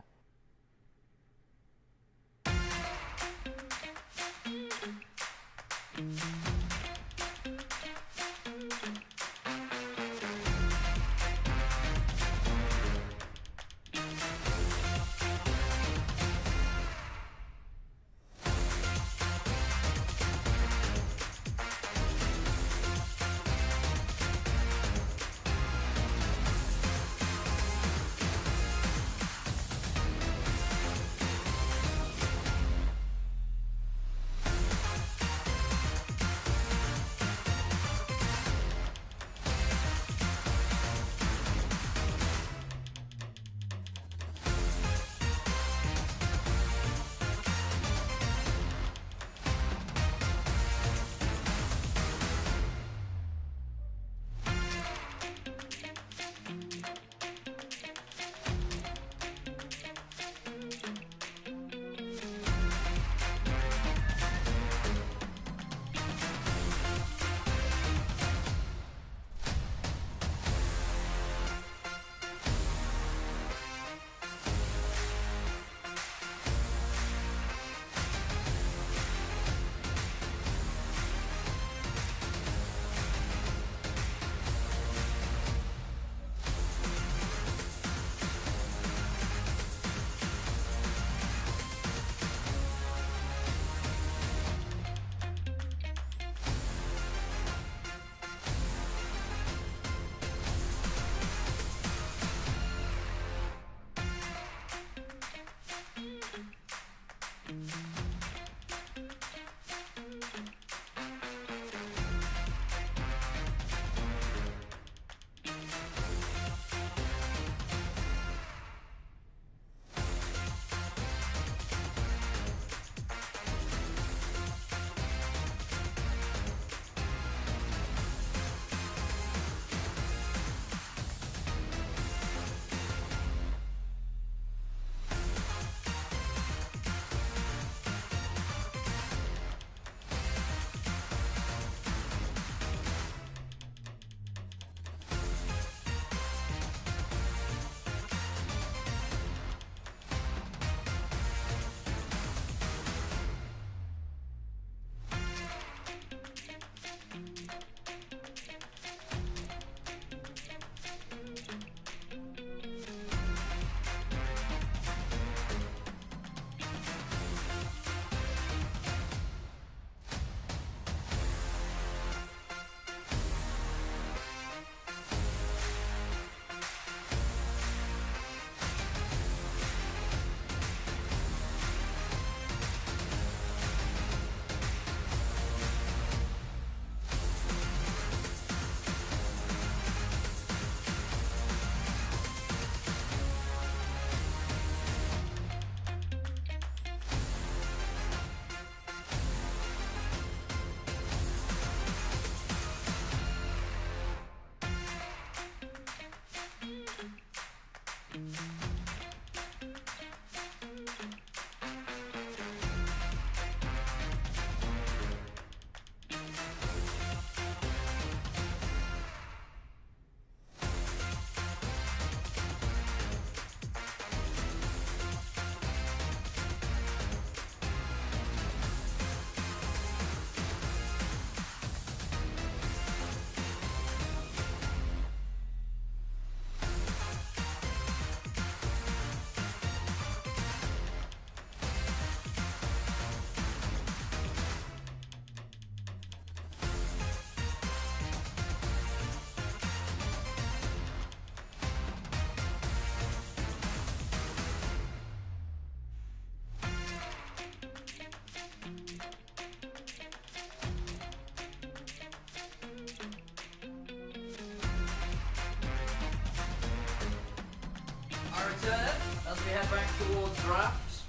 we head back towards draft,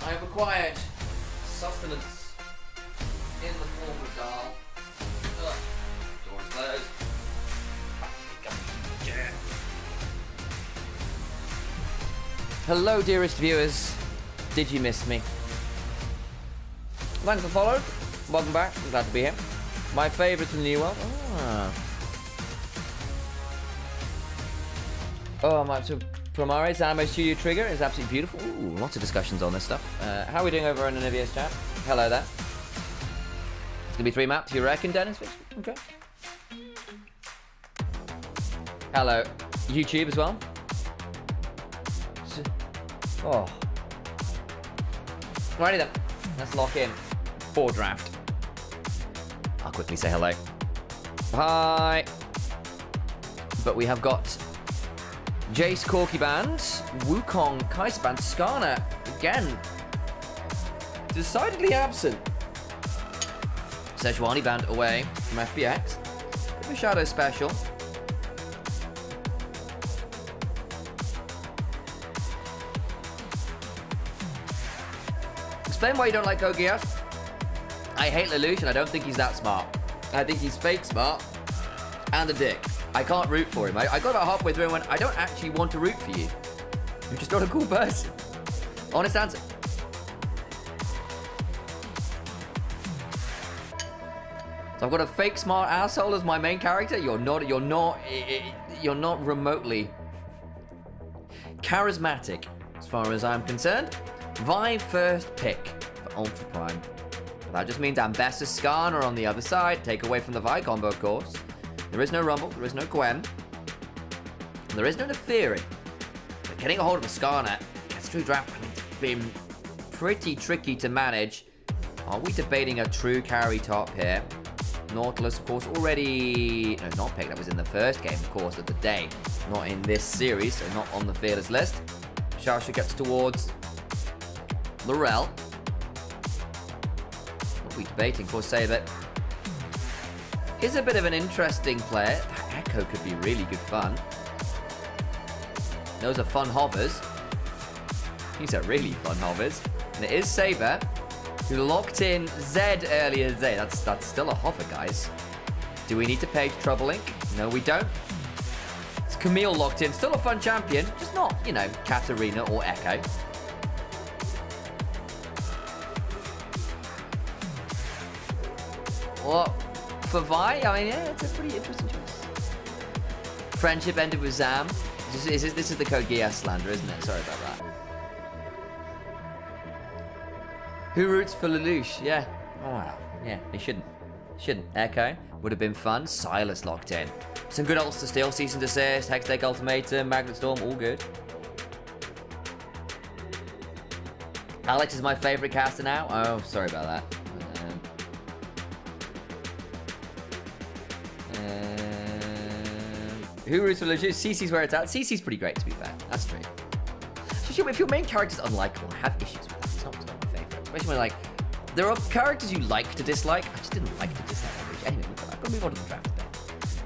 I have acquired sustenance in the form of Dahl. Door is closed. Hello, dearest viewers. Did you miss me? Thanks for following. Welcome back. I'm glad to be here. My favourite in the new world. Oh, my so Promare's Anime Studio Trigger is absolutely beautiful. Ooh, lots of discussions on this stuff. How are we doing over in Anivia's chat? Hello there. It's gonna be 3 maps, you reckon, Dennis? Okay. Hello, YouTube as well. Oh. Alrighty then. Let's lock in for draft. I'll quickly say hello. Hi. But we have got Jace Corky Band, Wukong Kaiser Band, Skarner again. Decidedly absent. Sejuani Band away from FPX. Bit of a Shadow special. Explain why you don't like Kogias. I hate Lelouch and I don't think he's that smart. I think he's fake smart and a dick. I can't root for him. I got about halfway through and went, I don't actually want to root for you. You're just not a cool person. Honest answer. So I've got a fake smart asshole as my main character. You're not remotely charismatic as far as I'm concerned. Vi first pick for Ultra Prime. That just means Ambessa Skarner on the other side. Take away from the Vi combo, of course. There is no Rumble, there is no Gwen. And there is no Neferi. But getting a hold of a Skarner gets through draft. I mean, it's been pretty tricky to manage. Are we debating a true carry top here? Nautilus, of course, already... No, not picked. That was in the first game, of course, of the day. Not in this series, so not on the fearless list. Shasha gets towards Laurel. What are we debating? Of course, Saber is a bit of an interesting player. That Echo could be really good fun. Those are fun hovers. These are really fun hovers. And it is Saber who locked in Zed earlier today. That's still a hover, guys. Do we need to page Troublelink? No, we don't. It's Camille locked in. Still a fun champion. Just not, you know, Katarina or Echo. Well, for Vi, I mean, yeah, it's a pretty interesting choice. Friendship ended with Zam. This is the Kogias slander, isn't it? Sorry about that. Who roots for Lelouch? Yeah. Oh, wow. Yeah, he shouldn't. Shouldn't. Echo would have been fun. Silas locked in. Some good ults to steal. Cease and Desist, Hextech Ultimatum, Magnet Storm, all good. Alex is my favorite caster now. Oh, sorry about that. Who roots for Lelouch? CC's where it's at. CC's pretty great, to be fair. That's true. So if your main character's unlikable, I have issues with that. It's not my favorite. Especially when, like, there are characters you like to dislike. I just didn't like to dislike Lelouch. Anyway, I've got to move on to the draft today.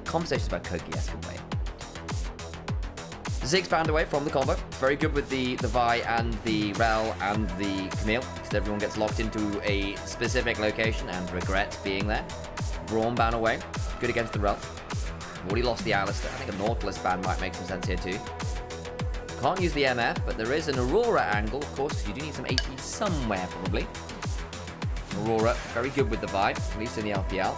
Conversations about Kogias can wait. Ziggs banned away from the combo. Very good with the Vi and the Rel and the Camille, because everyone gets locked into a specific location and regrets being there. Braum ban away. Good against the Rel. Already lost the Alistair. I think a Nautilus ban might make some sense here too. Can't use the MF, but there is an Aurora angle, of course, because you do need some AP somewhere, probably. Aurora, very good with the vibe, at least in the LPL.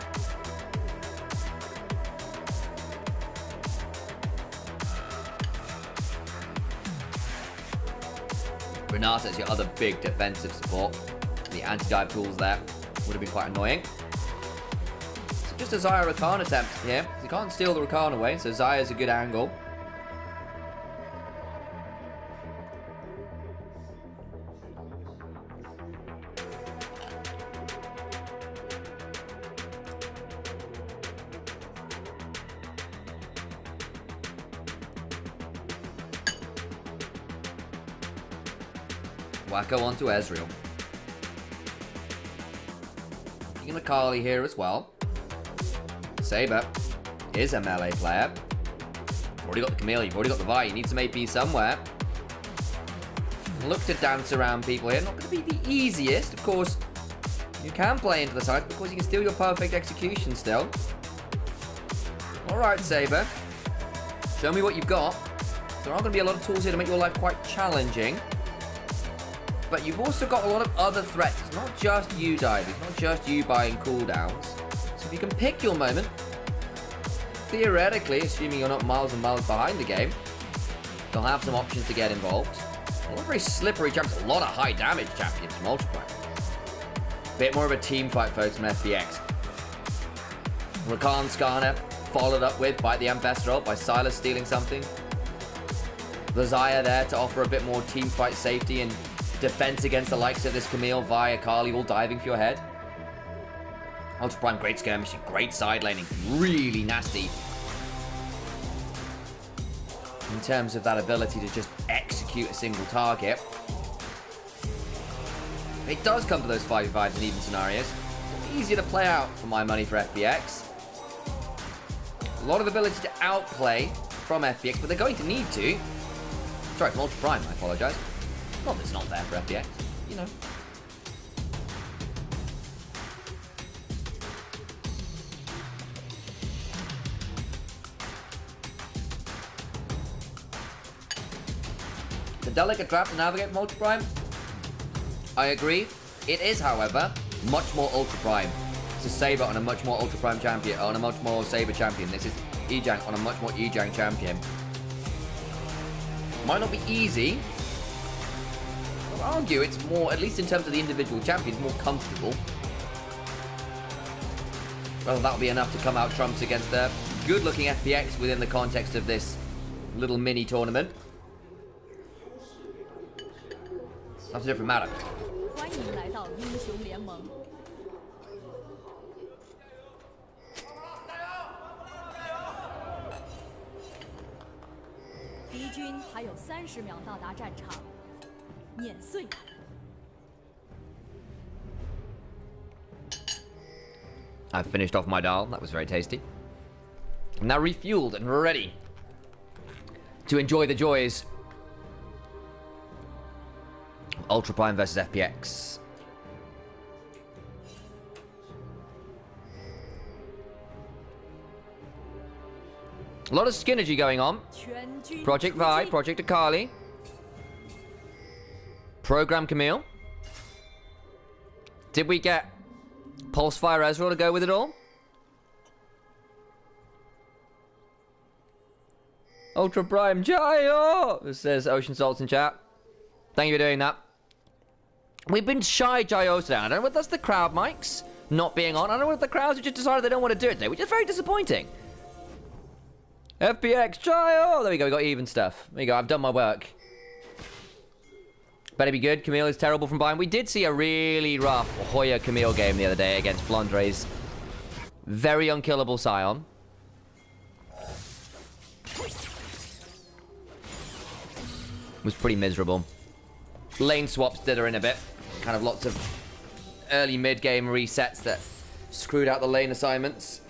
Renata is your other big defensive support. The anti-dive tools there would have been quite annoying. Just a Xayah Rakan attempt here. You can't steal the Rakan away, so Xayah's a good angle. Wacko onto Ezreal. Taking a Kali here as well. Saber is a melee player. You've already got the Camille, you've already got the Vi, you need some AP somewhere. Look to dance around people here. Not going to be the easiest. Of course, you can play into the side because you can steal your perfect execution still. Alright, Saber. Show me what you've got. There are going to be a lot of tools here to make your life quite challenging. But you've also got a lot of other threats. It's not just you diving. It's not just you buying cooldowns. So if you can pick your moment, theoretically, assuming you're not miles and miles behind the game, they'll have some options to get involved. A lot of very slippery champions. A lot of high damage champions from Ultra. Bit more of a team fight, folks, from FPX. Rakan Skarner followed up with by the Ancestor ult, by Silas stealing something. The Xayah there to offer a bit more team fight safety and defense against the likes of this Camille via Kali, all diving for your head. Ultra Prime, great skirmishing, great side laning, really nasty in terms of that ability to just execute a single target. It does come to those 5v5s in even scenarios. Easier to play out for my money for FPX. A lot of ability to outplay from FPX, but they're going to need to. Sorry, from Ultra Prime, I apologise. Not that it's not there for FPX, you know. It's a delicate trap to navigate from Ultra Prime. I agree. It is, however, much more Ultra Prime. It's a Saber on a much more Ultra Prime champion, on a much more Saber champion. This is Ejang on a much more Ejang champion. Might not be easy. I'll argue it's more, at least in terms of the individual champions, more comfortable. Whether that'll be enough to come out trumps against the good-looking FPX within the context of this little mini tournament. That's a different matter. 欢迎来到英雄联盟。敌军还有30秒到达战场，碾碎他们。 I've finished off my dal. That was very tasty. I'm now refueled and ready to enjoy the joys of Ultra Prime versus FPX. A lot of synergy going on. Project Vi, Project Akali. Program Camille. Did we get Pulsefire Ezreal to go with it all? Ultra Prime Jayo, says Ocean Salts in chat. Thank you for doing that. We've been shy Jayo today. I don't know whether that's the crowd mics not being on. I don't know whether the crowds have just decided they don't want to do it today, which is very disappointing. FPX Jayo. There we go. We got even stuff. There you go. I've done my work. Better be good. Camille is terrible from behind. We did see a really rough Hoya Camille game the other day against Flandre's very unkillable Scion. Was pretty miserable. Lane swaps did her in a bit. Kind of lots of early mid-game resets that screwed out the lane assignments.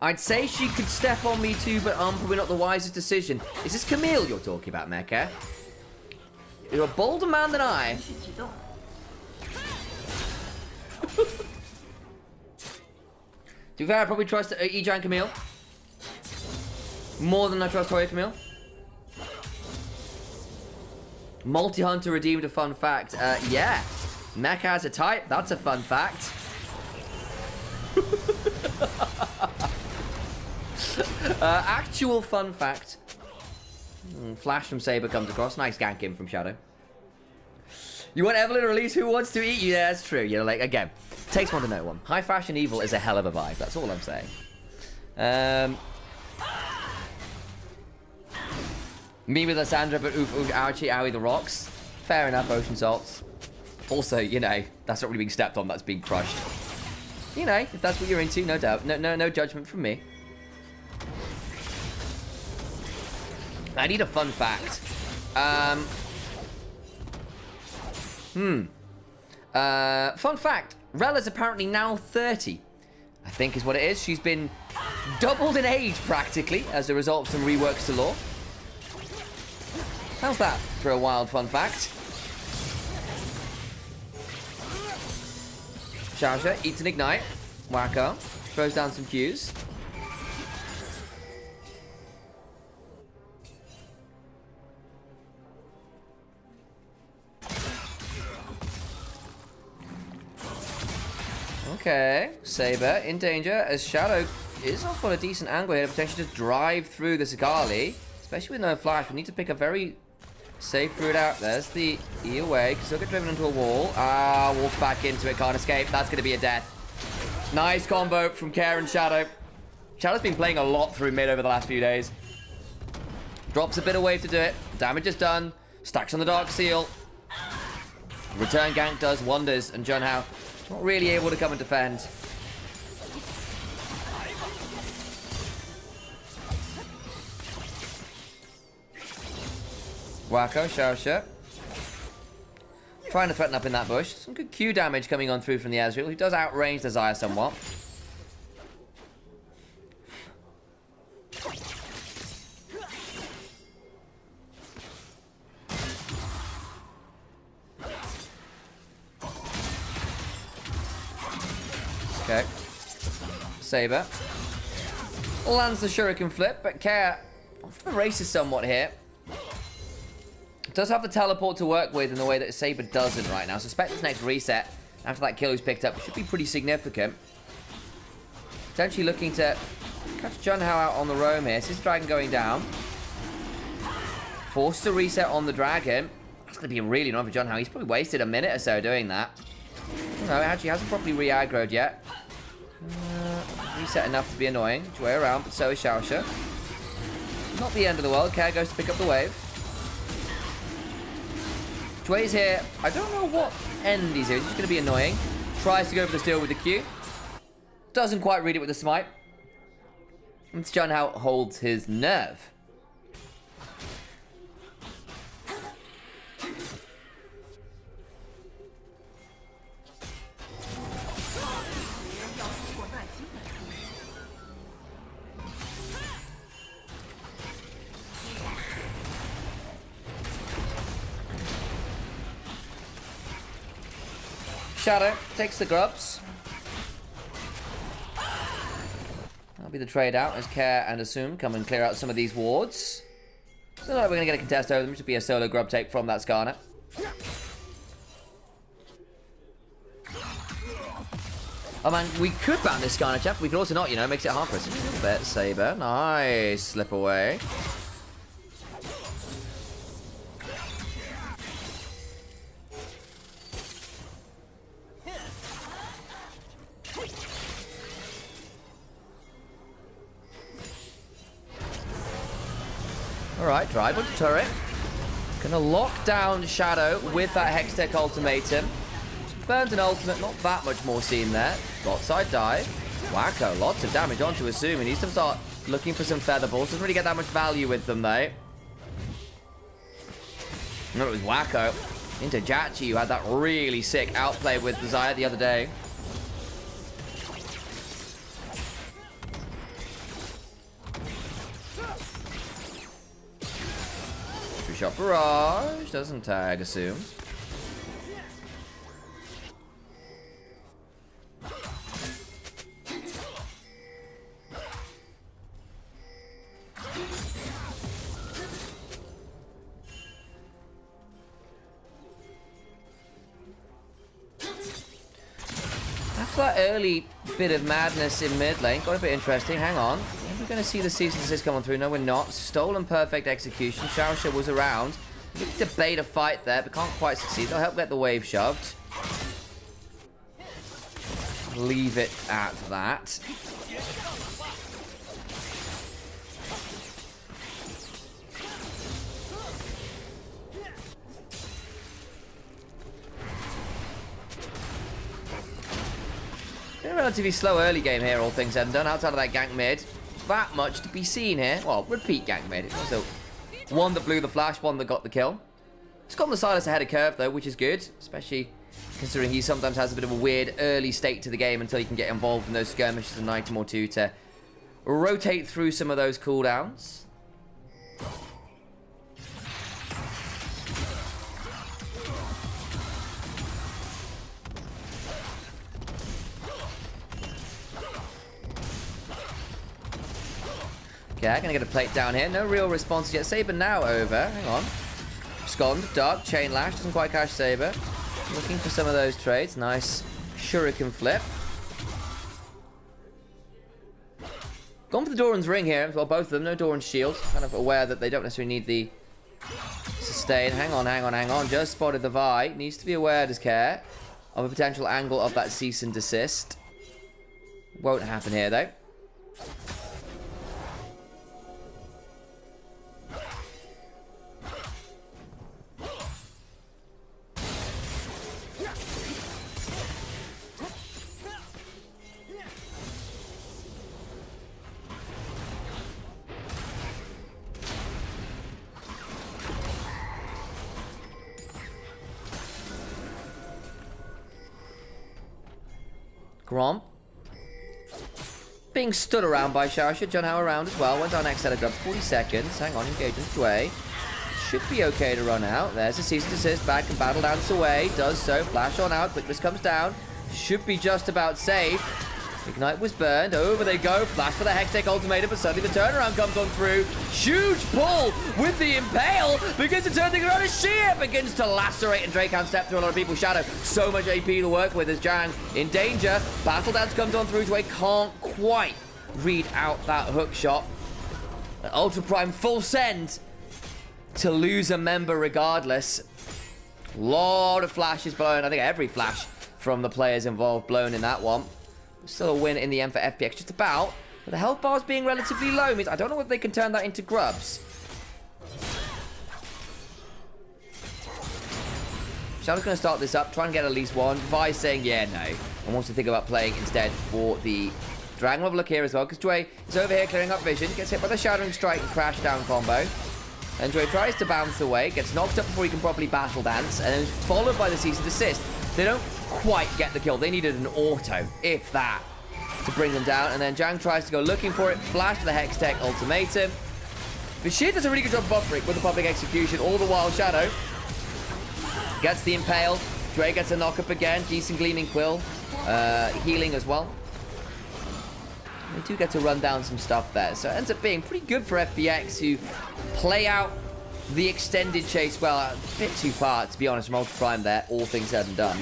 I'd say she could step on me too, but probably not the wisest decision. Is this Camille you're talking about, Mecha? You're a bolder man than I. To be fair, I probably trust Ejang Camille more than I trust Hoya Camille. Multi-Hunter redeemed a fun fact. Yeah. Mecha has a type. That's a fun fact. Actual fun fact. Flash from Saber comes across. Nice gank in from Shadow. You want Evelyn to release Who Wants to Eat You? Yeah, that's true. You know, like, again, takes one to know one. High Fashion Evil is a hell of a vibe. That's all I'm saying. Me with Lysandra, but oof, oof, ouchie, owie, the rocks. Fair enough, Ocean Salts. Also, you know, that's not really being stepped on. That's being crushed. You know, if that's what you're into, no doubt. No judgment from me. I need a fun fact. Fun fact. Rella's apparently now 30. I think is what it is. She's been doubled in age, practically, as a result of some reworks to lore. How's that for a wild fun fact? Xiaoshe eats an ignite. Wacko throws down some Qs. Okay, Saber in danger as Shadow is off on a decent angle here to potentially just drive through the Sigali. Especially with no flash, we need to pick a very safe route out. There's the E away, because he'll get driven into a wall. Walks back into it, can't escape. That's going to be a death. Nice combo from Care and Shadow. Shadow's been playing a lot through mid over the last few days. Drops a bit of wave to do it. Damage is done. Stacks on the Dark Seal. Return gank does wonders, and Junhao not really able to come and defend. Wacko, Xiaoshe. Trying to threaten up in that bush. Some good Q damage coming on through from the Ezreal, who does outrange the Xayah somewhat. Okay. Saber. Lands the Shuriken flip, but Care off the races somewhat here. Does have the teleport to work with in the way that Saber doesn't right now. Suspect this next reset, after that kill he's picked up, should be pretty significant. Potentially looking to catch Junhao out on the roam here. This dragon going down. Forced to reset on the dragon. That's going to be really annoying for Junhao. He's probably wasted a minute or so doing that. No, actually hasn't properly re-aggroed yet. Reset enough to be annoying. Way around, but so is Xiaoshe. Not the end of the world. Care goes to pick up the wave. Jue's here. I don't know what end he's here. He's just going to be annoying. Tries to go for the steal with the Q. Doesn't quite read it with the smite. And Junhao holds his nerve. Shadow takes the grubs. That'll be the trade out as Care and Assume come and clear out some of these wards. So like we're going to get a contest over them. It should be a solo grub take from that Skarner. Oh man, we could ban this Skarner, chap. We could also not, you know, makes it hard for us a little bit. Saber, nice. Slip away. Alright, drive onto turret. Gonna lock down Shadow with that Hextech ultimatum. Burns an ultimate, not that much more seen there. Bot side dive. Wacko, lots of damage onto Assume. He needs to start looking for some feather balls. Doesn't really get that much value with them though. No, it was Wacko. Into Jachi, who had that really sick outplay with the Xayah the other day. Shot barrage, doesn't tag Assume. After that early bit of madness in mid lane, got a bit interesting. Hang on. We're going to see the cease and desist coming through. No, we're not. Stolen perfect execution. Xiaoshe was around. We could debate a fight there, but can't quite succeed. They'll help get the wave shoved. Leave it at that. Been a relatively slow early game here, all things said and done. Outside of that gank mid, that much to be seen here. Well, repeat gank mid. It's also one that blew the flash, one that got the kill. It's got on the Silas ahead of curve, though, which is good. Especially considering he sometimes has a bit of a weird early state to the game until he can get involved in those skirmishes, an item or two to rotate through some of those cooldowns. Okay, gonna get a plate down here. No real response yet. Saber now over. Hang on. Scond, Dark, Chain Lash. Doesn't quite catch Saber. Looking for some of those trades. Nice Shuriken flip. Gone for the Doran's Ring here. Well, both of them. No Doran's Shield. Kind of aware that they don't necessarily need the sustain. Hang on. Just spotted the Vi. Needs to be aware, does care, of a potential angle of that cease and desist. Won't happen here, though. Grom. Being stood around by Shasha. John Howe around as well. Went on next set of grabs. 40 seconds. Hang on, engagement Dway. Should be okay to run out. There's a cease and desist. Back and battle dance away. Does so. Flash on out. Quickness comes down. Should be just about safe. Ignite was burned. Over they go. Flash for the Hextech ultimatum, but suddenly the turnaround comes on through. Huge pull with the Impale. Begins to turn things around as Sheer begins to lacerate, and Drake can't step through a lot of people's shadow. So much AP to work with as Jang in danger. Battle Dance comes on through. Dway can't quite read out that hook shot. Ultra Prime full send to lose a member regardless. Lot of flashes blown. I think every flash from the players involved blown in that one. Still a win in the end for FPX, just about. But the health bars being relatively low means I don't know whether they can turn that into grubs. Shadow's going to start this up, try and get at least one. Vi saying, yeah, no. And wants to think about playing instead for the Dragon. We'll have a look here as well, because Dway is over here clearing up vision. Gets hit by the Shattering Strike and Crash Down combo. And Dway tries to bounce away, gets knocked up before he can properly battle dance, and then followed by the cease and desist. They don't quite get the kill. They needed an auto, if that, to bring them down. And then Jang tries to go looking for it. Flash to the Hextech ultimatum. Bashir does a really good job buffering with the public execution. All the while Shadow gets the Impale. Dre gets a knock up again. Decent Gleaming Quill. Healing as well. They do get to run down some stuff there. So it ends up being pretty good for FPX, who play out the extended chase well. A bit too far, to be honest, from Ultra Prime there, all things said and done.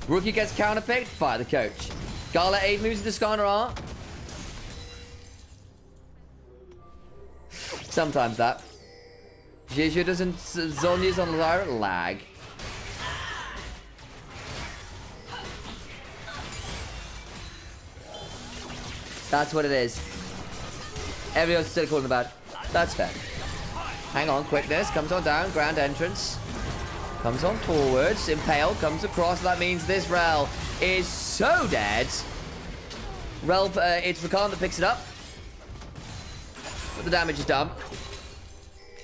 Rookie gets counterpicked, fire the coach. Gala 8 moves into Skarner art. Sometimes that. Jeju doesn't, Zonya's on Lyra, lag. That's what it is. Everyone's still calling about it. That's fair. Hang on, quickness. Comes on down. Grand entrance. Comes on forwards. Impale comes across. That means this Rel is so dead. Rel, it's Rakan that picks it up. But the damage is done.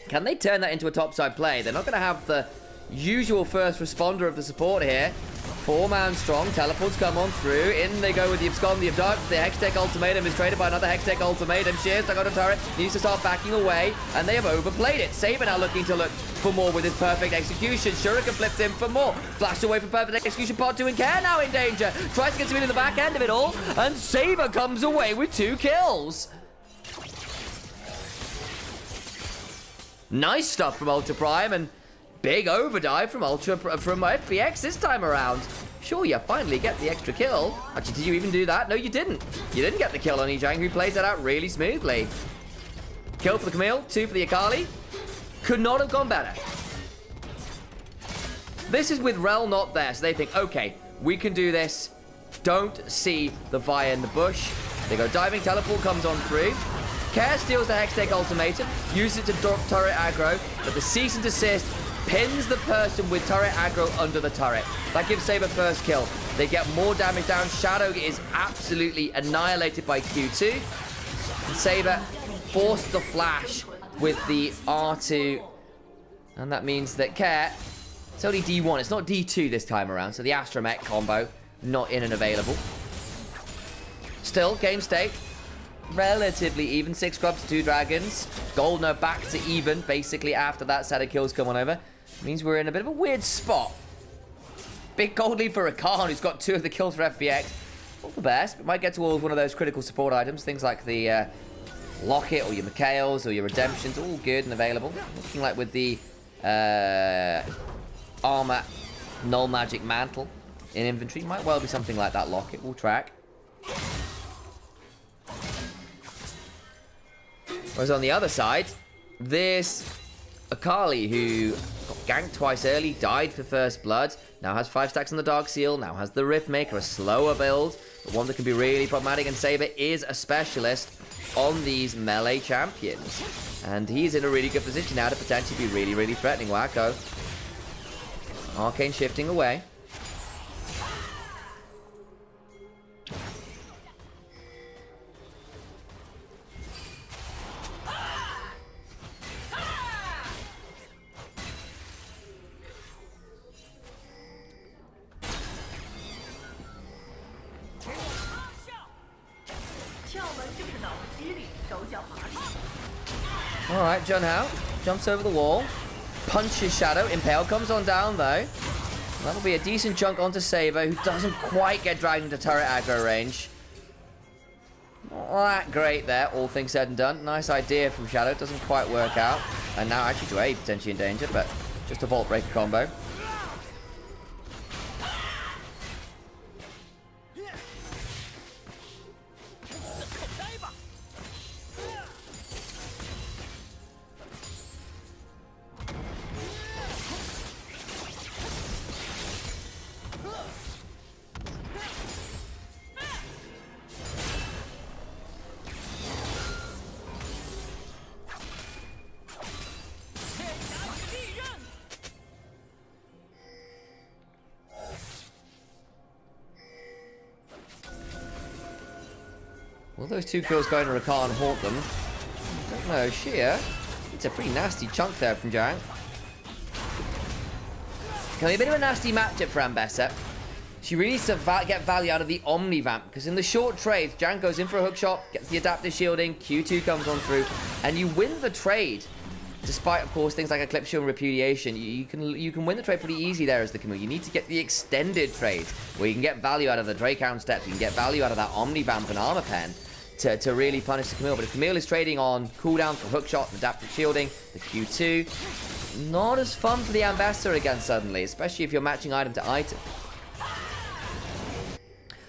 Can they turn that into a topside play? They're not going to have the usual first responder of the support here. 4-man strong. Teleports come on through. In they go with the Abscond, the Abduct. The Hextech ultimatum is traded by another Hextech ultimatum. Shears stuck on a turret. Needs to start backing away. And they have overplayed it. Saber now looking to look for more with his perfect execution. Shuriken flips in for more. Flashed away for perfect execution. Part 2 and Care now in danger. Tries to get some in the back end of it all. And Saber comes away with 2 kills. Nice stuff from Ultra Prime, and big overdive from FPX this time around. Sure, you finally get the extra kill. Actually, did you even do that? No, you didn't. You didn't get the kill on Ejang, who plays that out really smoothly. Kill for the Camille, 2 for the Akali. Could not have gone better. This is with Rel not there, so they think, okay, we can do this. Don't see the Vi in the bush. They go diving, teleport comes on through. Care steals the Hextech ultimatum, uses it to drop turret aggro, but the cease and desist pins the person with turret aggro under the turret. That gives Saber first kill. They get more damage down. Shadow is absolutely annihilated by Q2. Saber forced the flash with the R2. And that means that Care, it's only D1. It's not D2 this time around. So the Astromech combo, not in and available. Still, game state. Relatively even. 6 scrubs, 2 dragons. Goldner back to even, basically, after that set of kills come on over. Means we're in a bit of a weird spot. Big gold lead for Rakan, who's got 2 of the kills for FPX. Not the best, but might get towards one of those critical support items. Things like the Locket, or your Mikhails, or your Redemptions. All good and available. Looking like with the Armor Null Magic Mantle in inventory. Might well be something like that Locket. We'll track. Whereas on the other side, this Akali, who got ganked twice early, died for first blood, now has 5 stacks on the Dark Seal, now has the Riftmaker, a slower build, but one that can be really problematic, and Saber is a specialist on these melee champions. And he's in a really good position now to potentially be really, really threatening. Wacko. Arcane shifting away. Alright, Jun Hao jumps over the wall, punches Shadow. Impale comes on down though. That'll be a decent chunk onto Saber, who doesn't quite get dragged into turret aggro range. Not that great there, all things said and done. Nice idea from Shadow, doesn't quite work out. And now actually Dre potentially in danger, but just a Vault Breaker combo. Will those 2 kills going to Rakan haunt them? Don't know. Sheer. It's a pretty nasty chunk there from Jang. Can be a bit of a nasty matchup for Ambessa. She really needs to get value out of the Omni Vamp, because in the short trade, Jang goes in for a hook shot, gets the adaptive shielding, Q2 comes on through, and you win the trade. Despite, of course, things like Eclipse Shield and Repudiation, you can win the trade pretty easy there as the Camille. You need to get the extended trade, where you can get value out of the Drakehound steps, you can get value out of that Omni Vamp and Armor Pen to really punish the Camille. But if Camille is trading on cooldown for hookshot and adaptive shielding, the Q2, not as fun for the Ambassador again suddenly, especially if you're matching item to item.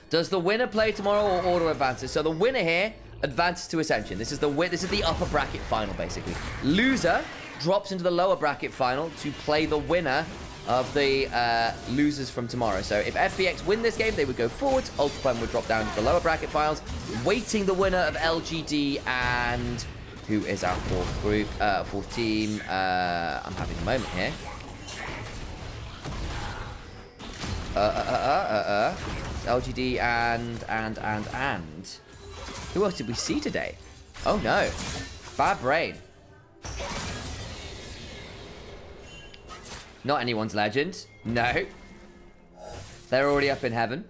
Does the winner play tomorrow or order advances? So the winner here advances to Ascension. This is the upper bracket final, basically. Loser drops into the lower bracket final to play the winner of the losers from tomorrow. So if FPX win this game, they would go forward. Ultraprime would drop down to the lower bracket finals, waiting the winner of LGD and who is our fourth team. I'm having a moment here. LGD and who else did we see today? Oh no, bad brain. Not anyone's legend. No. They're already up in heaven.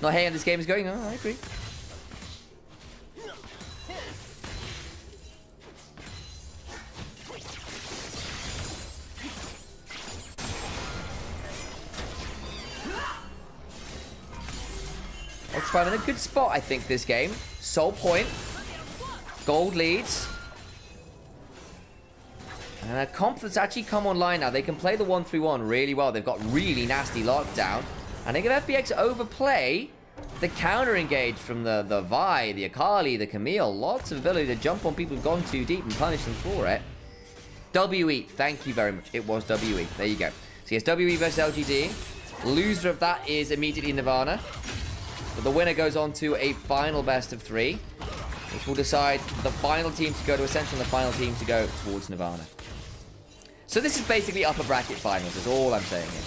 Not hating this game is going. Oh, I agree. Ultraprime in a good spot, I think, this game. Soul point. Gold leads. And Comp that's actually come online now. They can play the 1-3-1 really well. They've got really nasty lockdown. And they give FPX overplay the counter engage from the Vi, the Akali, the Camille. Lots of ability to jump on people who've gone too deep and punish them for it. WE, thank you very much. It was WE. There you go. So yes, WE versus LGD. Loser of that is immediately Nirvana. But the winner goes on to a final best of 3, which will decide the final team to go to Ascension and the final team to go towards Nirvana. So this is basically upper bracket finals, is all I'm saying here.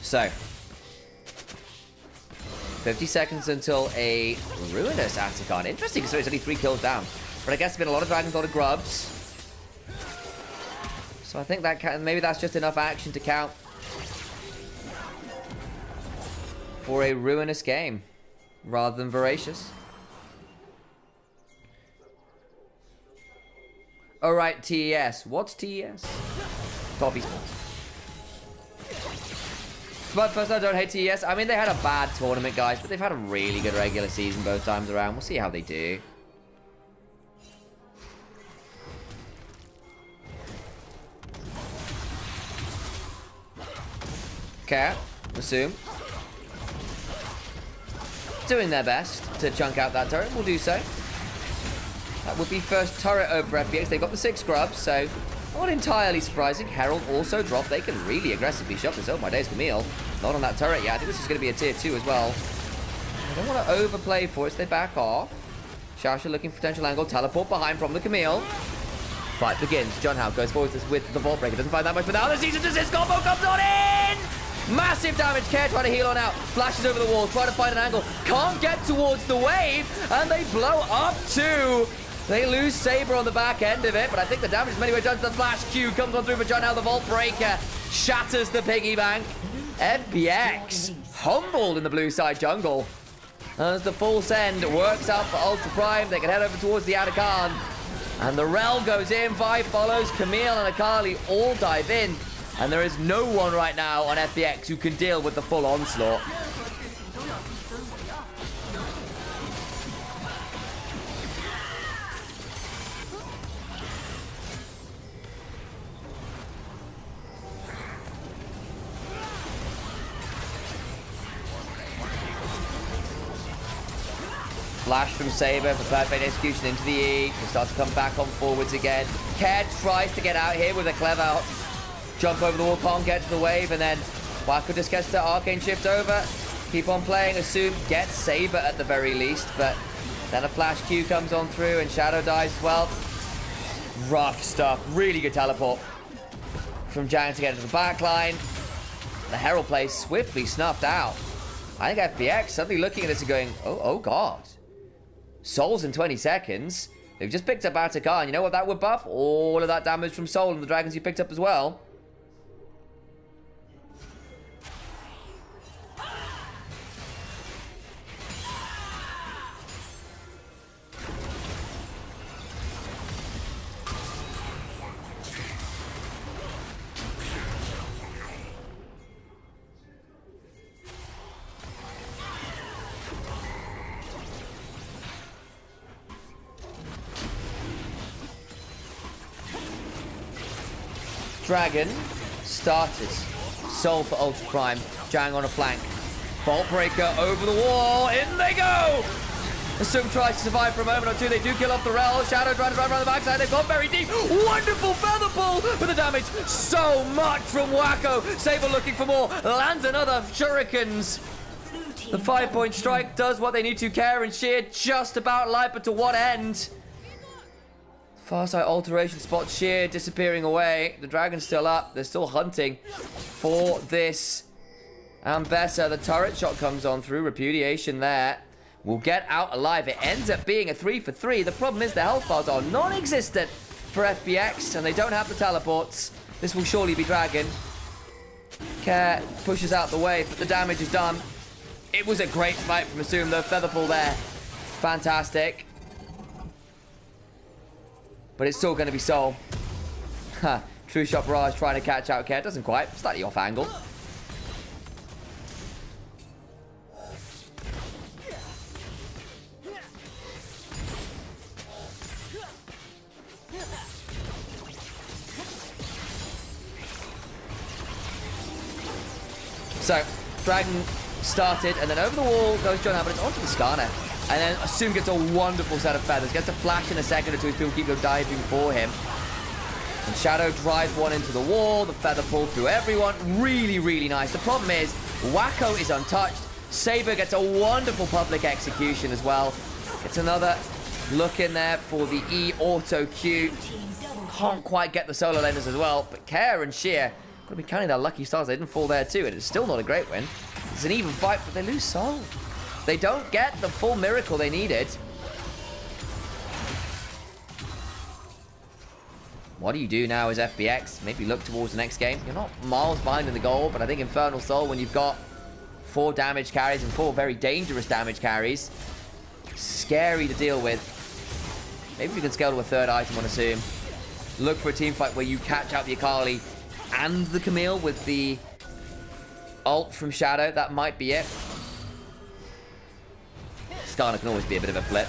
So, 50 seconds until a Ruinous Atacon. Interesting, so it's only 3 kills down. But I guess it's been a lot of dragons, a lot of grubs. So I think that maybe that's just enough action to count for a Ruinous game, rather than Voracious. Alright, TES. What's TES? Top Esports. But first, I don't hate TES. I mean, they had a bad tournament, guys, but they've had a really good regular season both times around. We'll see how they do. Okay, assume. Doing their best to chunk out that turret. We'll do so. That would be first turret over FPX. They got the 6 grubs, so not entirely surprising. Herald also dropped. They can really aggressively shove this. Oh my days, Camille. Not on that turret yet. I think this is going to be a tier 2 as well. I don't want to overplay for it, so they back off. Shasha looking for potential angle. Teleport behind from the Camille. Fight begins. John Howe goes forward with the Vault Breaker. Doesn't find that much, but now the Season Desist combo comes on in! Massive damage. Care trying to heal on out. Flashes over the wall. Try to find an angle. Can't get towards the wave. And they blow up too. They lose Saber on the back end of it, but I think the damage is many ways done to the flash Q. Comes on through for John Howe. The Vault Breaker shatters the piggy bank. FPX humbled in the blue side jungle. As the full send works out for Ultra Prime, they can head over towards the Atacon. And the Rel goes in. 5 follows. Camille and Akali all dive in. And there is no one right now on FPX who can deal with the full onslaught. Flash from Saber for perfect execution into the E. Can start to come back on forwards again. Care tries to get out here with a clever jump over the wall. Can't get to the wave. And then Wako just gets to Arcane Shift over. Keep on playing. Assume get Saber at the very least. But then a flash Q comes on through and Shadow dies as well. Rough stuff. Really good teleport from Jang to get into the back line. The Herald play swiftly snuffed out. I think FPX suddenly looking at this and going, oh god. Souls in 20 seconds. They've just picked up Atacon. You know what that would buff? All of that damage from Soul and the dragons you picked up as well. Dragon started. Soul for Ultra Prime. Jang on a flank. Vault Breaker over the wall. In they go! Assume tries to survive for a moment or two. They do kill off the Rel. Shadow trying to run around the backside. They've gone very deep. Wonderful feather pull, but the damage so much from Wako. Saber looking for more. Lands another shurikens. The 5-point strike does what they need to. Care and Sheer just about live, but to what end? Farside alteration spot Sheer disappearing away. The dragon's still up. They're still hunting for this Ambessa. The turret shot comes on through. Repudiation there. Will get out alive. It ends up being a 3 for 3. The problem is the health bars are non-existent for FPX, and they don't have the teleports. This will surely be Dragon. Care pushes out the way, but the damage is done. It was a great fight from Assume, though. Feather pull there. Fantastic. But it's still going to be Soul. True Shot Barrage trying to catch out Care. Doesn't quite. Slightly off angle. So, Dragon started, and then over the wall goes John, but it's onto the Skarner. And then Assume gets a wonderful set of feathers. Gets a flash in a second or two as people keep diving for him. And Shadow drives one into the wall. The feather pull through everyone. Really, really nice. The problem is, Wacko is untouched. Saber gets a wonderful public execution as well. It's another look in there for the E auto Q. Can't quite get the solo laners as well. But Care and Sheer gotta be counting their lucky stars. They didn't fall there too, and it's still not a great win. It's an even fight, but they lose Soul. They don't get the full miracle they needed. What do you do now as FPX? Maybe look towards the next game. You're not miles behind in the goal, but I think Infernal Soul, when you've got 4 damage carries and 4 very dangerous damage carries, scary to deal with. Maybe you can scale to a 3rd item on Assume. Look for a team fight where you catch out the Akali and the Camille with the ult from Shadow. That might be it. Skarner can always be a bit of a flip.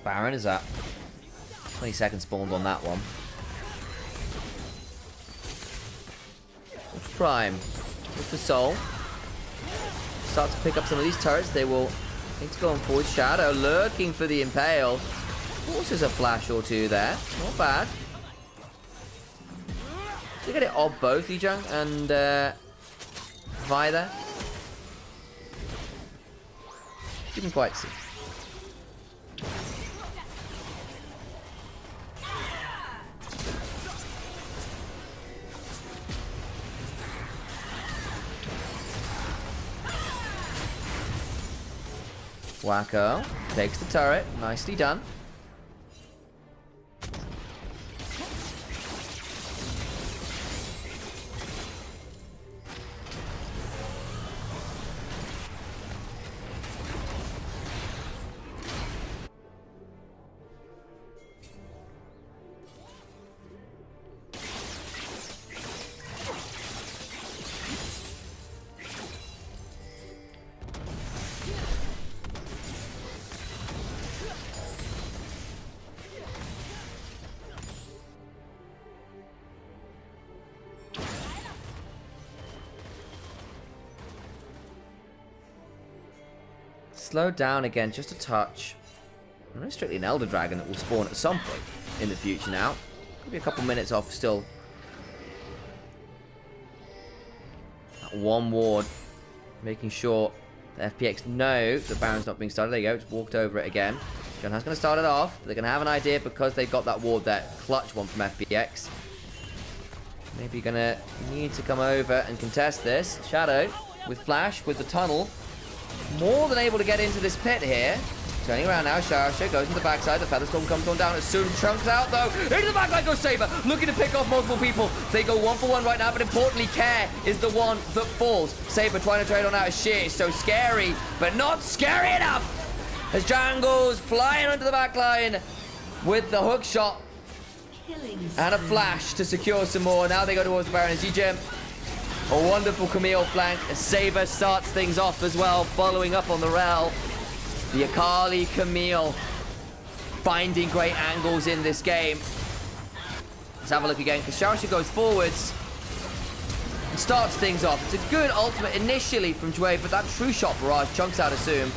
Baron is at 20 seconds spawned on that one. With Prime, with the Soul. Start to pick up some of these turrets. They will need to go on forward. Shadow lurking for the Impale. Forces a flash or two there. Not bad. They get it off both Yijang and Vi there. Didn't quite see. Wacko takes the turret. Nicely done. Slow down again, just a touch. And it's strictly an Elder Dragon that will spawn at some point in the future now. Could be a couple minutes off still. That one ward, making sure the FPX know the Baron's not being started. There you go, just walked over it again. John has going to start it off. They're going to have an idea because they've got that ward there. Clutch one from FPX. Maybe going to need to come over and contest this. Shadow with Flash, with the tunnel. More than able to get into this pit here. Turning around now, Sharsha goes to the backside. The Featherstorm comes on down. As soon chunks out though. Into the backside goes Saber. Looking to pick off multiple people. They go 1-for-1 right now, but importantly, Care is the one that falls. Saber trying to trade on out of Sheer. So scary, but not scary enough. As Jan goes flying onto the back line with the hook shot and a flash to secure some more. Now they go towards the Baron. G-Gem. A wonderful Camille flank. Saber starts things off as well, following up on the Rel. The Akali Camille finding great angles in this game. Let's have a look again, because Shaosha goes forwards and starts things off. It's a good ultimate initially from Jue, but that true shot barrage chunks out Assume.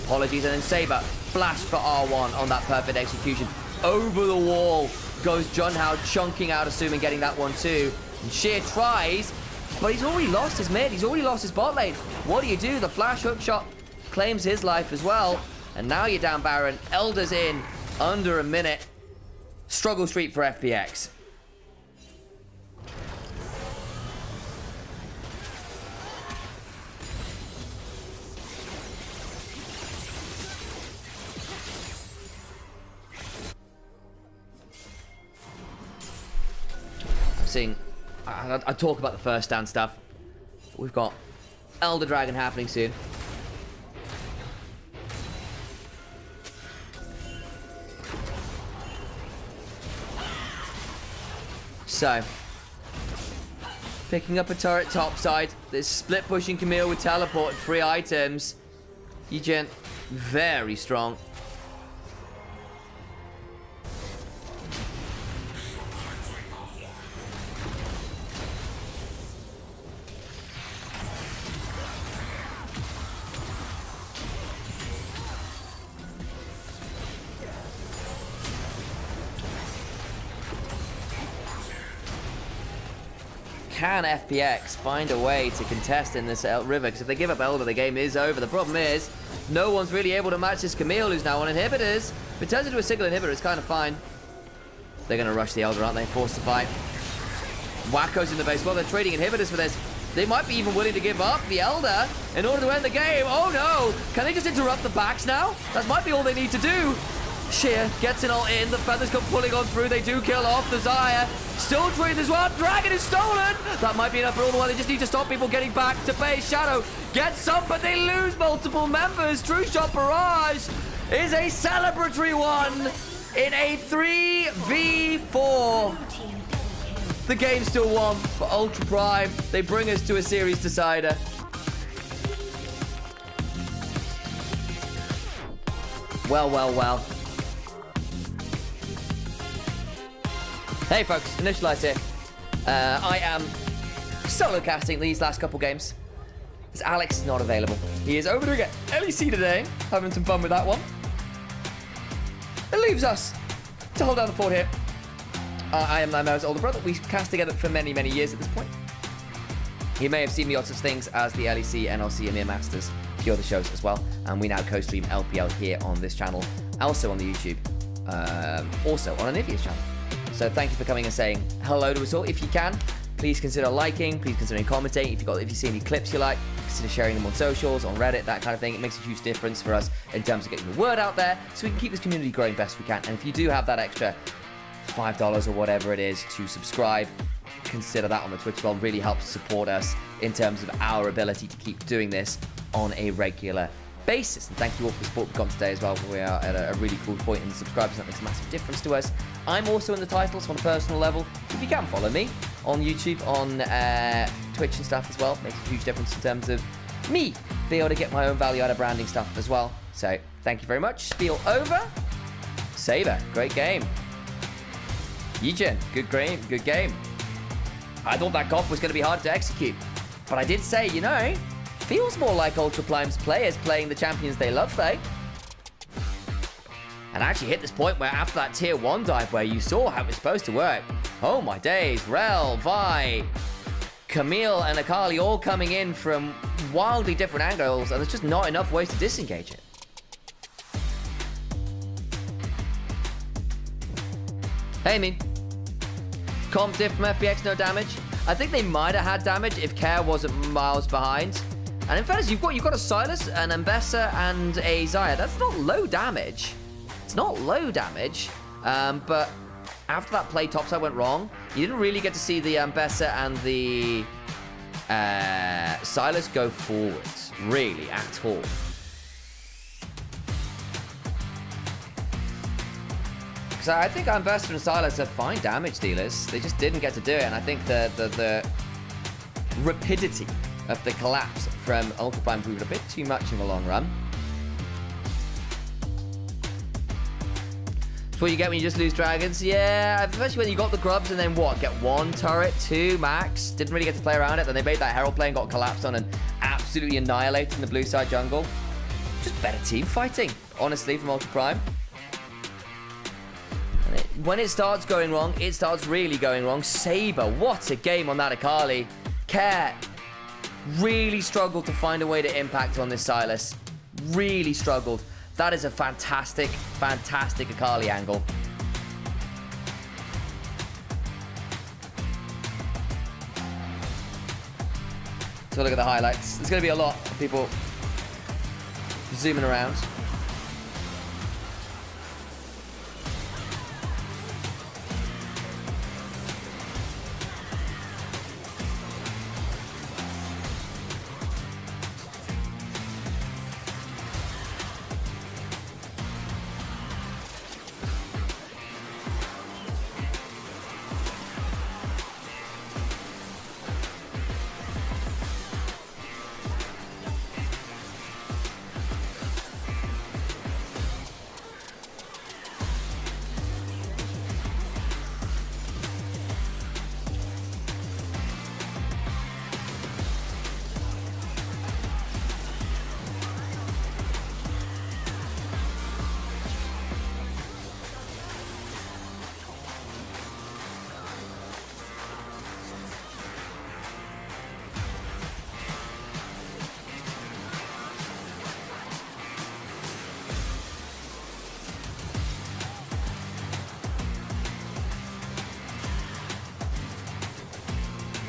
Apologies, and then Saber flash for R1 on that perfect execution. Over the wall goes Junhao, chunking out Assume and getting that one too. And Sheer tries, but he's already lost his mid. He's already lost his bot lane. What do you do? The flash hook shot claims his life as well. And now you're down Baron. Elder's in under a minute. Struggle streak for FPX. collapsing. I talk about the first stand stuff. We've got Elder Dragon happening soon. So, picking up a turret topside. This split pushing Camille with teleport and free items. Egen, very strong. Can FPX find a way to contest in this river? Because if they give up Elder, the game is over. The problem is, no one's really able to match this Camille, who's now on inhibitors. If it turns into a single inhibitor, it's kind of fine. They're going to rush the Elder, aren't they? Forced to fight. Wacko's in the base. Well, they're trading inhibitors for this. They might be even willing to give up the Elder in order to end the game. Oh, no. Can they just interrupt the backs now? That might be all they need to do. Sheer gets an ult in. The feathers come pulling on through. They do kill off the Xayah. Still trading as well. Dragon is stolen. That might be enough for all the while. They just need to stop people getting back to base. Shadow gets some, but they lose multiple members. True Shot Barrage is a celebratory one in a 3v4. The game's still won for Ultra Prime. They bring us to a series decider. Well, well, well. Hey folks, Initialise here. I am solo casting these last couple games. As Alex is not available. He is over doing it. LEC today, having some fun with that one. It leaves us to hold down the fort here. I am Nymaera's older brother. We cast together for many, many years at this point. You may have seen me on such things as the LEC, NLC, and EMEA Masters, a few other shows as well. And we now co-stream LPL here on this channel, also on the YouTube, also on Anivia's channel. So thank you for coming and saying hello to us all. If you can, please consider liking, please consider commenting. If you see any clips you like, consider sharing them on socials, on Reddit, that kind of thing. It makes a huge difference for us in terms of getting the word out there, so we can keep this community growing best we can. And if you do have that extra $5 or whatever it is to subscribe, consider that on the Twitch as well. Really helps support us in terms of our ability to keep doing this on a regular basis. And thank you all for the support we've got today as well. We are at a really cool point in the subscribers. That makes a massive difference to us. I'm also in the titles on a personal level. If you can follow me on YouTube, on Twitch and stuff as well, makes a huge difference in terms of me being able to get my own value out of branding stuff as well. So thank you very much. Spiel over. Saber, great game. Egen, good game. I thought that comp was going to be hard to execute, but I did say, you know, feels more like Ultra Prime's players playing the champions they love, though. And I actually hit this point where after that tier 1 dive where you saw how it was supposed to work. Oh my days, Rel, Vi, Camille, and Akali all coming in from wildly different angles, and there's just not enough ways to disengage it. Hey, me. Comp diff from FPX, no damage. I think they might have had damage if Care wasn't miles behind. And in fairness, you've got a Silas, an Ambessa, and a Xayah. That's not low damage. It's not low damage. But after that play topside went wrong, you didn't really get to see the Ambessa and the Silas go forwards, really, at all. So I think Ambessa and Silas are fine damage dealers. They just didn't get to do it, and I think the rapidity of the collapse from Ultra Prime proved a bit too much in the long run. It's what you get when you just lose dragons. Yeah, especially when you got the grubs and then what? Get 1 turret, 2 max. Didn't really get to play around it. Then they made that Herald play and got collapsed on and absolutely annihilated in the blue side jungle. Just better team fighting, honestly, from Ultra Prime. When it starts going wrong, it starts really going wrong. Saber, what a game on that Akali. Care really struggled to find a way to impact on this Silas. Really struggled. That is a fantastic, fantastic Akali angle. So look at the highlights. There's going to be a lot of people zooming around.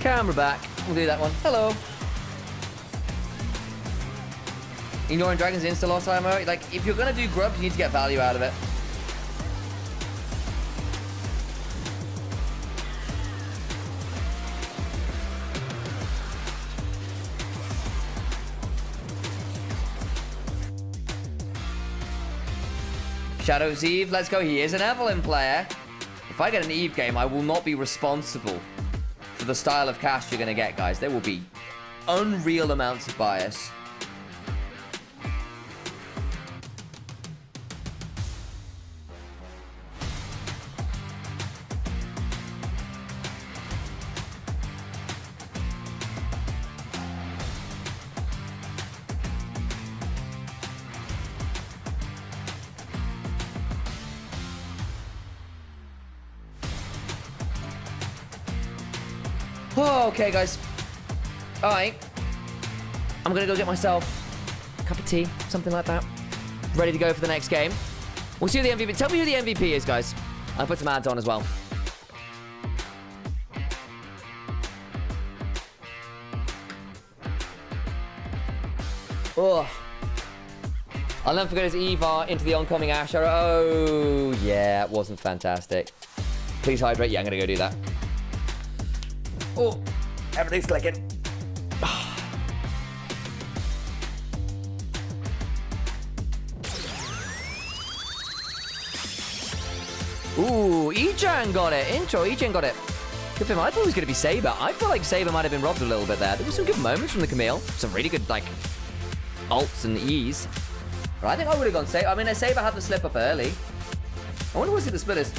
camera back. We'll do that one. Hello. Ignoring Dragon's insta-loss timer. Like, if you're going to do grubs, you need to get value out of it. Shadow's Eve, let's go. He is an Evelyn player. If I get an Eve game, I will not be responsible for the style of cast you're going to get, guys. There will be unreal amounts of bias. Oh, okay, guys. All right. I'm going to go get myself a cup of tea, something like that. Ready to go for the next game. We'll see who the MVP... Tell me who the MVP is, guys. I'll put some ads on as well. Oh. I'll never forget his Eva into the oncoming Asher. Oh, yeah, it wasn't fantastic. Please hydrate. Yeah, I'm going to go do that. Oh, everything's clicking. Ooh, Echan got it. Intro, Echan got it. Good for him. I thought it was going to be Saber. I feel like Saber might have been robbed a little bit there. There were some good moments from the Camille. Some really good, like, ults and E's. But I think I would have gone Saber. I mean, Saber had the slip up early. I wonder what's the split is.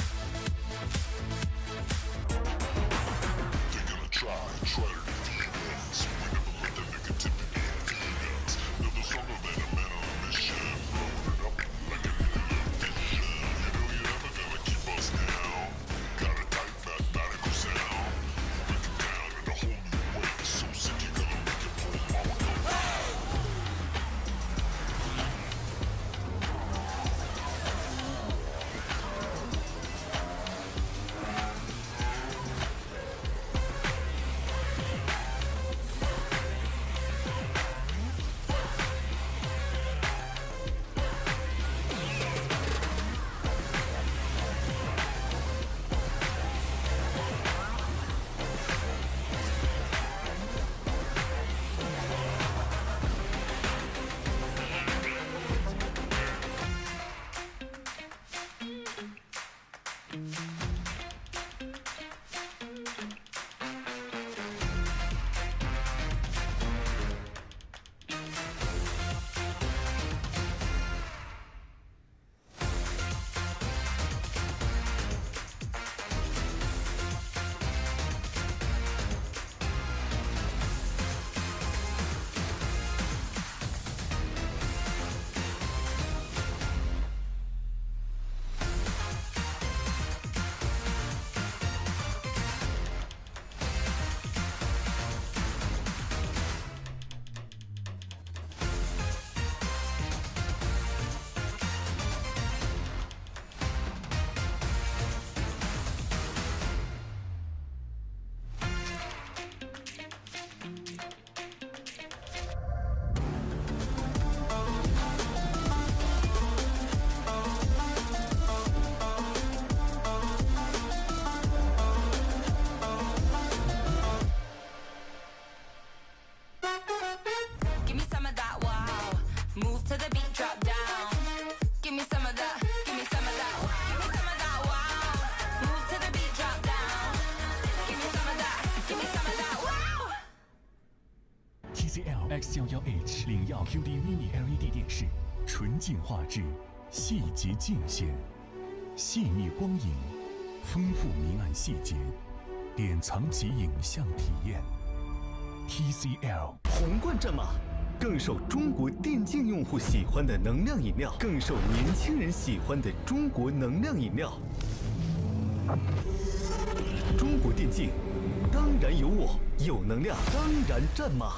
X11H 领耀 QD Mini LED 电视，纯净画质，细节尽显，细腻光影，丰富明暗细节，典藏级影像体验。TCL 皇冠战马，更受中国电竞用户喜欢的能量饮料，更受年轻人喜欢的中国能量饮料。中国电竞，当然有我，有能量，当然战马。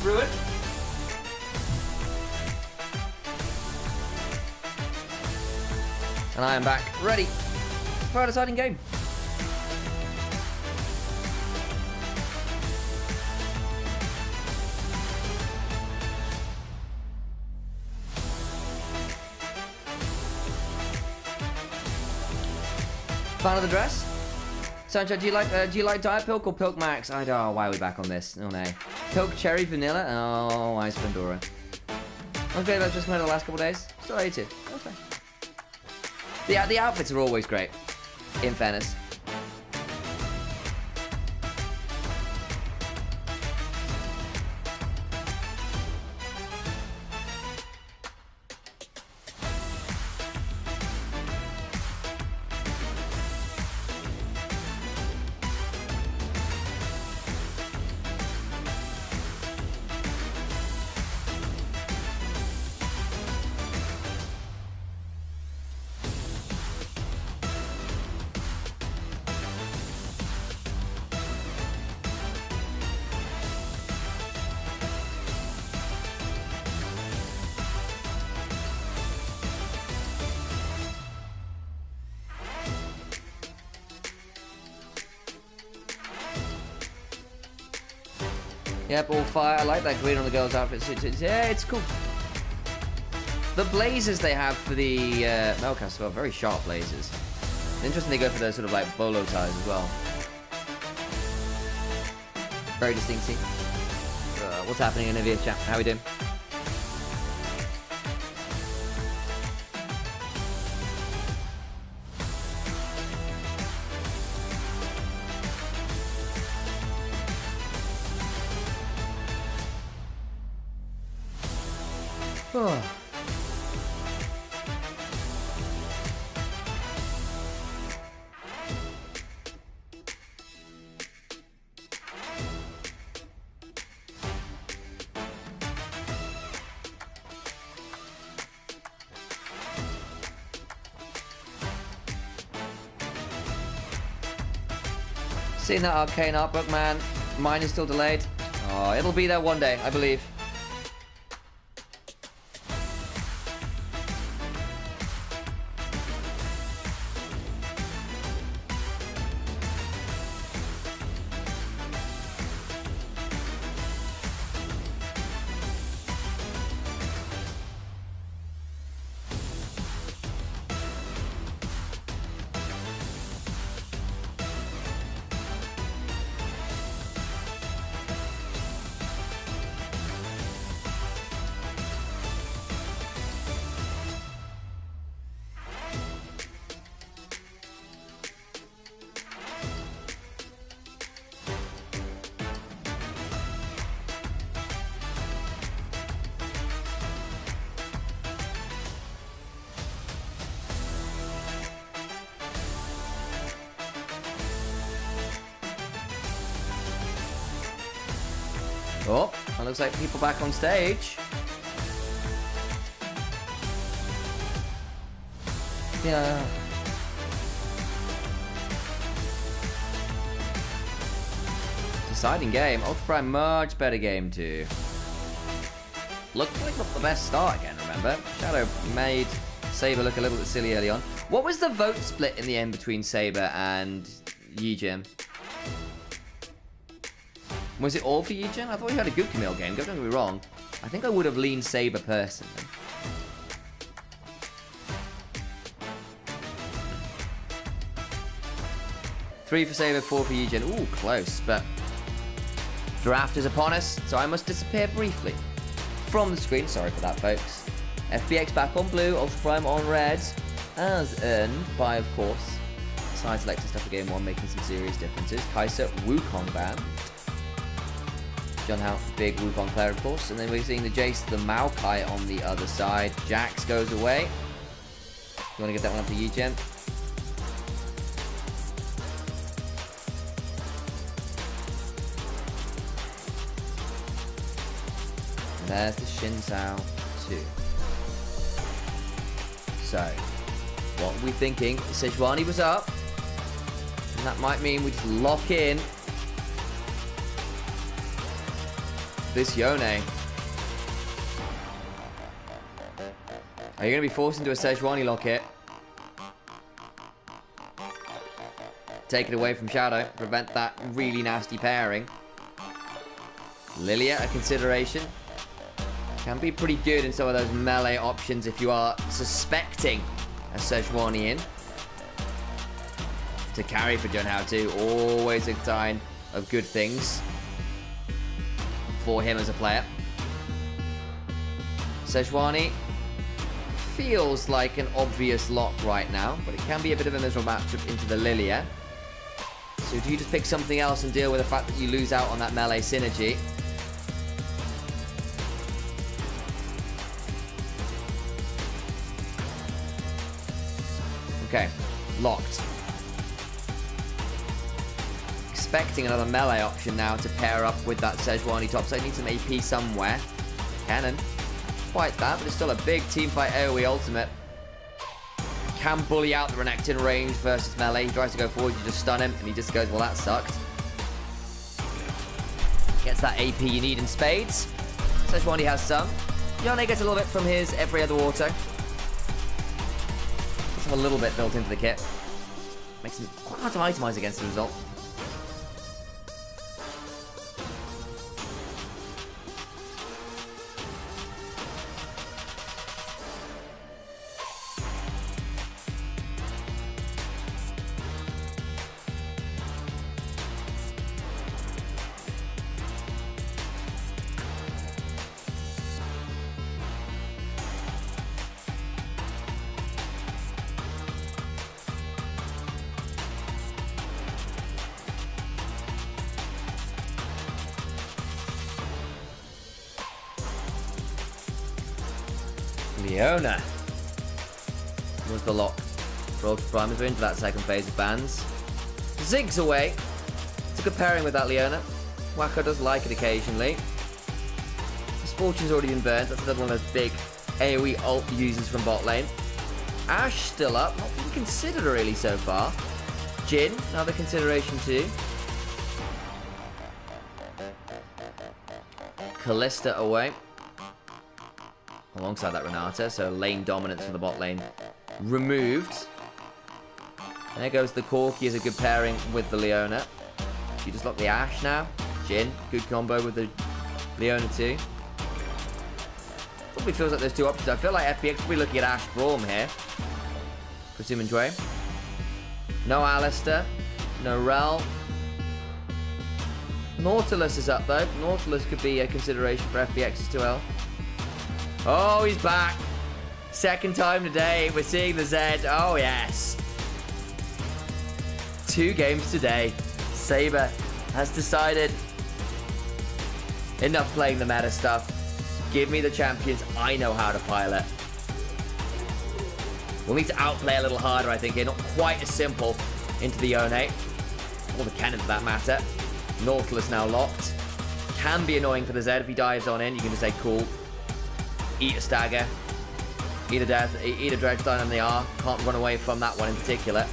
ruin. And I am back, ready for a deciding game. Fan of the dress? Sancho, do you like Diet Pilk or Pilk Max? I don't know. Why are we back on this? Oh no. Pilk Cherry Vanilla? Oh, Ice Pandora. I was great about just coming out the last couple of days. Still hate it. Okay. The outfits are always great, in fairness. Yep, all fire. I like that green on the girls' outfits. Yeah, it's cool. The blazers they have for the Melcast are very sharp blazers. Interesting they go for those sort of like bolo ties as well. Very distinctive. What's happening in Nvidia chat? How we doing? Seen that arcane art book, man. Mine is still delayed. Oh, it'll be there one day, I believe. Oh, it looks like people back on stage. Yeah. Deciding game. Ultra Prime, much better game too. Looked like not the best start again, remember? Shadow made Saber look a little bit silly early on. What was the vote split in the end between Saber and Yijin? Was it all for Yijin? I thought he had a good Camille game, don't get me wrong. I think I would have leaned Saber personally. Three for Saber, 4 for Yijin. Ooh, close, but draft is upon us, so I must disappear briefly from the screen. Sorry for that, folks. FPX back on blue, Ultra Prime on red, as earned by, of course, side selector stuff for game 1, making some serious differences. Kaiser, Wukong ban. John Howe, big Wukong player, of course. And then we're seeing the Jace, the Maokai on the other side. Jax goes away. You want to get that one up to Yijin? And there's the Xin Zhao 2. So, what are we thinking? Sejuani was up. And that might mean we just lock in this Yone. Are you going to be forced into a Sejuani lock here? Take it away from Shadow. Prevent that really nasty pairing. Lilia, a consideration. Can be pretty good in some of those melee options if you are suspecting a Sejuani in. To carry for Junhao, always a sign of good things for him as a player. Sejuani feels like an obvious lock right now, but it can be a bit of a miserable matchup into the Lilia. So do you just pick something else and deal with the fact that you lose out on that melee synergy? Okay, locked. Expecting another melee option now to pair up with that Sejuani top side. Needs some AP somewhere. Cannon. Quite that, but it's still a big teamfight AoE ultimate. Can bully out the Renekton range versus melee. He tries to go forward, you just stun him, and he just goes, well, that sucked. Gets that AP you need in spades. Sejuani has some. Yone gets a little bit from his every other auto. Just a little bit built into the kit. Makes him quite hard to itemize against the result. Leona was the lock for Ultra Primers. We're into that second phase of bans. Zig's away. It's a good pairing with that Leona. Wacko does like it occasionally. His fortune's already been burnt. That's another one of those big AoE ult users from bot lane. Ashe still up. Not been considered really so far. Jhin, another consideration too. Kalista away. Alongside that Renata, so lane dominance for the bot lane removed. There goes the Corki as a good pairing with the Leona. You just lock the Ashe now. Jhin, good combo with the Leona too. Probably feels like there's two options. I feel like FPX will be looking at Ashe Braum here. For Sumin Dwayne. No Alistar, no Rel. Nautilus is up though. Nautilus could be a consideration for FPX as well. Oh, he's back. Second time today. We're seeing the Zed. Oh, yes. 2 games today. Saber has decided enough playing the meta stuff. Give me the champions. I know how to pilot. We'll need to outplay a little harder, I think, here. Not quite as simple into the Yone. Or the cannon for that matter. Nautilus now locked. Can be annoying for the Zed if he dives on in. You can just say, cool. Eat a stagger, eat a death, eat a Dredgestone and the R. Can't run away from that one in particular.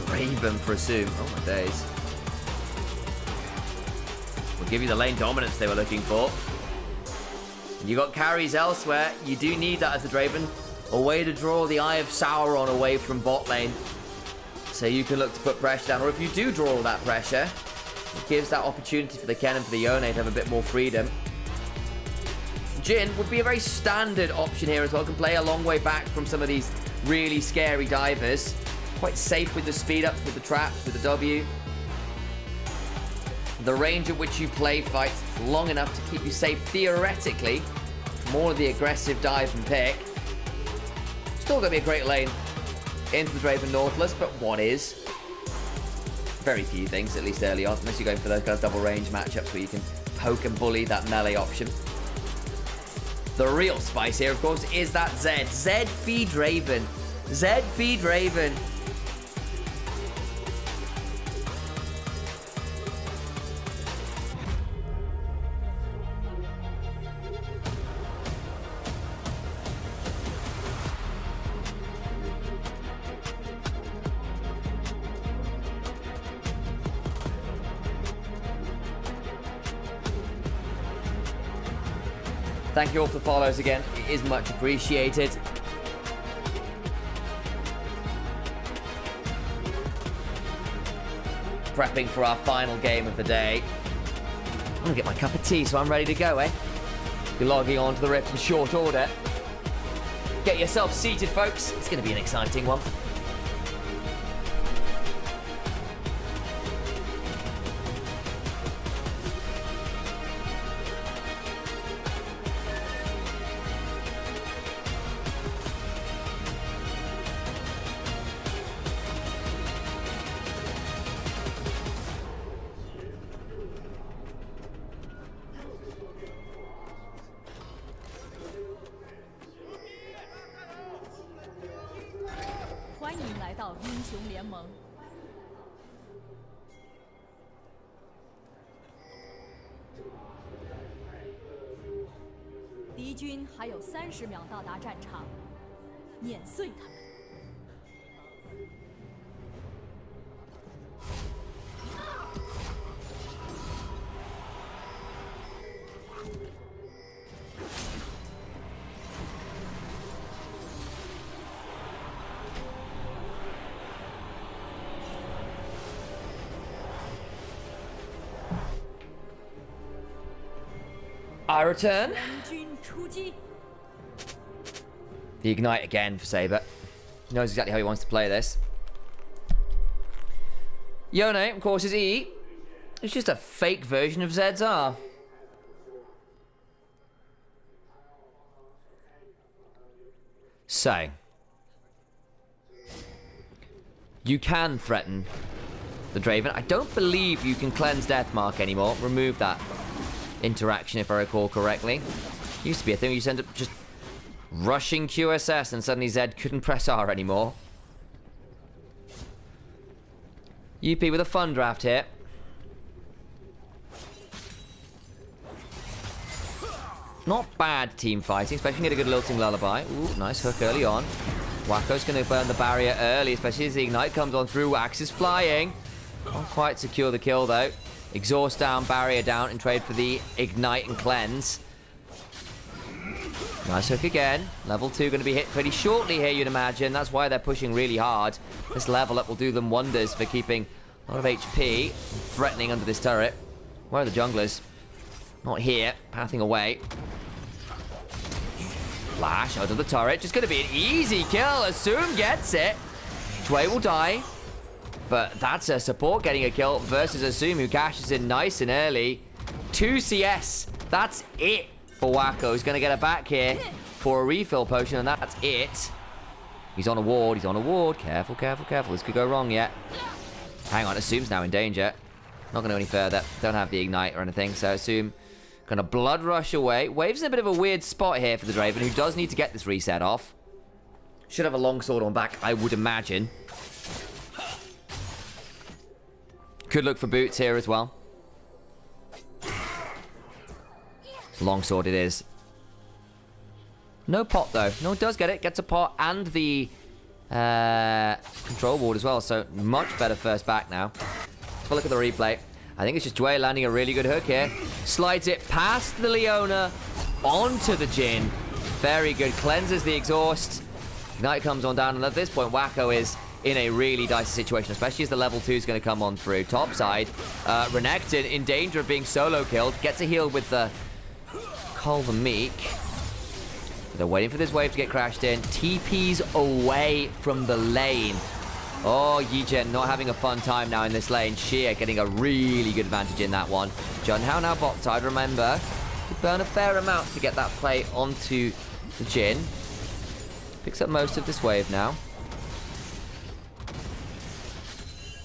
Draven for Assume. Oh my days. We'll give you the lane dominance they were looking for. You got carries elsewhere. You do need that as the Draven. A way to draw the Eye of Sauron away from bot lane. So you can look to put pressure down. Or if you do draw all that pressure, it gives that opportunity for the Ken and for the Yone to have a bit more freedom. Jhin would be a very standard option here as well. Can play a long way back from some of these really scary divers. Quite safe with the speed up, with the traps, with the W. The range at which you play fights is long enough to keep you safe theoretically from all of the aggressive dive and pick. Still going to be a great lane into the Draven Nautilus, but what is? Very few things, at least early on, unless you're going for those kind of double range matchups where you can poke and bully that melee option. The real spice here, of course, is that Zed. Zed feed Draven. Zed feed Draven. Thank you all for the follows again. It is much appreciated. Prepping for our final game of the day. I'm gonna get my cup of tea so I'm ready to go, eh? You're logging on to the Rift in short order. Get yourself seated, folks. It's gonna be an exciting one.欢迎来到英雄联盟。敌军还有30秒到达战场，碾碎他们。 I return. 援军出击。 The Ignite again for Saber. He knows exactly how he wants to play this. Yone, of course, is E. It's just a fake version of Zed's R. So, you can threaten the Draven. I don't believe you can cleanse Deathmark anymore. Remove that interaction, if I recall correctly. Used to be a thing where you just end up just rushing QSS and suddenly Zed couldn't press R anymore. UP with a fun draft here. Not bad team fighting, especially get a good lilting lullaby. Ooh, nice hook early on. Wacko's going to burn the barrier early, especially as the Ignite comes on through. Wax is flying. Not quite secure the kill, though. Exhaust down, barrier down, and trade for the Ignite and Cleanse. Nice hook again. Level 2 going to be hit pretty shortly here, you'd imagine. That's why they're pushing really hard. This level up will do them wonders for keeping a lot of HP, threatening under this turret. Where are the junglers? Not here. Pathing away. Flash out of the turret. Just going to be an easy kill. Assume gets it. Dway will die. But that's a support getting a kill versus Assume, who cashes in nice and early. 2 CS. That's it for Wacko. He's going to get it back here for a refill potion, and that's it. He's on a ward. He's on a ward. Careful, careful, careful. This could go wrong yet. Hang on. Assume's now in danger. Not going to go any further. Don't have the Ignite or anything, so Assume going to blood rush away. Wave's in a bit of a weird spot here for the Draven, who does need to get this reset off. Should have a longsword on back, I would imagine. Could look for boots here as well. Longsword it is. No pot, though. No, it does get it. Gets a pot and the control ward as well, so much better first back now. Let's have a look at the replay. I think it's just Dway landing a really good hook here. Slides it past the Leona onto the Jhin. Very good. Cleanses the exhaust. Ignite comes on down, and at this point, Wacko is in a really dicey situation, especially as the level 2 is going to come on through. Top side, Renekton in danger of being solo killed. Gets a heal with the Call the Meek. They're waiting for this wave to get crashed in. TP's away from the lane. Oh, Yijin not having a fun time now in this lane. Sheer getting a really good advantage in that one. Junhao now bot side, remember. To burn a fair amount to get that play onto the Jhin. Picks up most of this wave now.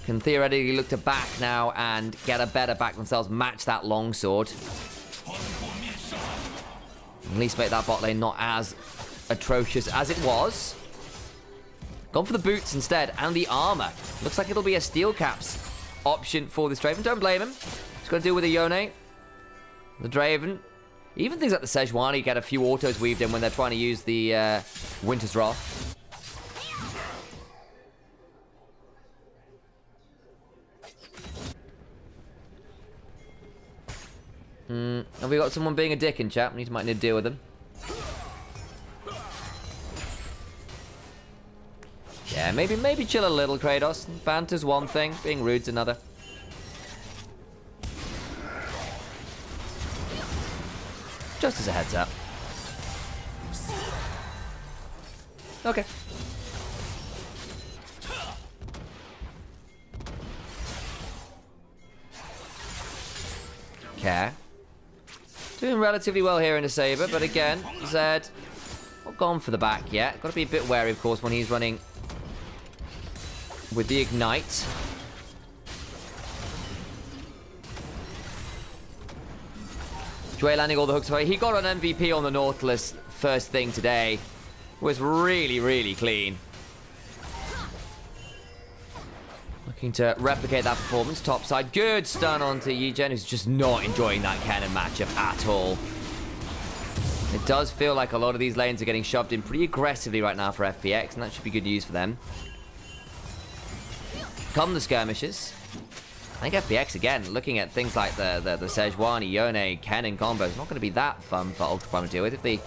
Can theoretically look to back now and get a better back themselves. Match that longsword. At least make that bot lane not as atrocious as it was. Gone for the boots instead, and the armor. Looks like it'll be a steel caps option for this Draven. Don't blame him. He's got to deal with the Yone. The Draven. Even things like the Sejuani get a few autos weaved in when they're trying to use the Winter's Wrath. Have we got someone being a dick in chat? Might need to deal with them. Yeah, maybe chill a little, Kratos. Banter's one thing, being rude's another. Just as a heads up. Okay. Okay. Doing relatively well here in the Saber, but again, Zed not gone for the back yet. Got to be a bit wary, of course, when he's running with the Ignite. Dway landing all the hooks. He got an MVP on the Nautilus first thing today. Was really, really clean. Looking to replicate that performance. Top side. Good stun onto Yigen, who's just not enjoying that cannon matchup at all. It does feel like a lot of these lanes are getting shoved in pretty aggressively right now for FPX, and that should be good news for them. Come the skirmishes. I think FPX, again, looking at things like the Sejuani, Yone, Kennen combos, not going to be that fun for Ultra Prime to deal with. If the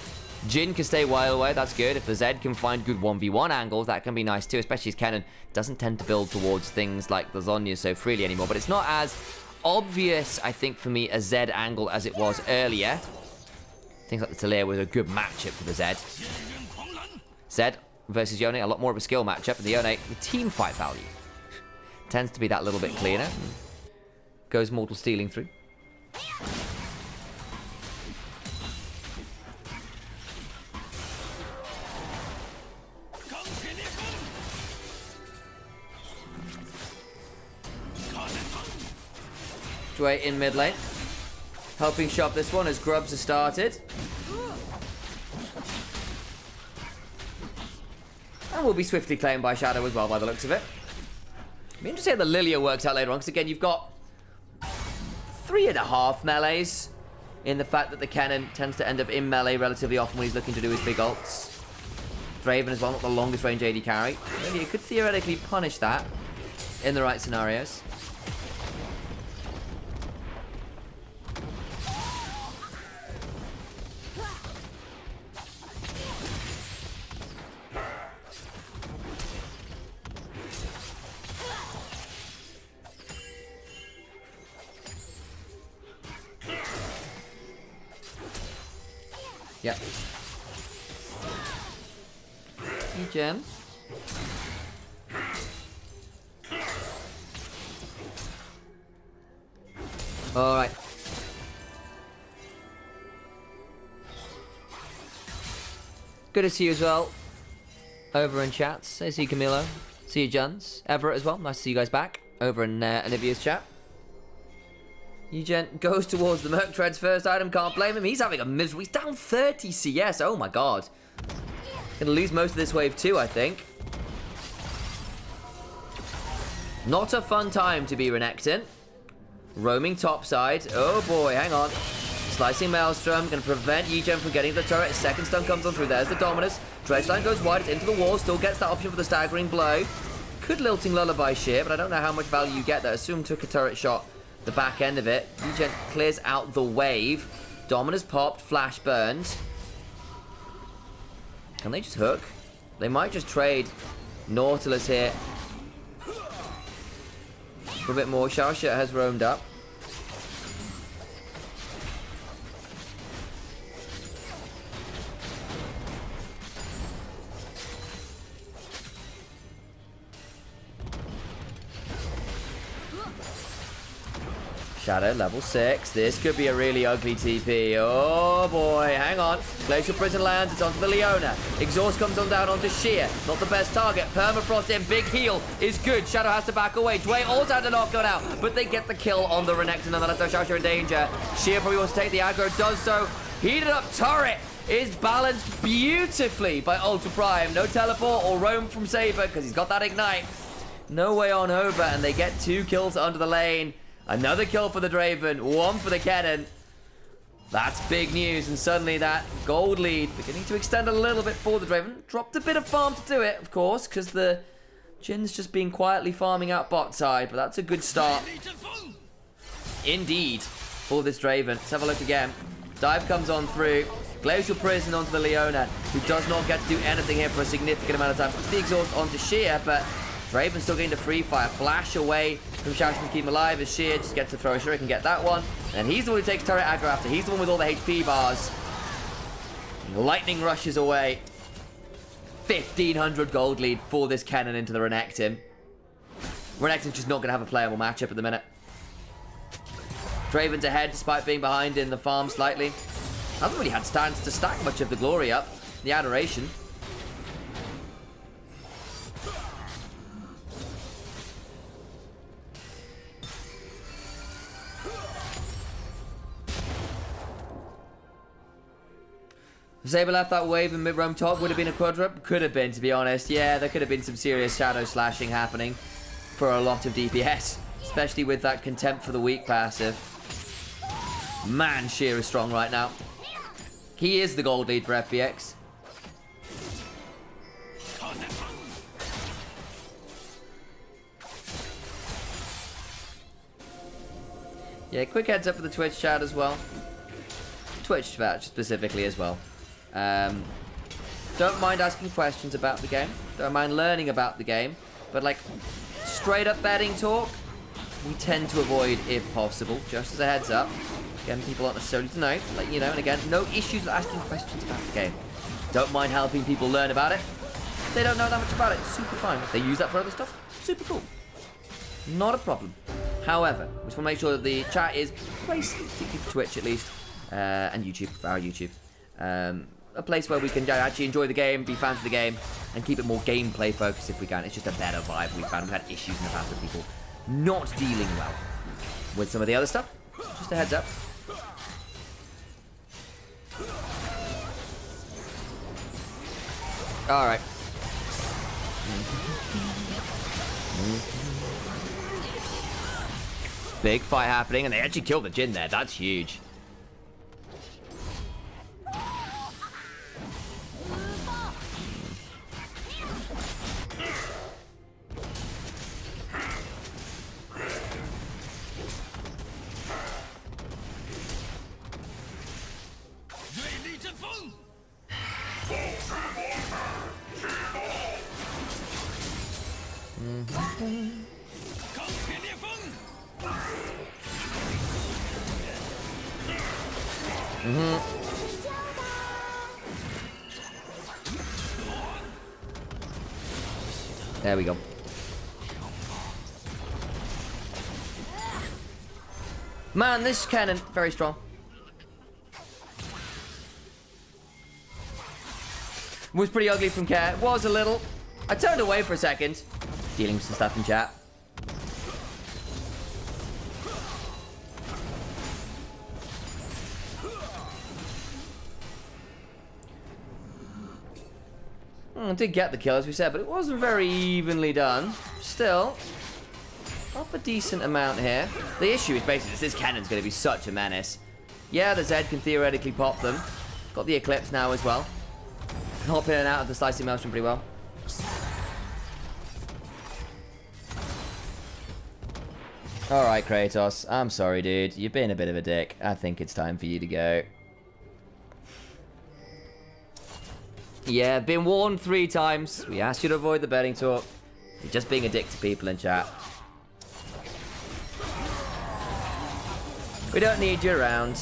Jin can stay while away, that's good. If the Zed can find good 1v1 angles, that can be nice too, especially as Kennen doesn't tend to build towards things like the Zhonya so freely anymore. But it's not as obvious, I think, for me, a Zed angle as it was earlier. Things like the Talia was a good matchup for the Zed. Zed versus Yone, a lot more of a skill matchup, and the Yone, the team fight value tends to be that little bit cleaner. Goes Mortal Stealing through. Dway in mid lane. Helping shove this one as Grubs has started. And will be swiftly claimed by Shadow as well by the looks of it. Be interesting how the Lilia works out later on, because again, you've got 3.5 melees in the fact that the Kennen tends to end up in melee relatively often when he's looking to do his big ults. Draven as well, not the longest range AD carry. Lilia could theoretically punish that in the right scenarios. Yep. Gem. All right. Good to see you as well. Over in chats. I see you, Camilo. See you, Juns. Everett as well. Nice to see you guys back. Over in Anivia's chat. Eugen goes towards the Merc Tread's first item, can't blame him. He's having a miserable... He's down 30 CS, oh my god. Gonna lose most of this wave too, I think. Not a fun time to be Renekton. Roaming topside. Oh boy, hang on. Slicing Maelstrom, gonna prevent Eugen from getting the turret. Second stun comes on through, there's the Dominus. Dredgeline goes wide, it's into the wall, still gets that option for the staggering blow. Could Lilting Lullaby shear, but I don't know how much value you get there. Assume took a turret shot. The back end of it. Eugen clears out the wave. Dominus popped. Flash burned. Can they just hook? They might just trade Nautilus here for a bit more. Shasha has roamed up. Shadow, level 6. This could be a really ugly TP. Oh boy, hang on. Glacial Prison lands, it's onto the Leona. Exhaust comes on down onto Sheer. Not the best target. Permafrost in, big heal is good. Shadow has to back away. Dway also had to knock it out, but they get the kill on the Renekton and the left Shasha in danger. Sheer probably wants to take the aggro, does so. Heated up turret is balanced beautifully by Ultra Prime. No teleport or roam from Saber because he's got that ignite. No way on over, and they get 2 kills under the lane. Another kill for the Draven, 1 for the Kennen. That's big news, and suddenly that gold lead beginning to extend a little bit for the Draven. Dropped a bit of farm to do it, of course, because the Jin's just been quietly farming out bot side, but that's a good start. Indeed. for this Draven. Let's have a look again. Dive comes on through. Glacial Prison onto the Leona, who does not get to do anything here for a significant amount of time. Puts the exhaust onto Sheer, but Draven still getting the free fire. Flash away from Shouting to keep him alive as Sheer just gets to throw a Shuriken, get that one. And he's the one who takes turret aggro after. He's the one with all the HP bars. Lightning rushes away. 1,500 gold lead for this cannon into the Renekton. Renekton's just not going to have a playable matchup at the minute. Draven's ahead despite being behind in the farm slightly. Hasn't really had stands to stack much of the glory up. The adoration. Saber left that wave in mid-roam top. Would have been a quadrup? Could have been, to be honest. Yeah, there could have been some serious shadow slashing happening for a lot of DPS. Especially with that Contempt for the Weak passive. Man, Sheer is strong right now. He is the gold lead for FPX. Yeah, quick heads up for the Twitch chat as well. Twitch chat specifically as well. Don't mind asking questions about the game. Don't mind learning about the game. But like, straight up betting talk, we tend to avoid if possible. Just as a heads up. Again, people aren't necessarily to know, let you know, and again, no issues with asking questions about the game. Don't mind helping people learn about it. If they don't know that much about it, super fine. If they use that for other stuff, super cool. Not a problem. However, we just want to make sure that the chat is placed, particularly for Twitch at least, and YouTube, for our YouTube. A place where we can actually enjoy the game, be fans of the game, and keep it more gameplay focused if we can. It's just a better vibe we found. We've had issues in the past with people not dealing well with some of the other stuff. Just a heads up. Alright. Big fight happening, and they actually killed the Jhin there. That's huge. There we go. Man, this cannon, very strong. Was pretty ugly from Care. Was a little. I turned away for a second. Dealing with some stuff in chat. Did get the kill, as we said, but it wasn't very evenly done. Still, up a decent amount here. The issue is basically this cannon's going to be such a menace. Yeah, the Zed can theoretically pop them. Got the Eclipse now as well. Can hop in and out of the Slicing Maelstrom pretty well. Alright, Kratos. I'm sorry, dude. You've been a bit of a dick. I think it's time for you to go. Yeah, been warned 3 times. We asked you to avoid the betting talk. You're just being a dick to people in chat. We don't need you around.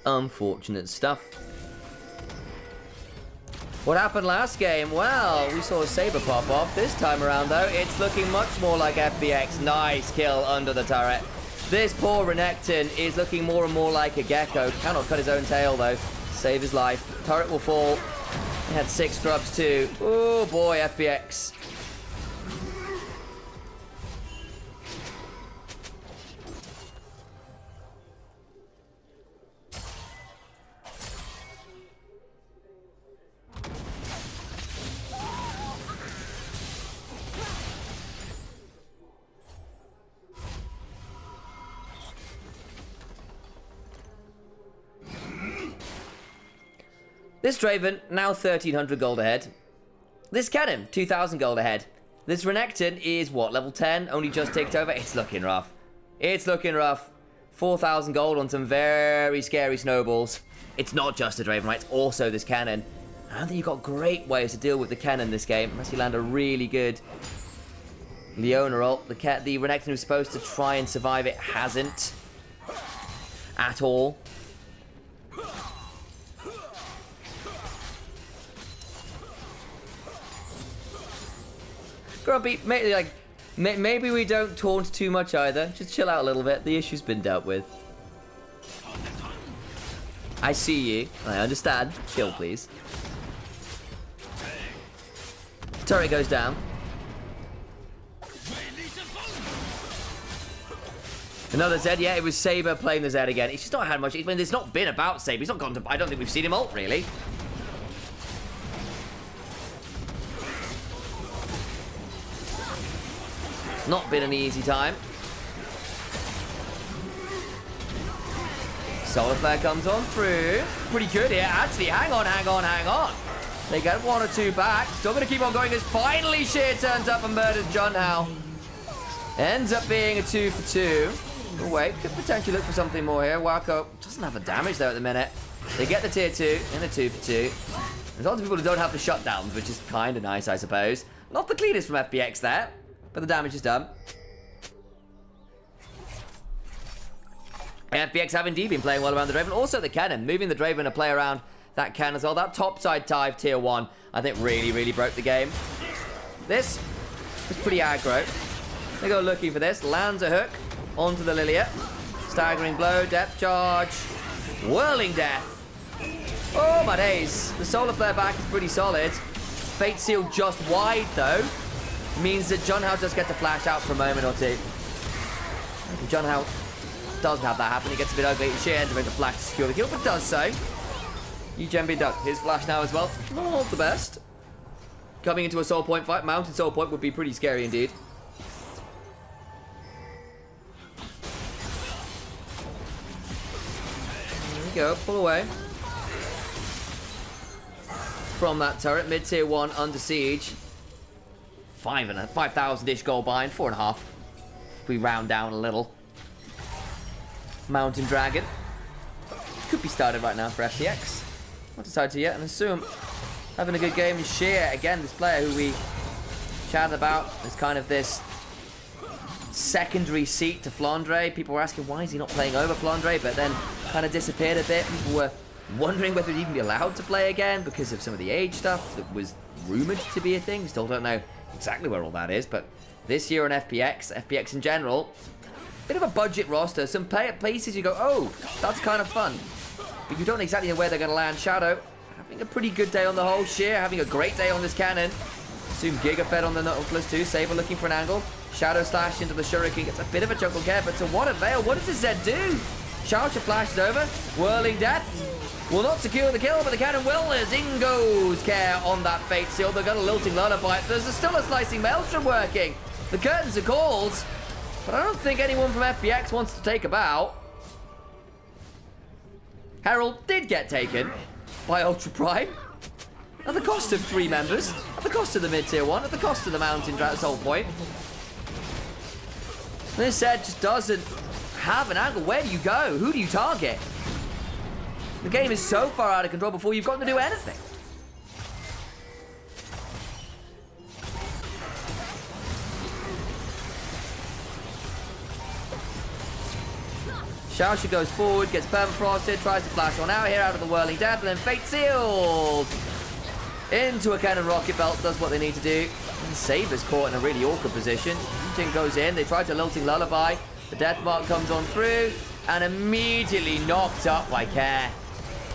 Unfortunate stuff. What happened last game? Well, we saw a Saber pop off. This time around, though, it's looking much more like FPX. Nice kill under the turret. This poor Renekton is looking more and more like a gecko. Cannot cut his own tail, though. Save his life. Turret will fall. He had 6 scrubs, too. Oh, boy, FPX. This Draven, now 1,300 gold ahead. This cannon, 2,000 gold ahead. This Renekton is, what, level 10? Only just ticked over? It's looking rough. It's looking rough. 4,000 gold on some very scary snowballs. It's not just a Draven, right? It's also this cannon. I don't think you've got great ways to deal with the cannon this game, unless you land a really good Leona ult. The Renekton who's supposed to try and survive it hasn't. At all. Grumpy, maybe we don't taunt too much either. Just chill out a little bit. The issue's been dealt with. I see you. I understand. Chill, please. Turret goes down. Another Zed. Yeah, it was Saber playing the Zed again. It's just not had much. I mean, it's not been about Saber. He's not gone to... I don't think we've seen him ult, really. Not been an easy time. Solar Flare comes on through. Pretty good here. Actually, hang on. They get 1 or 2 back. Still going to keep on going as finally Sheer turns up and murders John Howe. Ends up being a 2 for 2. Oh, wait, could potentially look for something more here. Wacko doesn't have the damage there at the minute. They get the tier 2 and a 2 for 2. There's lots of people who don't have the shutdowns, which is kind of nice, I suppose. Not the cleanest from FPX there. But the damage is done. FPX have indeed been playing well around the Draven. Also the cannon, moving the Draven to play around that cannon as well. That topside dive tier 1, I think really broke the game. This is pretty aggro. They go looking for this. Lands a hook onto the Lilia. Staggering blow, depth charge. Whirling death. Oh my days. The solar flare back is pretty solid. Fate Seal just wide though. Means that John Howe does get to flash out for a moment or two. John Howe doesn't have that happen. He gets a bit ugly. She ends up making a flash to secure the kill, but does so. Eugenbe does his flash now as well. Not the best. Coming into a soul point fight. Mounted soul point would be pretty scary indeed. There we go. Pull away from that turret. Mid tier 1 under siege. 5,000-ish gold bind, 4.5. If we round down a little. Mountain Dragon. Could be started right now for FPX. Not decided to yet, and assume having a good game. And Sheer, again, this player who we chatted about is kind of this secondary seat to Flandre. People were asking why is he not playing over Flandre, but then kind of disappeared a bit. People were wondering whether he'd even be allowed to play again because of some of the age stuff that was rumored to be a thing. We still don't know exactly where all that is, but this year on FPX in general, bit of a budget roster. Some places you go, oh, that's kind of fun, but you don't exactly know where they're going to land. Shadow having a pretty good day on the whole. Sheer having a great day on this cannon. Assume Giga fed on the Nautilus too. Saber looking for an angle. Shadow slash into the Shuriken, gets a bit of a jungle care, but to what avail? What does the Zed do? Charger flashes over. Whirling Death will not secure the kill, but the cannon will, as in goes care on that Fate Seal. They've got a Lilting Lullaby. There's still a Slicing Maelstrom working. The curtains are called, but I don't think anyone from FPX wants to take a bow. Herald did get taken by Ultra Prime. At the cost of 3 members. At the cost of the mid-tier 1. At the cost of the Mountain Soul Point. This Zed just doesn't have an angle. Where do you go? Who do you target? The game is so far out of control before you've got to do anything. Shaosha goes forward, gets permafrosted, tries to flash on out here out of the Whirling Death, and then Fate Sealed into a cannon rocket belt, does what they need to do. And Saber's caught in a really awkward position. Ting goes in, they try to Lilting Lullaby. The Death Mark comes on through, and immediately knocked up by Care.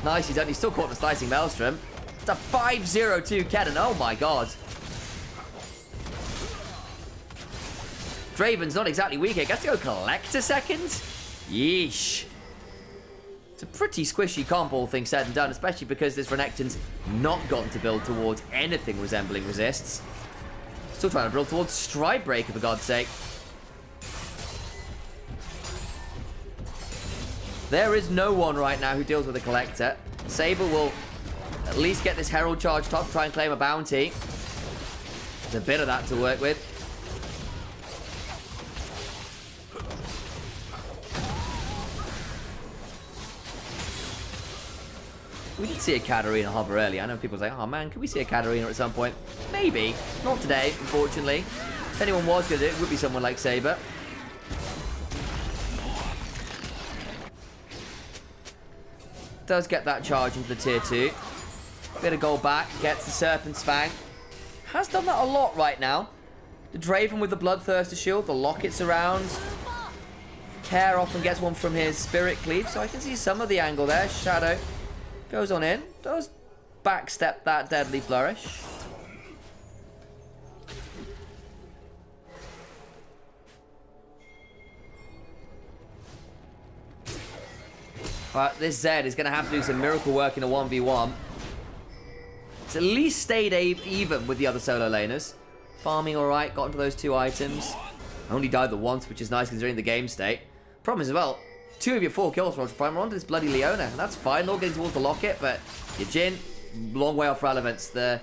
Nice, he's still caught the Slicing Maelstrom. It's a 5-0-2 cannon, oh my god. Draven's not exactly weak here, gets to go collect a second? Yeesh. It's a pretty squishy comp, all things said and done, especially because this Renekton's not gotten to build towards anything resembling resists. Still trying to build towards Stride Breaker, for God's sake. There is no one right now who deals with a Collector. Saber will At least get this Herald charge top, try and claim a bounty. There's a bit of that to work with. We did see a Katarina hover early. I know people say, oh man, could we see a Katarina at some point? Maybe. Not today, unfortunately. If anyone was going to do it, it would be someone like Saber. Does get that charge into the tier 2. Bit of gold back. Gets the Serpent's Fang. Has done that a lot right now. The Draven with the Bloodthirster shield. The lockets around. Care often gets one from his Spirit Cleave. So I can see some of the angle there. Shadow goes on in. Does backstep that Deadly Flourish. But this Zed is going to have to do some miracle work in a 1v1. It's at least stayed even with the other solo laners. Farming alright, got into those 2 items. Only died the once, which is nice considering the game state. Problem is as well, 2 of your 4 kills from Prime are onto this bloody Leona. And that's fine, all getting towards the locket, but your Jhin, long way off relevance. The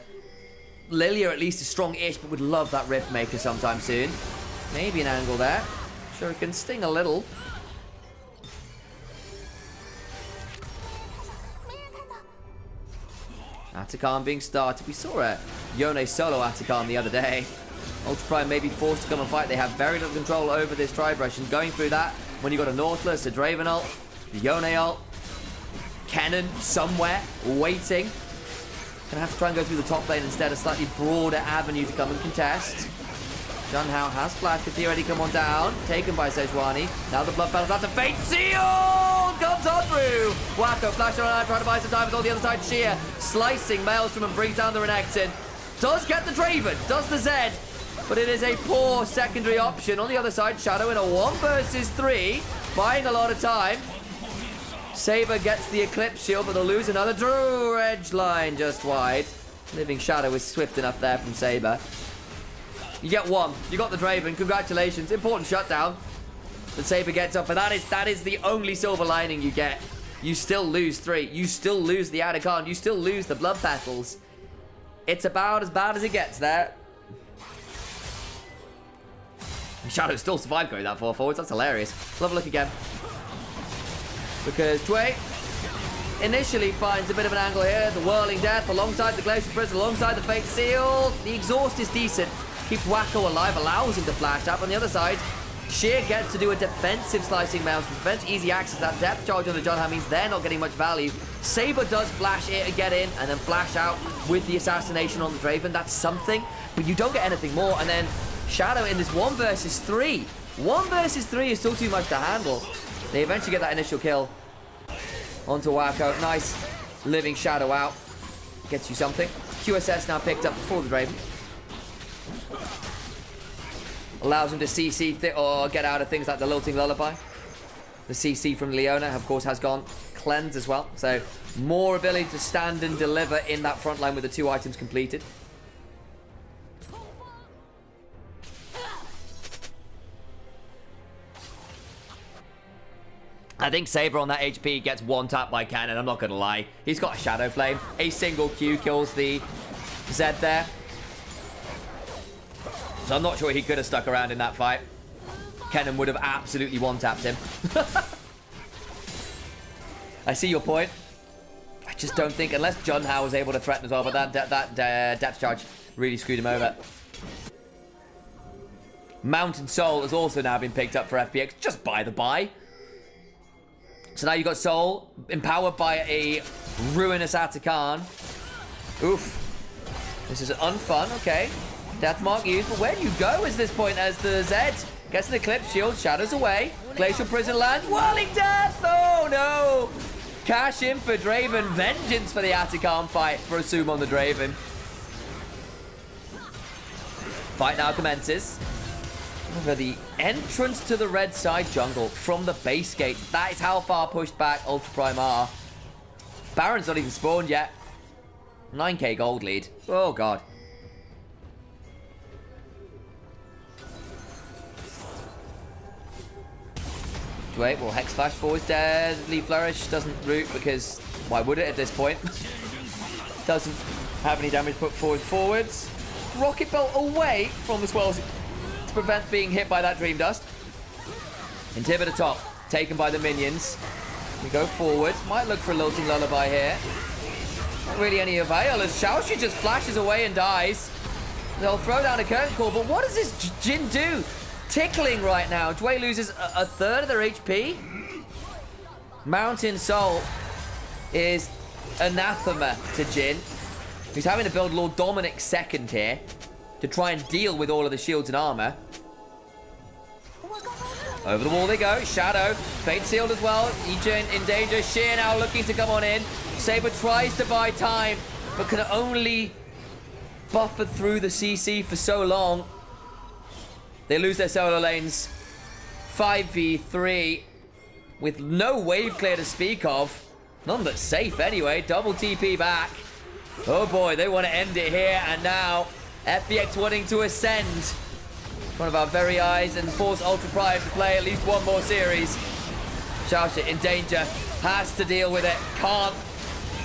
Lilia at least is strong-ish, but would love that Rift Maker sometime soon. Maybe an angle there. Sure, it can sting a little. Atacam being started. We saw a Yone solo Atacam the other day. Ultra Prime may be forced to come and fight. They have very little control over this tri-brush, and going through that, when you got a Nautilus, a Draven ult, the Yone ult, Kennen somewhere, waiting. Gonna have to try and go through the top lane instead, a slightly broader avenue to come and contest. Junhao has flash, could theoretically come on down, taken by Sejuani. Now the blood battle's out to Fate Seal! Comes on through! Wacko flash around, trying to buy some time with all the other side. Sheer slicing Maelstrom and brings down the Renekton. Does get the Draven, does the Zed, but it is a poor secondary option. On the other side, Shadow in a 1 versus 3, buying a lot of time. Saber gets the Eclipse shield, but they'll lose another Drew edge line just wide. Living Shadow is swift enough there from Saber. You get 1. You got the Draven. Congratulations. Important shutdown. The Saber gets up, but that is the only silver lining you get. You still lose 3. You still lose the Atacon. You still lose the blood petals. It's about as bad as it gets there. Shadow still survived going that far forwards. That's hilarious. Love a look again. Because Tway initially finds a bit of an angle here. The Whirling Death alongside the Glacial Prison, alongside the Fate Seal. The exhaust is decent. Keeps Wacko alive, allows him to flash up. On the other side, Sheer gets to do a defensive slicing Maelstrom. Prevents easy access. That depth charge on the Junhao means they're not getting much value. Saber does flash it and get in, and then flash out with the assassination on the Draven. That's something, but you don't get anything more. And then Shadow in this 1 versus 3. 1 versus 3 is still too much to handle. They eventually get that initial kill onto Wacko. Nice. Living Shadow out. Gets you something. QSS now picked up before the Draven. Allows him to CC or get out of things like the Lilting Lullaby. The CC from Leona, of course, has gone cleanse as well. So more ability to stand and deliver in that front line with the 2 items completed. I think Saber on that HP gets 1 tap by Cannon, I'm not going to lie. He's got a Shadow Flame. A single Q kills the Zed there. So I'm not sure he could have stuck around in that fight. Kennen would have absolutely 1-tapped him. I see your point. I just don't think, unless Junhao was able to threaten as well, but that depth charge really screwed him over. Mountain Soul has also now been picked up for FPX, just by the by. So now you've got Soul, empowered by a ruinous Atacon. Oof. This is unfun, okay. Deathmark used, but where do you go at this point as the Zed gets an Eclipse shield, shadows away. Glacial Prison lands, Whirling Death! Oh no! Cash in for Draven, vengeance for the Atacon fight for a Zoom on the Draven. Fight now commences. Over the entrance to the red side jungle from the base gate. That is how far pushed back Ultra Prime are. Baron's not even spawned yet. 9k gold lead. Oh god. Wait, well, Hex Flash forwards, Deadly Flourish doesn't root because why would it at this point? Doesn't have any damage put forwards. Rocket Belt away from the swells to prevent being hit by that Dream Dust. Inhibitor top, taken by the minions. We go forward. Might look for a Lilting Lullaby here. Not really any avail as Xiaoxi just flashes away and dies. They'll throw down a curtain call, but what does this Jin do? Tickling right now. Dway loses a third of their HP. Mountain Soul is anathema to Jin, who's having to build Lord Dominic second here to try and deal with all of the shields and armor. Over the wall they go. Shadow, Fate Sealed as well. Ejin in danger. Sheer now looking to come on in. Saber tries to buy time, but can only buffer through the CC for so long. They lose their solo lanes. 5v3 with no wave clear to speak of. None that's safe anyway. Double TP back. Oh boy, they want to end it here. And now FPX wanting to ascend in front of our very eyes and force Ultra Prime to play at least one more series. Xiaoxi in danger. Has to deal with it. Can't.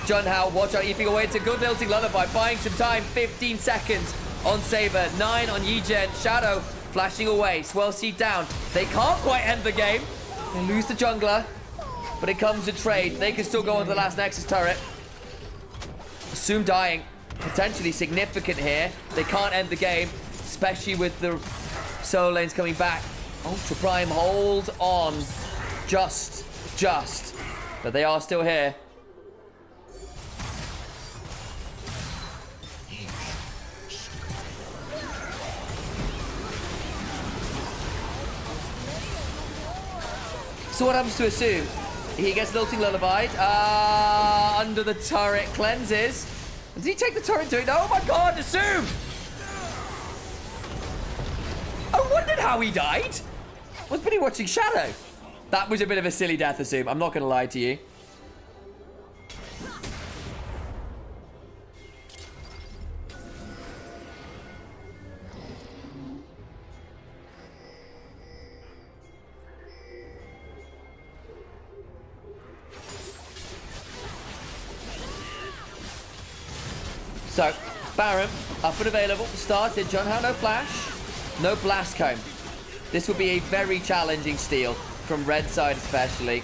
Junhao, watch out. Eeping away. It's a good Lilting Lullaby. Buying some time. 15 seconds on Saber. 9 on Yijin. Shadow flashing away. Swell Seed down. They can't quite end the game. They lose the jungler. But it comes to trade. They can still go on to the last Nexus turret. Assume dying. Potentially significant here. They can't end the game. Especially with the solo lanes coming back. Ultra Prime hold on. Just. But they are still here. So what happens to Assume? He gets Lilting Lullaby. Under the turret cleanses. Does he take the turret to it? Oh my god, Assume! I wondered how he died. I was pretty watching Shadow. That was a bit of a silly death, Assume. I'm not going to lie to you. So, Baron, up and available. Started. Junhao, no flash. No blast cone. This will be a very challenging steal from red side especially.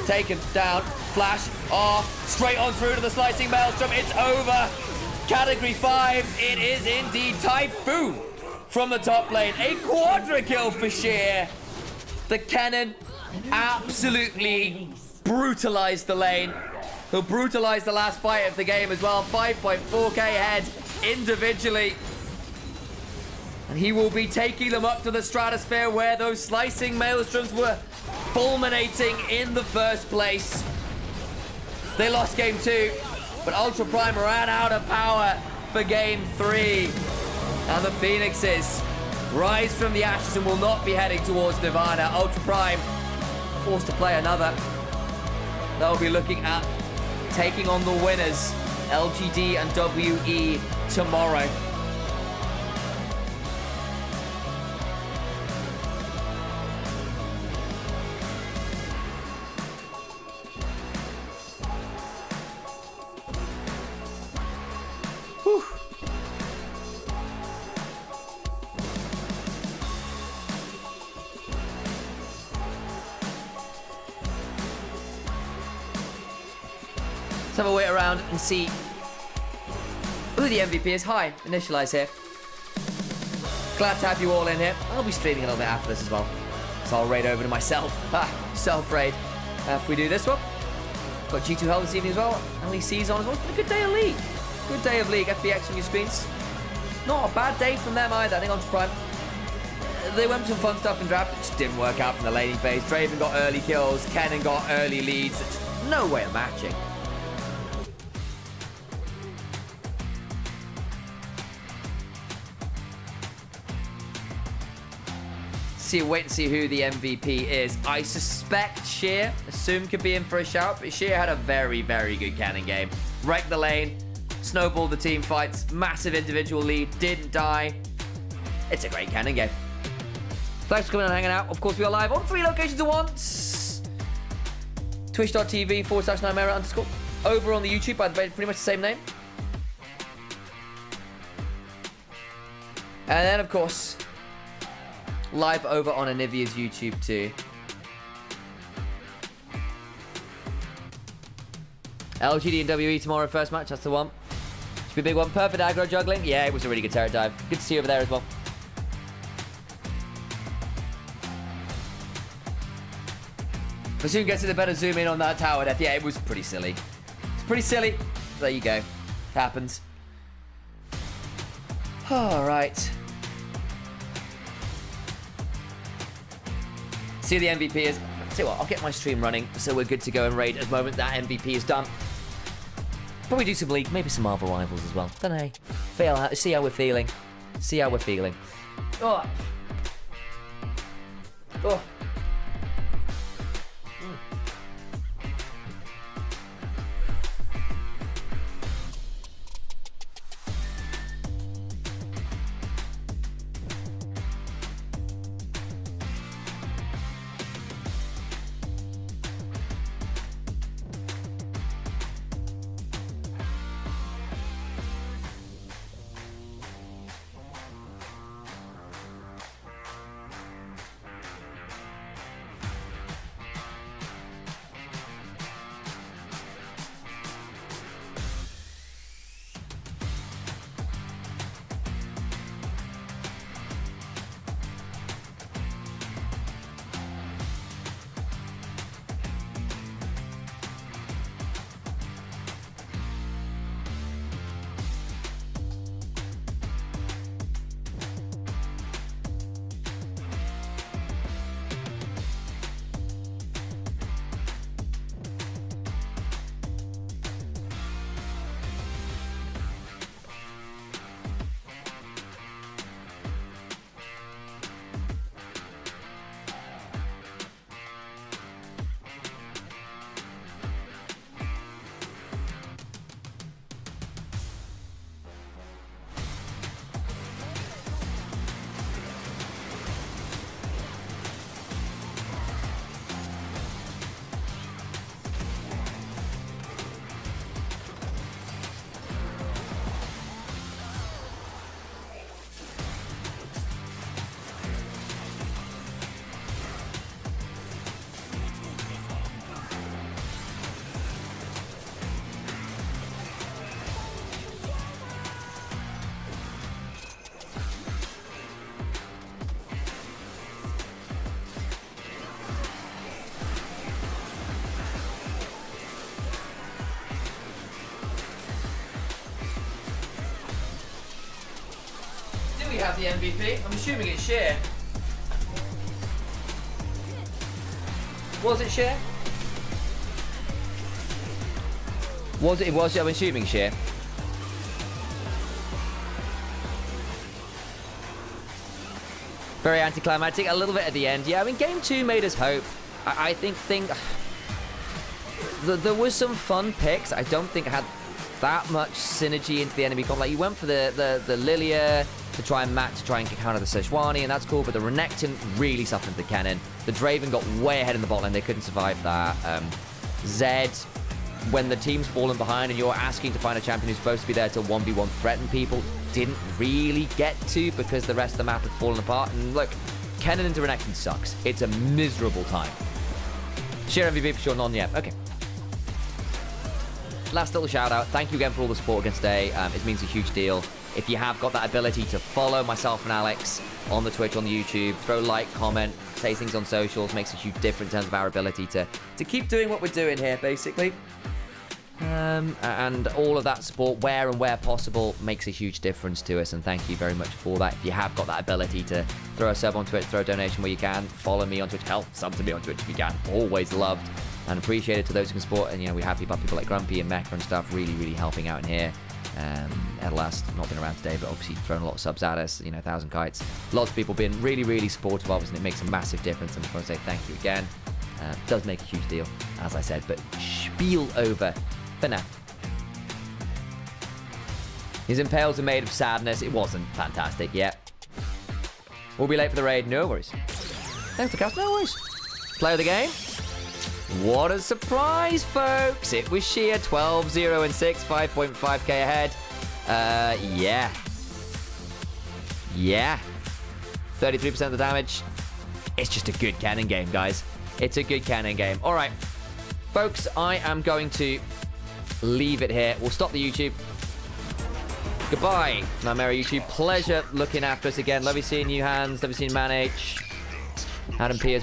Taken down. Flash. Straight on through to the slicing maelstrom. It's over. Category 5. It is indeed Typhoon from the top lane. A quadra kill for Sheer. The cannon absolutely brutalized the lane. He'll brutalize the last fight of the game as well. 5.4k ahead individually. And he will be taking them up to the stratosphere where those slicing maelstroms were fulminating in the first place. They lost game 2, but Ultra Prime ran out of power for game 3. And the Phoenixes rise from the ashes and will not be heading towards Nirvana. Ultra Prime forced to play another. They'll be looking at taking on the winners, LGD and WE, tomorrow. Whew. Let's have a wait around and see who the MVP is. Hi, Initialise here. Glad to have you all in here. I'll be streaming a little bit after this as well. So I'll raid over to myself. Self-raid. If we do this one. Got G2 Hell this evening as well. LEC's on as well. It's been a good day of League. Good day of League. FPX on your screens. Not a bad day from them either. I think Ultra Prime. They went for some fun stuff in draft. It just didn't work out from the laning phase. Draven got early kills. Kennen got early leads. There's no way of matching. Wait and see who the MVP is. I suspect Sheer. Assume could be in for a shout, but Sheer had a very, very good cannon game. Wrecked the lane, snowballed the team fights, massive individual lead, didn't die. It's a great cannon game. Thanks for coming and hanging out. Of course, we are live on 3 locations at once. Twitch.tv/Nymaera_. over on the YouTube by pretty much the same name. And then, of course, live over on Anivia's YouTube too. LGD and WE tomorrow, first match, that's the one. Should be a big one. Perfect aggro juggling. Yeah, it was a really good turret dive. Good to see you over there as well. But soon gets to the better zoom in on that tower death. Yeah, it was pretty silly. It's pretty silly. There you go. It happens. Alright. See who the MVP is. Tell you what, I'll get my stream running so we're good to go and raid at the moment that MVP is done. Probably do some League, maybe some Marvel Rivals as well. Don't know. See how we're feeling. See how we're feeling. Oh. Oh. Have the MVP? I'm assuming it's Sheer. Was it Sheer? Was it? It was. I'm assuming Sheer. Very anticlimactic. A little bit at the end. Yeah, I mean, game 2 made us hope. I think there was some fun picks. I don't think it had that much synergy into the enemy comp. Like, you went for the Lilia to try and counter the Sejuani, and that's cool, but the Renekton really suffered the cannon. The Draven got way ahead in the bot lane, they couldn't survive that. Zed, when the team's fallen behind and you're asking to find a champion who's supposed to be there to 1v1 threaten people, didn't really get to because the rest of the map had fallen apart. And look, Kennen into Renekton sucks. It's a miserable time. Share MVP for sure, none yet. Okay. Last little shout out. Thank you again for all the support again today. It means a huge deal. If you have got that ability to follow myself and Alex on the Twitch, on the YouTube, throw like, comment, say things on socials, makes a huge difference in terms of our ability to keep doing what we're doing here, basically. And all of that support, where possible, makes a huge difference to us, and thank you very much for that. If you have got that ability to throw a sub on Twitch, throw a donation where you can, follow me on Twitch, hell, sub to me on Twitch if you can. Always loved and appreciated to those who can support, and, you know, we're happy about people like Grumpy and Mecha and stuff really, really helping out in here. At last, not been around today, but obviously thrown a lot of subs at us, you know, 1,000 kites. Lots of people been really, really supportive of us, and it makes a massive difference, and I want to say thank you again. Does make a huge deal, as I said, but spiel over for now. His impales are made of sadness. It wasn't fantastic yet. We'll be late for the raid. No worries. Thanks for the cast. No worries. Play of the game. What a surprise, folks. It was Shia, 12-0 and 6, 5.5k ahead. Yeah. Yeah. 33% of the damage. It's just a good cannon game, guys. It's a good cannon game. All right. Folks, I am going to leave it here. We'll stop the YouTube. Goodbye, Nymaera YouTube. Pleasure looking after us again. Love you seeing you, Hans. Love you seeing Man H. Adam P as well.